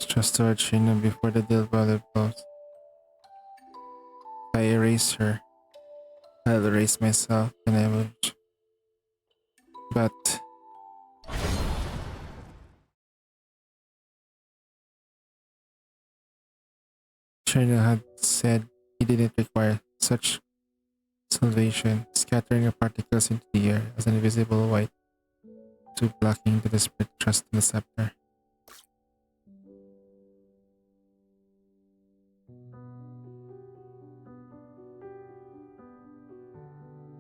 Just to Archina before the deal brother blows. If I erase her, I'll erase myself and I will. But Archina had said he didn't require such salvation, scattering her particles into the air as an invisible white to blocking the desperate trust in the scepter.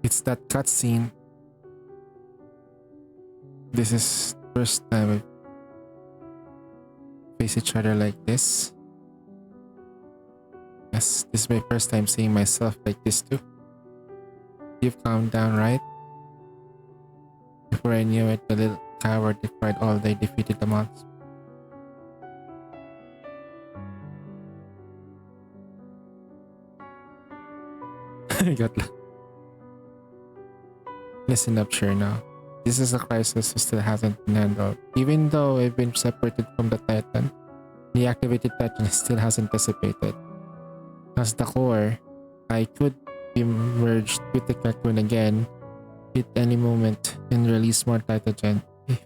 It's that cutscene. This is the first time we face each other like this. Yes, this is my first time seeing myself like this too. You've calmed down, right? Before I knew it, the little coward cried all day defeated the monster. Got luck. Listen up, Shirna. This is a crisis who still hasn't been handled. Even though I've been separated from the Titan, the activated Titan still hasn't dissipated. As the core, I could be merged with the Cocoon again at any moment and release more Titagen. If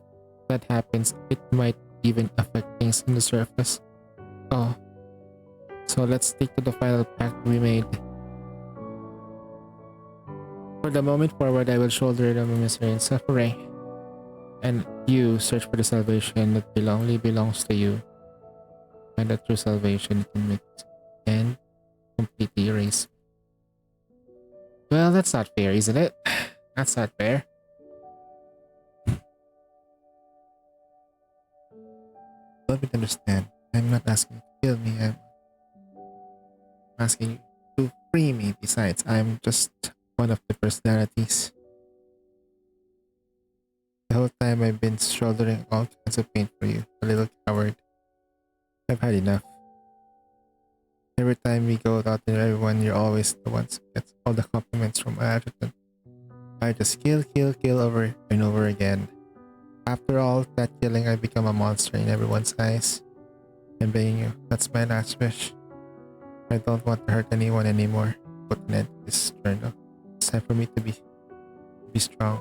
that happens, it might even affect things on the surface. Oh, so let's stick to the final pact we made. For the moment forward, I will shoulder the misery and suffering, and you search for the salvation that only belongs to you. And that true salvation can completely erase. Well, that's not fair, isn't it? That's not fair. Let me understand. I'm not asking you to kill me. I'm asking you to free me. Besides, I'm just one of the personalities. The whole time I've been shouldering all kinds of pain for you, a little coward. I've had enough. Every time we go out there, everyone, you're always the ones who gets all the compliments from adjutant. I just kill over and over again. After all that killing, I become a monster in everyone's eyes. I'm begging you, that's my last wish. I don't want to hurt anyone anymore. Put an end to this journal. It's time for me to be strong.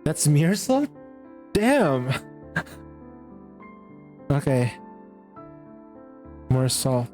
That's mirror salt? Damn! Okay. More salt.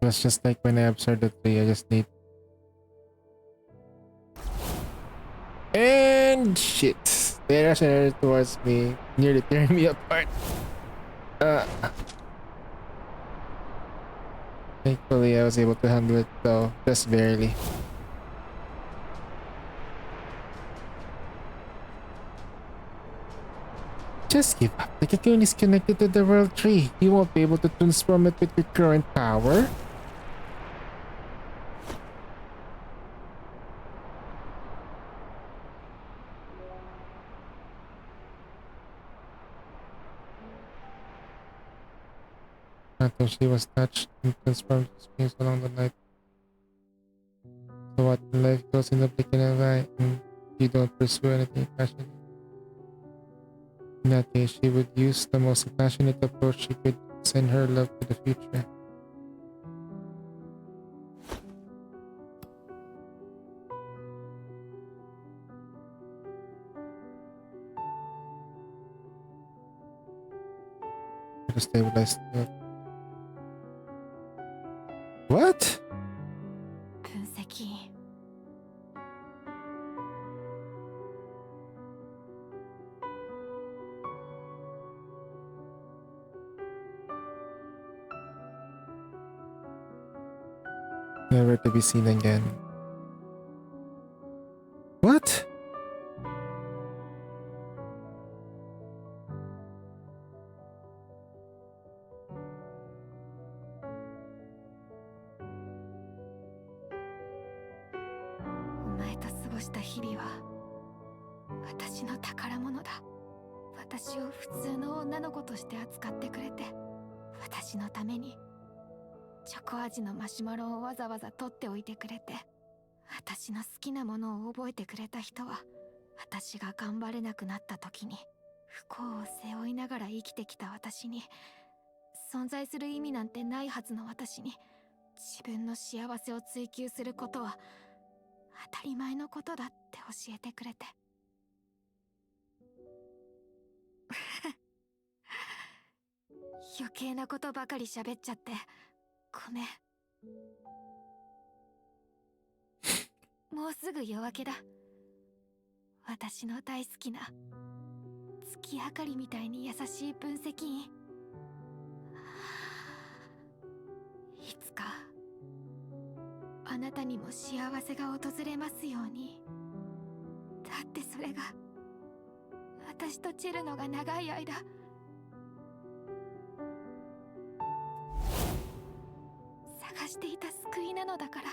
It was just like when I observed the tree, I just need... And shit! They rushed towards me, nearly tearing me apart. Thankfully, I was able to handle it though, just barely. Just give up. The cocoon is connected to the world tree. You won't be able to transform it with your current power. Until she was touched and transformed to springs along the night. So what? Life goes in the blink of an eye and you don't pursue anything passionate. In that case, she would use the most passionate approach she could, send her love to the future. To stabilize the... What? 分析 Never to be seen again. What?味のマシュマロをわざわざ取っておいてくれて、私の好きなものを覚えてくれた人は、私が頑張れなくなった時に不幸を背負いながら生きてきた私に、存在する意味なんてないはずの私に、自分の幸せを追求することは当たり前のことだって教えてくれて。余計なことばかり喋っちゃってごめん。もうすぐ夜明けだ。私の大好きな月明かりみたいに優しい分析員、いつかあなたにも幸せが訪れますように。だってそれが私とチェルノが長い間探していた救いなのだから。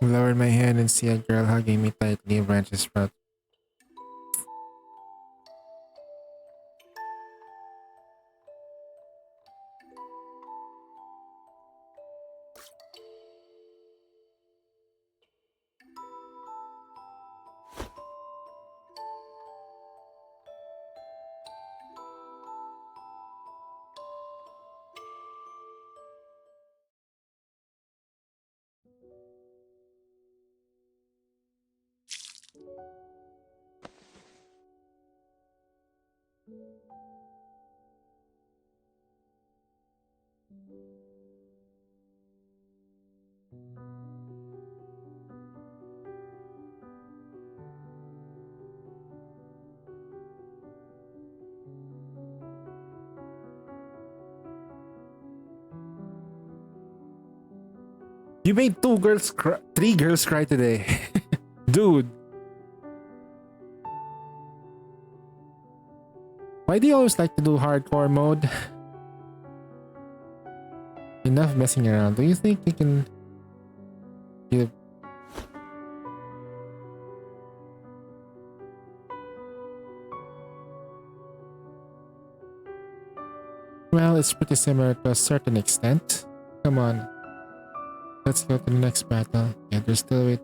I lowered my hand and see a girl hugging me tightly, a branches sprout. You made three girls cry today. Dude. Why do you always like to do hardcore mode? Enough messing around. Do you think you can... Well, it's pretty similar to a certain extent. Come on. Let's go to the next battle. Yeah, there's still it.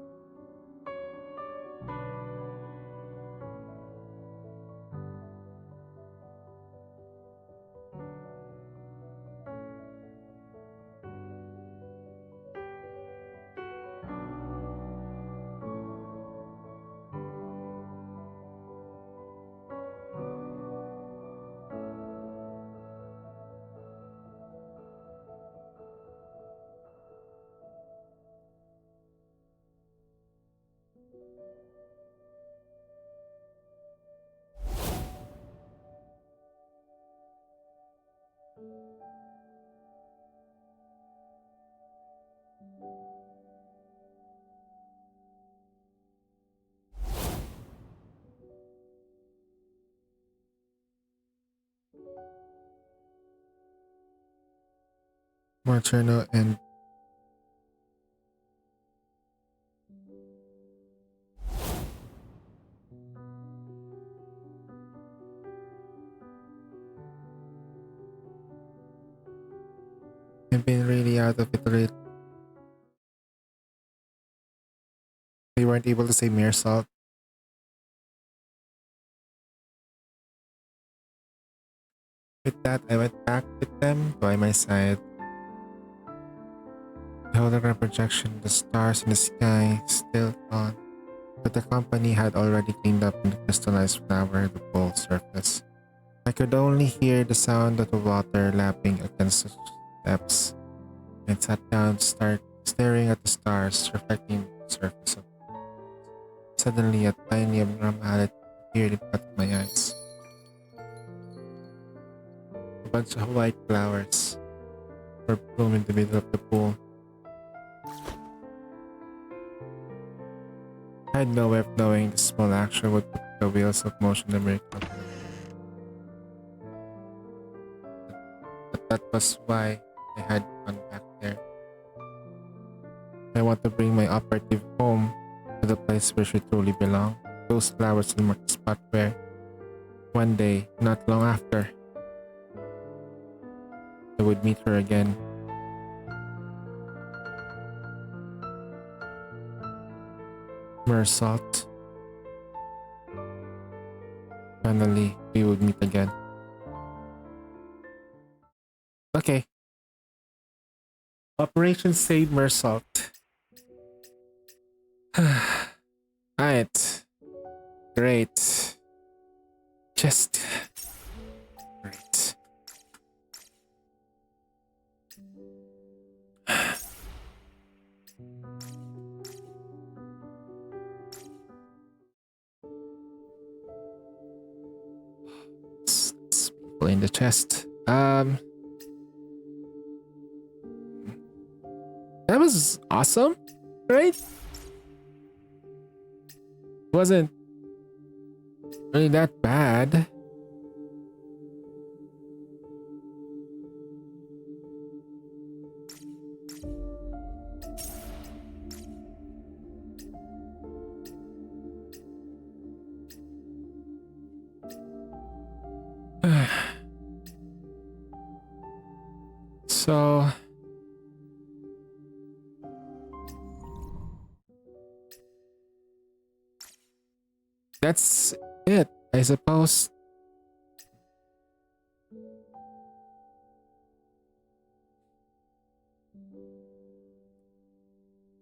Marcherno and I've been really out of it already. They weren't able to save Meersalt. With that, I went back with them by my side. The hologram projection, the stars in the sky, still on. But the company had already cleaned up the crystallized flower the bowl surface. I could only hear the sound of the water lapping against the steps. I sat down to start staring at the stars reflecting the surface of it. Suddenly, a tiny abnormality appeared in front of my eyes. A bunch of white flowers were blooming in the middle of the pool. I had no way of knowing this small action would put the wheels of motion in the miracle. But that was why I had gone back there. I want to bring my operative home to the place where she truly belongs. Those flowers will mark the spot where, one day, not long after, I would meet her again. Meersalt. Finally, we would meet again. Okay. Operation Save Meersalt. Alright. Great. Just great. It's people in the chest. That was awesome, right? Wasn't really that bad. So that's it, I suppose.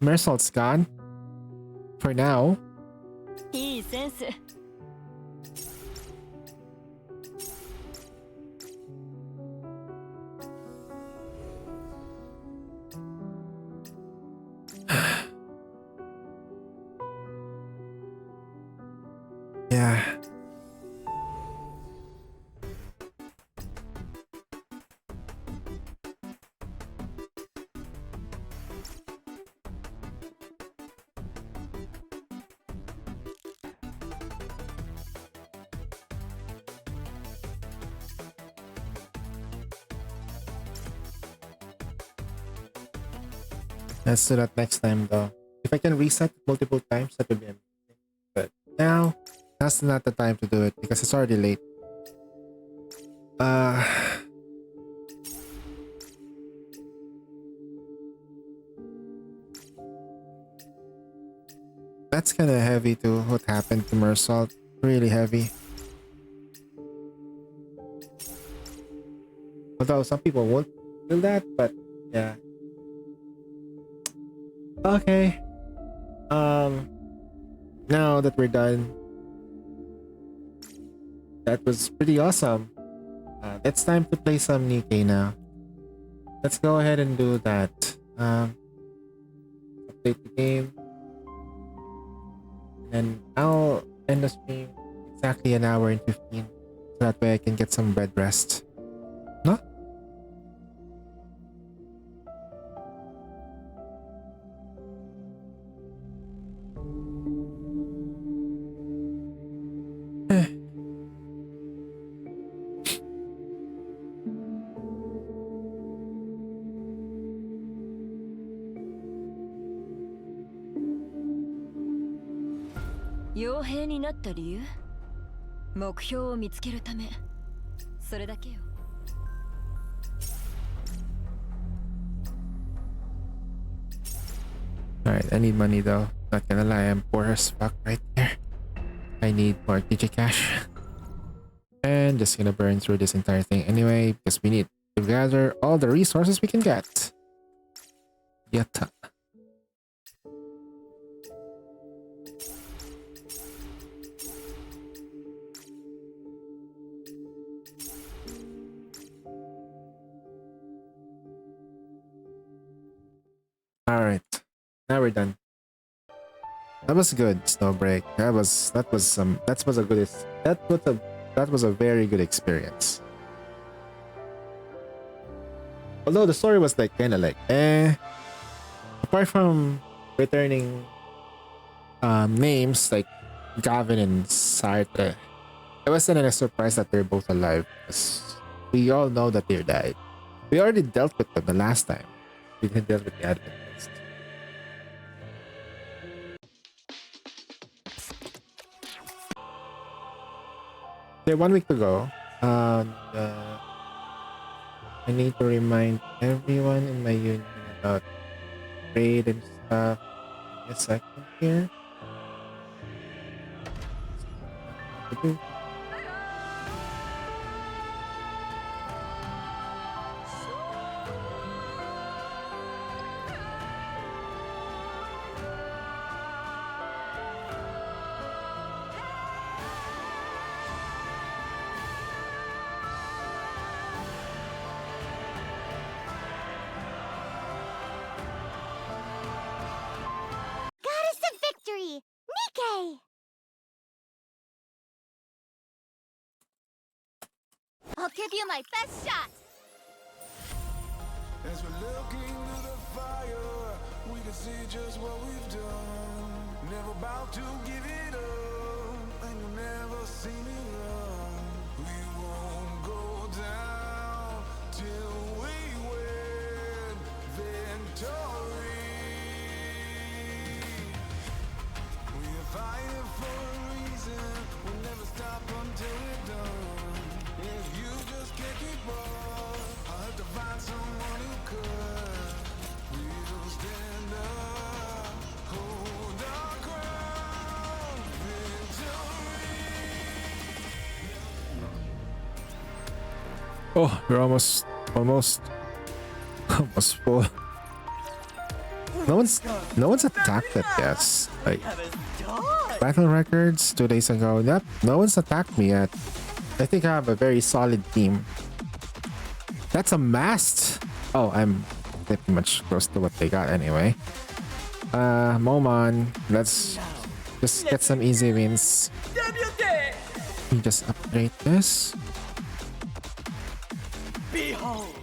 Meersalt's gone. For now. いいセンス。Yeah. Let's do that next time though. If I can reset multiple times, that would be amazing. But now, that's not the time to do it because it's already late. That's kind of heavy too. What happened to Mersault? Really heavy. Although some people won't feel that, but yeah. Okay. Now that we're done, that was pretty awesome. It's time to play some Nikkei now. Let's go ahead and do that. Update the game. And I'll end the stream exactly an hour and 15. So that way I can get some bed rest. No?傭兵になった理由、目標を見つけるため、それだけよ。Alright, I need money though. Not gonna lie, I'm poor as fuck right here. I need more Digicash. And just gonna burn through this entire thing anyway, because we need to gather all the resources we can get. Yatta. Alright, now we're done. That was good, Snowbreak. That was a very good experience. Although the story was like kinda like apart from returning names like Gavin and Sartre, it wasn't a surprise that they're both alive, because we all know that they died. We already dealt with them the last time. We didn't deal with the Adventist. Okay, 1 week to go. I need to remind everyone in my union about trade and stuff. Give me a second here. Goddess of Victory! Nikkei! I'll give you my best shot! As we look into the fire, we can see just what we've done. Never about to give it up, and you'll never see me run. We won't go down till we win victory. We're fighting for a reason. We'll never stop until we're done. If you just can't keep up, I'll have to find someone who could. We'll stand up, hold our ground, victory. Oh, we're almost full. No one's attacked it yet. Like battle records 2 days ago. Yep, no one's attacked me yet. I think I have a very solid team. That's a mast. Oh, I'm pretty much close to what they got anyway. Momon, let's just get some easy wins. Let me just upgrade this. Behold,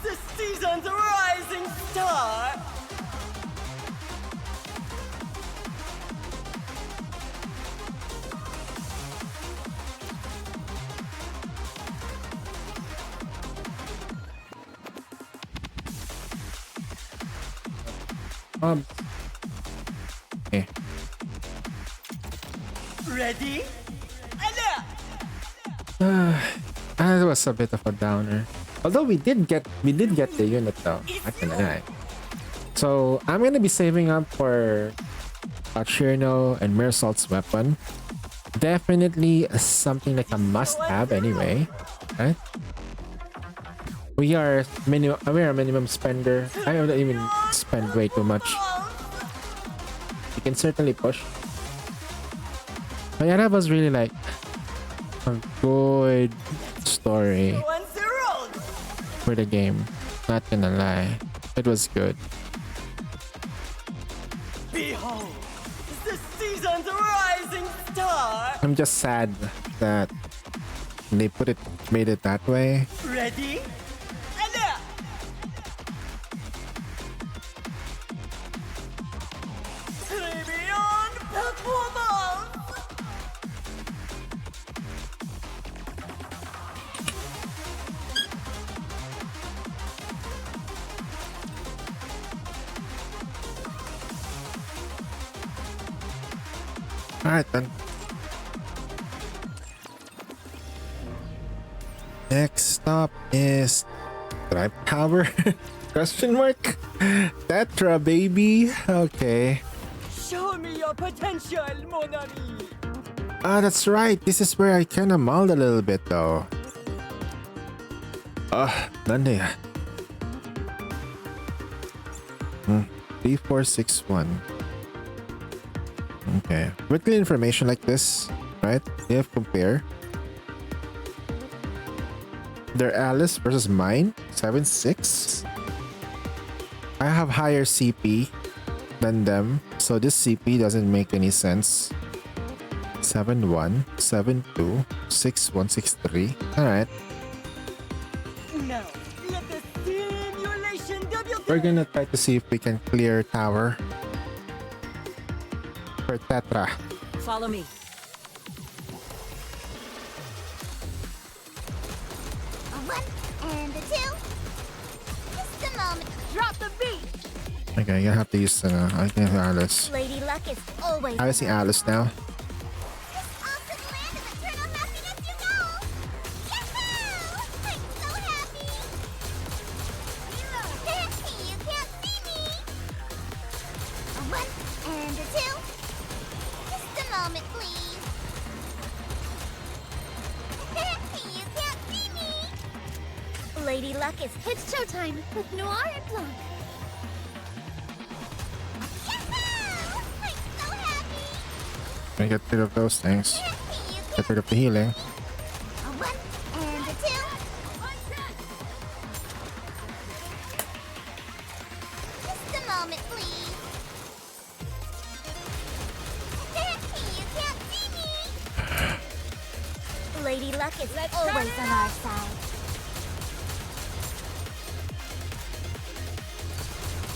the season's rising star! Okay. Ready? That was a bit of a downer. Although we did get the unit though. Not gonna lie. So I'm gonna be saving up for Cherno and Mirsalt's weapon. Definitely something like a must-have anyway, right? We are a minimum spender. I don't even spend way too much. You can certainly push. But yeah, that was really like a good story for the game. Not gonna lie, it was good. Behold, the season's rising star. I'm just sad that they made it that way. Ready? And up. Beyond performance. Alright then. Next stop is Drive Tower? Question mark? Tetra, baby. Okay. Show me your potential, mon ami. Ah, that's right. This is where I kinda mulled a little bit though. Done ya. 3461. Okay. Weekly information like this, right? You have compare. Their Alice versus mine, 7-6. I have higher CP than them, so this CP doesn't make any sense. 7-1, 7-2, 6-1, 6-3. Alright. Now, let the simulation We're gonna try to see if we can clear tower for Tetra. Follow me. One and a two. Just a moment. Drop the beat. Okay, you have to use I can have Alice. Lady Luck is always. I see Alice now. This awesome land of eternal happiness, you know. Yahoo! I'm so happy. You can't see me. A one and a two. Just a moment, please. You can't see me. Lady Luck is. It's showtime with Noir and Blanc. I get rid of those things. Get rid of the healing. A one and a two. Just a moment, please. You can't see me. Lady Luck is always on our side.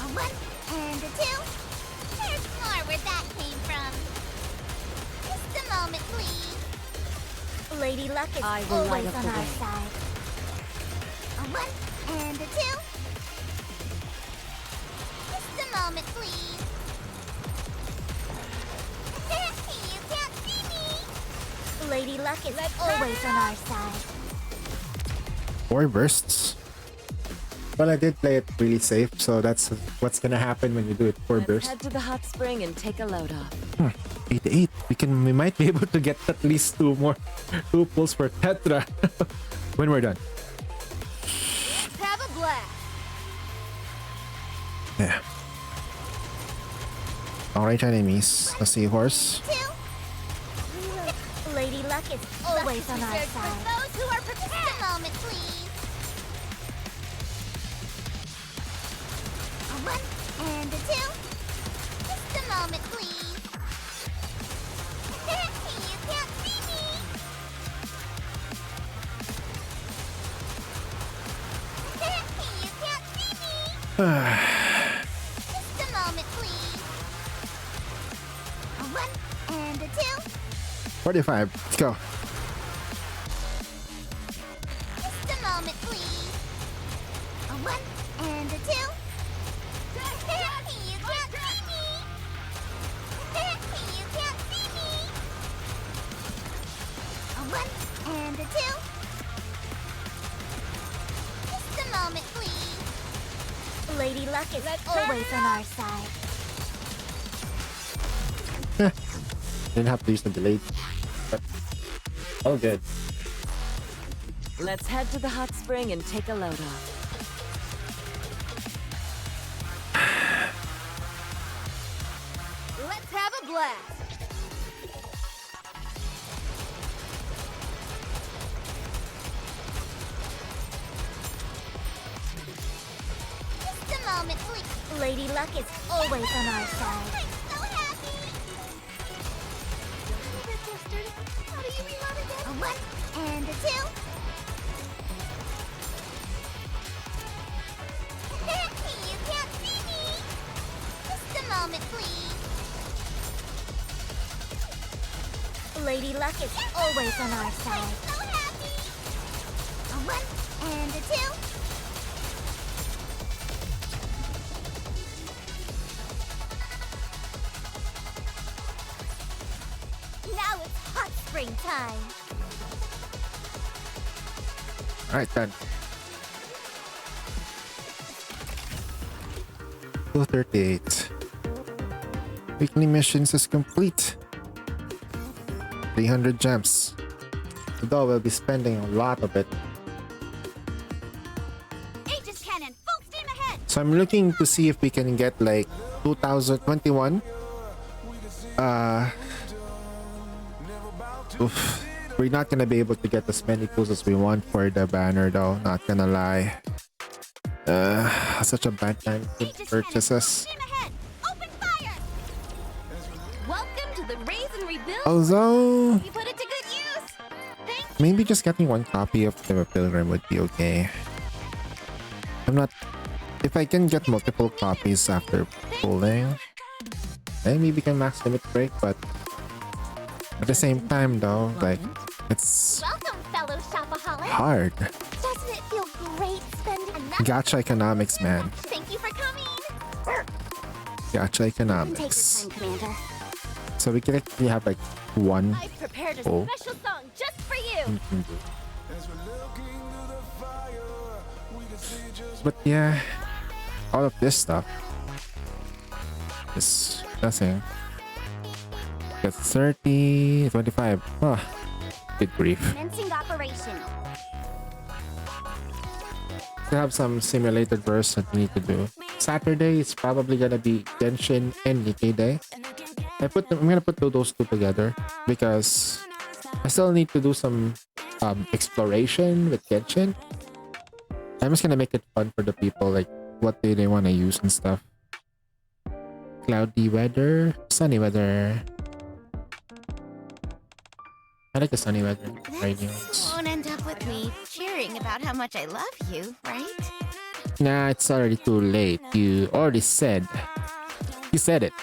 A one and a two. There's more where that came from. Just a moment, please. Lady Luck is I will light always up on the our way. side. A one and a two. Just a moment, please. You can't see me. Lady Luck is always on our side. 4 bursts. But I did play it really safe, so that's what's gonna happen when you do it 4 Let's bursts. head to the hot spring and take a load off. 8-8. We might be able to get at least 2 pulls for Tetra when we're done. Let's have a blast. Yeah. Alright, enemies. A seahorse. Two. Lady Luck is always on our side. For those who are prepared. Just a moment, please. A one and a two. Just a moment, please. You can't see me. You can't see me. Just a moment, please. A one and a two. 45. Let's go. Just a moment, please. A one and a two. You can't see me. You can't see me. A one and a two. Just a moment, please. Lady Luck is always on our side. Didn't have to use the delayed. But all good. Let's head to the hot spring and take a load off. Let's have a blast. Just a moment, please. Lady Luck is always on our side. I'm so happy! How do you reload again? A 1 and a 2. You can't see me! Just a moment, please. Lady Luck is always on our side. I'm so happy! A 1 and a 2. Now it's hot spring time. Alright, done. 238. Weekly missions is complete. 300 gems. Although we'll be spending a lot of it. Aegis cannon, full steam ahead! So I'm looking to see if we can get like 2021. Oof. We're not gonna be able to get as many pulls as we want for the banner though, not gonna lie. Such a bad time to purchases. Open fire! Welcome to the raise and rebuild. Although, You put it to good use. Thank maybe just getting one copy of the Pilgrim would be okay. I'm not... If I can get multiple copies after pulling, then maybe can max limit break, but at the same time though, like, it's Welcome, fellow shopaholics. hard. Doesn't it feel great spending enough? Gacha economics, man. Thank you for coming. Gacha Take your economics. time, Commander. So we can actually have like one. I've prepared a Oh. special song just for you. But yeah, all of this stuff is nothing. That's 30, 25. Oh, good grief. Commencing operation. We have some simulated verse that we need to do. Saturday is probably gonna be Genshin and Nikkei Day. I'm gonna put those two together because I still need to do some exploration with Genshin. I'm just gonna make it fun for the people, like what do they want to use and stuff. Cloudy weather, sunny weather. I like the sunny weather right now. Won't end up with me cheering about how much I love you, right? Nah, it's already too late. You already said. You said it.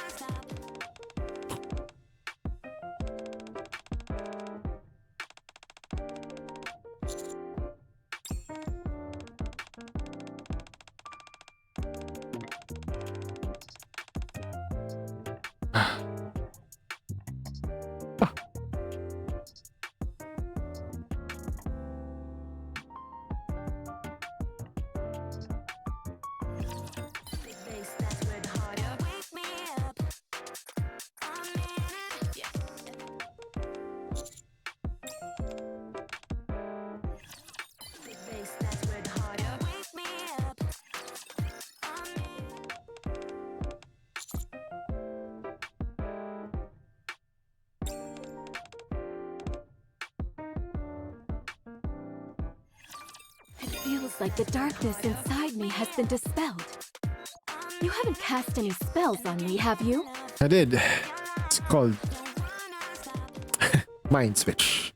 It feels like the darkness inside me has been dispelled. You haven't cast any spells on me, have you? I did. It's called Mind Switch.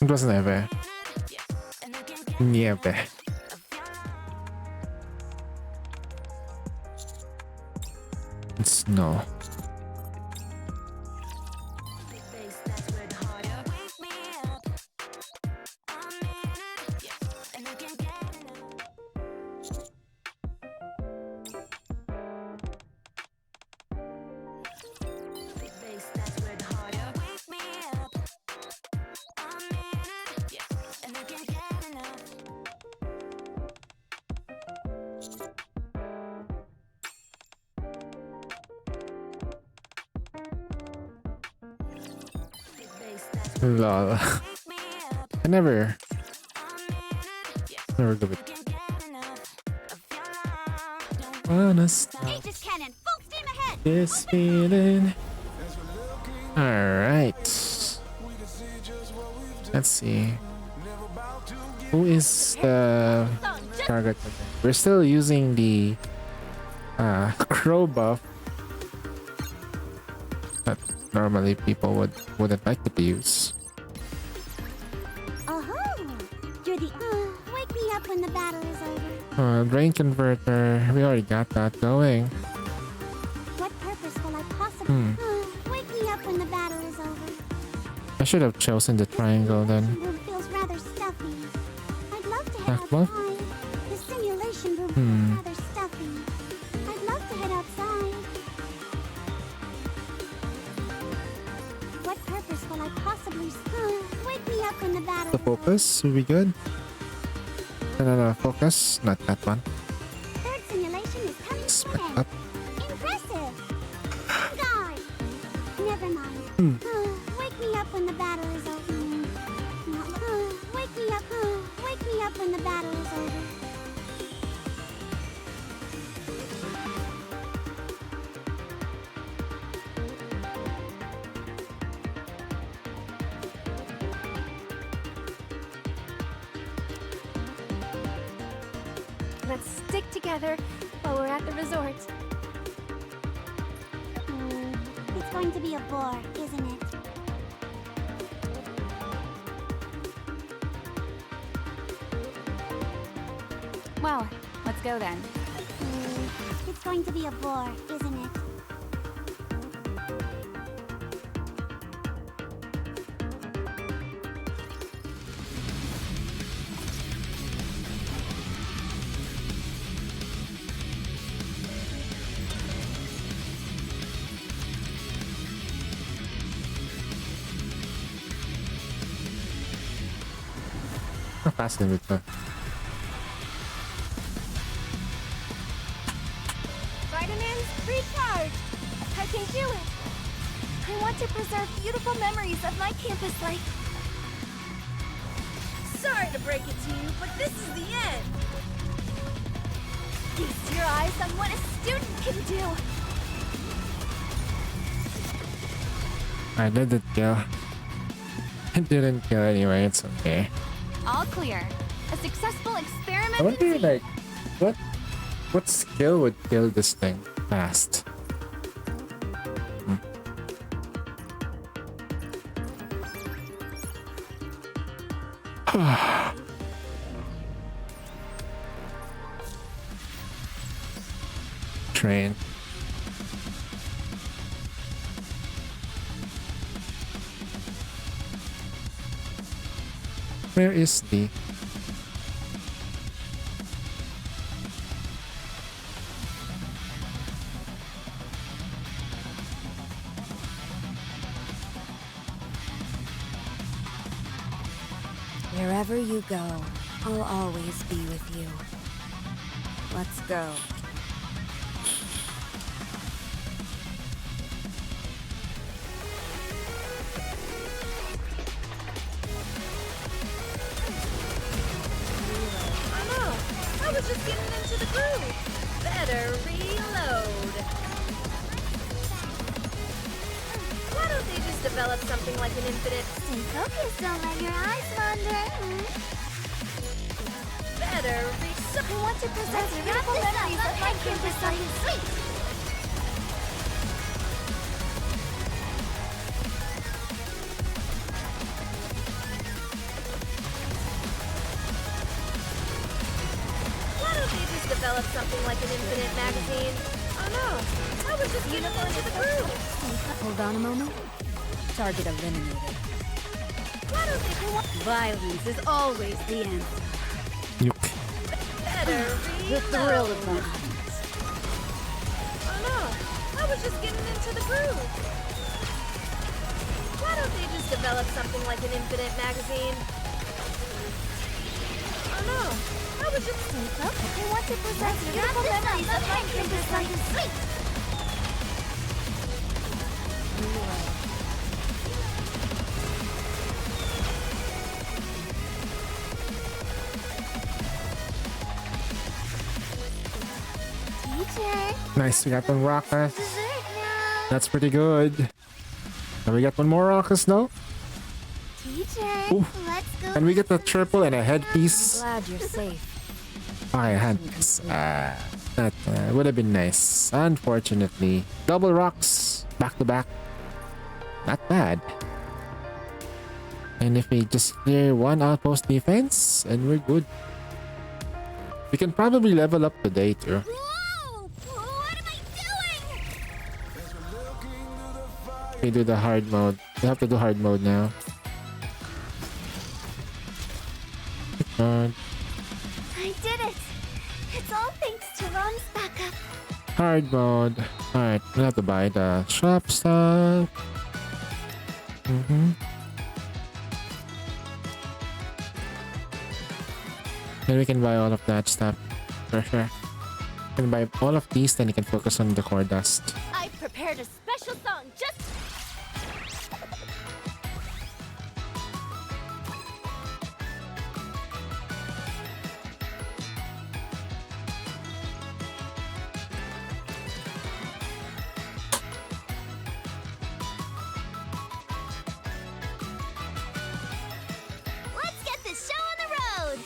It was never. Never. It's no. Lol. I never do it. Wanna stop Aegis cannon, full steam ahead! this feeling. Alright. Let's see. Who is the target today? We're still using the crow buff that normally people wouldn't like to use. Oh, you're the. Wake me up when the battle is over. Drain converter. We already got that going. What purpose will I possibly? Wake me up when the battle is over. I should have chosen the triangle then. Room feels rather stuffy. I'd love to head That one? outside. The simulation room feels rather stuffy. I'd love to head outside. What purpose will I possibly? Wake me up when the battle. The focus, are we good? No, focus, not that one. Third simulation is coming to Spec an up. end. Impressive. God. Never mind. Wake me up when the battle is over. Wake me up. Wake me up when the battle is over. Let's stick together while we're at the resort. It's going to be a bore, isn't it? Well, let's go then. It's going to be a bore, isn't it? How fast can we go? Vitamins, recharge! I can do it! I want to preserve beautiful memories of my campus life. Sorry to break it to you, but this is the end. Feast your eyes on what a student can do! I didn't kill. I didn't kill anyway, it's okay. All clear. A successful experiment. I wonder, like, what skill would kill this thing fast? Train. Where is the... Wherever you go, I'll always be with you. Let's go. I was just getting into the groove. Better reload. Why don't they just develop something like an infinite? Stay focused, don't let your eyes wander. Better I want to preserve beautiful memories of my campus life. Sweet. develop something like an infinite magazine? Oh no, I was just uniform to the crew. Hold on a moment. Target eliminated. Why don't they do Violence is always the answer. Nuke. better The thrill of reload? violence. Oh no, I was just getting into the groove. Why don't they just develop something like an infinite magazine? Oh no, I was just... I want to possess beautiful memories of my Princess London Sweet! Teacher, Nice, we got one Rockus. dessert now! That's pretty good. And we got one more Rockus now. Teacher, Ooh. let's go. And we get the triple and a headpiece. Glad you're safe. Okay, headpiece. That would have been nice. Unfortunately. Double rocks. Back to back. Not bad. And if we just clear one outpost defense, and we're good. We can probably level up today too. Whoa! What am I doing? We do the hard mode. We have to do hard mode now. I did it! It's all thanks to Ron's backup. Hard mode. Alright, we have to buy the shop stuff. Then we can buy all of that stuff. For sure. We can buy all of these, then you can focus on the core dust. I prepared a special song just... Let's get this show on the road!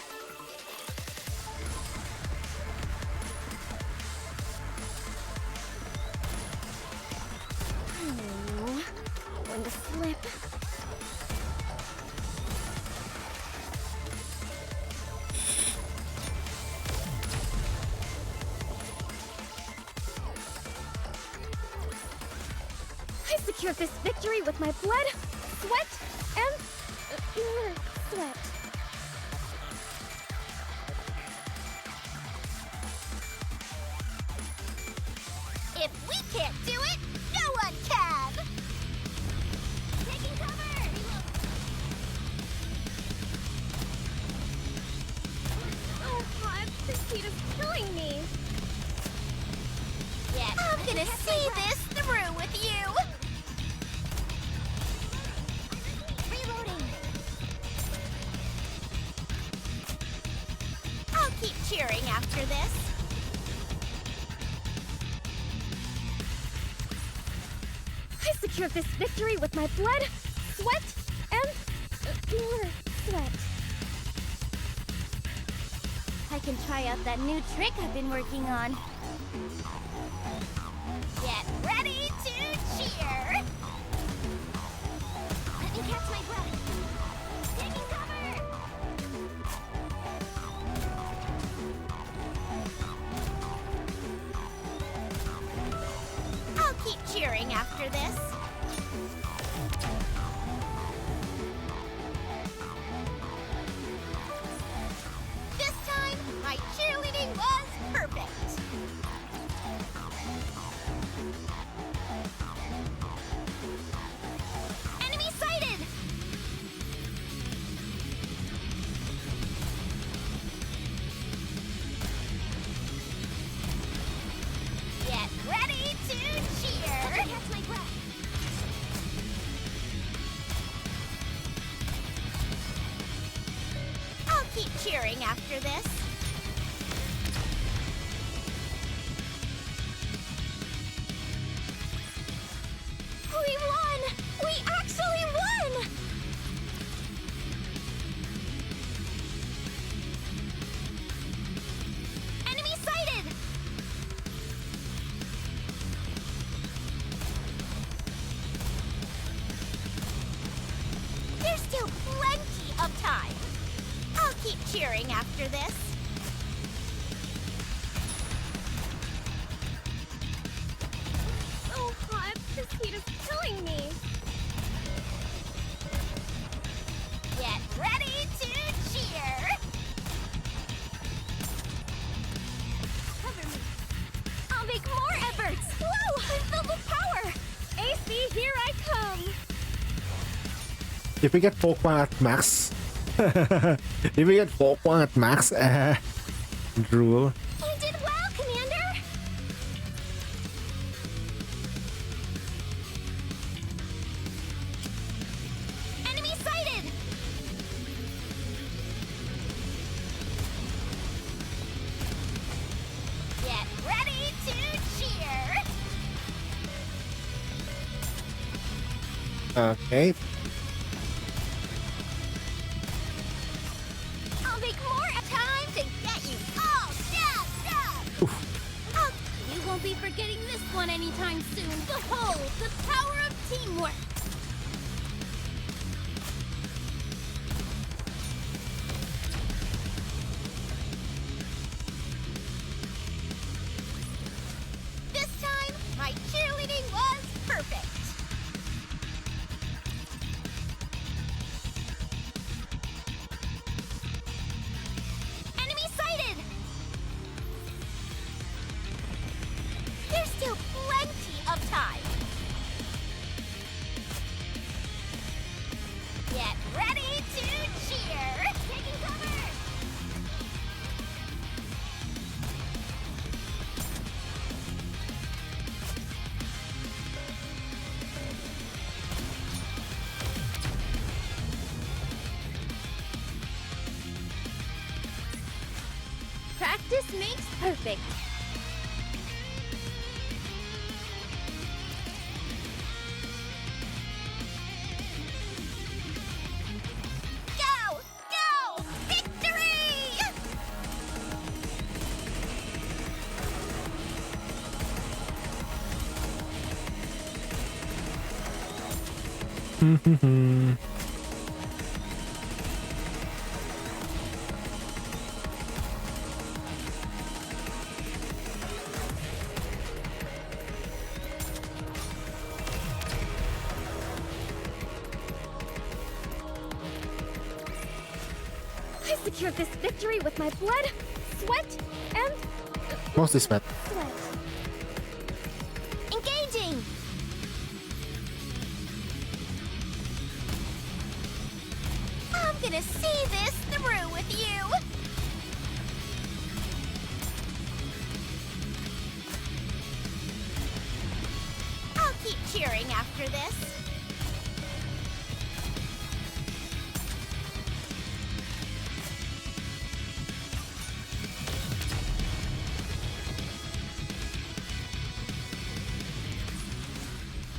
When to slip. I secured this victory with my blood, sweat, and sweat. If we can't do it, no one can! Taking cover! Oh God, this heat is killing me. Yes, I'm gonna see this through with you! Reloading! I'll keep cheering after this. I secured this victory with my blood, sweat, and sweat. I can try out that new trick I've been working on. Get ready to cheer! Let me catch my breath. Taking cover! I'll keep cheering after this. This time, my cheerleading was perfect. Enemy sighted! Get ready to cheer! Let me catch my breath. I'll keep cheering after this. We won! We actually won! Enemy sighted! There's still plenty of time. I'll keep cheering after this. heat is killing me. Get ready to cheer. Cover me. I'll make more efforts. Whoa! I'm filled with power. AC, here I come. If we get Pokemon at max, if we get Pokemon at max, drool. You did well, Commander. Enemy sighted. Get ready to cheer. Okay. I'll make more time to get you all jazzed up. Oh, you won't be forgetting this one anytime soon. Behold the power of teamwork. This time, my cheerleading was perfect. Enemy sighted! There's still plenty of time. Get ready to cheer! Taking cover! Practice makes perfect. Go! Go! Victory! I secured this victory with my blood, sweat, and Mostly sweat. sweat. Engaging! I'm gonna see this through with you! I'll keep cheering after this.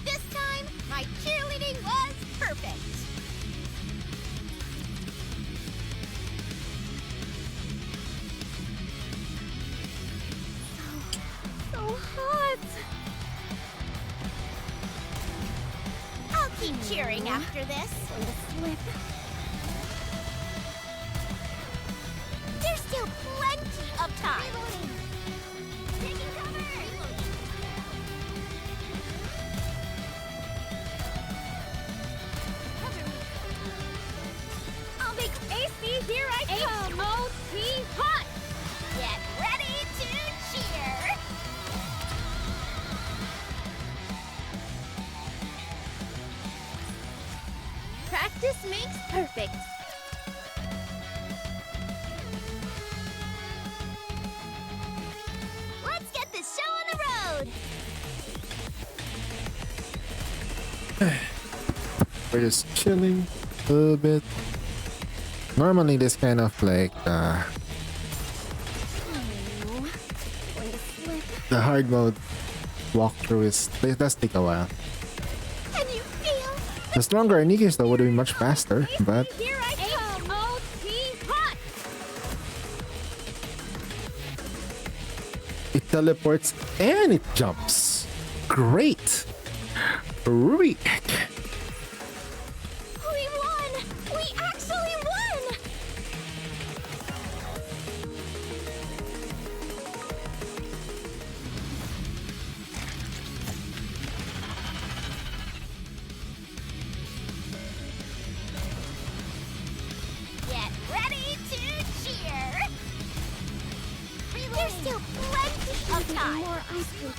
This time, my cheerleading was perfect. So hot. I'll keep cheering after this. Going to slip. There's still plenty of time. Taking cover. I'll make AC, here I come! H-O-T hot! Get ready to cheer! Practice makes perfect. Let's get this show on the road! We're just chilling a little bit. Normally this kind of like Going to slip. the hard mode walkthrough it does take a while. Can you feel? The stronger Nikis though would have been much faster, but Here I come! H-O-T hot! it teleports and it jumps. Great! Ruby! We won! We actually won!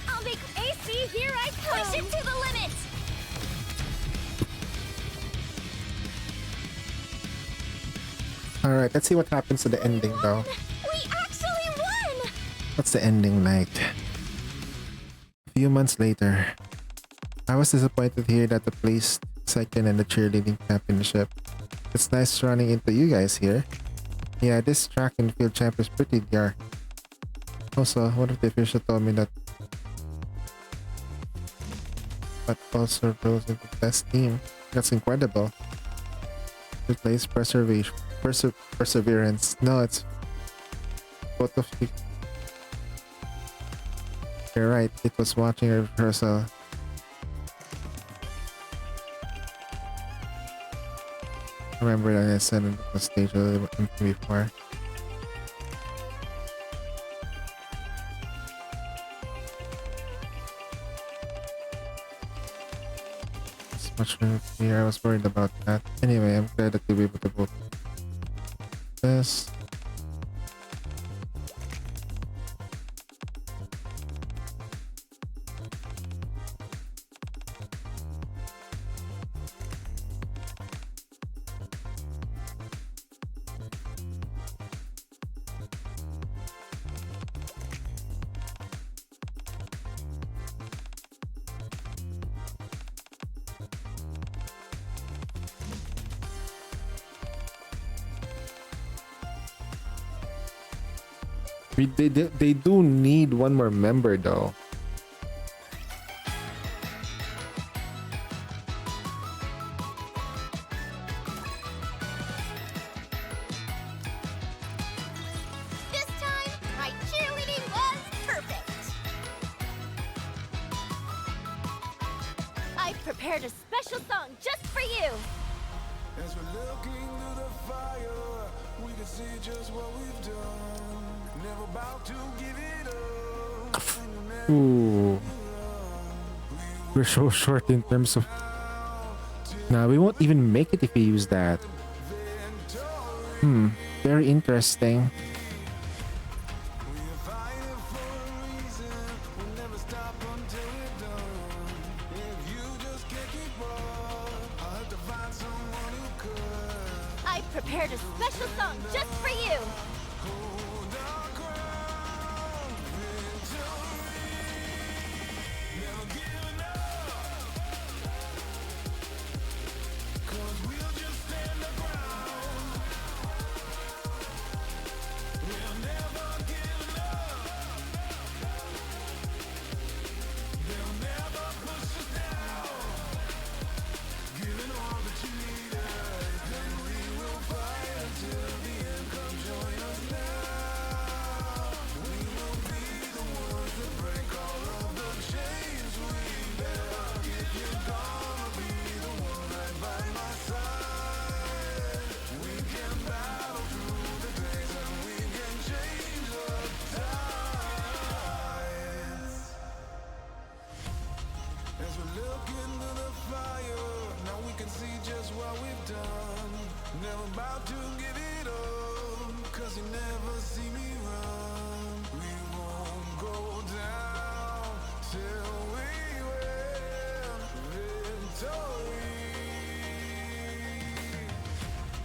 I'll make AC, here I come! Push it to the limit! Alright, let's see what happens to the ending though. We actually won! What's the ending like? A few months later, I was disappointed here that I placed second in the cheerleading championship. It's nice running into you guys here. Yeah, this track and field champ is pretty dark. Also, one of the officials told me that but also rose in the best team. That's incredible. Replace perseverance. No, it's both of you. You're right, it was watching a rehearsal. Remember that I said on the stage a little bit before. It's much here. I was worried about that. Anyway, I'm glad that you'll be able to vote this. They do need one more member though. This time, my cheerleading was perfect! I've prepared a special song just for you! As we're looking through the fire, we can see just what we've done. Never about to give it up. Ooh. We're so short in terms of... Nah, we won't even make it if we use that. Very interesting. I've prepared a special song just for you!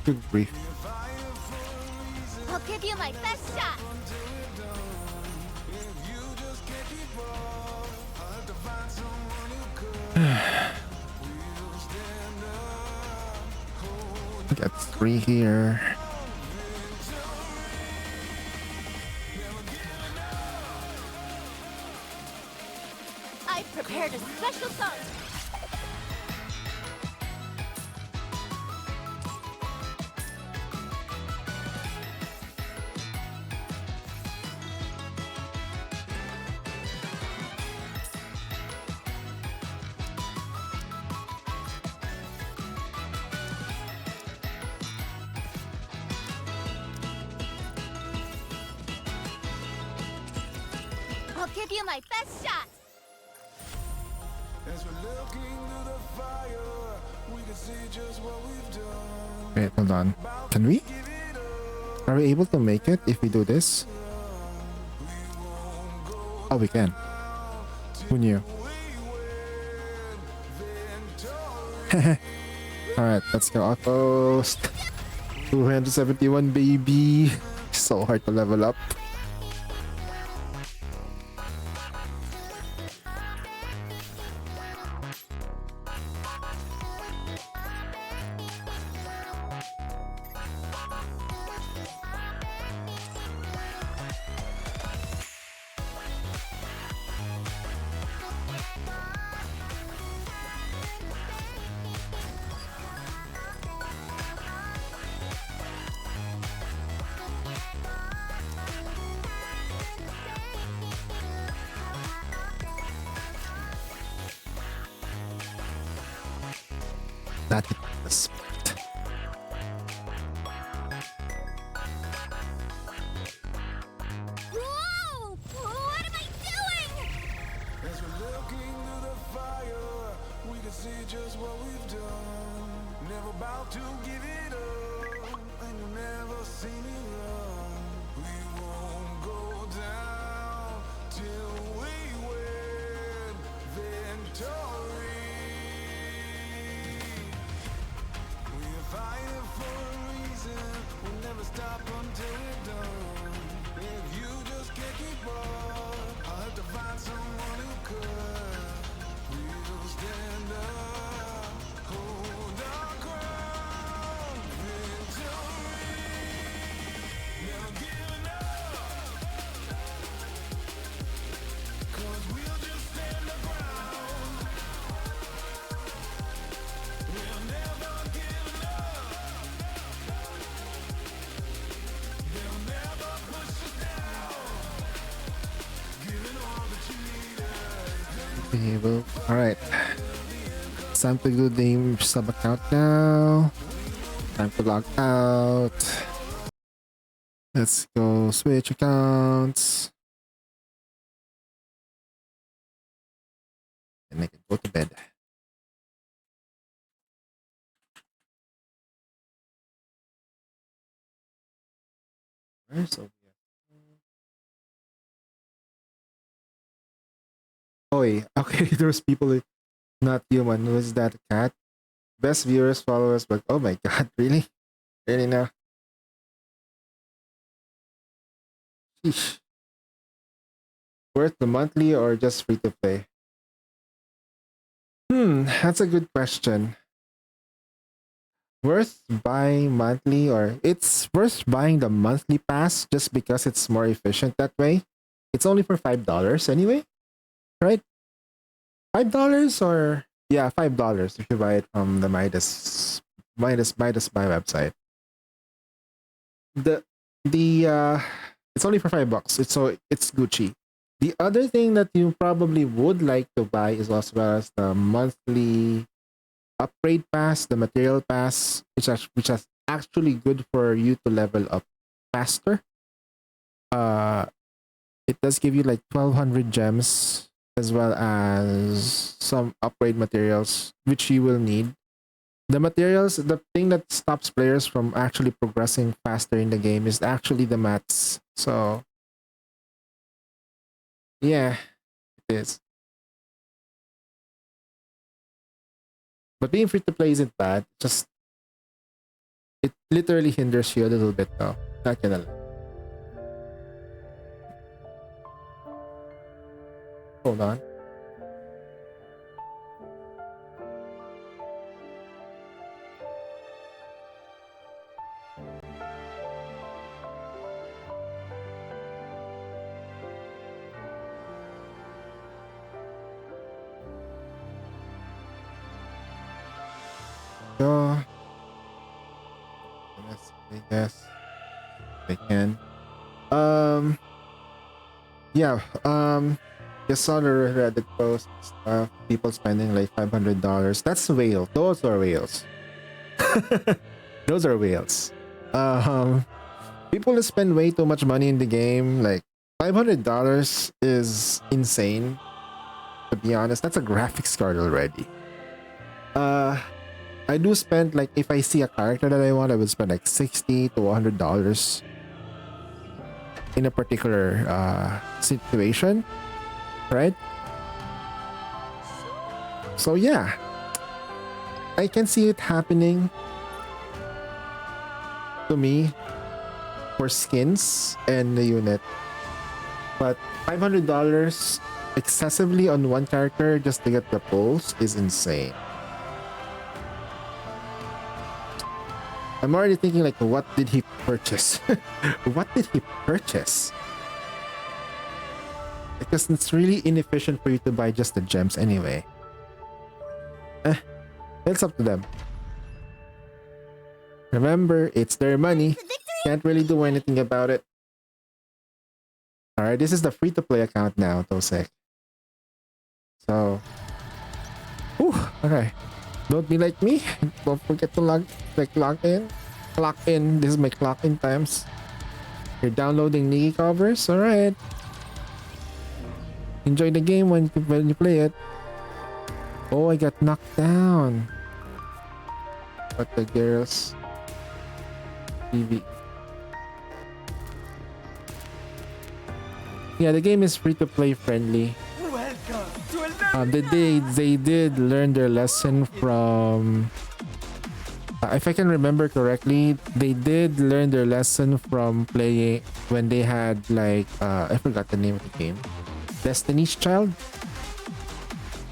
Good brief. I'll give you my best shot! Got 3 here. I've prepared a special song! I'll give you my best shot! As we're looking through the fire, we can see just what we've done. Wait, hold on. Can we? Are we able to make it if we do this? Oh, we can. Who knew? Alright, let's go Outpost. 271 baby. So hard to level up. That hit the spot. Whoa! What am I doing? As we're looking through the fire, we can see just what we've done. Never about to give it up, and you'll never see me run. We won't go down till we win victory. We're fighting for a reason. We'll never stop until we're done. If you just can't keep up, I'll have to find someone who could. We'll stand up, hold our ground. Victory, never giving up. 'Cause we'll just stand our ground. We'll never give up. They'll never push us down. Giving all that you need us. Alright. It's time to do the sub account now. Time to log out. Let's go switch accounts. And I can go to bed. Where's Sophia? Oh, yeah. Okay, there's people not human. Who is that? A cat? Best viewers, followers, but oh my god, really? Really now? Sheesh. Worth the monthly or just free to play? That's a good question. Worth buying monthly, or it's worth buying the monthly pass just because it's more efficient that way. It's only for $5 anyway, right? $5 or yeah, $5 if you buy it from the Midas buy website. The it's only for $5. It's Gucci. The other thing that you probably would like to buy is as well as the monthly upgrade pass, the material pass, which is actually good for you to level up faster. It does give you like 1,200 gems as well as some upgrade materials which you will need. The materials, the thing that stops players from actually progressing faster in the game is actually the mats. So yeah, it is. But being free to play isn't bad. Just it literally hinders you a little bit though. Not gonna lie. Hold on. So, yes, they can. Yeah. Just saw the Reddit post stuff. People spending like $500. That's whale. Those are whales. Those are whales. People spend way too much money in the game. Like $500 is insane. To be honest, that's a graphics card already. I do spend like if I see a character that I want, I would spend like $60 to $100 in a particular situation, right? So yeah, I can see it happening to me for skins and the unit, but $500 excessively on one character just to get the pulls is insane. I'm already thinking like, what did he purchase? What did he purchase? Because it's really inefficient for you to buy just the gems anyway. It's up to them. Remember, it's their money. Can't really do anything about it. Alright, this is the free-to-play account now, Tosek. So... Whew, okay. Don't be like me. Don't forget to log in. Clock in. This is my clock in times. You're downloading Nikki covers? Alright. Enjoy the game when you play it. Oh, I got knocked down. But the girls. TV. Yeah, the game is free to play friendly. They did learn their lesson from. If I can remember correctly, they did learn their lesson from playing when they had like I forgot the name of the game. Destiny's Child.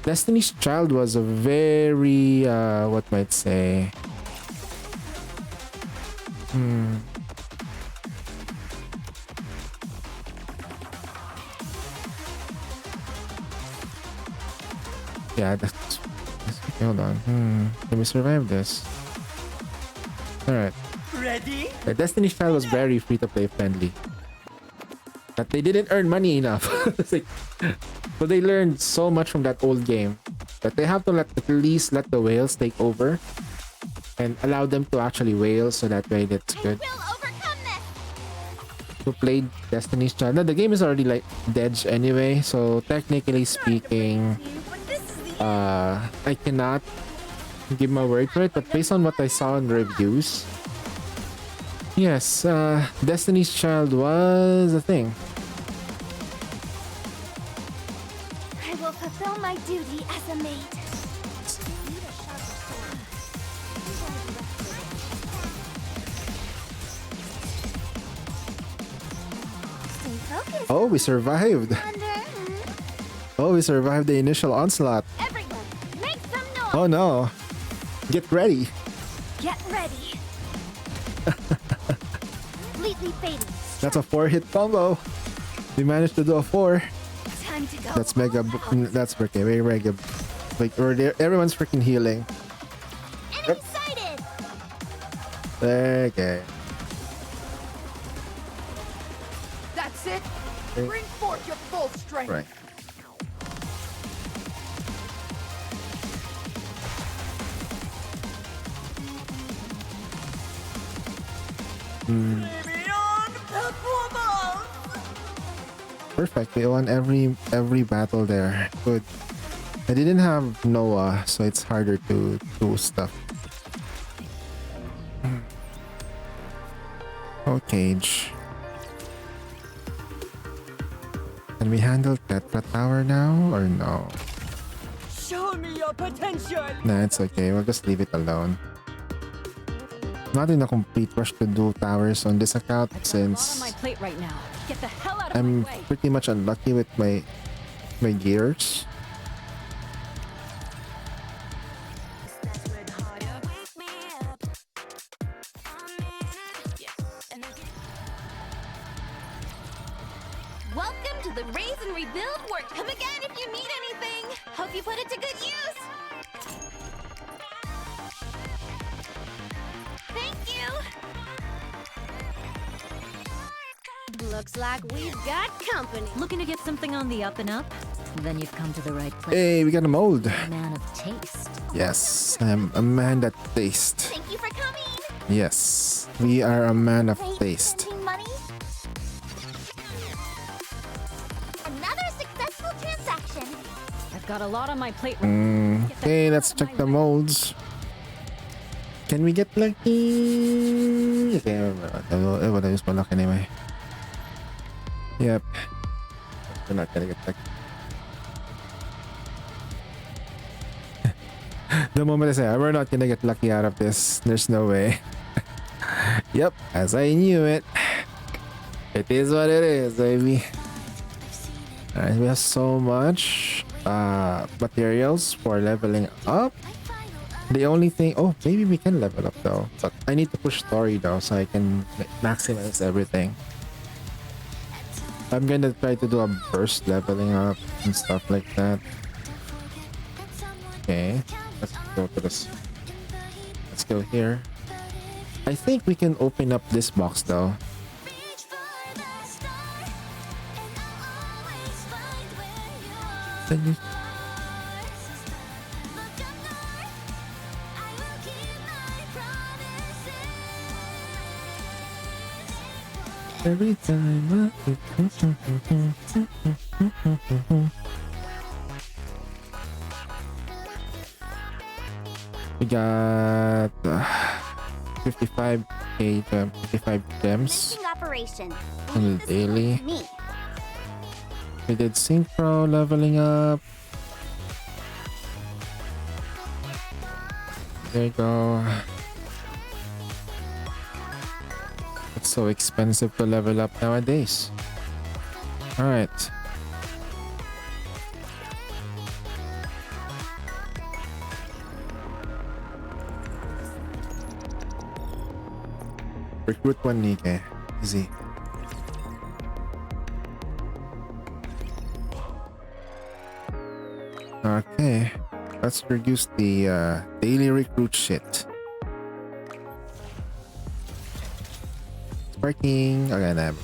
Destiny's Child was a very what might say. Yeah, that's hold on. Can we survive this? Alright. Ready? The Destiny's Child was very free to play friendly. But they didn't earn money enough. But they learned so much from that old game that they have to at least let the whales take over and allow them to actually whale so that way that's good. Who played Destiny's Child? No, the game is already like dead anyway, so technically speaking, I cannot give my word for it, but based on what I saw in reviews, yes, Destiny's Child was a thing. I will fulfill my duty as a maid. Stay focused. Oh, we survived. Oh, we survived the initial onslaught. Everyone, make some noise. Oh no. Get ready. Get ready. Completely fading. That's a 4-hit combo. We managed to do a 4. Time to go. That's mega. That's freaking very mega. Like, everyone's freaking healing. And excited. Okay. That's it. Bring forth your full strength. Right. Perfect. We won every battle there. Good. I didn't have Noah, so it's harder to do stuff. Oh, Cage. Can we handle Tetra Tower now or no? Show me your potential. Nah, it's okay. We'll just leave it alone. Not in a complete rush to do towers on this account since My plate right now. Get the hell out of I'm my way. pretty much unlucky with my gears. Welcome to the Raise and Rebuild work. Come again if you need anything. Hope you put it to good use. Thank you. Looks like we've got company. Looking to get something on the up and up? Then you've come to the right place. Hey, we got a mold. Man of taste. Yes, I'm a man that taste. Thank you for coming. Yes, we are a man of taste. Spending money. Another successful transaction. I've got a lot on my plate. Okay, let's check the molds. Can we get lucky? Okay, I will use my luck anyway. Yep. We're not gonna get lucky. The moment I say, we're not gonna get lucky out of this, there's no way. Yep, as I knew it. It is what it is, baby. Alright, we have so much materials for leveling up. The only thing, oh, maybe we can level up though, but I need to push story though so I can maximize everything. I'm gonna try to do a burst leveling up and stuff like that. Okay, let's go to this. Let's go here. I think we can open up this box though. Every time we got 55k 55 gems Operation. in the daily. Me. We did synchro leveling up. There you go. It's so expensive to level up nowadays. Alright. Recruit one Nike. Easy. Okay. Let's reduce the daily recruit shit. Working. Okay, never mind.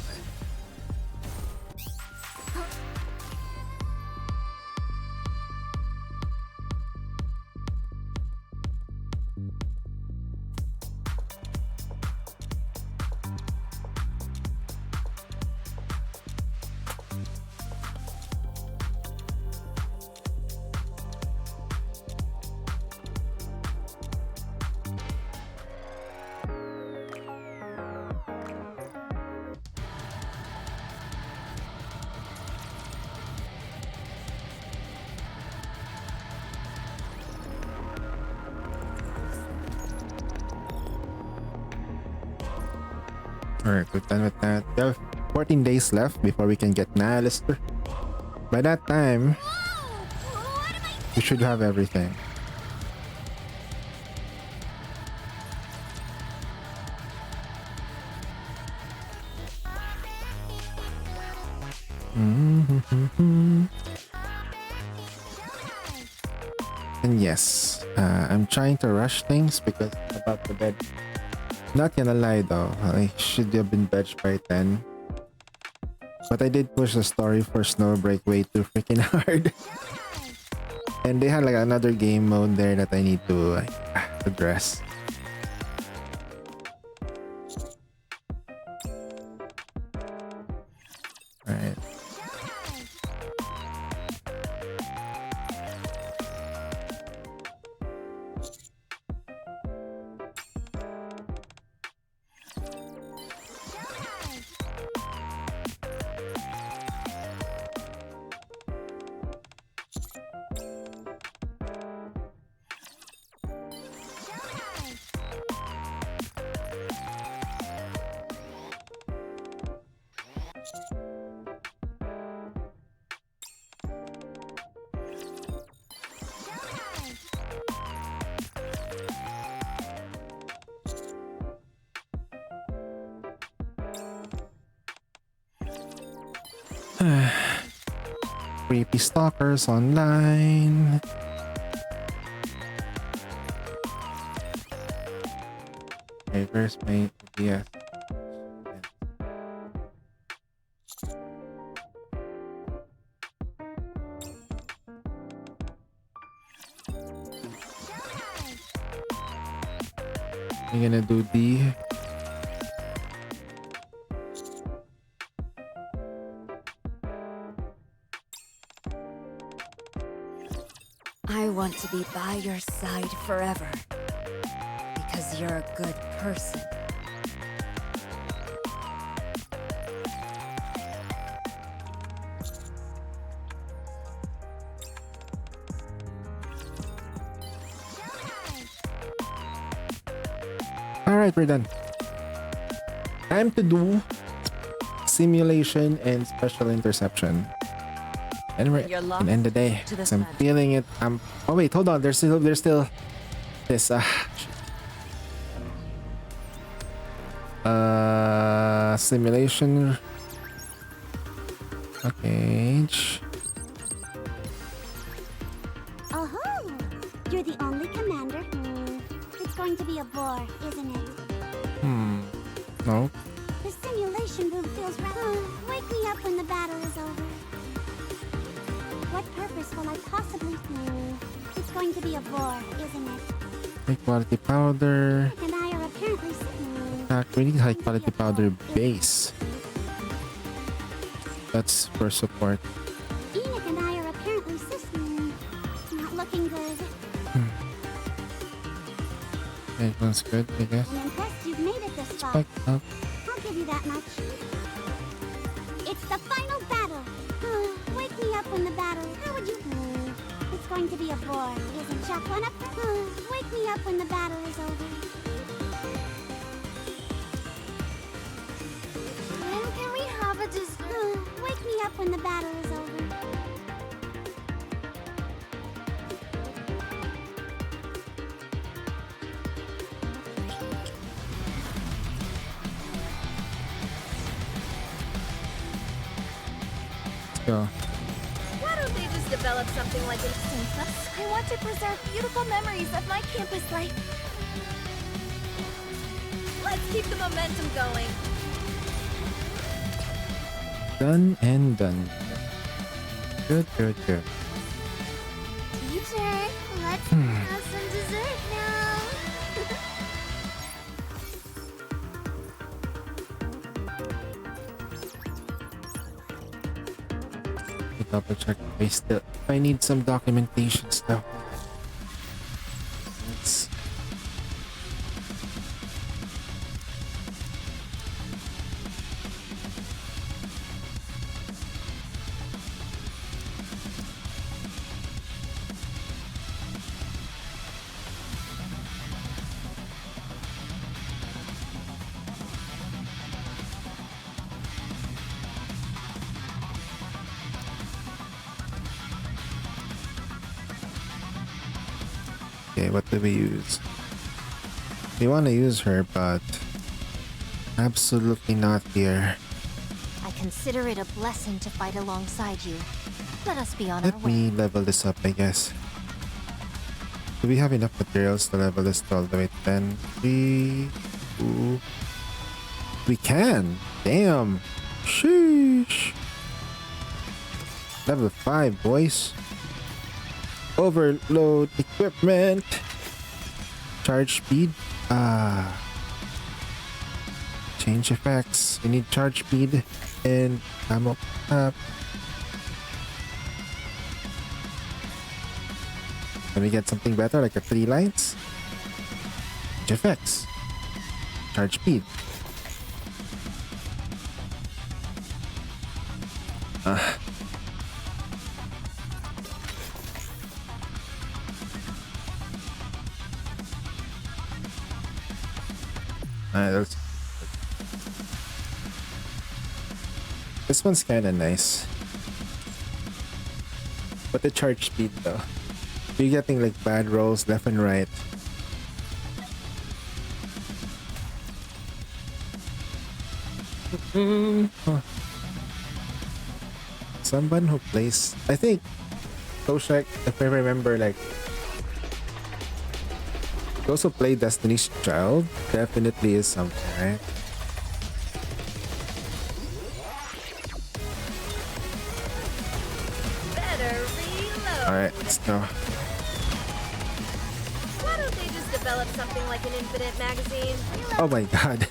Alright, we're done with that. We have 14 days left before we can get Nihilister. By that time, we should have everything. And yes, I'm trying to rush things because I'm about to bed. Not gonna lie though, I should have been benched by 10. But I did push the story for Snowbreak way too freaking hard. And they had like another game mode there that I need to address. Alright. Creepy stalkers online. Okay, where's my OBS? I'm gonna do the I want to be by your side forever. Because you're a good person. Alright, we're done. Time to do simulation and special interception. And we're You're gonna end the day. to this 'Cause I'm man. feeling it. Oh wait, hold on. There's still this simulation. Okay. Oh, you're the only commander. It's going to be a bore, isn't it? No. The simulation room feels rather. Wake me up when the battle is over. What purpose will I possibly? It's going to be a bore, isn't it? High quality powder. And I are apparently. We need high quality powder base. That's for support. Enoch and I are apparently not looking good. That one's good, I guess. I'm impressed you've made it this far. Back up. I'll give you that much. It's the final battle. Wake me up when the battle. How would you? It's going to be a bore, isn't Chuck one up? Wake me up when the battle is over. When can we have a wake me up when the battle is over. Go. Why don't they just develop something like an I want to preserve beautiful memories of my campus life. Let's keep the momentum going. Done and done. Good. Teacher, let's have some dessert now. Double check. I need some documentation stuff. Let's... Okay, what do we use? We want to use her, but absolutely not here. I consider it a blessing to fight alongside you. Let us be on our Let way. me level this up, I guess. Do we have enough materials to level this to all the way to 10? 3, 2... We can! Damn! Sheesh! Level 5, boys. Overload equipment. Charge speed. Change effects. We need charge speed and ammo up. Can we get something better like a 3 lines? Change effects. Charge speed. Alright, this one's kinda nice. But the charge speed though. You're getting like bad rolls left and right. Someone who plays, I think Toshak, if I remember, like those who play Destiny's Child definitely is something, right? Better reload. Alright, let's go. Why don't they just develop something like an infinite magazine? Oh my god.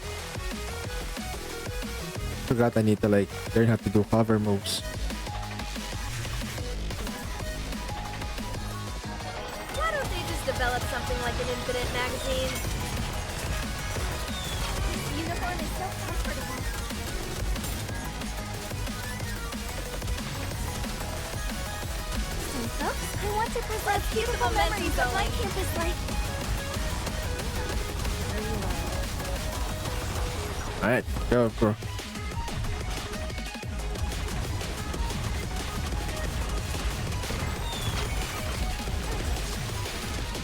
Forgot I need to like learn how to do hover moves. Why don't they just develop something like an infinite magazine? This uniform is so comfortable. Folks, I want to preserve Let's keep the beautiful momentum memories of my going. campus life. Alright, go, bro.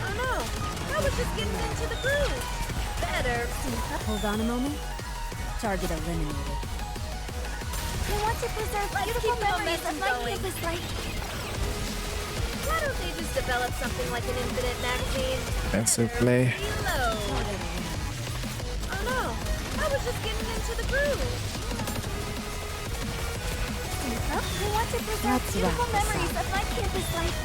Oh no! I was just getting into the groove. Better. Hold on a moment. Target eliminated. I want to preserve beautiful keep the memories of momentum my going. campus life. Why don't they just develop something like an infinite magazine? Expensive play. Reload. Oh no! I was just getting into the groove. I want to preserve Let's beautiful wrap this memories up. of my campus life.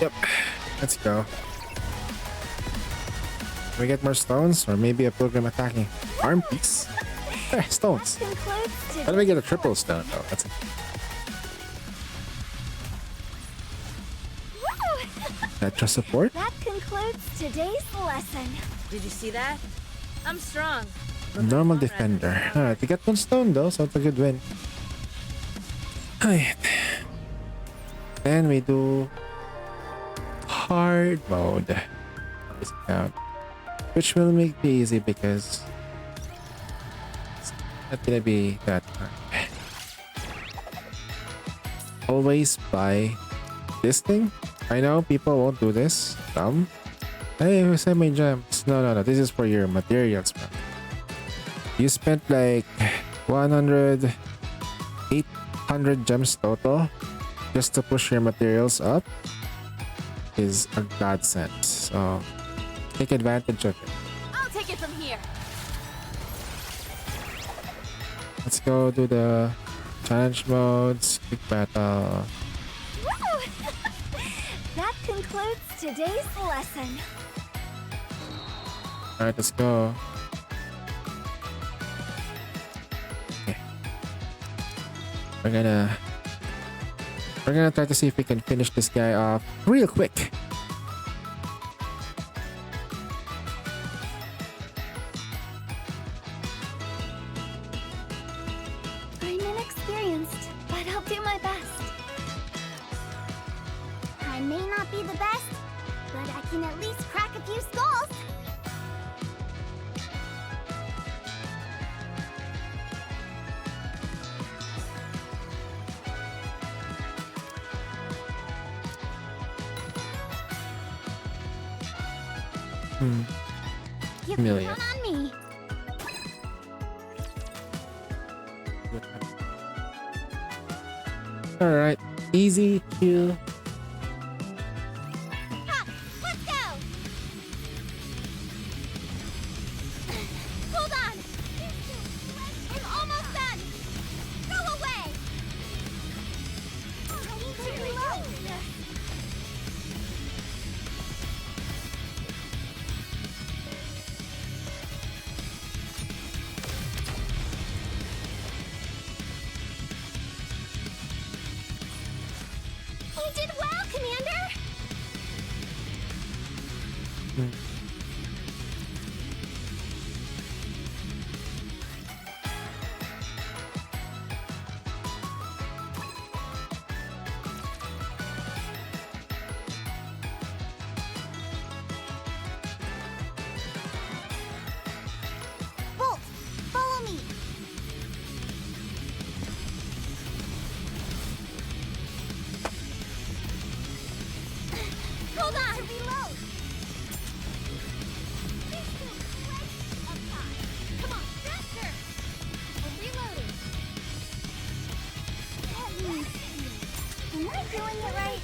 Yep. Let's go. We get more stones, or maybe a pilgrim attacking. Arm piece. Stones. Concludes How do we get a triple stone though? That's extra support. That concludes today's lesson. Did you see that? I'm strong. Normal defender. Alright, we get one stone though, so it's a good win. Alright. Then we do hard mode. This count. Which will make it easy because it's not gonna be that hard. Always buy this thing. I know people won't do this. Dumb. Hey, who said my gems? No. This is for your materials, bro. You spent like 100, 800 gems total just to push your materials up. Is a godsend. So take advantage of it. I'll take it from here. Let's go do the challenge modes. Quick battle. That concludes today's lesson. Alright, let's go. Okay. We're gonna try to see if we can finish this guy off real quick. I'm inexperienced, but I'll do my best. I may not be the best, but I can at least crack a few skulls. You can Amelia. count on me. Alright, easy, chill. Ha! Let's go! Hold on! I'm almost done! Go away! I need to reload! You did well, Commander! Bolt, follow me! Hold on! To reload! Come on, faster! I'm reloading. Let me see. Am I doing it right?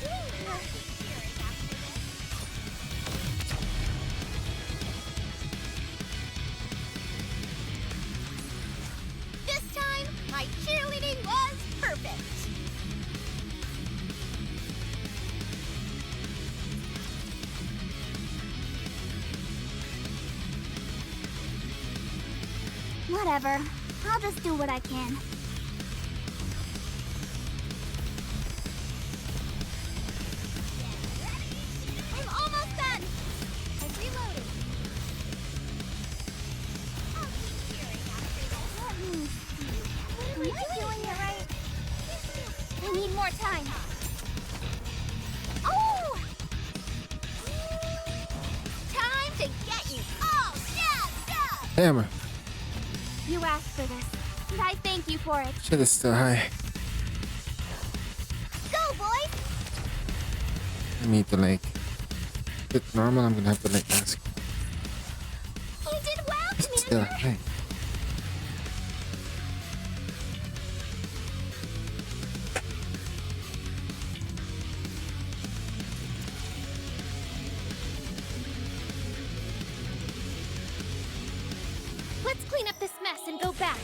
This time, my cheerleading was perfect. Whatever. I'll just do what I can. I'm almost done! I'm reloading. I'll keep cheering after this. Let me see. Am I doing it right? I need more time. Oh! Damn, You asked for this, and I thank you for it. shit is still high. Go, boys! I need to like... Is it normal? I'm gonna have to like ask. You did well, It's still Commander! high. Let's clean up this mess and go back.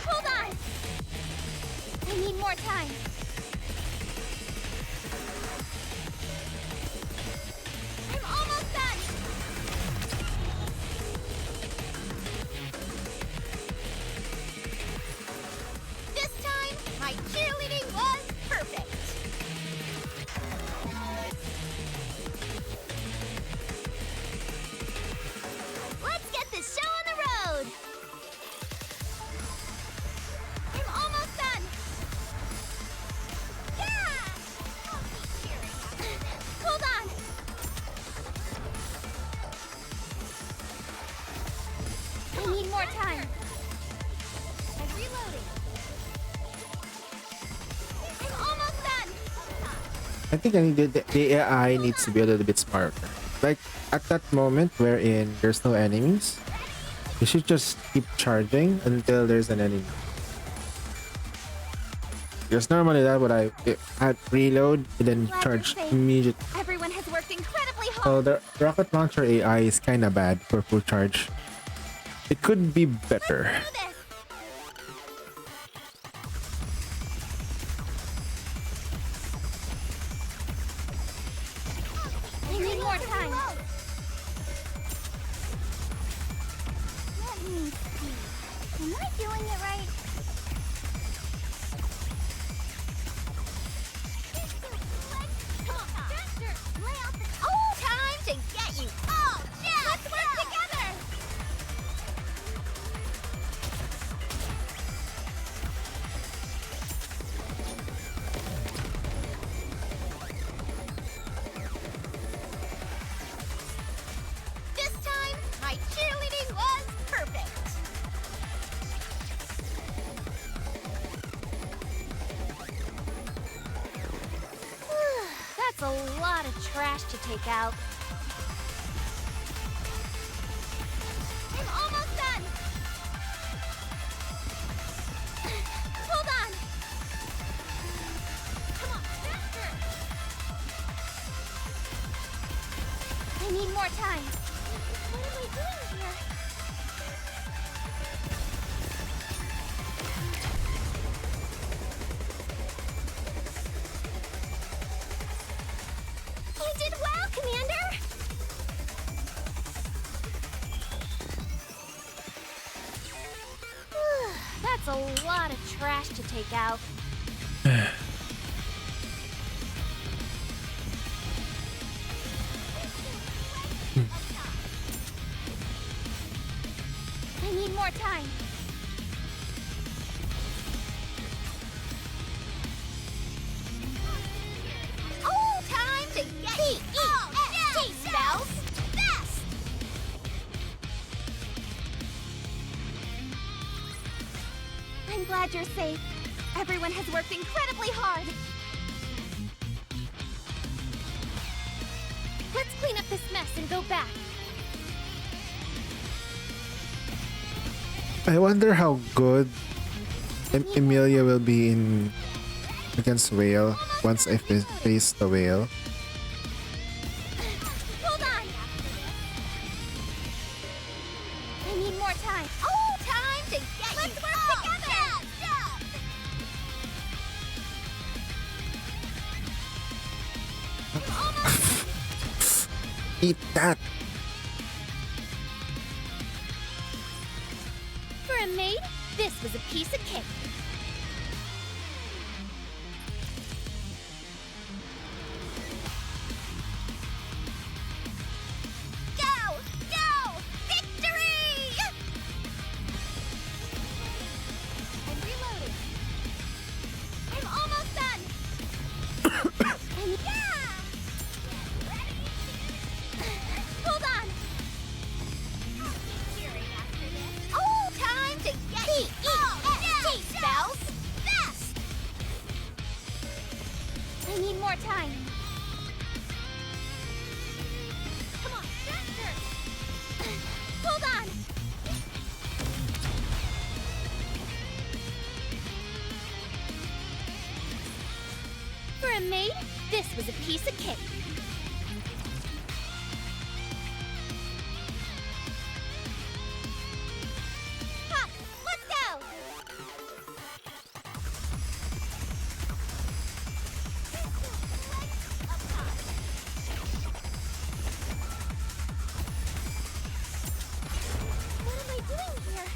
Hold on! I need more time. I'm almost done! This time, my cheerleading was perfect! Let's get this show on the road! I'm almost done! Yeah! Hold on! I need more time. I'm reloading. I'm almost done! I think the AI needs to be a little bit smarter. Like, at that moment wherein there's no enemies, you should just keep charging until there's an enemy. Because normally that would I'd reload and then Glad you're charge safe. immediately. Everyone has worked incredibly hard. So the rocket launcher AI is kind of bad for full charge. It could be better. Do this. I need more time. Let me see. Am I doing it right? Come on, faster! Lay out the... Oh, time to get you all jazzed. Let's work together! This time, my cheerleading was perfect. That's a lot of trash to take out. I'm almost done. Hold on. Come on, faster. I need more time. What am I doing here? You did well, Commander! That's a lot of trash to take out. I need more time. Oh, time to get P-E-S-T spells fast! I'm glad you're safe. Everyone has worked incredibly hard. Let's clean up this mess and go back. I wonder how good Emilia will be in against Whale once I face the Whale. Hold on! I need more time. Oh, time to get Let's you work together! Eat that! For a maid, this was a piece of cake. Go! Go! Victory! I'm reloading. I'm almost done. more time. Come on, faster! Hold on! For a maid, this was a piece of cake. Hop, let's go! What am I doing here?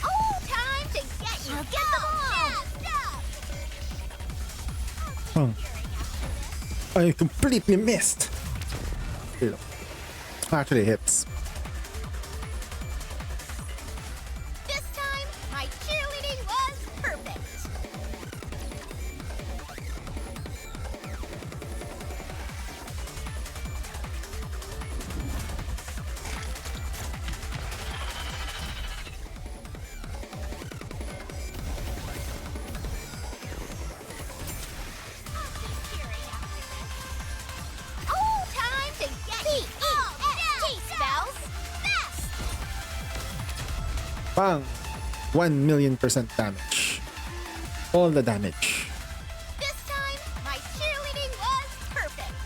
Oh, time to get you! Get the ball! Oh. I completely missed. Hello. Actually hits. This time, my cheerleading was perfect. Oh, time to get P-E-S-T spells fast! Bang! 1,000,000% damage. All the damage. This time, my cheerleading was perfect.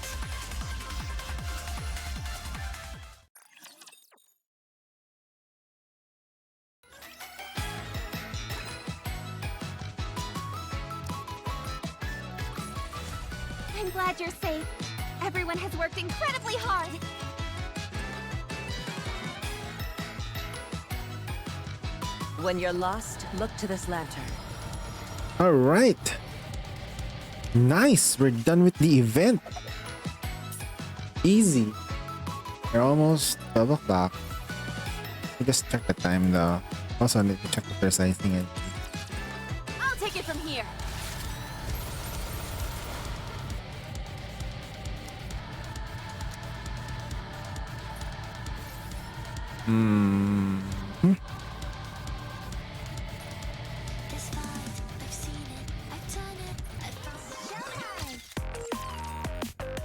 I'm glad you're safe. Everyone has worked incredibly hard. When you're lost, look to this lantern. All right. Nice. We're done with the event. Easy. We're almost 12 o'clock. I just check the time though. Also, need to check if there's anything in. I'll take it from here.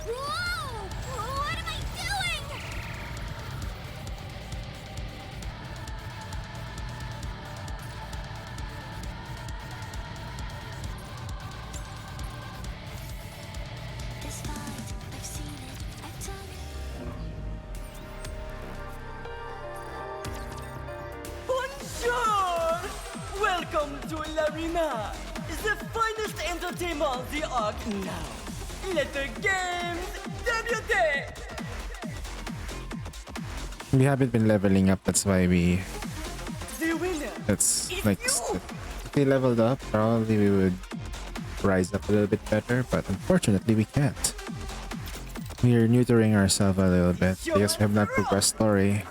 Whoa! What am I doing? Bonjour! Welcome to l'Arena, the finest entertainment the Ark now. Let the games debut! We haven't been leveling up. That's why we. The winner That's is like. you! If we leveled up, probably we would rise up a little bit better. But unfortunately, we can't. We are neutering ourselves a little bit because we have not progressed story.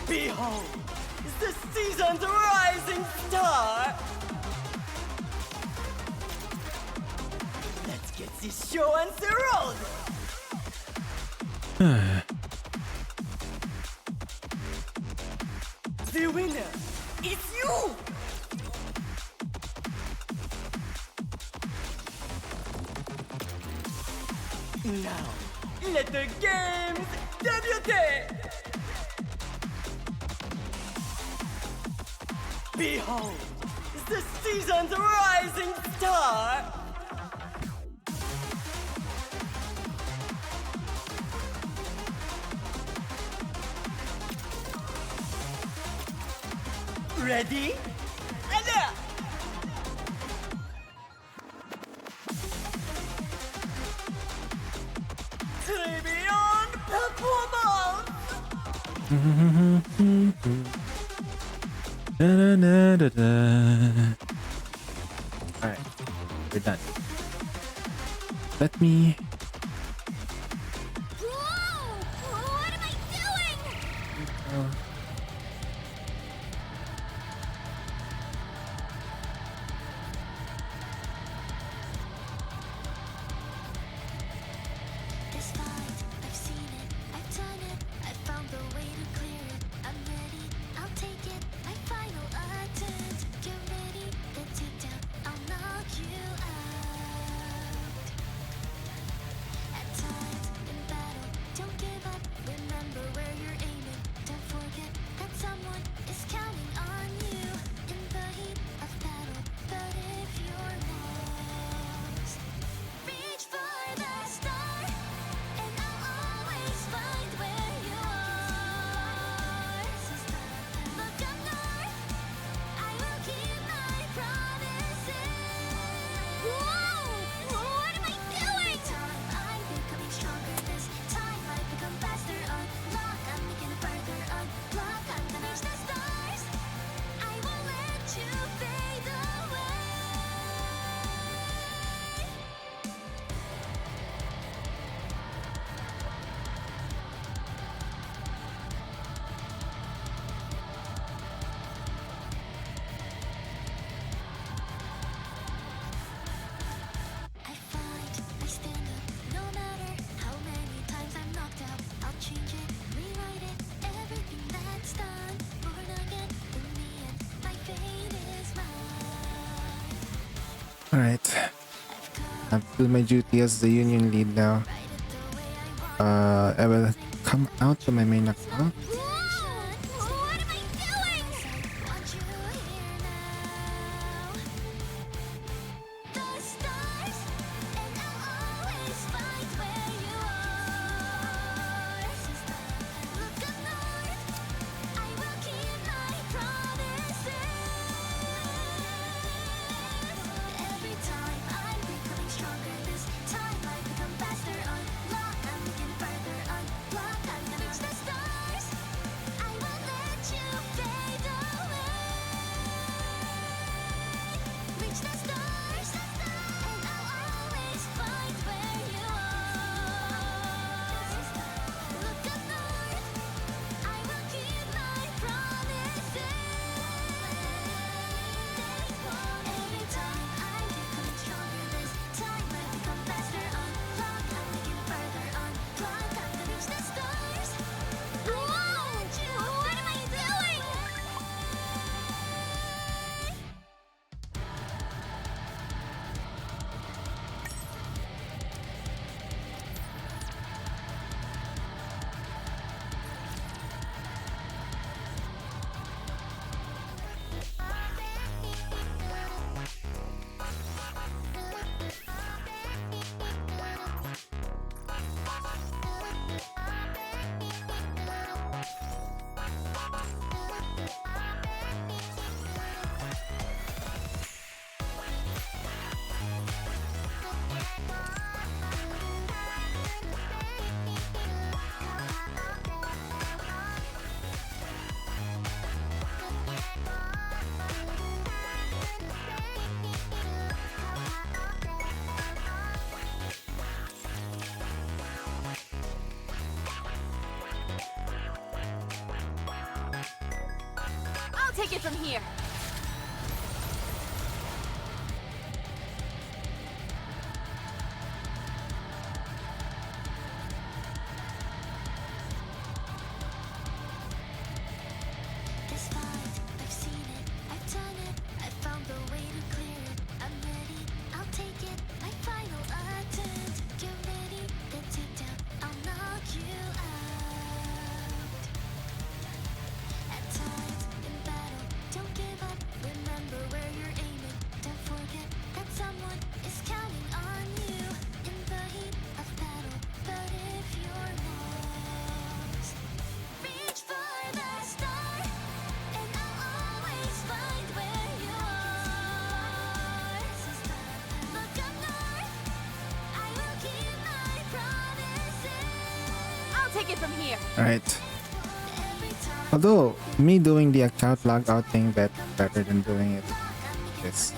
Behold, the season's rising star! Let's get this show on the road! The winner is you! Now, let the games debut! Behold, the season's rising star! Ready? Allez! Tribune performance! Alright, we're done. Let me. Whoa! What am I doing? This fight, I've seen it, I've done it, I found the way to clear it. I'm ready, I'll take it, my final have to do my duty as the union lead now. I will come out to my main account. What am I doing? The stars, and I'll always find where you are. Look up north, I will keep my promises. Every time I'm becoming stronger, this time I become faster. Unlock, I'm looking further. Unlock, I'm gonna reach the stars. I won't let you fade away. Reach the stars, and I'll always find where you are. Look up north, I will keep my promises. Every time I'm becoming stronger, this time I become faster. Unlock, I'm looking further. Unlock, I'm gonna reach the stars. What am I doing? I'll take it from here. This fight, I've seen it, I've done it, I've found the way to clear it. I'm ready, I'll take it, my final attempt. Get ready, the takedown, I'll knock you out. At times, in battle, don't give up, remember where you're aiming. Don't forget that someone is counting on you in the heat of battle. But if you're lost, reach for the star, and I'll always find where you are. Look up north, I will keep my promises. I'll take it from here. Alright. Although, me doing the account logout thing better than doing it. Yes.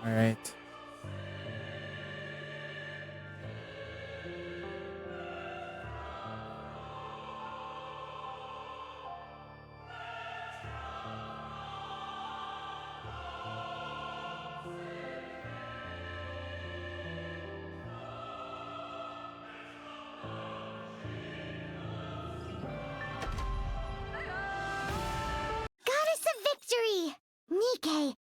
Alright. Goddess of Victory! Nikke,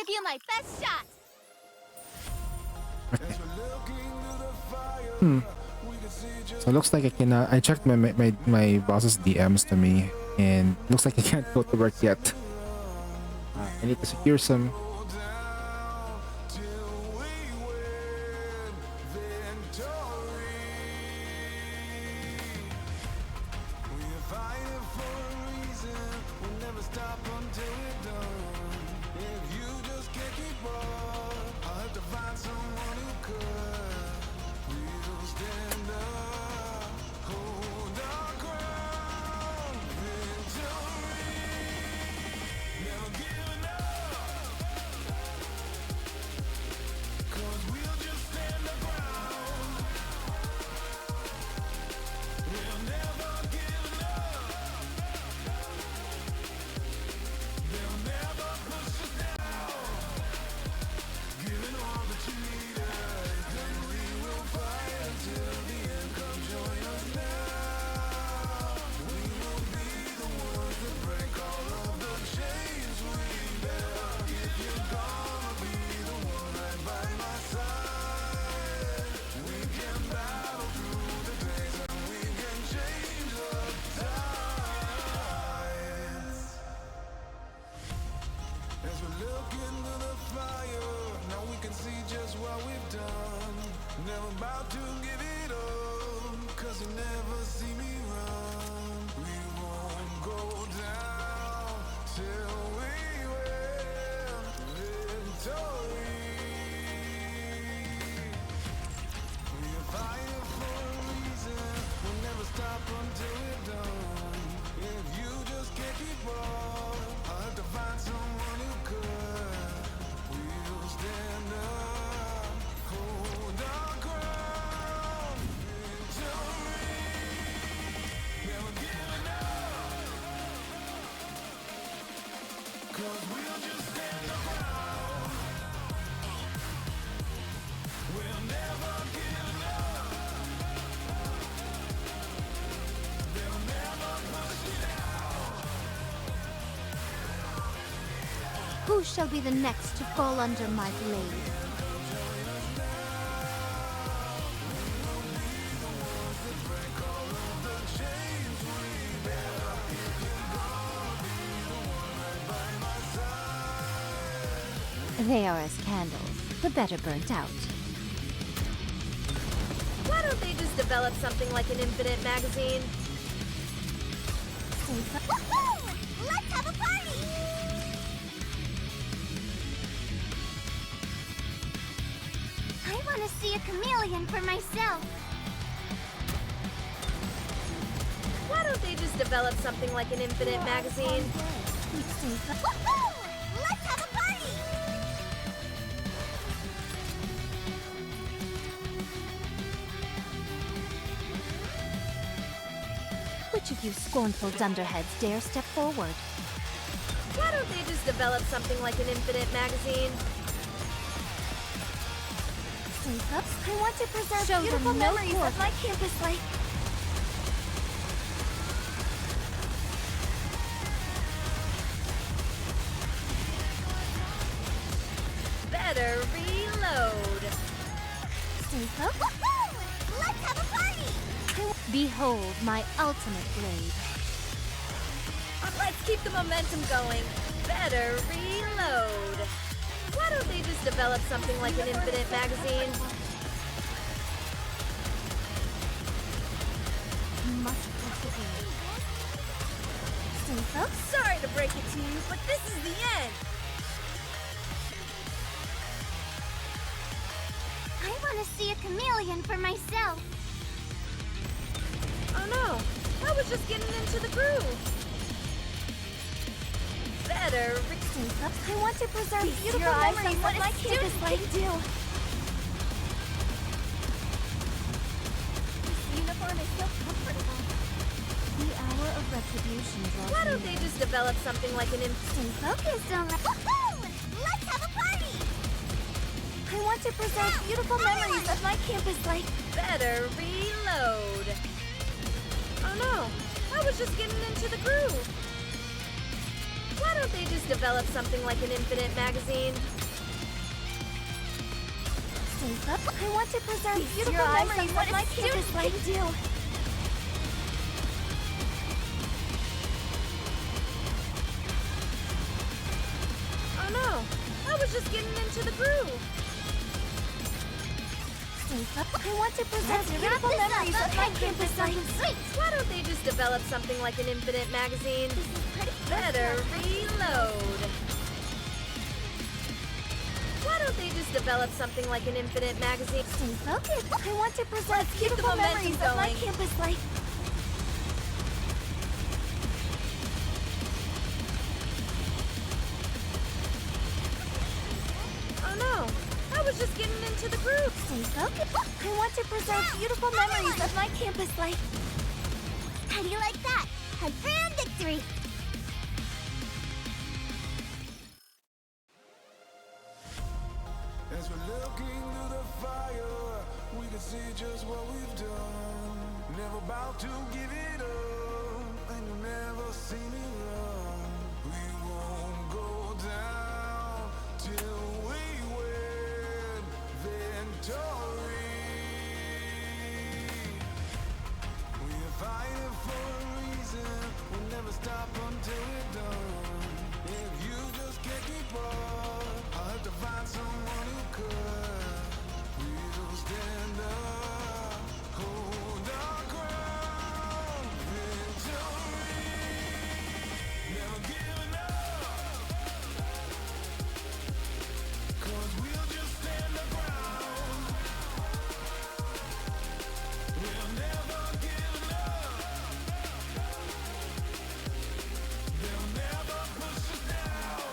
give you my best shot. So it looks like I cannot. I checked my boss's DMs to me, and looks like I can't go to work yet. I need to secure some. Who shall be the next to fall under my blade? They are as candles, the better burnt out. Why don't they just develop something like an infinite magazine? Woohoo! Let's have a party! I want to see a chameleon for myself. Why don't they just develop something like an infinite magazine? Woohoo! Let's have a party! Which of you scornful dunderheads dare step forward? Why don't they just develop something like an infinite magazine? I want to preserve Show beautiful them no memories of my campus life. Better reload. Woohoo! Let's have a party! Behold my ultimate blade. Let's keep the momentum going. Better reload. Why don't they just develop something like an infinite magazine? Must persevere. Sorry to break it to you, but this is the end. I want to see a chameleon for myself. Oh no, I was just getting into the groove. Better I want to preserve beautiful your eyes memories on of what my a campus student life. can do. This uniform is so comfortable. The hour of retribution draws Why don't near. they just develop something like an Stay focused on that. Woohoo! Let's have a party! I want to preserve beautiful memories of my campus life. better reload? Oh no, I was just getting into the groove. Why don't they just develop something like an infinite magazine? I want to preserve beautiful your eyes memories on what of my a campus student life. can do. Oh no, I was just getting into the groove. I want to preserve beautiful memories of my campus life. Sweet! Why don't they just develop something like an infinite magazine? Better reload. Why don't they just develop something like an infinite magazine? Stay focused. I want to preserve keep the beautiful momentum memories of my going. campus life. Oh no, I was just getting into the groove. Stay focused. I want to preserve beautiful memories of my campus life. How do you like that? A grand victory! As we're looking through the fire, we can see just what we've done. Never about to give it up, and you'll never see me run. We won't go down till we win victory. We're fighting for a reason, we'll never stop until we're done. If you just can't keep up, I'll have to find someone who could. We'll stand up, hold our ground, victory. Never giving up, 'cause we'll just stand our ground. We'll never give up. They'll never push us down.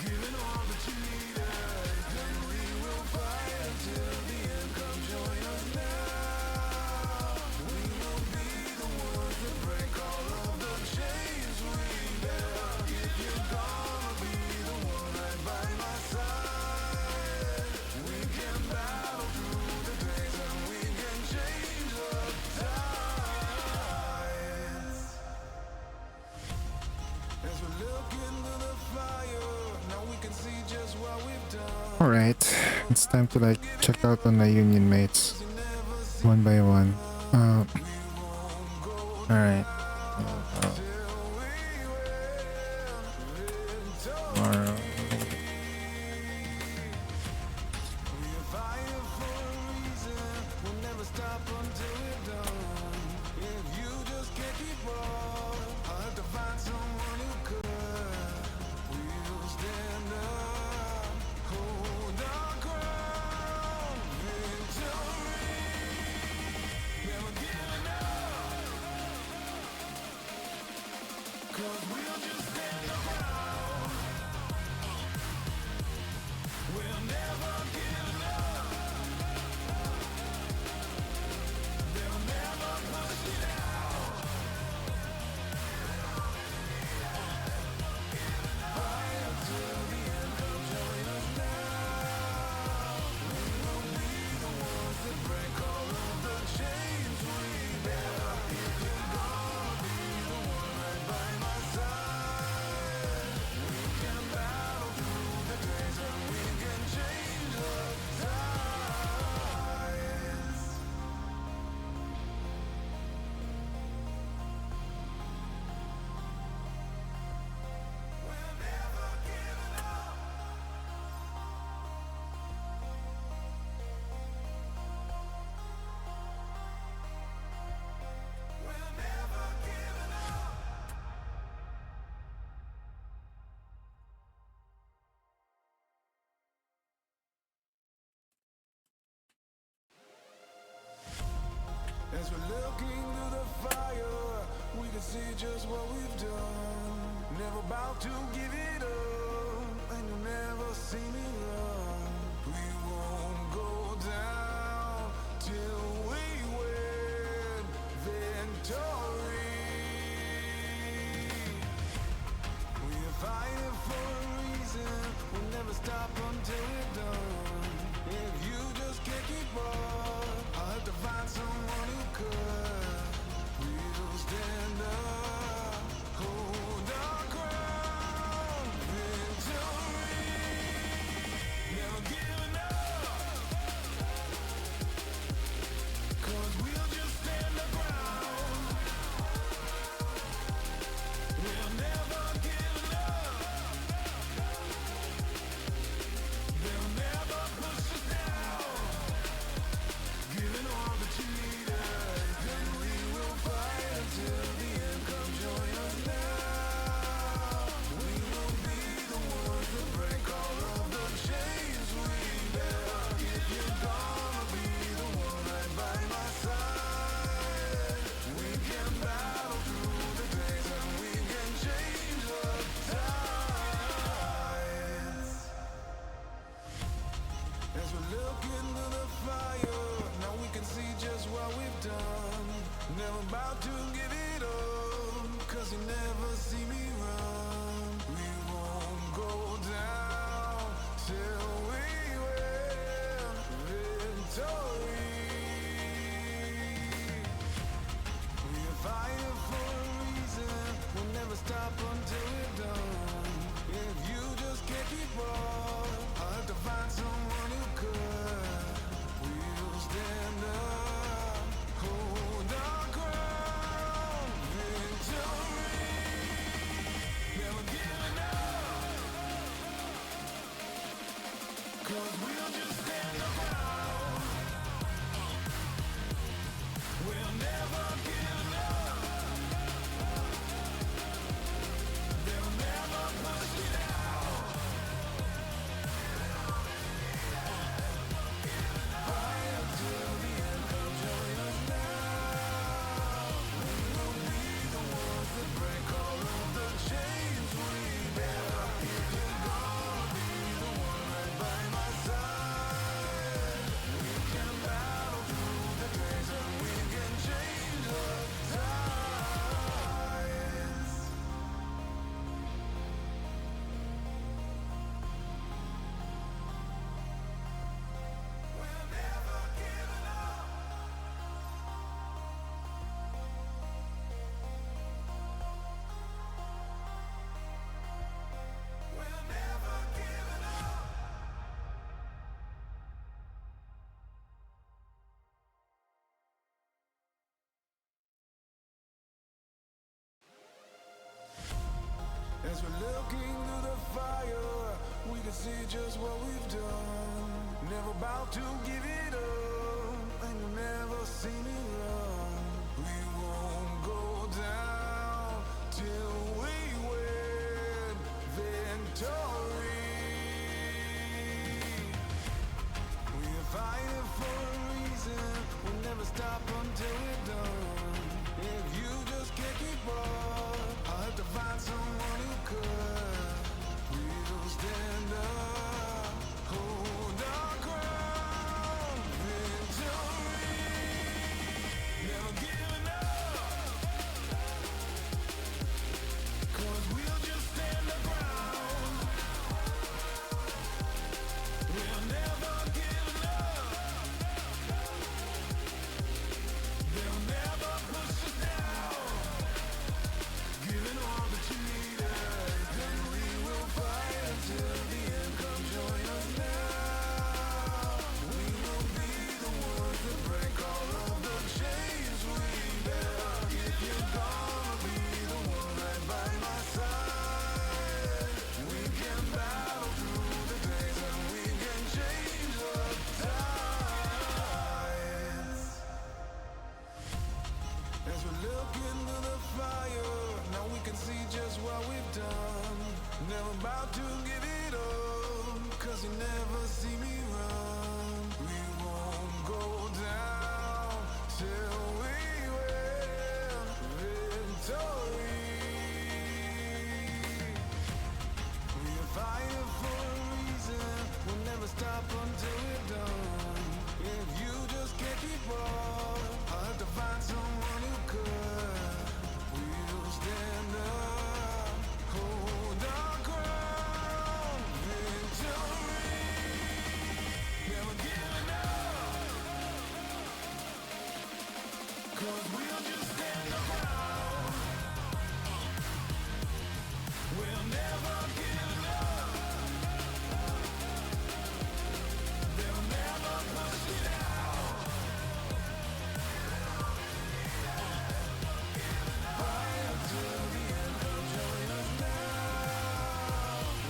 Giving all that you need us, and we will fight until the end. Come join us now. We will be the ones that break all of the chains we bear. If you're gonna be the one right by my side, we can battle through the days and we can change the tides. As we look into the fire, now we can see just what we've done. Alright, it's time to like check out on my union mates one by one. Alright. Tomorrow. We're fighting for a reason, we'll never stop until we're done. If you just can't keep up, I'll have to find someone who could. We'll stand up, hold our ground, victory. Never giving up, 'cause we'll just stand our ground. We'll never give up. They'll never push you down. Fight until the end. Come join us now. We will be the ones that break all of the chains we bear. If you're gonna be the one right by my side, we can battle through the days and we can change the tides. We'll never give it up. We'll never give it up. As we're looking through the fire, we can see just what we've done. Never about to give it up, and you'll never see me run. We won't go down till we win victory. We're fighting for a reason, we'll never stop until we're done. If you just can't keep up, I'll have to find someone who could. We'll stand up, hold our ground. looking through the fire, we can see just what we've done. Never about to give it up, and you'll never see me run. We won't go down till we win victory. We're fighting for a reason, we'll never stop until we're done. If you just can't keep up, I'll have to find someone who could. We'll stand up, hold our ground, victory. Never giving up, 'cause we'll just stand our ground. We'll never give up. They'll never push us down. Giving all that you need us, then we will fight until the end. Come join us now. We will be the ones that break all of the chains we bear. If you're gonna be the one right by my side, we can battle through the days and we can change the tides. As we look into the fire, now we can see just what we've done. Never about to give it up, 'cause you never see me run. We won't go down till we win victory. We're fighting for a reason, we'll never stop until we're done. If you just can't keep up, I'll have to find someone who could. We'll stand up, hold our ground, victory. Never giving up, 'cause we'll just stand our ground. We'll never give up. They'll never push it out. Fight until the end. Come join us now.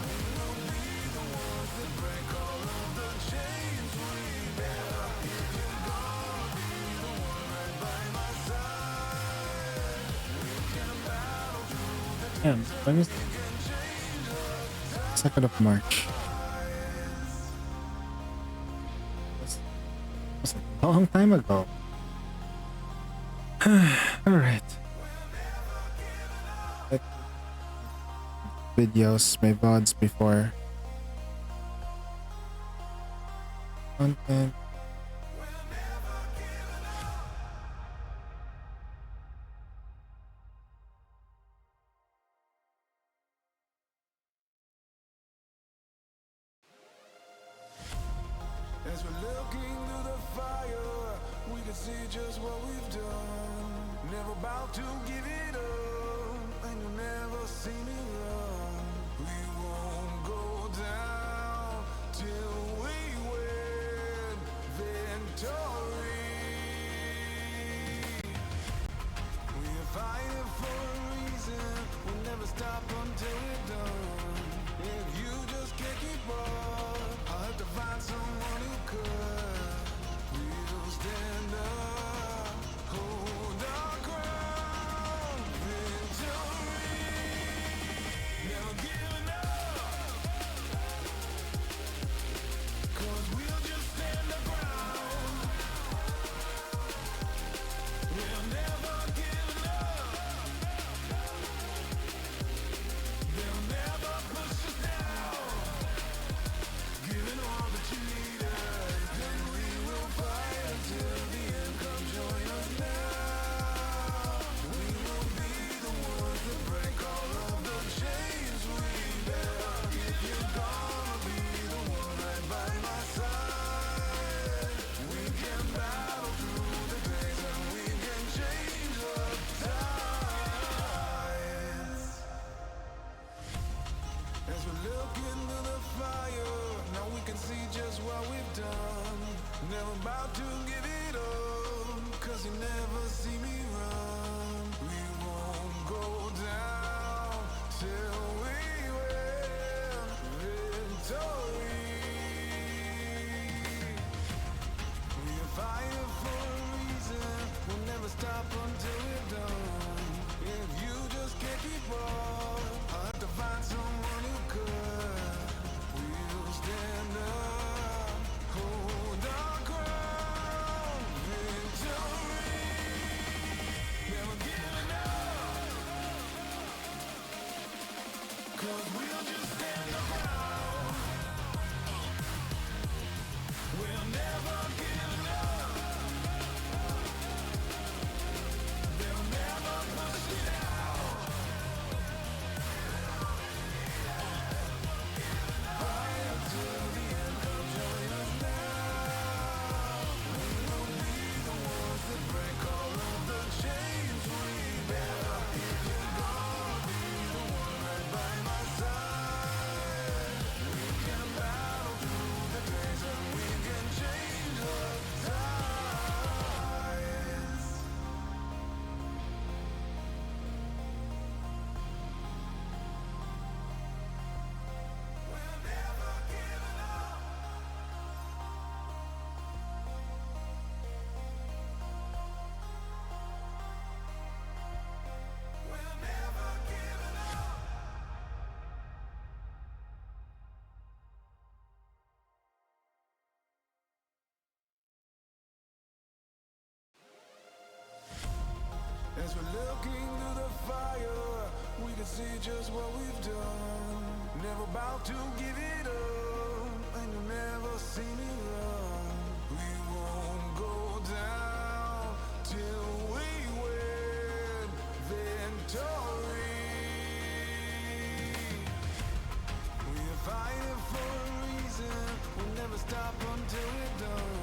We will be the ones that break all of the chains we bear. If you're gonna be the one right by my side, we can battle through the Damn, when is 2nd of March? Was a long time ago. Alright. Videos, my VODs before. Content. As we're looking through the fire, we can see just what we've done. Never about to give it up, and you'll never see me run. We won't go down till we win victory. We're fighting for a reason, we'll never stop until we're done. If you just can't keep up, I'll have to find someone who could. We'll stand up, hold our ground, victory. Never giving up, 'cause we'll just stand our ground. We'll never give up. They'll never push us down. Giving all that you need us, then we will fight until the end. Come join us now. We will be the ones that break all of the chains we bear. If you're gonna be the one right by my side, we can battle through the days and we can change the tides. As we look into the fire, now we can see just what we've done. Never about to give it up, 'cause you never see me run. We won't go down till we victory. We're fighting for a reason. We'll never stop until we're done. If you just can't keep up, I'll have to find someone who could. We'll stand up, hold our ground. Victory, never giving up. 'Cause we'll just stand our ground. We'll never give up. They'll never push it out. Fight till the end, come join us now. We will be the ones that break all of the chains we bear. If you're gonna be the one right by my side, we can battle through the days and we can change the tides. We're never giving up. We're never giving up. As we're looking through the fire, we can see just what we've done. Never about to give it up, and you'll never see me run. We won't go down till we win victory. We're fighting for a reason. We'll never stop until we're done.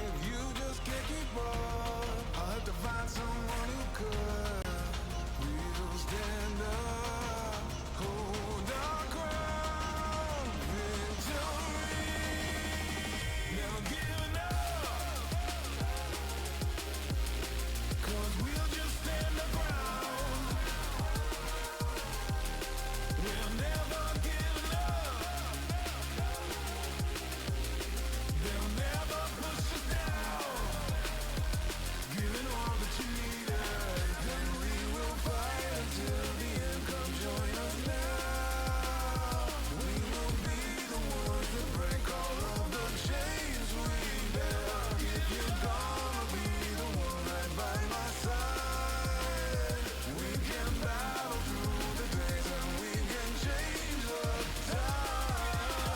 If you just can't keep up, I'll have to find someone who could. We'll stand up, hold our ground. Victory, never giving up. 'Cause we'll just stand our ground. We'll never give up. They'll never push us down. Giving all that you need us, then we will fight until the end. Come join us now. We will be the ones that break all of the chains we bear. If you're gonna be the one right by my side, we can battle through the days and we can change the tides.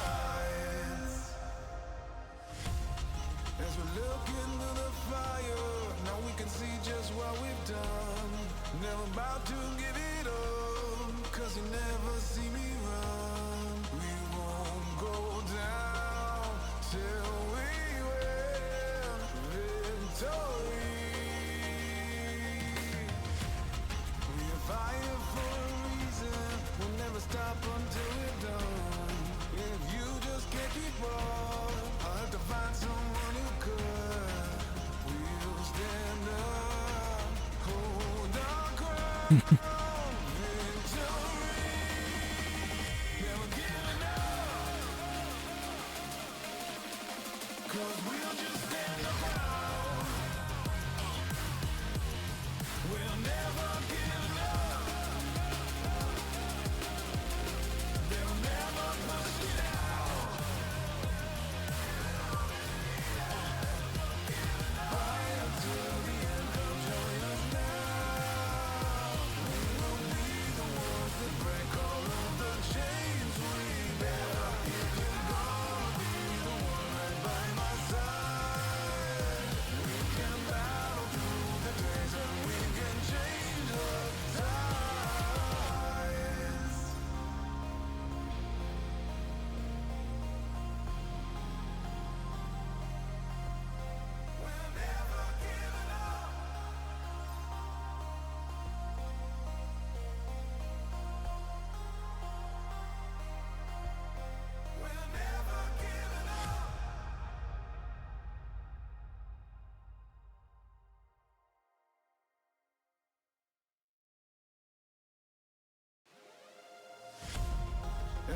As we look into the fire, now we can see just what we've done. Never about to give it up, 'cause you never see me run. We won't go down till we win victory. We're fighting for a reason. We'll never stop until we're done. If you just can't keep up, I'll have to find someone who could. We'll stand up, hold our ground. Victory, never giving up. 'Cause we'll just stand our ground. We'll never give up. They'll never push it out. Fight until the end, come join us now. We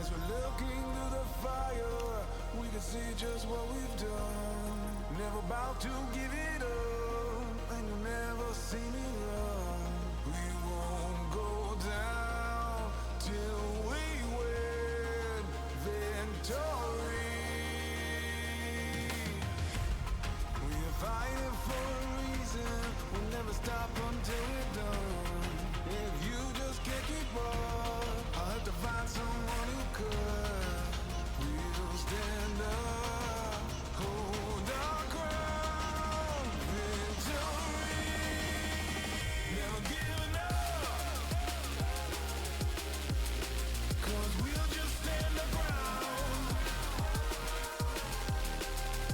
As we're looking through the fire, we can see just what we've done. Never about to give it up, and you'll never see me run. We won't go down till we win victory. We're fighting for a reason. We'll never stop until we're done. If you just can't keep up, I'll have to find someone who could. We'll stand up, hold our ground, victory. Never giving up, 'cause we'll just stand our ground.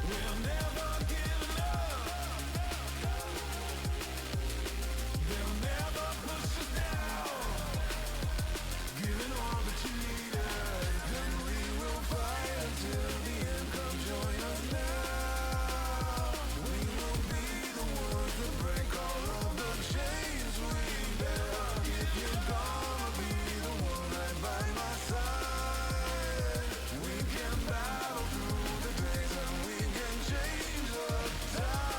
We'll never give up. They'll never push us down. Giving all that you need us, then we will fight until the end. Come join us now. We will be the ones that break all of the chains we bear. If you're gonna be the one right by my side, we can battle through the days and we can change the tides.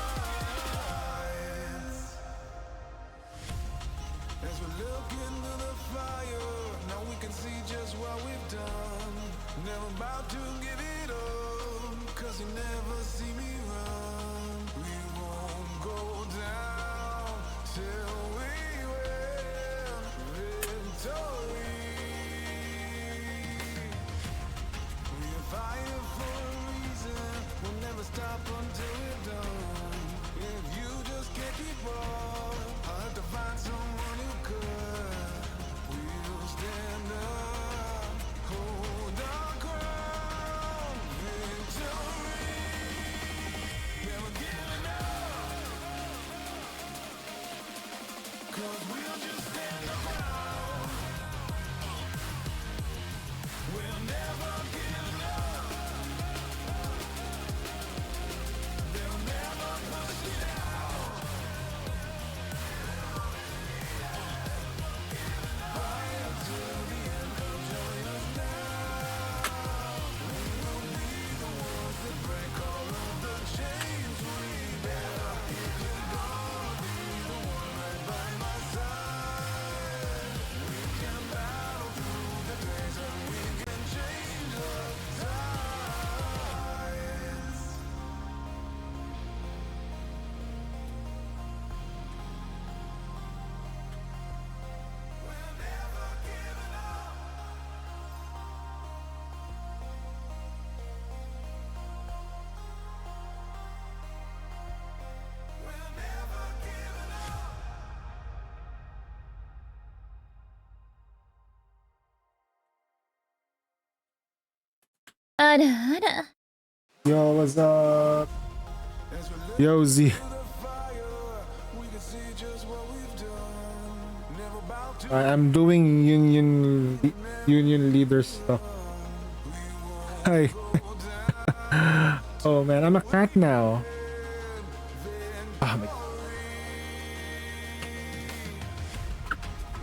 As we look into the fire, now we can see just what we've done. Never about to give it up, 'cause you never see me run. We won't go down till we win victory. We're fighting for a reason. We'll never stop until we're done. If you just can't keep up, I'll have to find someone who could. We'll stand up, hold our ground, victory. Never giving up, 'cause we'll just stand our ground. We'll never give up. They'll never push you down. Fight until the end. Come join us now. We will be the ones that break all of the chains we bear. If you're gonna be the one right by my side, we can battle through the days and we can change the tides. We're never giving up. We're never giving up. Yo, what's up? Yo, Z. We can see just what we've done. Never about to I'm doing union leader stuff. Hi. Oh man, I'm a cat now. Oh my.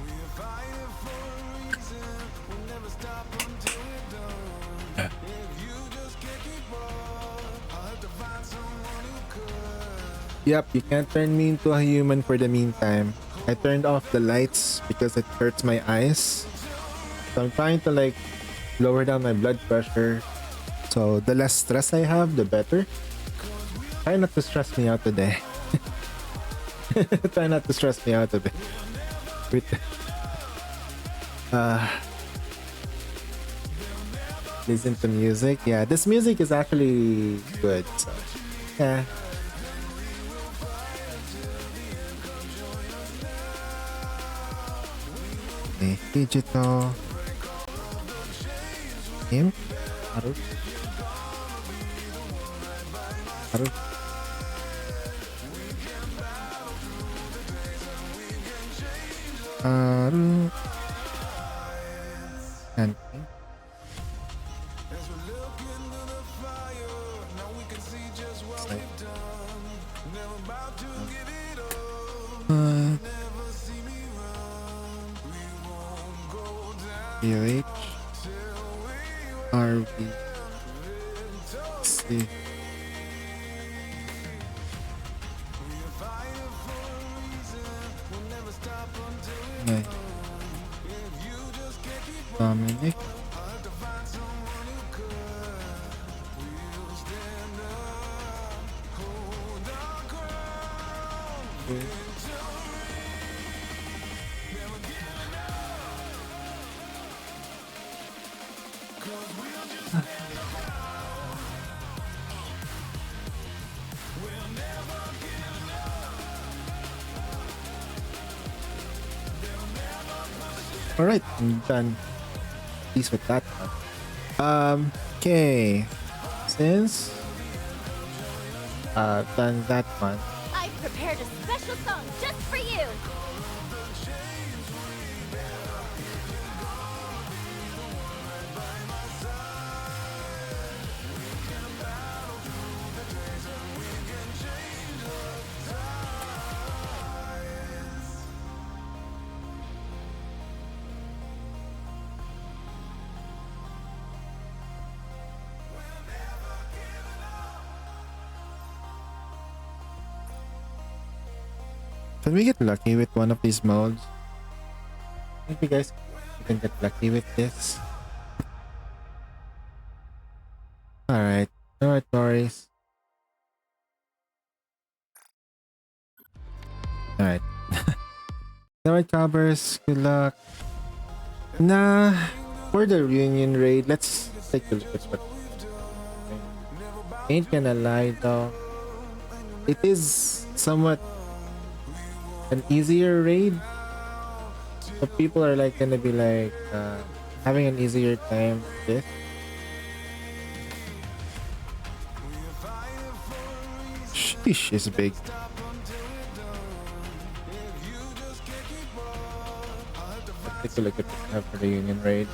We're fighting for a reason. We'll never stop until we're done. If you just can't keep up, I'll have to find someone who could. Yep, you can't turn me into a human for the meantime. I turned off the lights because it hurts my eyes. So I'm trying to like lower down my blood pressure. So the less stress I have, the better. Try not to stress me out today. Try not to stress me out a bit. With listen to music. Yeah, this music is actually good. So yeah. Digital. Him? Haru? Haru? Haru? And POH. are we? Let's see. Okay. Dominic. Okay. All right, I'm done. At least with that one. Okay. Since done that one. I've prepared a special song just for you. Can we get lucky with one of these modes? Maybe guys, you can get lucky with this. Alright, alright, Boris. Alright. Alright, Cobbers, good luck. Nah, for the reunion raid, let's take a look at what. Ain't gonna lie though. It is somewhat an easier raid. So people are like gonna be like having an easier time with this. Sheesh is big. Let's take a look at what we have for the Union raid.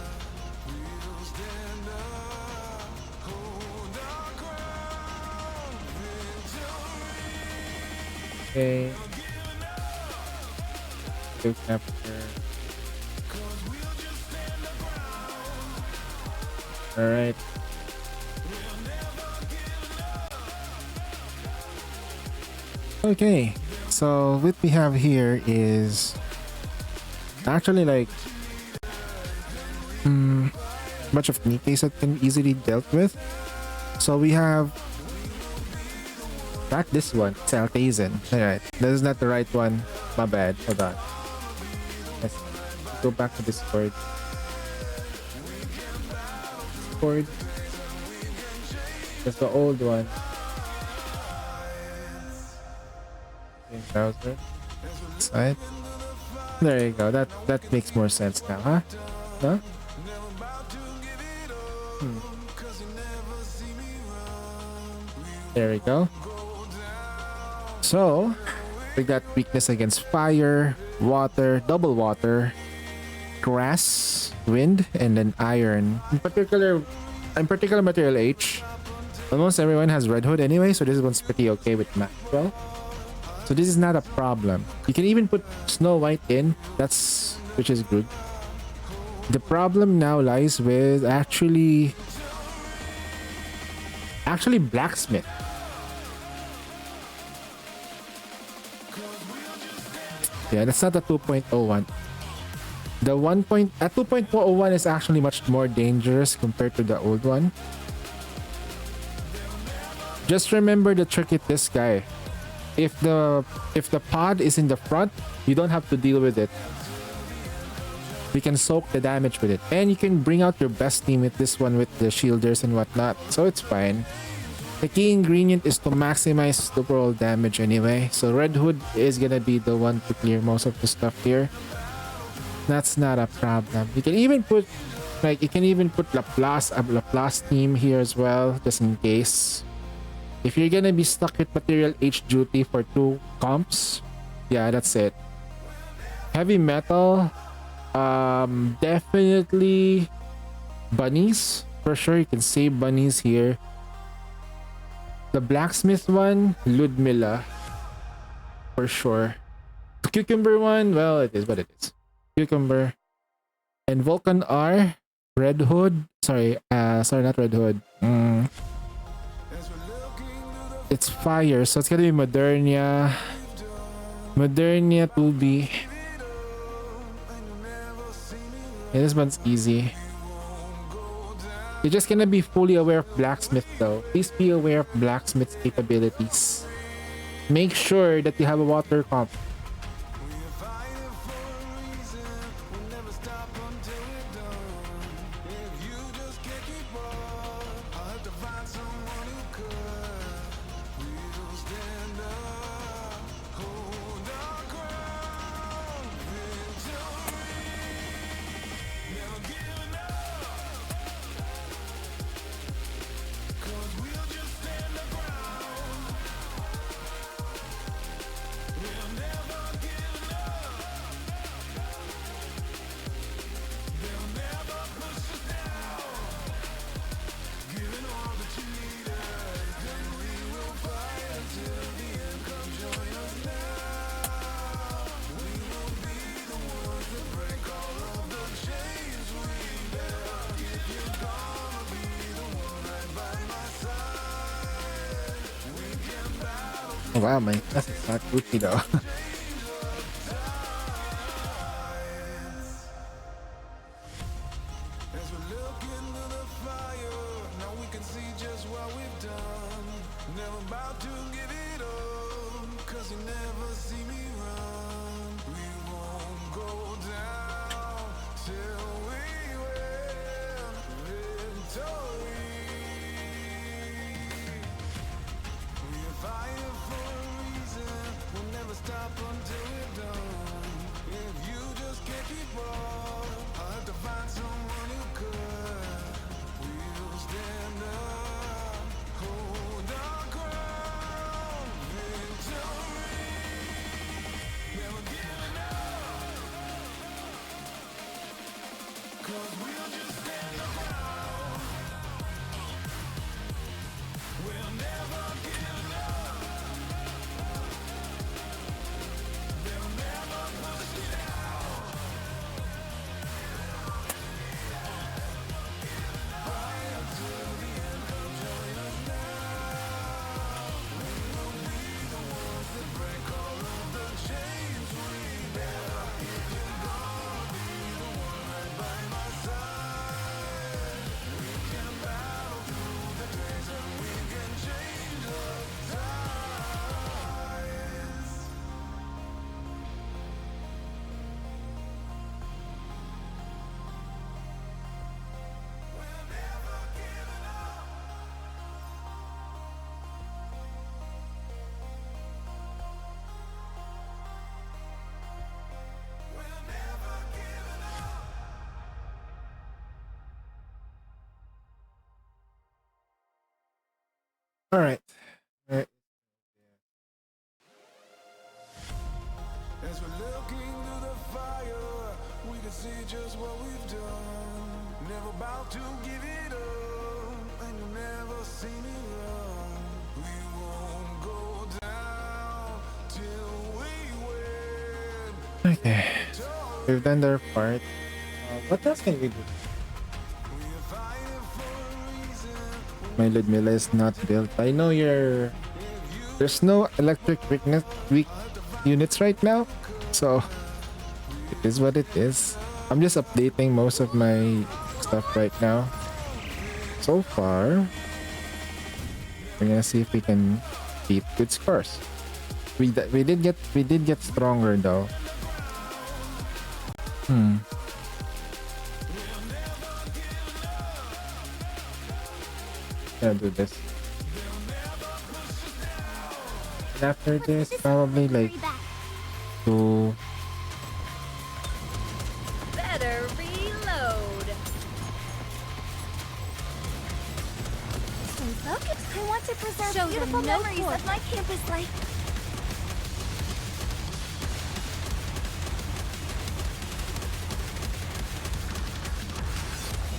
Okay. Go capture. Alright. Okay, so what we have here is actually like bunch of Nikes that can easily dealt with. So we have not this one, it's Altazen. Alright, that is not the right one. My bad. Hold on. Let's go back to Discord. Discord. That's the old one. In browser. Side. There you go. That makes more sense now, huh? No? There we go. So we got weakness against fire, water, double water, grass, wind, and then iron. In particular material H. Almost everyone has Red Hood anyway, so this one's pretty okay with Maxwell. So this is not a problem. You can even put Snow White in, which is good. The problem now lies with actually Blacksmith. Yeah, that's not a 2.01. The 2.01 is actually much more dangerous compared to the old one. Just remember the trick with this guy. If the pod is in the front, you don't have to deal with it. You can soak the damage with it. And you can bring out your best team with this one with the shielders and whatnot. So it's fine. The key ingredient is to maximize the overall damage anyway. So Red Hood is gonna be the one to clear most of the stuff here. That's not a problem. You can even put Laplace team here as well, just in case. If you're gonna be stuck with material H duty for 2 comps, yeah, that's it. Heavy metal, definitely bunnies for sure. You can save bunnies here. The blacksmith one, Ludmilla, for sure. The cucumber one, well, it is what it is. Cucumber and Vulcan R. Red Hood. Sorry, not Red Hood. It's fire, so it's gonna be Modernia. Modernia 2B. Yeah, this one's easy. You're just gonna be fully aware of Blacksmith though. Please be aware of Blacksmith's capabilities. Make sure that you have a water comp. Oh, wow, man, that's not Gucci though. All right. All right. As we're looking through the fire, we can see just what we've done. Never about to give it up, and you'll never see me run. We won't go down till we win. Okay. We've done their part. What else can we do? My Ludmilla is not built. I know there's no electric weak units right now, so it is what it is. I'm just updating most of my stuff right now. So far, we're gonna see if we can beat good scores. We did get stronger though. Gonna do this. And after this, probably like to Better reload. I want to preserve Show beautiful them no memories force. of my campus life.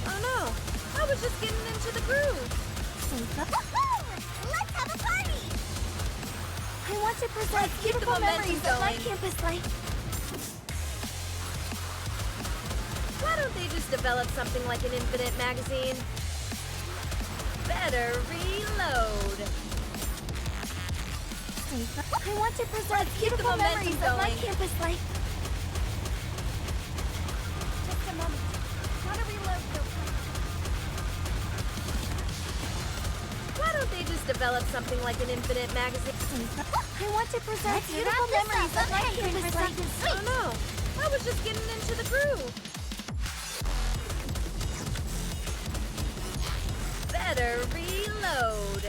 Oh no, I was just getting into the groove. Let's have a party! I want to preserve keep the beautiful momentum memories of my going. campus life. Why don't they just develop something like an infinite magazine? Better reload. I want to preserve beautiful memories of my campus life. Just a moment. Gotta reload real quick. Why don't they just develop something like an infinite magazine? I want to preserve beautiful memories of my campus life. Oh no, I was just getting into the groove. Better reload.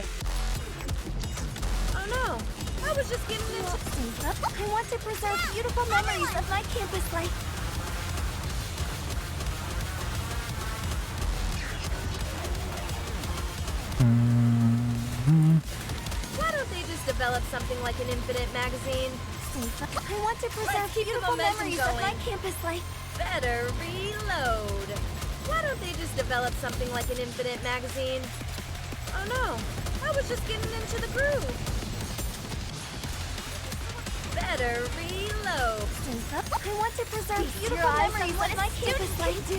Oh no, I was just getting into... I want to preserve beautiful memories of my campus life. Why don't they just develop something like an infinite magazine? I want to preserve beautiful memories of my campus life. Better reload. Why don't they just develop something like an infinite magazine? Oh no, I was just getting into the groove. Better reload. I want to preserve beautiful memories of my campus life.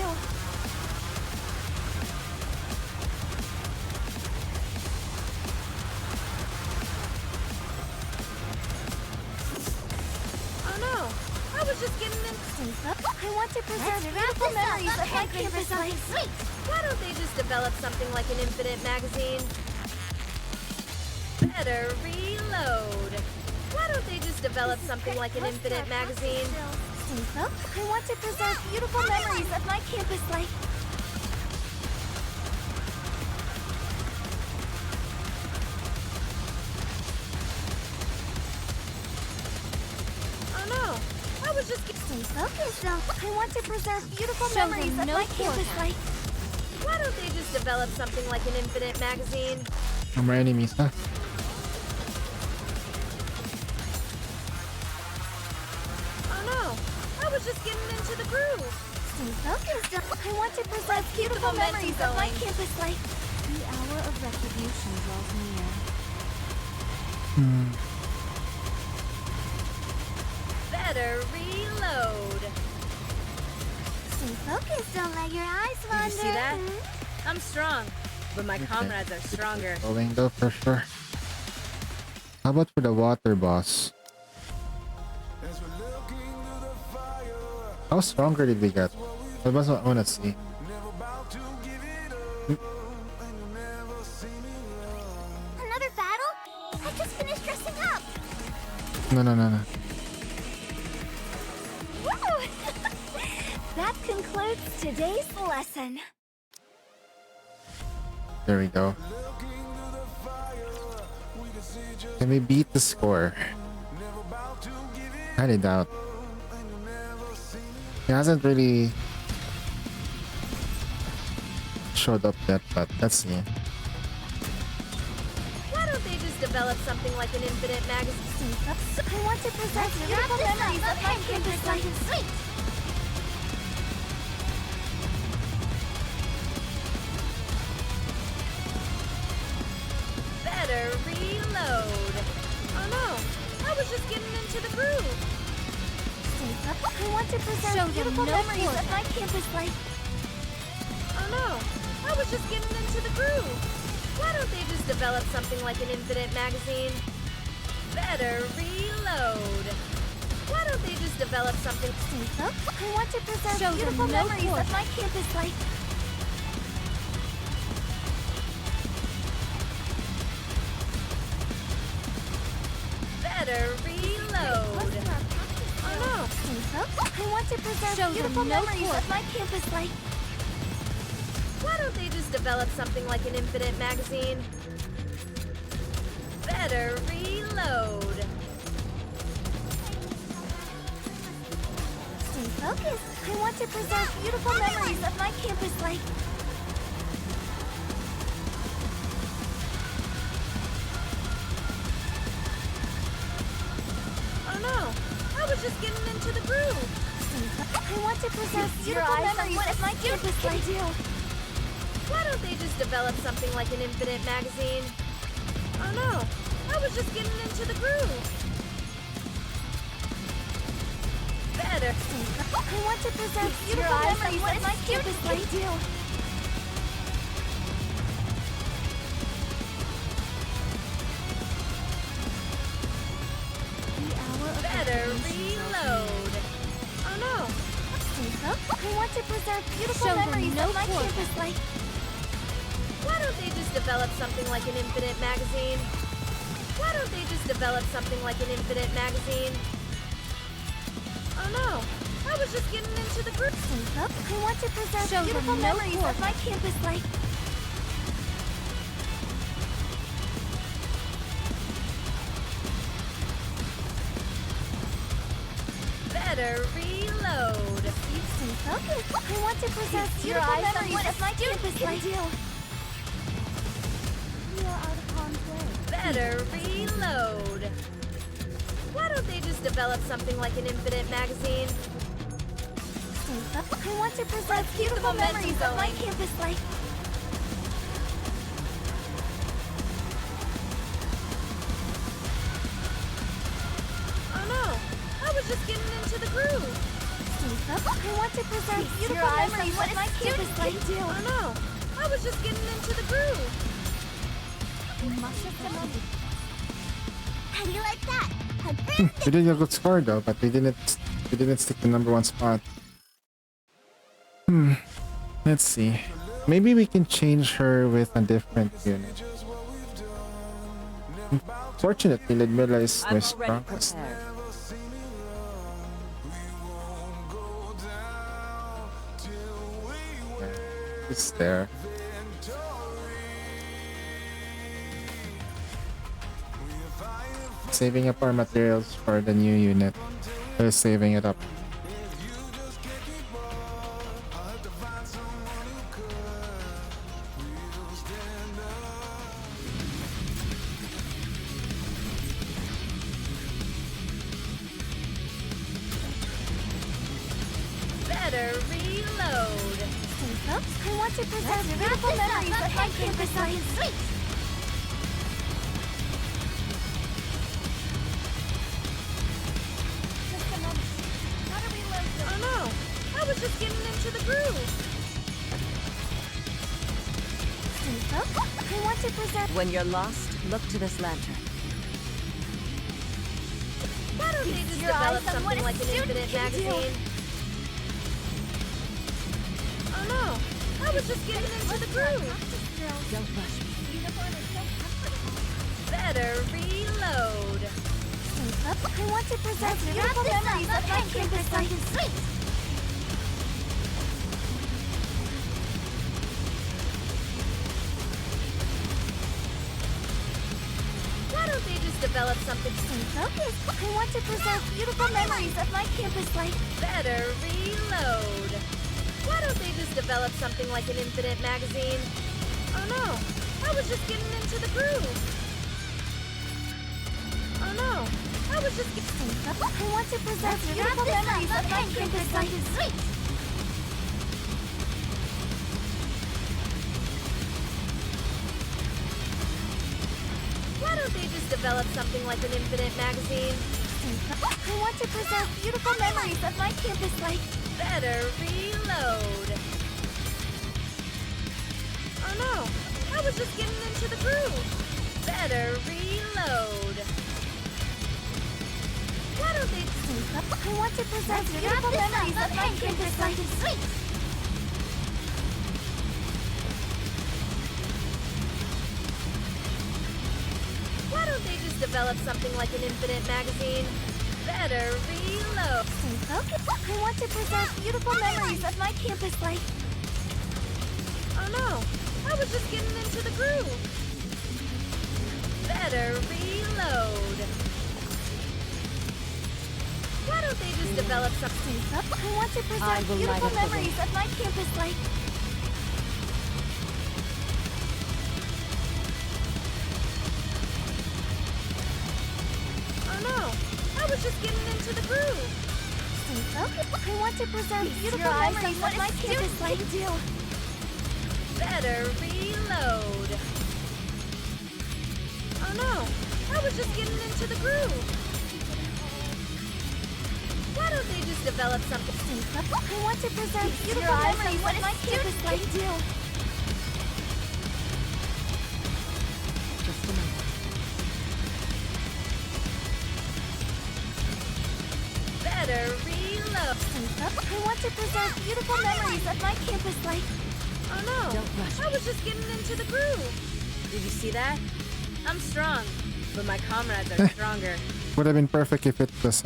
Oh no, I was just getting in. I want to preserve beautiful memories of my campus life. Why don't they just develop something like an infinite magazine? Better reload. Why don't they just develop something like an infinite magazine? I want to preserve beautiful memories of my campus life. Oh no, I was just Stay focused though. I want to preserve beautiful memories of my campus life. Why don't they just develop something like an infinite magazine? No more enemies, huh? Oh no, I was just getting into the groove. Stay focused though. I want to preserve beautiful memories of my campus life. The hour of retribution draws near. Better reload. Stay focused, don't let your eyes wander. Did you see that? I'm strong, but my comrades are stronger. Going though for sure. How about for the water boss? How stronger did we get? That's what I wanna see. Another battle? I just finished dressing up. No. Woo! That concludes today's lesson. There we go. Can we beat the score? Highly doubt. He hasn't really showed up yet, but let's see. Why don't they just develop something like an infinite magazine? I want to preserve beautiful memories of my campus life. Sweet! Better reload. Oh no, I was just getting into the groove. I want to preserve beautiful memories of my campus life. Oh no, I was just getting into the groove. Why don't they just develop something like an infinite magazine? Better reload. Why don't they just develop something? I want to preserve beautiful memories of my campus life. Better reload. Oh no, I want to preserve beautiful memories of my campus life. why don't they just develop something like an infinite magazine? Better reload. Stay focused. I want to preserve beautiful memories of my campus life. Oh no, I was just getting into the groove. I want to preserve beautiful memories of my campus life. Why don't they just develop something like an infinite magazine? Oh no, I was just getting into the groove. Better. I want to preserve beautiful memories of my campus life. Better reload. Oh no. I want to preserve beautiful memories of my campus life. Why don't they just develop something like an infinite magazine? Why don't they just develop something like an infinite magazine? Oh no. I was just getting into the group. I want to preserve beautiful memories of my campus life. Better reload. I want to preserve beautiful memories of my campus life. We are out of harm's way. Better reload. Why don't they just develop something like an infinite magazine? I want to preserve beautiful memories of my campus life. Oh no! I was just getting into the groove. I want to preserve beautiful memories of my campus life. Oh no! I was just getting into the groove. How do you like that? We did a good score though, but we didn't stick to #1 spot. Let's see. Maybe we can change her with a different unit. Fortunately, Ludmilla is my strongest. It's there. Saving up our materials for the new unit. Saving it up. Better reload. I want to preserve beautiful memories of my campus life. Sweet! Oh no! I was just getting into the groove. I want to preserve. When you're lost, look to this lantern. Why don't they just develop something like an infinite magazine? Oh no! I was just getting into the groove. Don't rush me. Better reload. I want to preserve beautiful memories of my campus life. Sweet! Why don't they just develop something? I want to preserve beautiful memories of my campus life. Better reload. Why don't they just develop something like an infinite magazine? Oh no! I was just getting into the groove. Oh no! I was just getting... I want to preserve beautiful memories of my campus life. Sweet! Why don't they just develop something like an infinite magazine? I want to preserve beautiful memories of my campus life. Better reload. Oh no! I was just getting into the groove. Better reload. Why don't they... I want to preserve beautiful memories of my campus life. Sweet! Why don't they just develop something like an infinite magazine? Better reload. I want to preserve beautiful memories of my campus life. Oh no! I was just getting into the groove. Better reload. Why don't they just develop something? I want to preserve beautiful memories of my campus life. Oh no! I was just getting into the groove. I want to preserve beautiful memories of my campus life. Better reload. Oh no! I was just getting into the groove. Why don't they just just develop something? I want to preserve beautiful memories of my campus life. Just a moment. Better reload. I want to preserve beautiful memories of my campus life. Oh no! Don't rush I was just getting into the groove. Did you see that? I'm strong, but my comrades are stronger. Would have been perfect if it was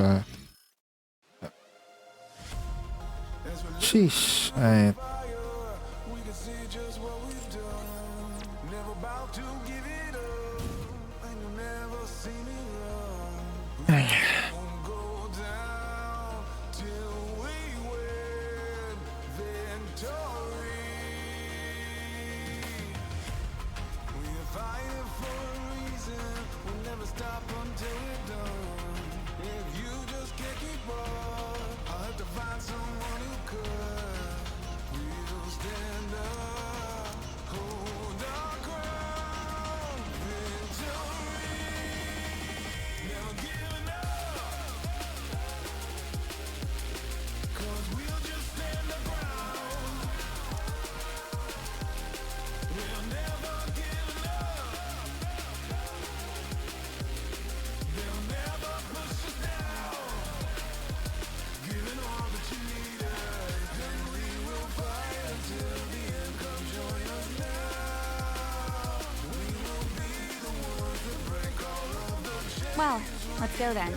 sheesh. Alright. Well, let's go then.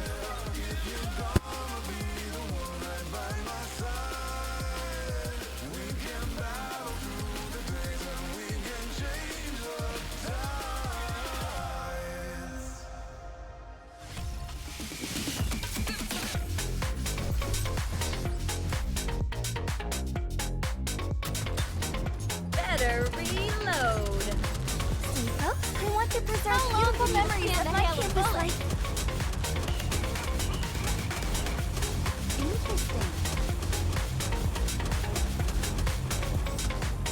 Better reload. I want to preserve beautiful memories of my campus life. Interesting.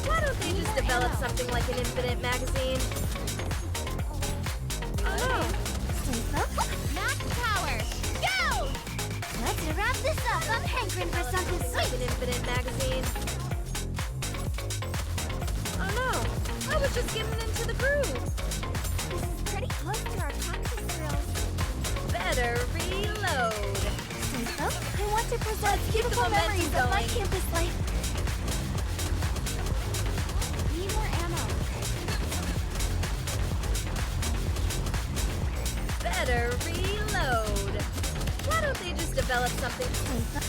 Why don't they just develop something like an infinite magazine? Oh no! Max power, go! Let's wrap this up. I'm hankering for something Like sweet. an infinite magazine. Oh no! I was just getting into the groove. This is pretty close to our practice drills. Better reload. I want to preserve beautiful momentum memories of my going. campus life. Need more ammo. Better reload. Why don't they just develop something?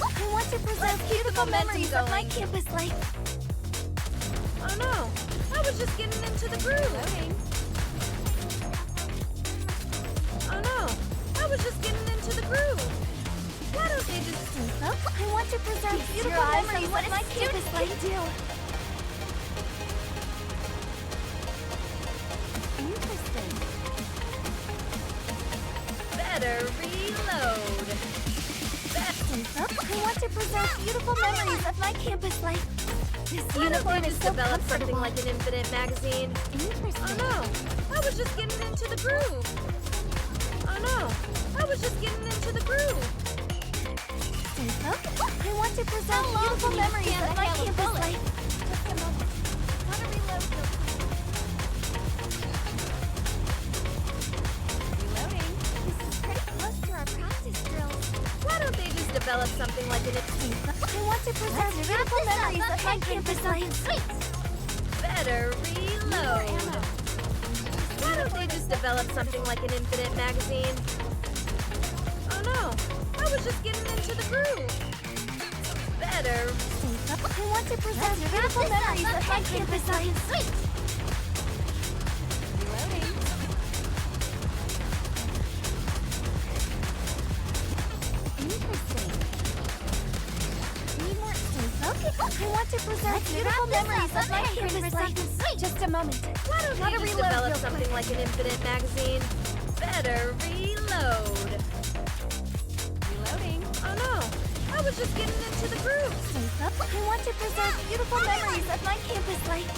I want to preserve beautiful memories of my campus life. Oh no! I was just getting into the groove. Oh no! I was just getting into the groove. Why don't they just... I want to preserve beautiful memories of my campus life. Interesting. Better reload. I want to preserve beautiful memories of my campus life. This Why don't uniform they is just so develop something comfortable. like an infinite magazine? Interesting. Oh no! I was just getting into the groove. Oh no! I was just getting into the groove. I want to preserve beautiful memories of my campus life. Just a moment. Want to reload real quick. Reloading. This is pretty close to our practice drills. Why don't they just develop something like an... I want to preserve beautiful memories of my campus life. Sweet. Better reload. Why don't they just develop something like an infinite magazine? Oh no! I was just getting into the groove. Better. I want to preserve beautiful memories of my campus life. Sweet. Reloading. Interesting. Need more I want to preserve beautiful memories of my campus life. Sweet. Just a moment. Why don't Gotta they just reload develop real something quick. like an infinite magazine? Better reload. Reloading. Oh no! I was just getting into the groove. I want to preserve beautiful memories of my campus life.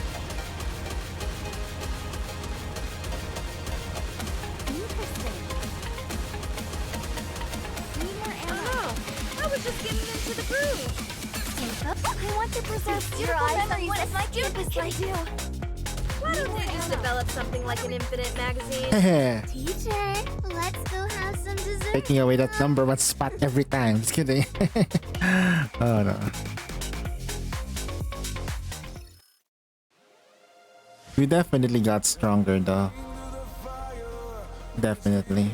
Interesting. Need more Oh ammo. no! I was just getting into into the groove. I want to preserve beautiful memories of my campus life. Why don't they just develop something like an infinite magazine? Teacher, let's go have some dessert. Taking away that number one spot every time. Just kidding. Oh no. We definitely got stronger though. Definitely.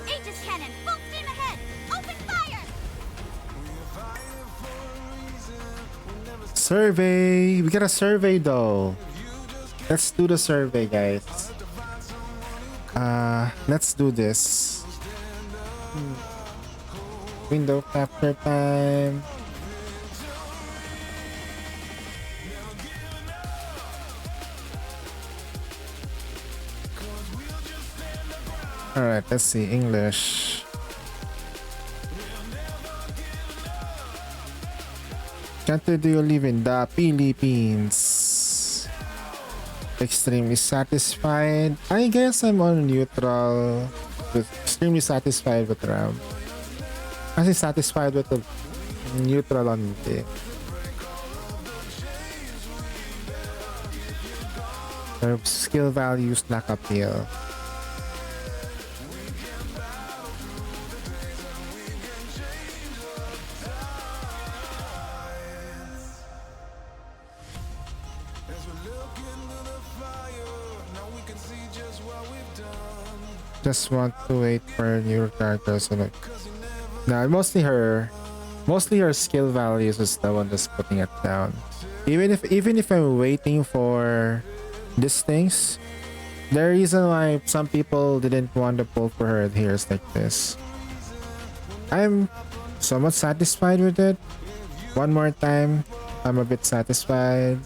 Aegis cannon, full steam ahead. Open fire. Survey! We got a survey though. Let's do the survey, guys. Let's do this. Window capture time. Alright, let's see. English. Country do you live in? The Philippines. Extremely satisfied. I guess I'm on neutral. With extremely satisfied with RAM. Kasi satisfied with the neutral on the their skill values lack appeal. Just want to wait for new characters. Nah, mostly her skill values is the one that's putting it down. Even if I'm waiting for these things, the reason why some people didn't want to pull for her here is like this. I'm somewhat satisfied with it. One more time, I'm a bit satisfied.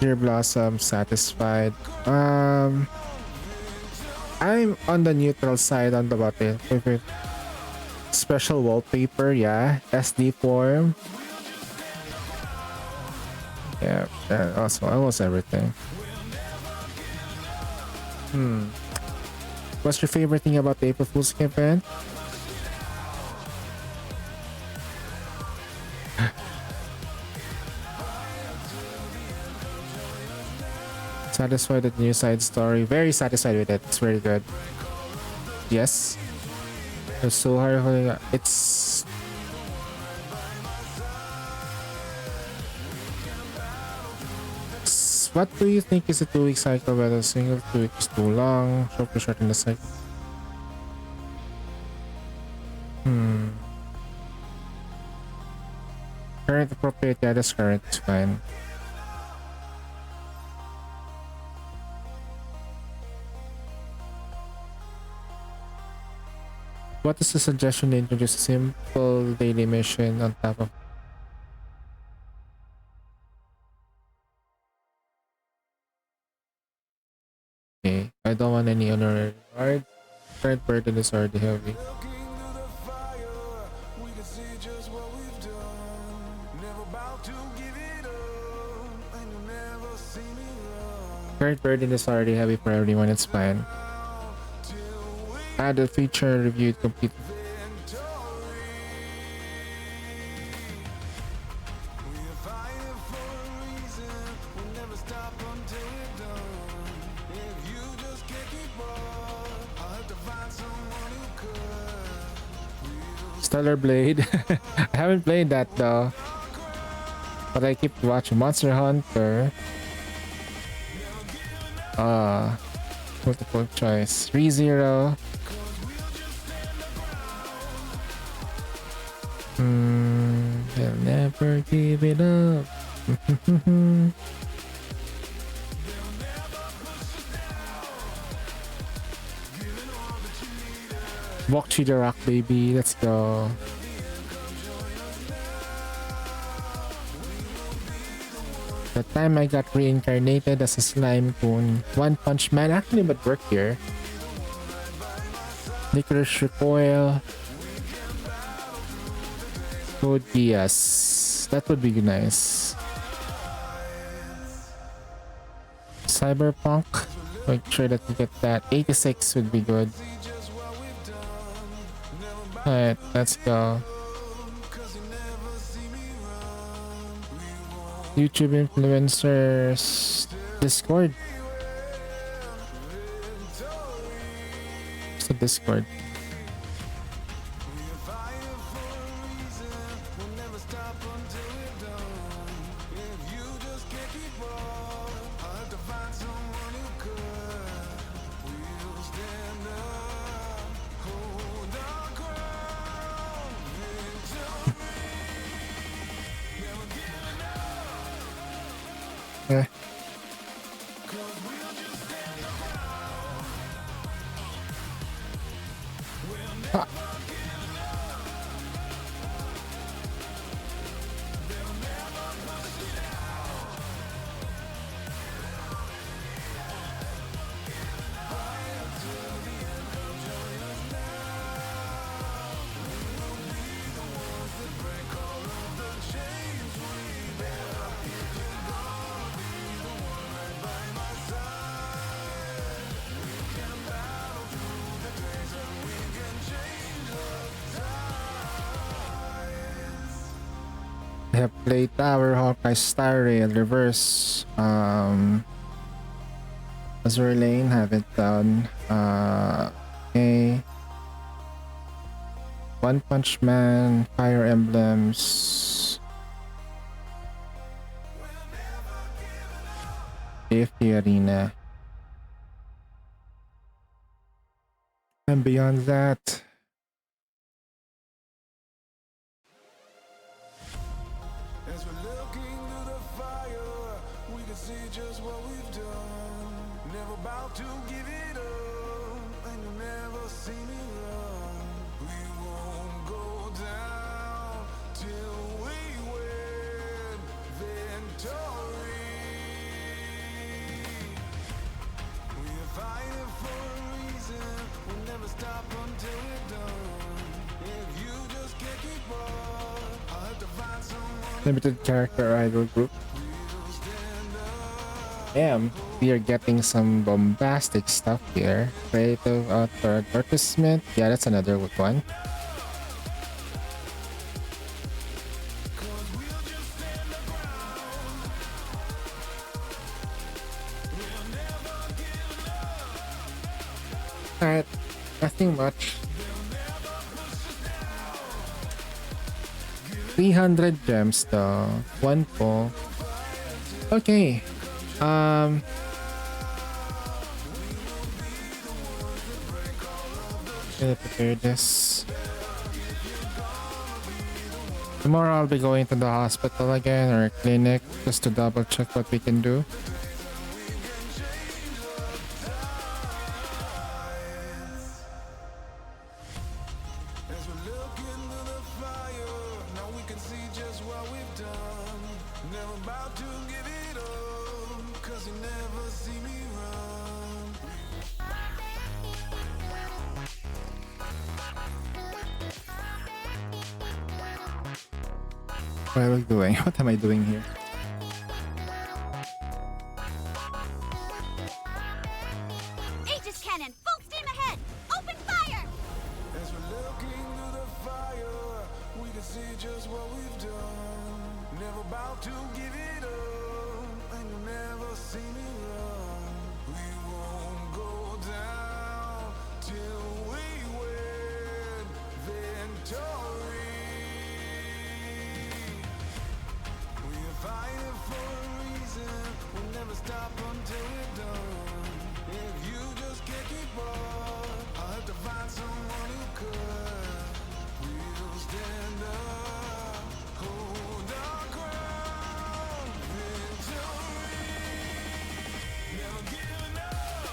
Dear Blossom, satisfied. I'm on the neutral side on the button. Special wallpaper, yeah. SD form. Yeah, also almost everything. What's your favorite thing about the April Fool's campaign? Satisfied with the new side story. Very satisfied with it. It's very good. Yes. It's so hard. It's what do you think is a 2-week cycle? Whether a single 2 weeks is too long, short to shorten the cycle. Current appropriate, yeah, that's current. It's fine. What is the suggestion to introduce a simple daily mission on top of? Okay, I don't want any honorary reward. Current burden is already heavy. Current burden is already heavy for everyone, it's fine. Add a feature reviewed complete. Stellar Blade. I haven't played that though. But I keep watching Monster Hunter. Multiple choice. 3-0. They'll never give it up. Walk through the rock, baby. Let's go. The time I got reincarnated as a slime coon. One Punch Man actually would work here. Licorice Recoil. Code Geass. That would be nice. Cyberpunk. Make sure that we get that. 86 would be good. Alright, let's go. YouTube influencers. Discord. It's a Discord. Okay. Ah. I have played Tower, Hawkeye, Star Rail, Reverse, Azure Lane, haven't done, One Punch Man, Fire Emblems, AFK Arena, and beyond that, As we're looking through the fire, we can see just what we've done. Never about to give it up, and you'll never see me run. We won't go down till we win victory. We're fighting for a reason. We'll never stop until we're done. If you just can't keep up, I'll have to find someone. limited character idol group. Damn, we are getting some bombastic stuff here. Creative author advertisement. Yeah, that's another good one. Alright, nothing much. 300 gems though. One full. Okay. Gonna prepare this. Tomorrow I'll be going to the hospital again or clinic just to double check what we can do. As we're looking through the fire, now we can see just what we've done. Never about to give it up, 'cause you never see me run. What am I doing? What am I doing here? Aegis cannon, full steam ahead! Open fire! As we're looking through the fire, we can see just what we've done. Never about to give it up, and you'll never see me run. We won't go down till we win victory. We're fighting for a reason. We'll never stop until we're done. If you just can't keep up, I'll have to find someone who could. We'll stand up, hold our ground, victory. Never giving up.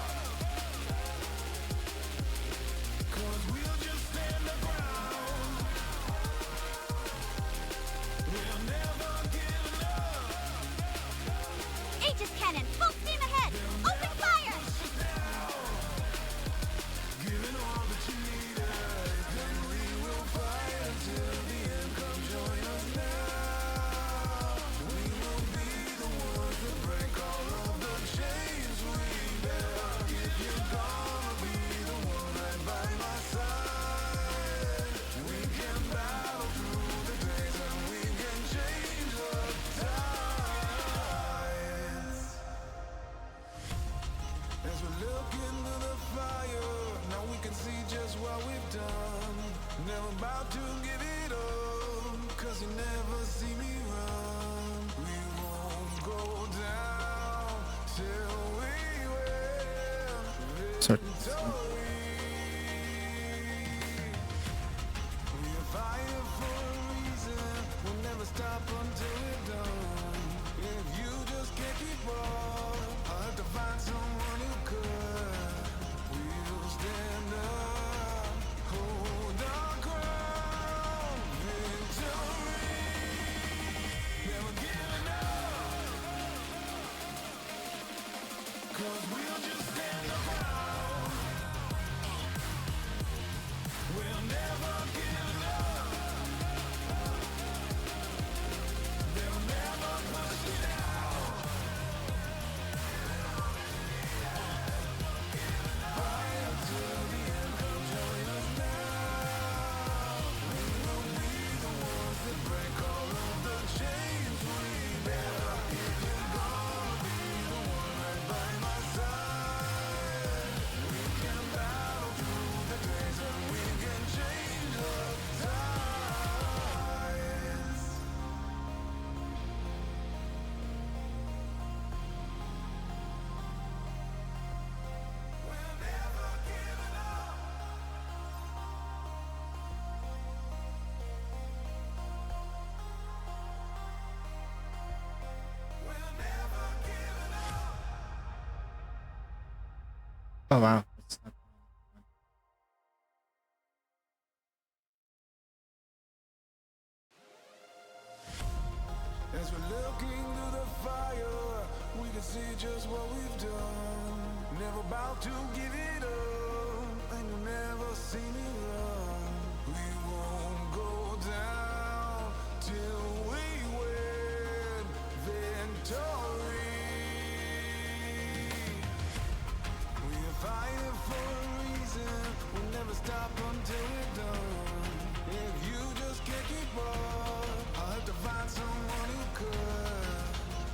Sorry. Oh wow. That's not- As we're looking through the fire, we can see just what we've done. Never about to give it up, and you'll never see me run. We won't go down till we win victory. We are fighting for a reason. We'll never stop until we're done. If you just can't keep up, I'll have to find someone who could.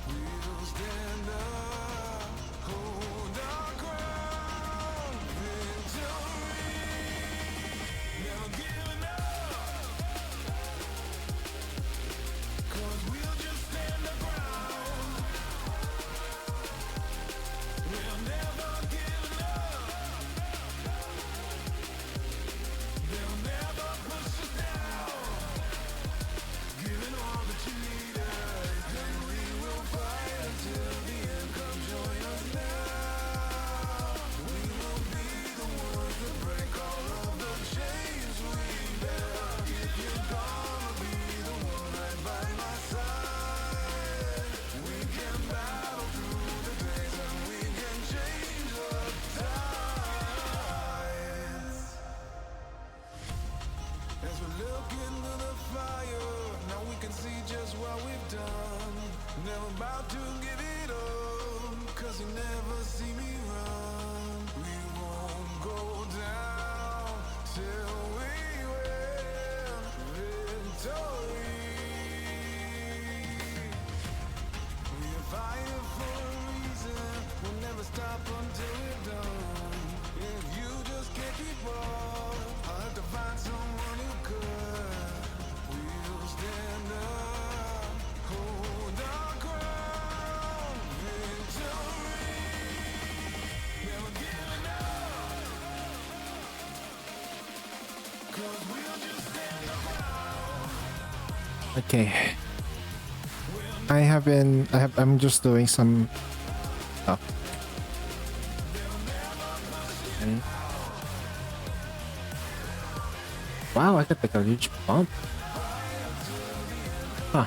We'll stand up, hold our ground, victory. Never giving up, 'cause we'll just stand our ground. We'll never give up. They'll never push us down. Giving all that you need us, then we will fight until the end. Come join us now. We will be the ones that break all of the chains we bear. If you're gonna be the one right by my side, we can battle through the days and we can change the tides. As we look into the fire, now we can see just what we've done. Never about to give it up, 'cause you never see me run. We won't go down till we win victory. We are fighting for a reason. We'll never stop until we're done. If you just can't keep up, I'll have to find someone who could. We'll stand up, hold our ground, victory. Never giving up, 'cause we'll just stand our ground. Okay. I'm just doing some stuff. Okay. Wow, I got like a huge bump. Huh.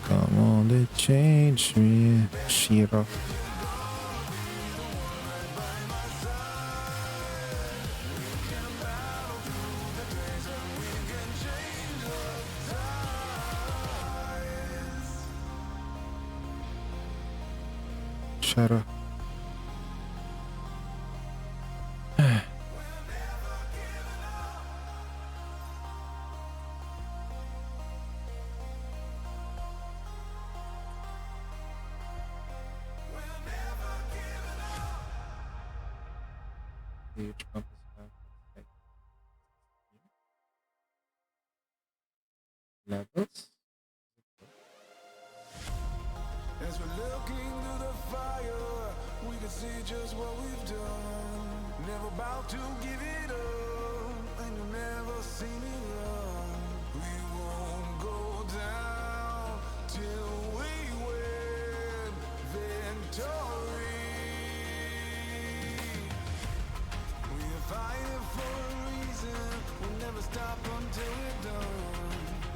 Come on, they change me, Shiro. Shadow. Huge bump is now. Like, levels. As we're looking through the fire, we can see just what we've done. Never about to give it up, and you'll never see me run. We won't go down till we win victory. We're fighting for a reason, we'll never stop until we're done.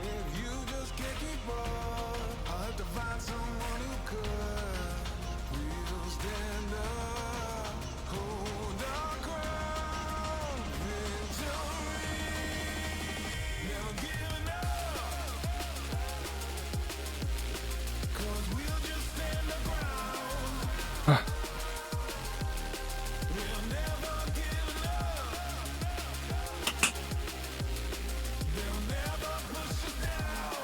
If you just can't keep up, I'll have to find someone who could. We'll stand up, hold our ground, victory. Never giving up, 'cause we'll just stand our ground. We'll never give up. They'll never push us down.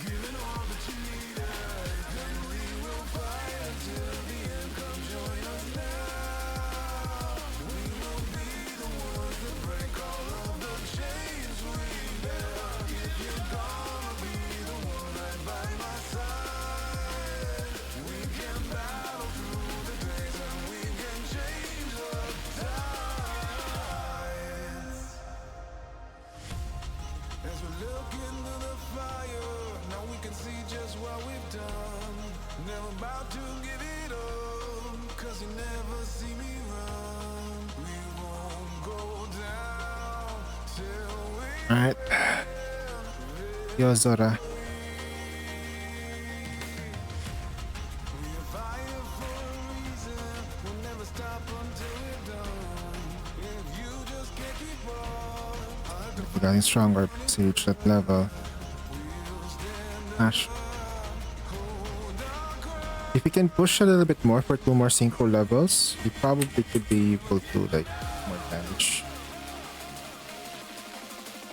Giving all that you need us, then we will fight until the end. Come join us now. We will be the ones that break all of the chains we bear. If you're gonna be the one right by my side, we can battle through the days and we can change the tides. As we look into the fire, now we can see just what we've done. Never about to give it up, 'cause you never see me run. We won't go down till we Alright. Yozora. We're fighting for a reason, we'll never stop until we're done. If you just can't keep up, I'll have to We're getting stronger to reach that level. Ash. If we can push a little bit more for 2 more synchro levels, we probably could be able to like more damage.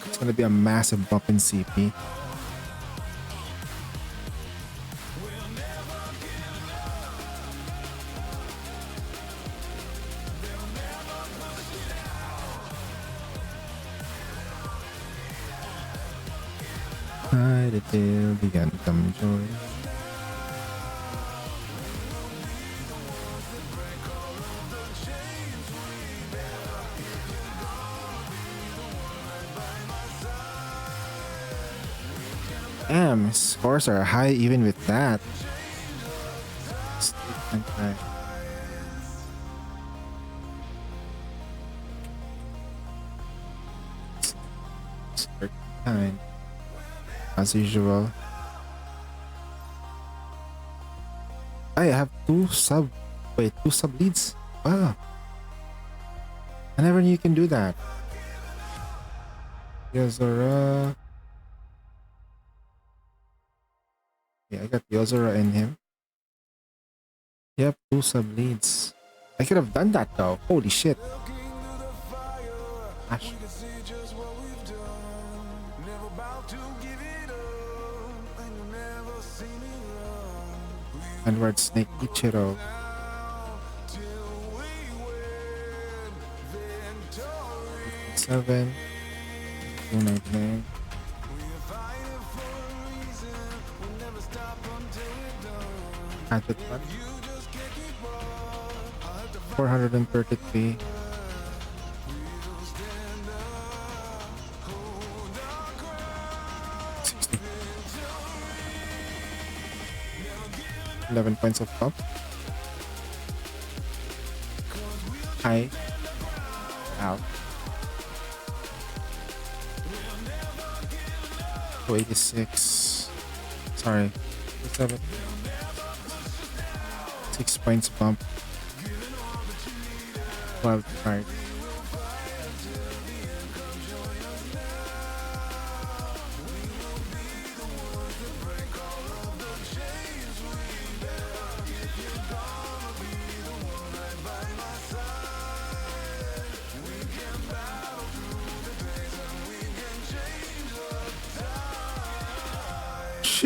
It's gonna be a massive bump in CP. Hide it till the end, come join. Damn, scores are high even with that. Okay. Time. As usual. I have two sub leads. Wow. I never knew you can do that. Yozora. Yeah, I got Yozora in him. Yep, 2 sub leads. I could have done that though. Holy shit. Ash. Edward Snake Ichiro. 7 299. Add it one. 433. $11 points of pump. High. Out. 286. Sorry. 7. 6 points bump. 12 card.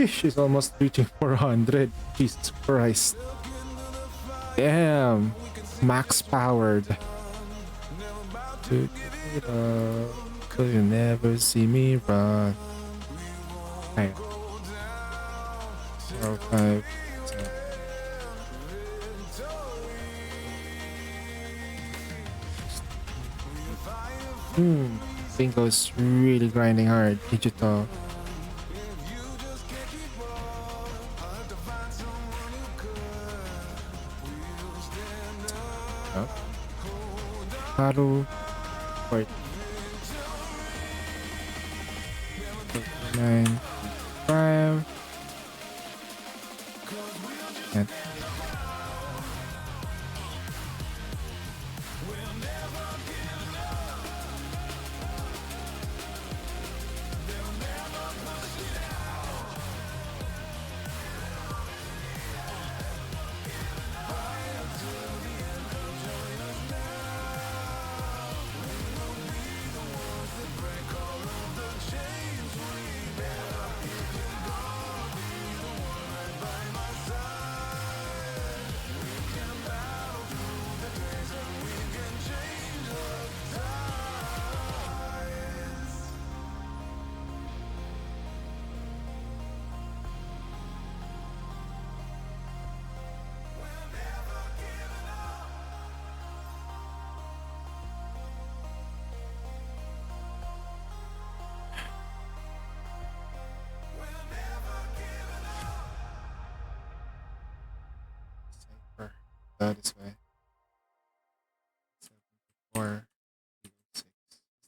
She's almost reaching 400. Jesus Christ. Damn. Max powered. to give it up, 'cause you never see me run. Alright. 405. Bingo's really grinding hard. Digital. Oh. Haru. 9, 5. And that is why. 4, 6.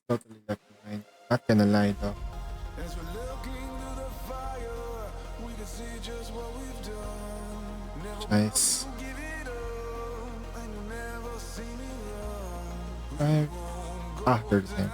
Totally left behind. Not gonna lie though. Nice. 5. Ah, they're the same.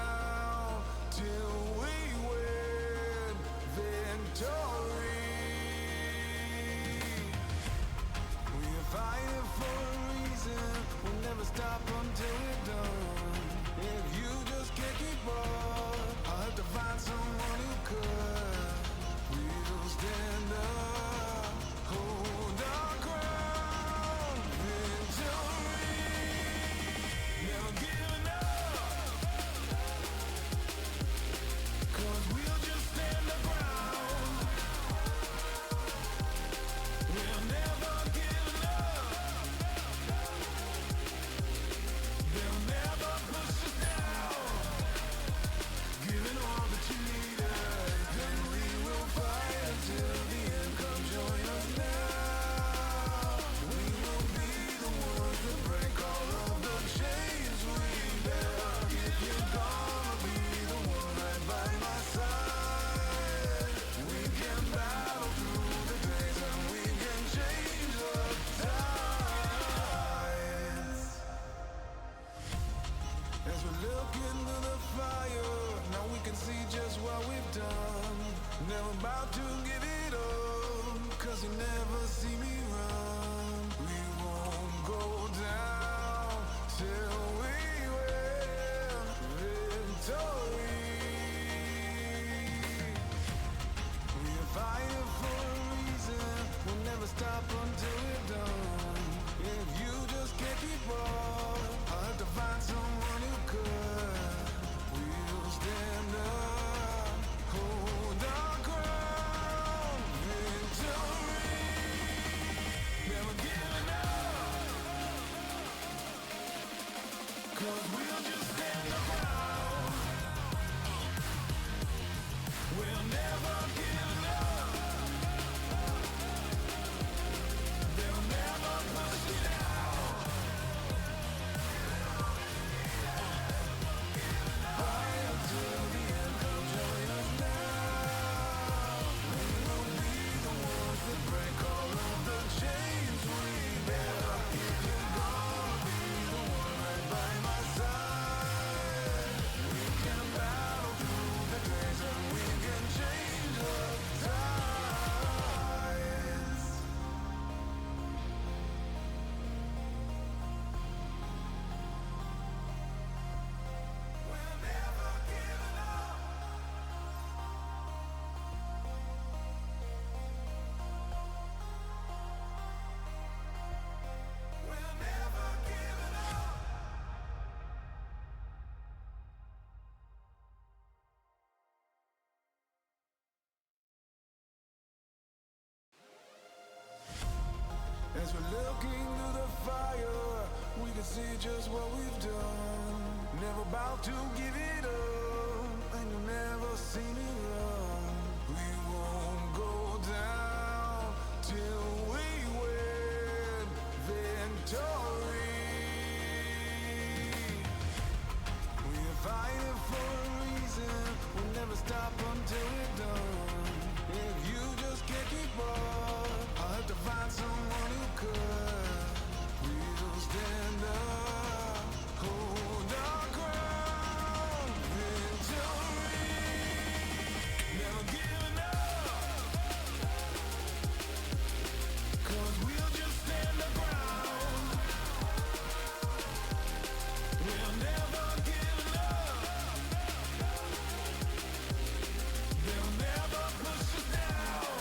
As we're looking through the fire, we can see just what we've done. Never about to give it up, and you'll never see me run. We won't go down till we win victory. We're fighting for a reason. We'll never stop until we're done. If you just can't keep up, I'll have to find someone who could. We'll stand up, hold our ground, victory. Never giving up, 'cause we'll just stand our ground. We'll never give up. They'll never push us down.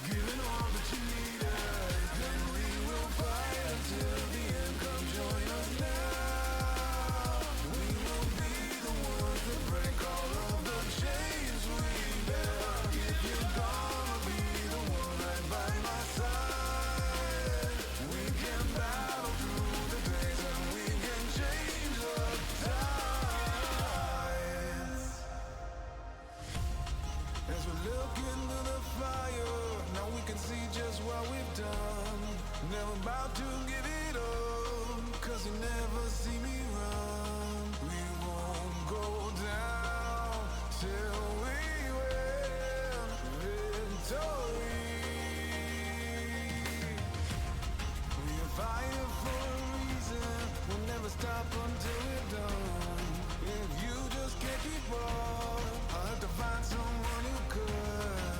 Giving all that you need us, then we will fight until the end. Come join us now. We will be the ones that break all of the chains we bear. If you're gonna be the one right by my side, we can battle through the days and we can change the tides. As we look into the fire, now we can see just what we've done. Never about to give it up, 'cause you never see me run. We won't go down till we win victory. We're fighting for a reason. We'll never stop until we're done. If you just can't keep up, I'll have to find someone who could.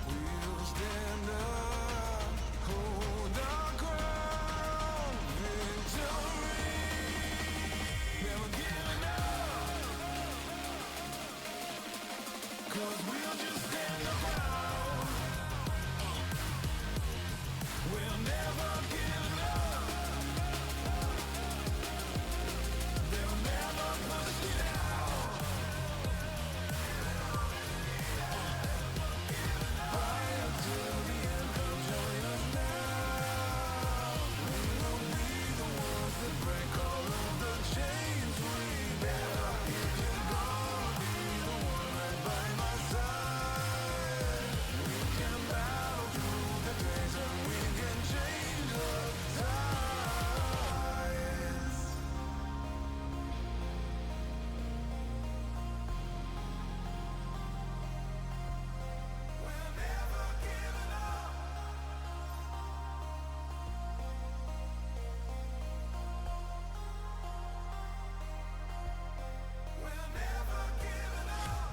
We'll stand up, hold our ground, victory. Never giving up, 'cause we'll just stand our ground. We'll never give up. They'll never push it out. Fight until the end. Come join us now. We will be the ones that break all of the chains we bear. If you're gonna be the one right by my side, we can battle through the days and we can change the tides. We're never giving up. We're never giving up.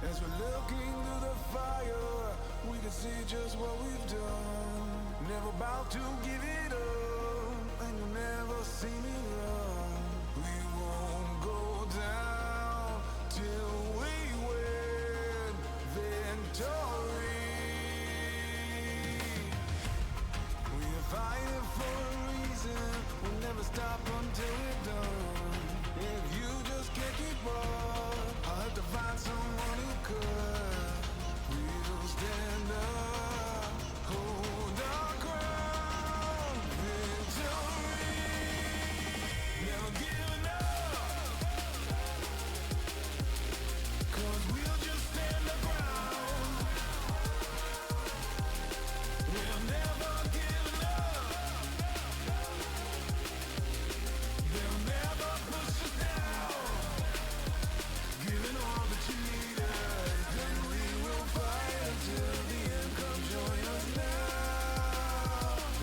As we're looking through the fire, we can see just what we've done. Never about to give it up, and you'll never see me run. We won't go down till we win victory. We're fighting for a reason. We'll never stop until we're done. If you just can't keep up, I'll have to find someone who could. We'll stand up, hold our ground, victory. Never giving up, 'cause we'll just stand our ground. We'll never give up. They'll never push us down. Giving all that you need us, then we will fight until the end. Come join us now.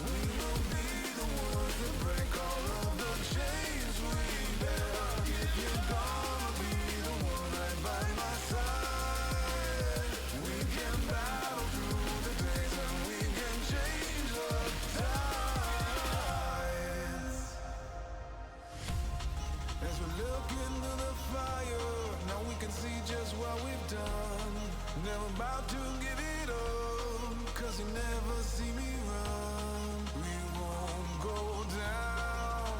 We will be the ones that break all of the chains we bear. If you're gonna be the one right by my side, we can battle through the days and we can change the tides. As we look into the fire, now we can see just what we've done. Never about to give it up, 'cause you never see me run. We won't go down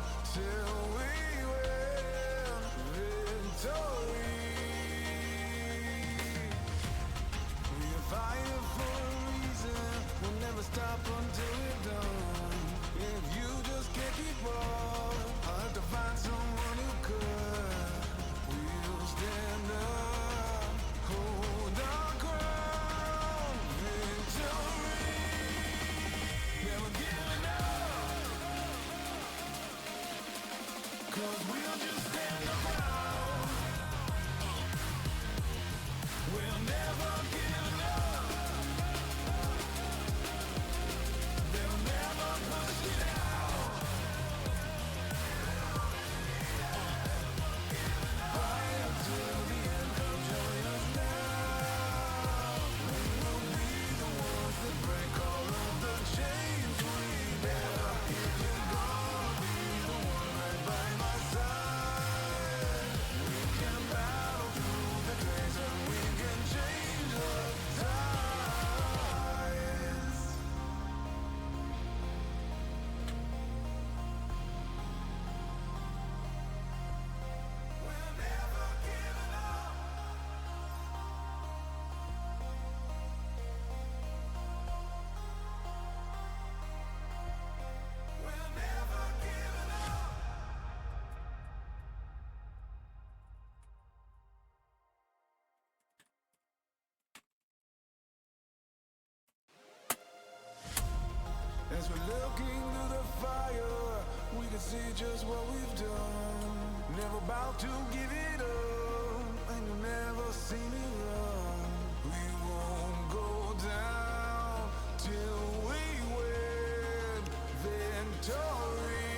As we're looking through the fire, we can see just what we've done. Never about to give it up, and you'll never see me run. We won't go down till we win victory.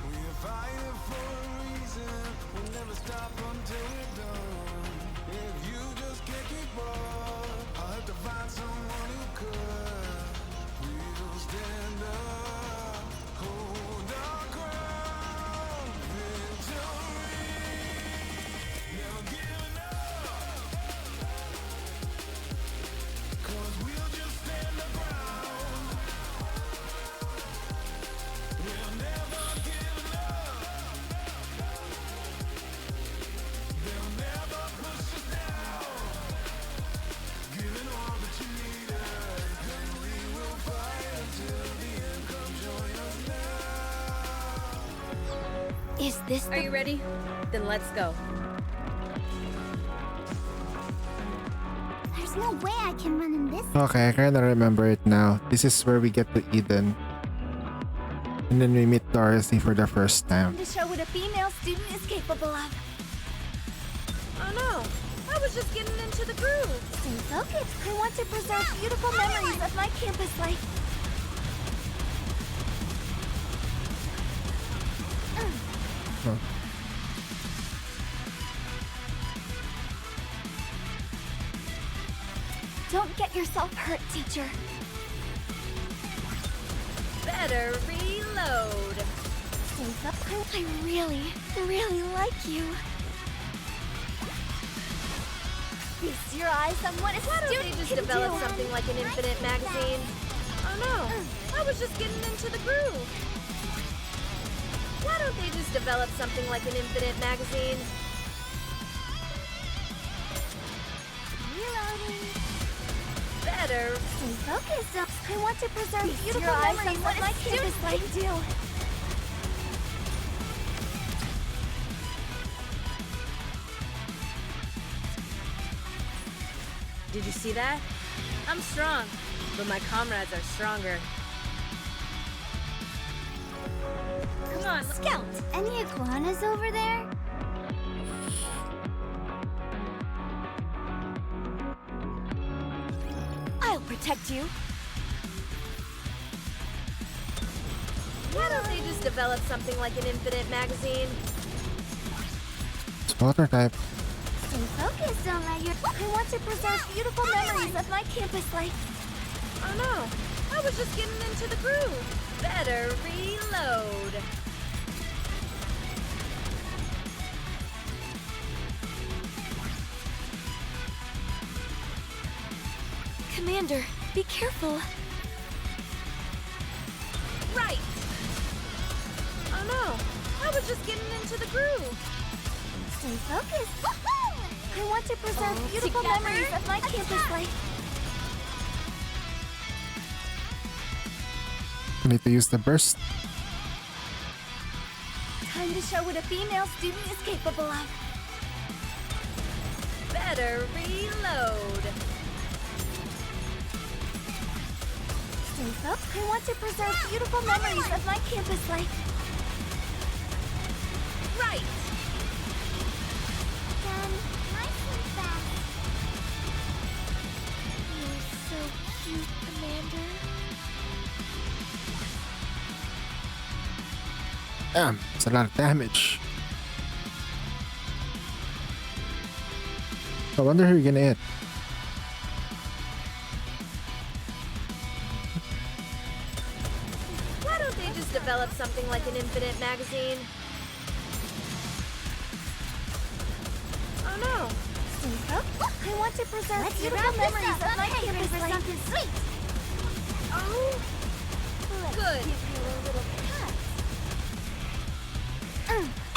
We're fighting for a reason, we'll never stop until we're done. If you just can't keep up, I'll have to find someone who could. We'll stand up, hold our ground, victory. Never giving up, 'cause we'll just stand our ground. We'll never give up. They'll never push us down. Giving all that you need us, and we will fight until the end. Come join us now. Is this Are you ready? Then let's go. There's no way I can run in this. Okay, I kinda remember it now. This is where we get to Eden. And then we meet Dorothy for the first time. To show what a female student is capable of. Oh no, I was just getting into the groove. Stay focused. I want to preserve beautiful memories of my campus life. Huh. Don't get yourself hurt, teacher. Better reload. Stay focused. I really, really like you. Feast your eyes on what a Why don't they student just can develop do. something like an infinite magazine? Oh no, I was just getting into the groove. Why don't they just develop something like an infinite magazine? Reloading. Better. Stay focused. I want to preserve beautiful your eyes memories on of what my a student campus life. can do. Did you see that? I'm strong, but my comrades are stronger. Come on, Scout, any iguanas over there? I'll protect you. Why don't they just develop something like an infinite magazine? It's water type. Stay focused, don't let your... I want to preserve beautiful memories of my campus life. Oh no, I was just getting into the groove. Better reload. Commander, be careful. Right. just getting into the groove. Stay focused. I want to preserve beautiful memories of my campus life. I need to use the burst. Time to show what a female student is capable of. Better reload. Stay focused. I want to preserve beautiful memories of my campus life. Right. Done. Nice and fast. You're so cute, Commander. Damn, it's a lot of damage. I wonder who you're gonna hit. Why don't they just develop something like an infinite magazine? Oh no. Stay focused. I want to preserve beautiful memories of my campus life. Sweet. Oh. Good. Give you a little cut.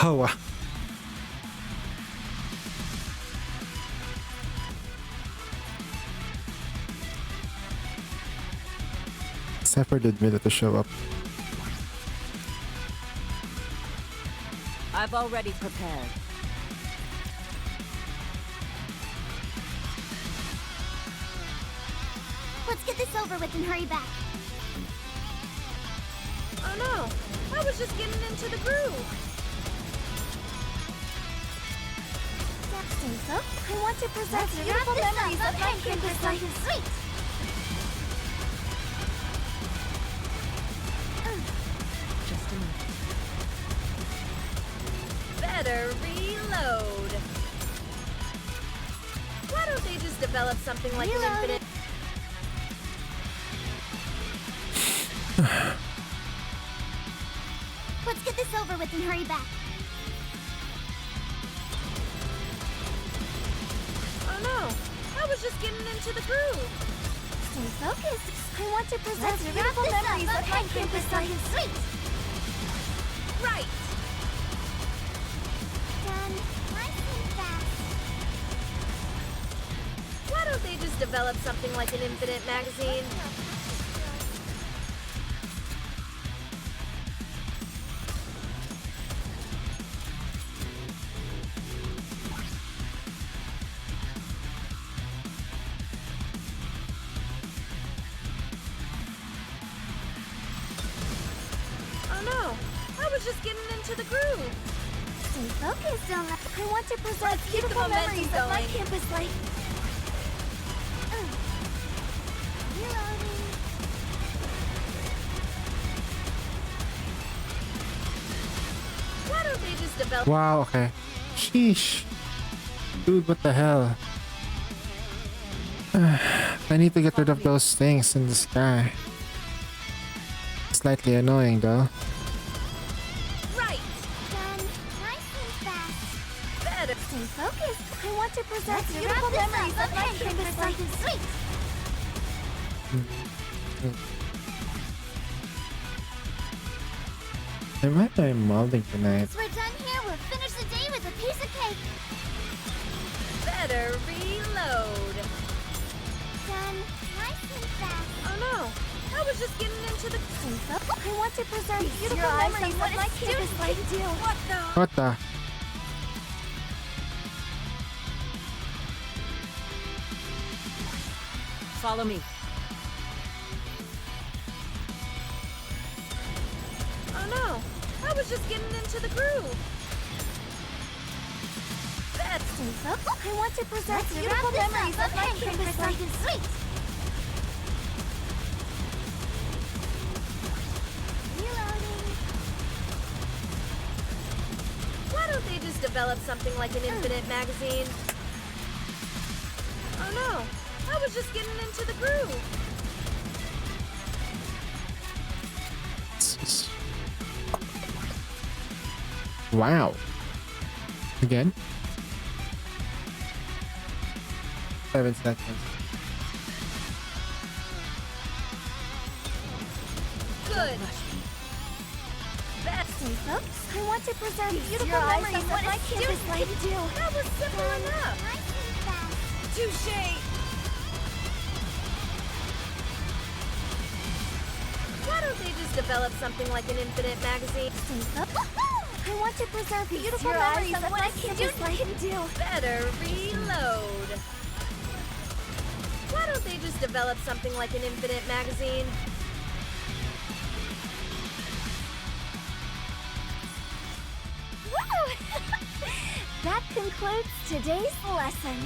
Oh, wow. Zephyr did minute to show up. I've already prepared. Let's get this over with and hurry back. Oh no. I was just getting into the groove. Stay focused. I want to preserve beautiful memories of my campus life. Sweet. Just a minute. Better reload. Why don't they just develop something like an infinite... Let's get this over with and hurry back. Oh no. I was just getting into the groove. Stay focused. I want to preserve beautiful memories of my campus life. Sweet. Right. Done. Nice and fast. Why don't they just develop something like an infinite magazine? Oh no. I was just getting into the groove. Stay focused on that. I want to preserve Let's keep the beautiful momentum memories of my going. campus life. Reloading. Why don't they just develop... Wow, okay. Sheesh. Dude, what the hell? I need to get rid of those things in the sky. Slightly annoying though. Right. Done. Nice and fast. Better. Stay focused. I want to preserve beautiful memories of my campus life. Sweet. I might be molding tonight. Once we're done here, we'll finish the day with a piece of cake. Better reload. Done. Nice and fast. Oh no. I was just getting into the... Stay focused. I want to preserve beautiful memories of my campus life. What the... What the? Follow me. Oh no. I was just getting into the groove. That's... Stay focused. I want to preserve beautiful memories of my campus life. Sweet. Reloading. Why don't they just develop something like an infinite magazine? Oh no. I was just getting into the groove. Wow. Again? 7 seconds. Good. Best. Stay focused. I want to preserve beautiful your eyes memories on of what my a campus student life can too. That was simple enough. Touche! Why don't they just develop something like an infinite magazine? Stay focused. I want to preserve beautiful your eyes memories on of what my a campus student life can too. Better reload. Why don't they just develop something like an infinite magazine? Woo! That concludes today's lesson.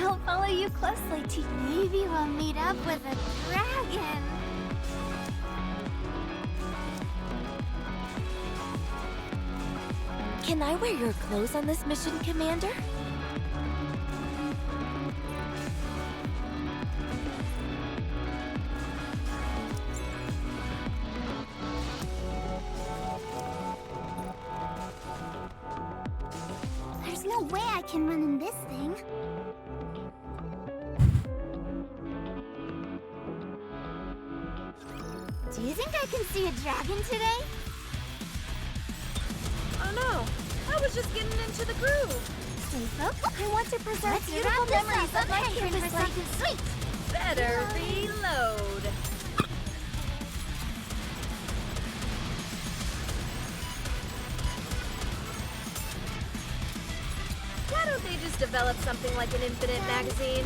I'll follow you closely, T. Maybe we'll meet up with a dragon. Can I wear your clothes on this mission, Commander? There's no way I can run in this thing. Do you think I can see a dragon today? Oh no, I was just getting into the groove. Stay focused. I want to preserve beautiful memories of my campus life. Sweet. Better reload. Why don't they just develop something like an infinite magazine?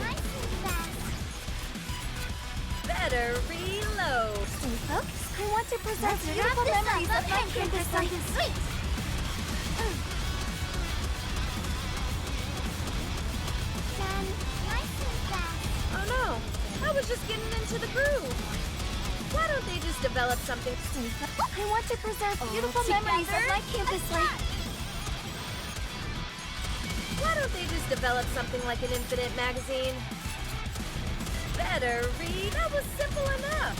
Better reload. Stay focused. I want to preserve beautiful memories of my campus life. Sweet. Oh no, I was just getting into the groove. Why don't they just develop something? Stay focused. I want to preserve beautiful memories of my campus life. Why don't they just develop something like an infinite magazine? Better read. That was simple enough.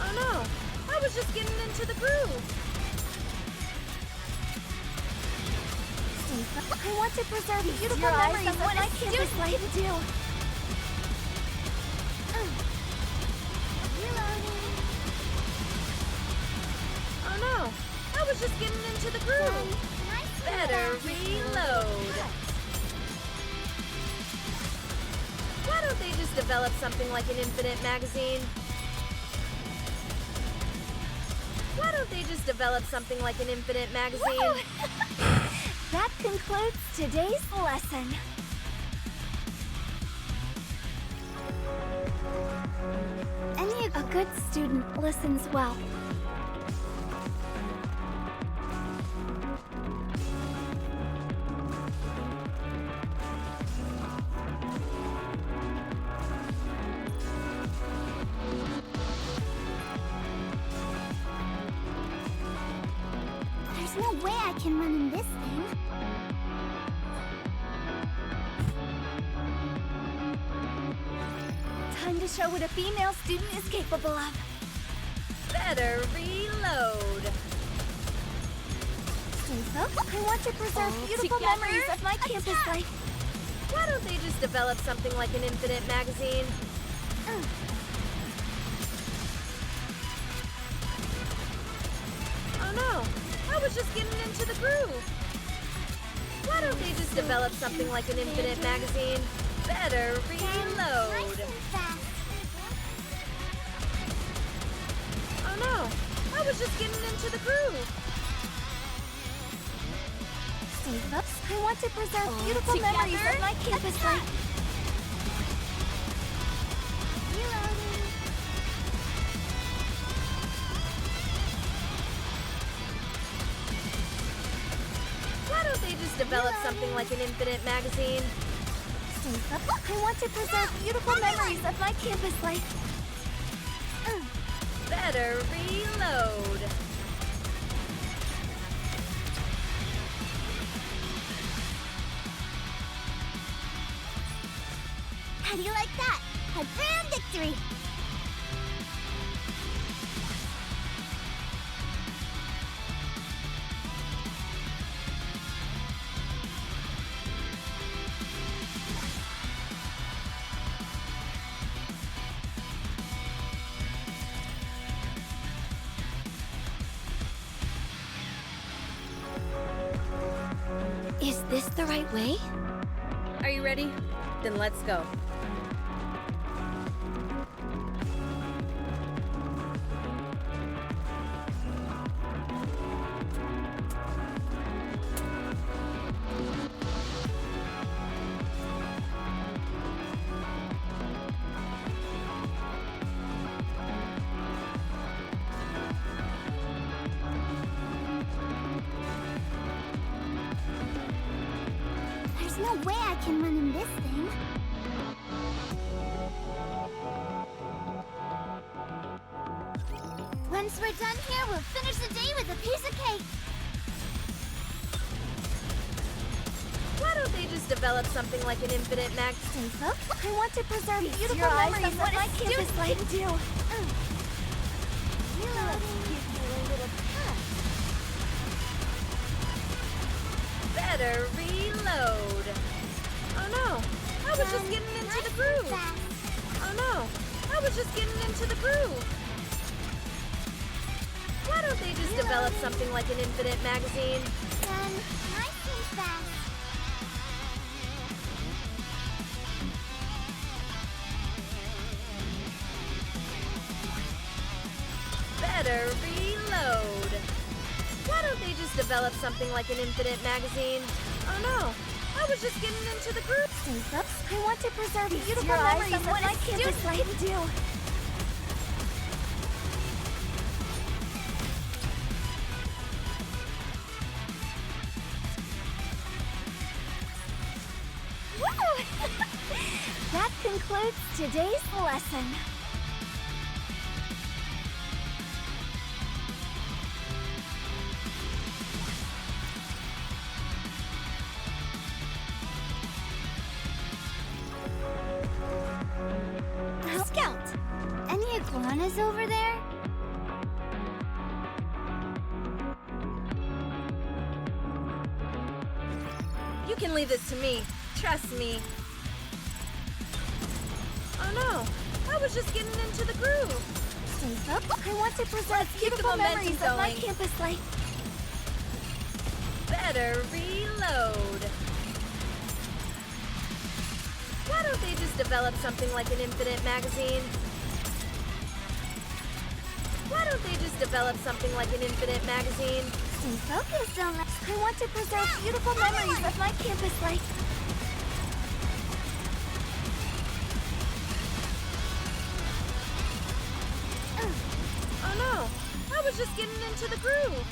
Oh no, I was just getting into the groove. Stay focused. I want to preserve beautiful your eyes memories on of what my a campus student life can too. Oh no, I was just getting into the groove. Better reload. Why don't they just develop something like an infinite magazine? Why don't they just develop something like an infinite magazine? That concludes today's lesson. A good student listens well. There's no way I can run in this thing. Time to show what a female student is capable of. Better reload. Stay focused. I want to preserve beautiful memories of my campus life. Why don't they just develop something like an infinite magazine? Oh no, I was just getting into the groove. Why don't they just develop something like an infinite magazine? Better reload. Oh no, I was just getting into the groove. Stay focused. I want to preserve beautiful memories of my campus life. they just develop something like an infinite magazine? I want to preserve beautiful memories of my campus life. Better reload. How do you like that? A grand victory! Is this the right way? Are you ready? Then let's go. There's no way I can run in this thing. Once we're done here, we'll finish the day with a piece of cake. Why don't they just develop something like an infinite magazine? I want to preserve beautiful your eyes memories on of what my a campus student life. can do. Better reload. Oh no, I was just getting into the groove. Oh no, I was just getting into the groove. Why don't they just develop something like an infinite magazine? Done. Nice and fast. Better reload. Why don't they just develop something like an infinite magazine? Oh no, I was just getting into the groove. I want to preserve beautiful your eyes memories on of what my a campus student life. can do. Woo! That concludes today's lesson. Scout, any iguanas over there? You can leave this to me. Trust me. Oh no, I was just getting into the groove. I want to preserve Let's keep the beautiful momentum memories of my going. campus life. Better reload. Why don't they just develop something like an infinite magazine? Why don't they just develop something like an infinite magazine? Stay focused on that. I want to preserve beautiful memories of my campus life. Oh no, I was just getting into the groove.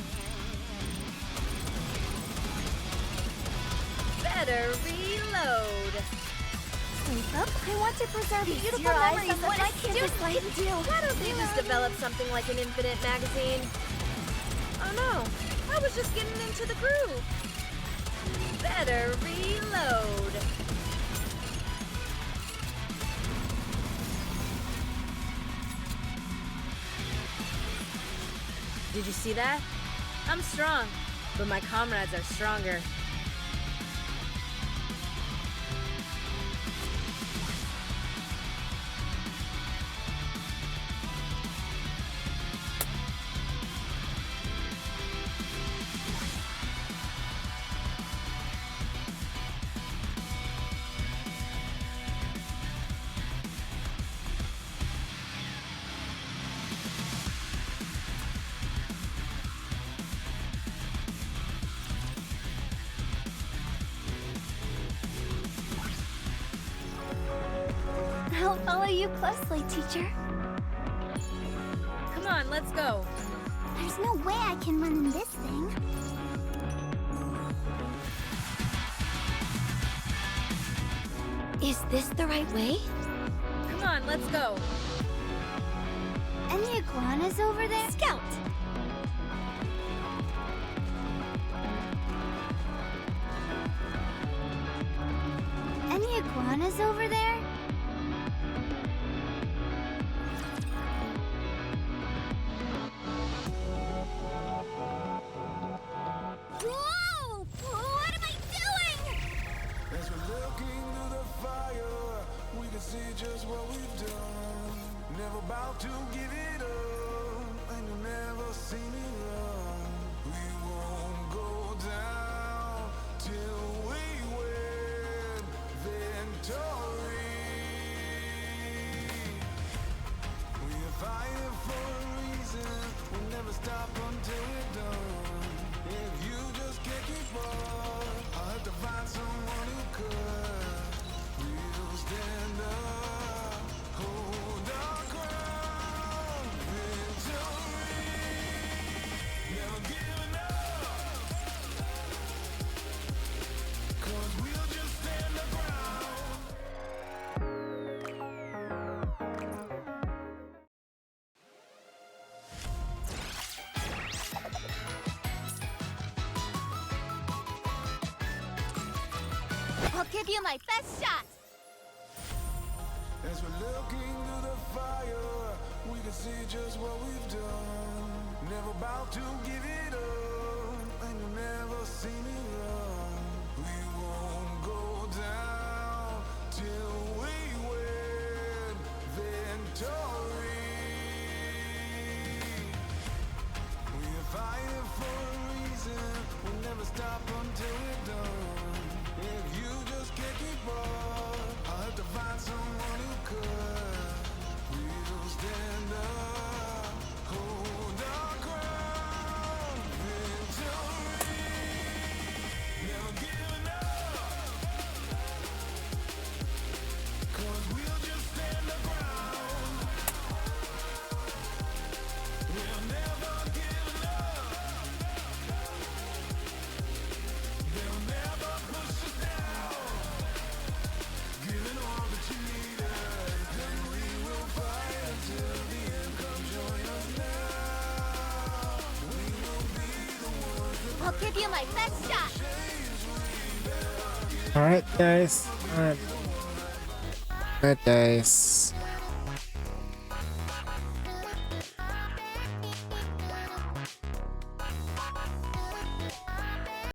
Better reload. I want to preserve beautiful your eyes memories on of what my a campus student life. can do. Why don't they just develop something like an infinite magazine? Oh no, I was just getting into the groove. Better reload. Did you see that? I'm strong, but my comrades are stronger. I'll follow you closely, teacher. Come on, let's go. There's no way I can run in this thing. Is this the right way? Come on, let's go. Any iguanas over there? Scout! Any iguanas over there? Whoa! What am I doing? As we're looking through the fire, we can see just what we've done. Never about to give it up, and you'll never see me run. We won't go down till we win victory. We are fighting for a reason. We'll never stop until we're done. If you just can't keep up, I'll have to find someone who could. We'll stand up, hold our ground, victory. Never giving up, 'cause we'll just stand our ground. I'll give you my best shot! As we're looking through the fire, we can see just what we've done. Never about to give it up, and you'll never see me run. We won't go down till we win victory. We are fighting for a reason. We'll never stop until we're done. If you just can't keep up, I'll have to find someone who could. We'll stand up, hold our ground, victory. Never giving up, 'cause we'll just stand our ground. We'll never give up. They'll never push us down. Giving all that you need us, then we will fight until the end. Come join us now. We will be the ones that I'll give you my best shot! Alright guys. Alright guys.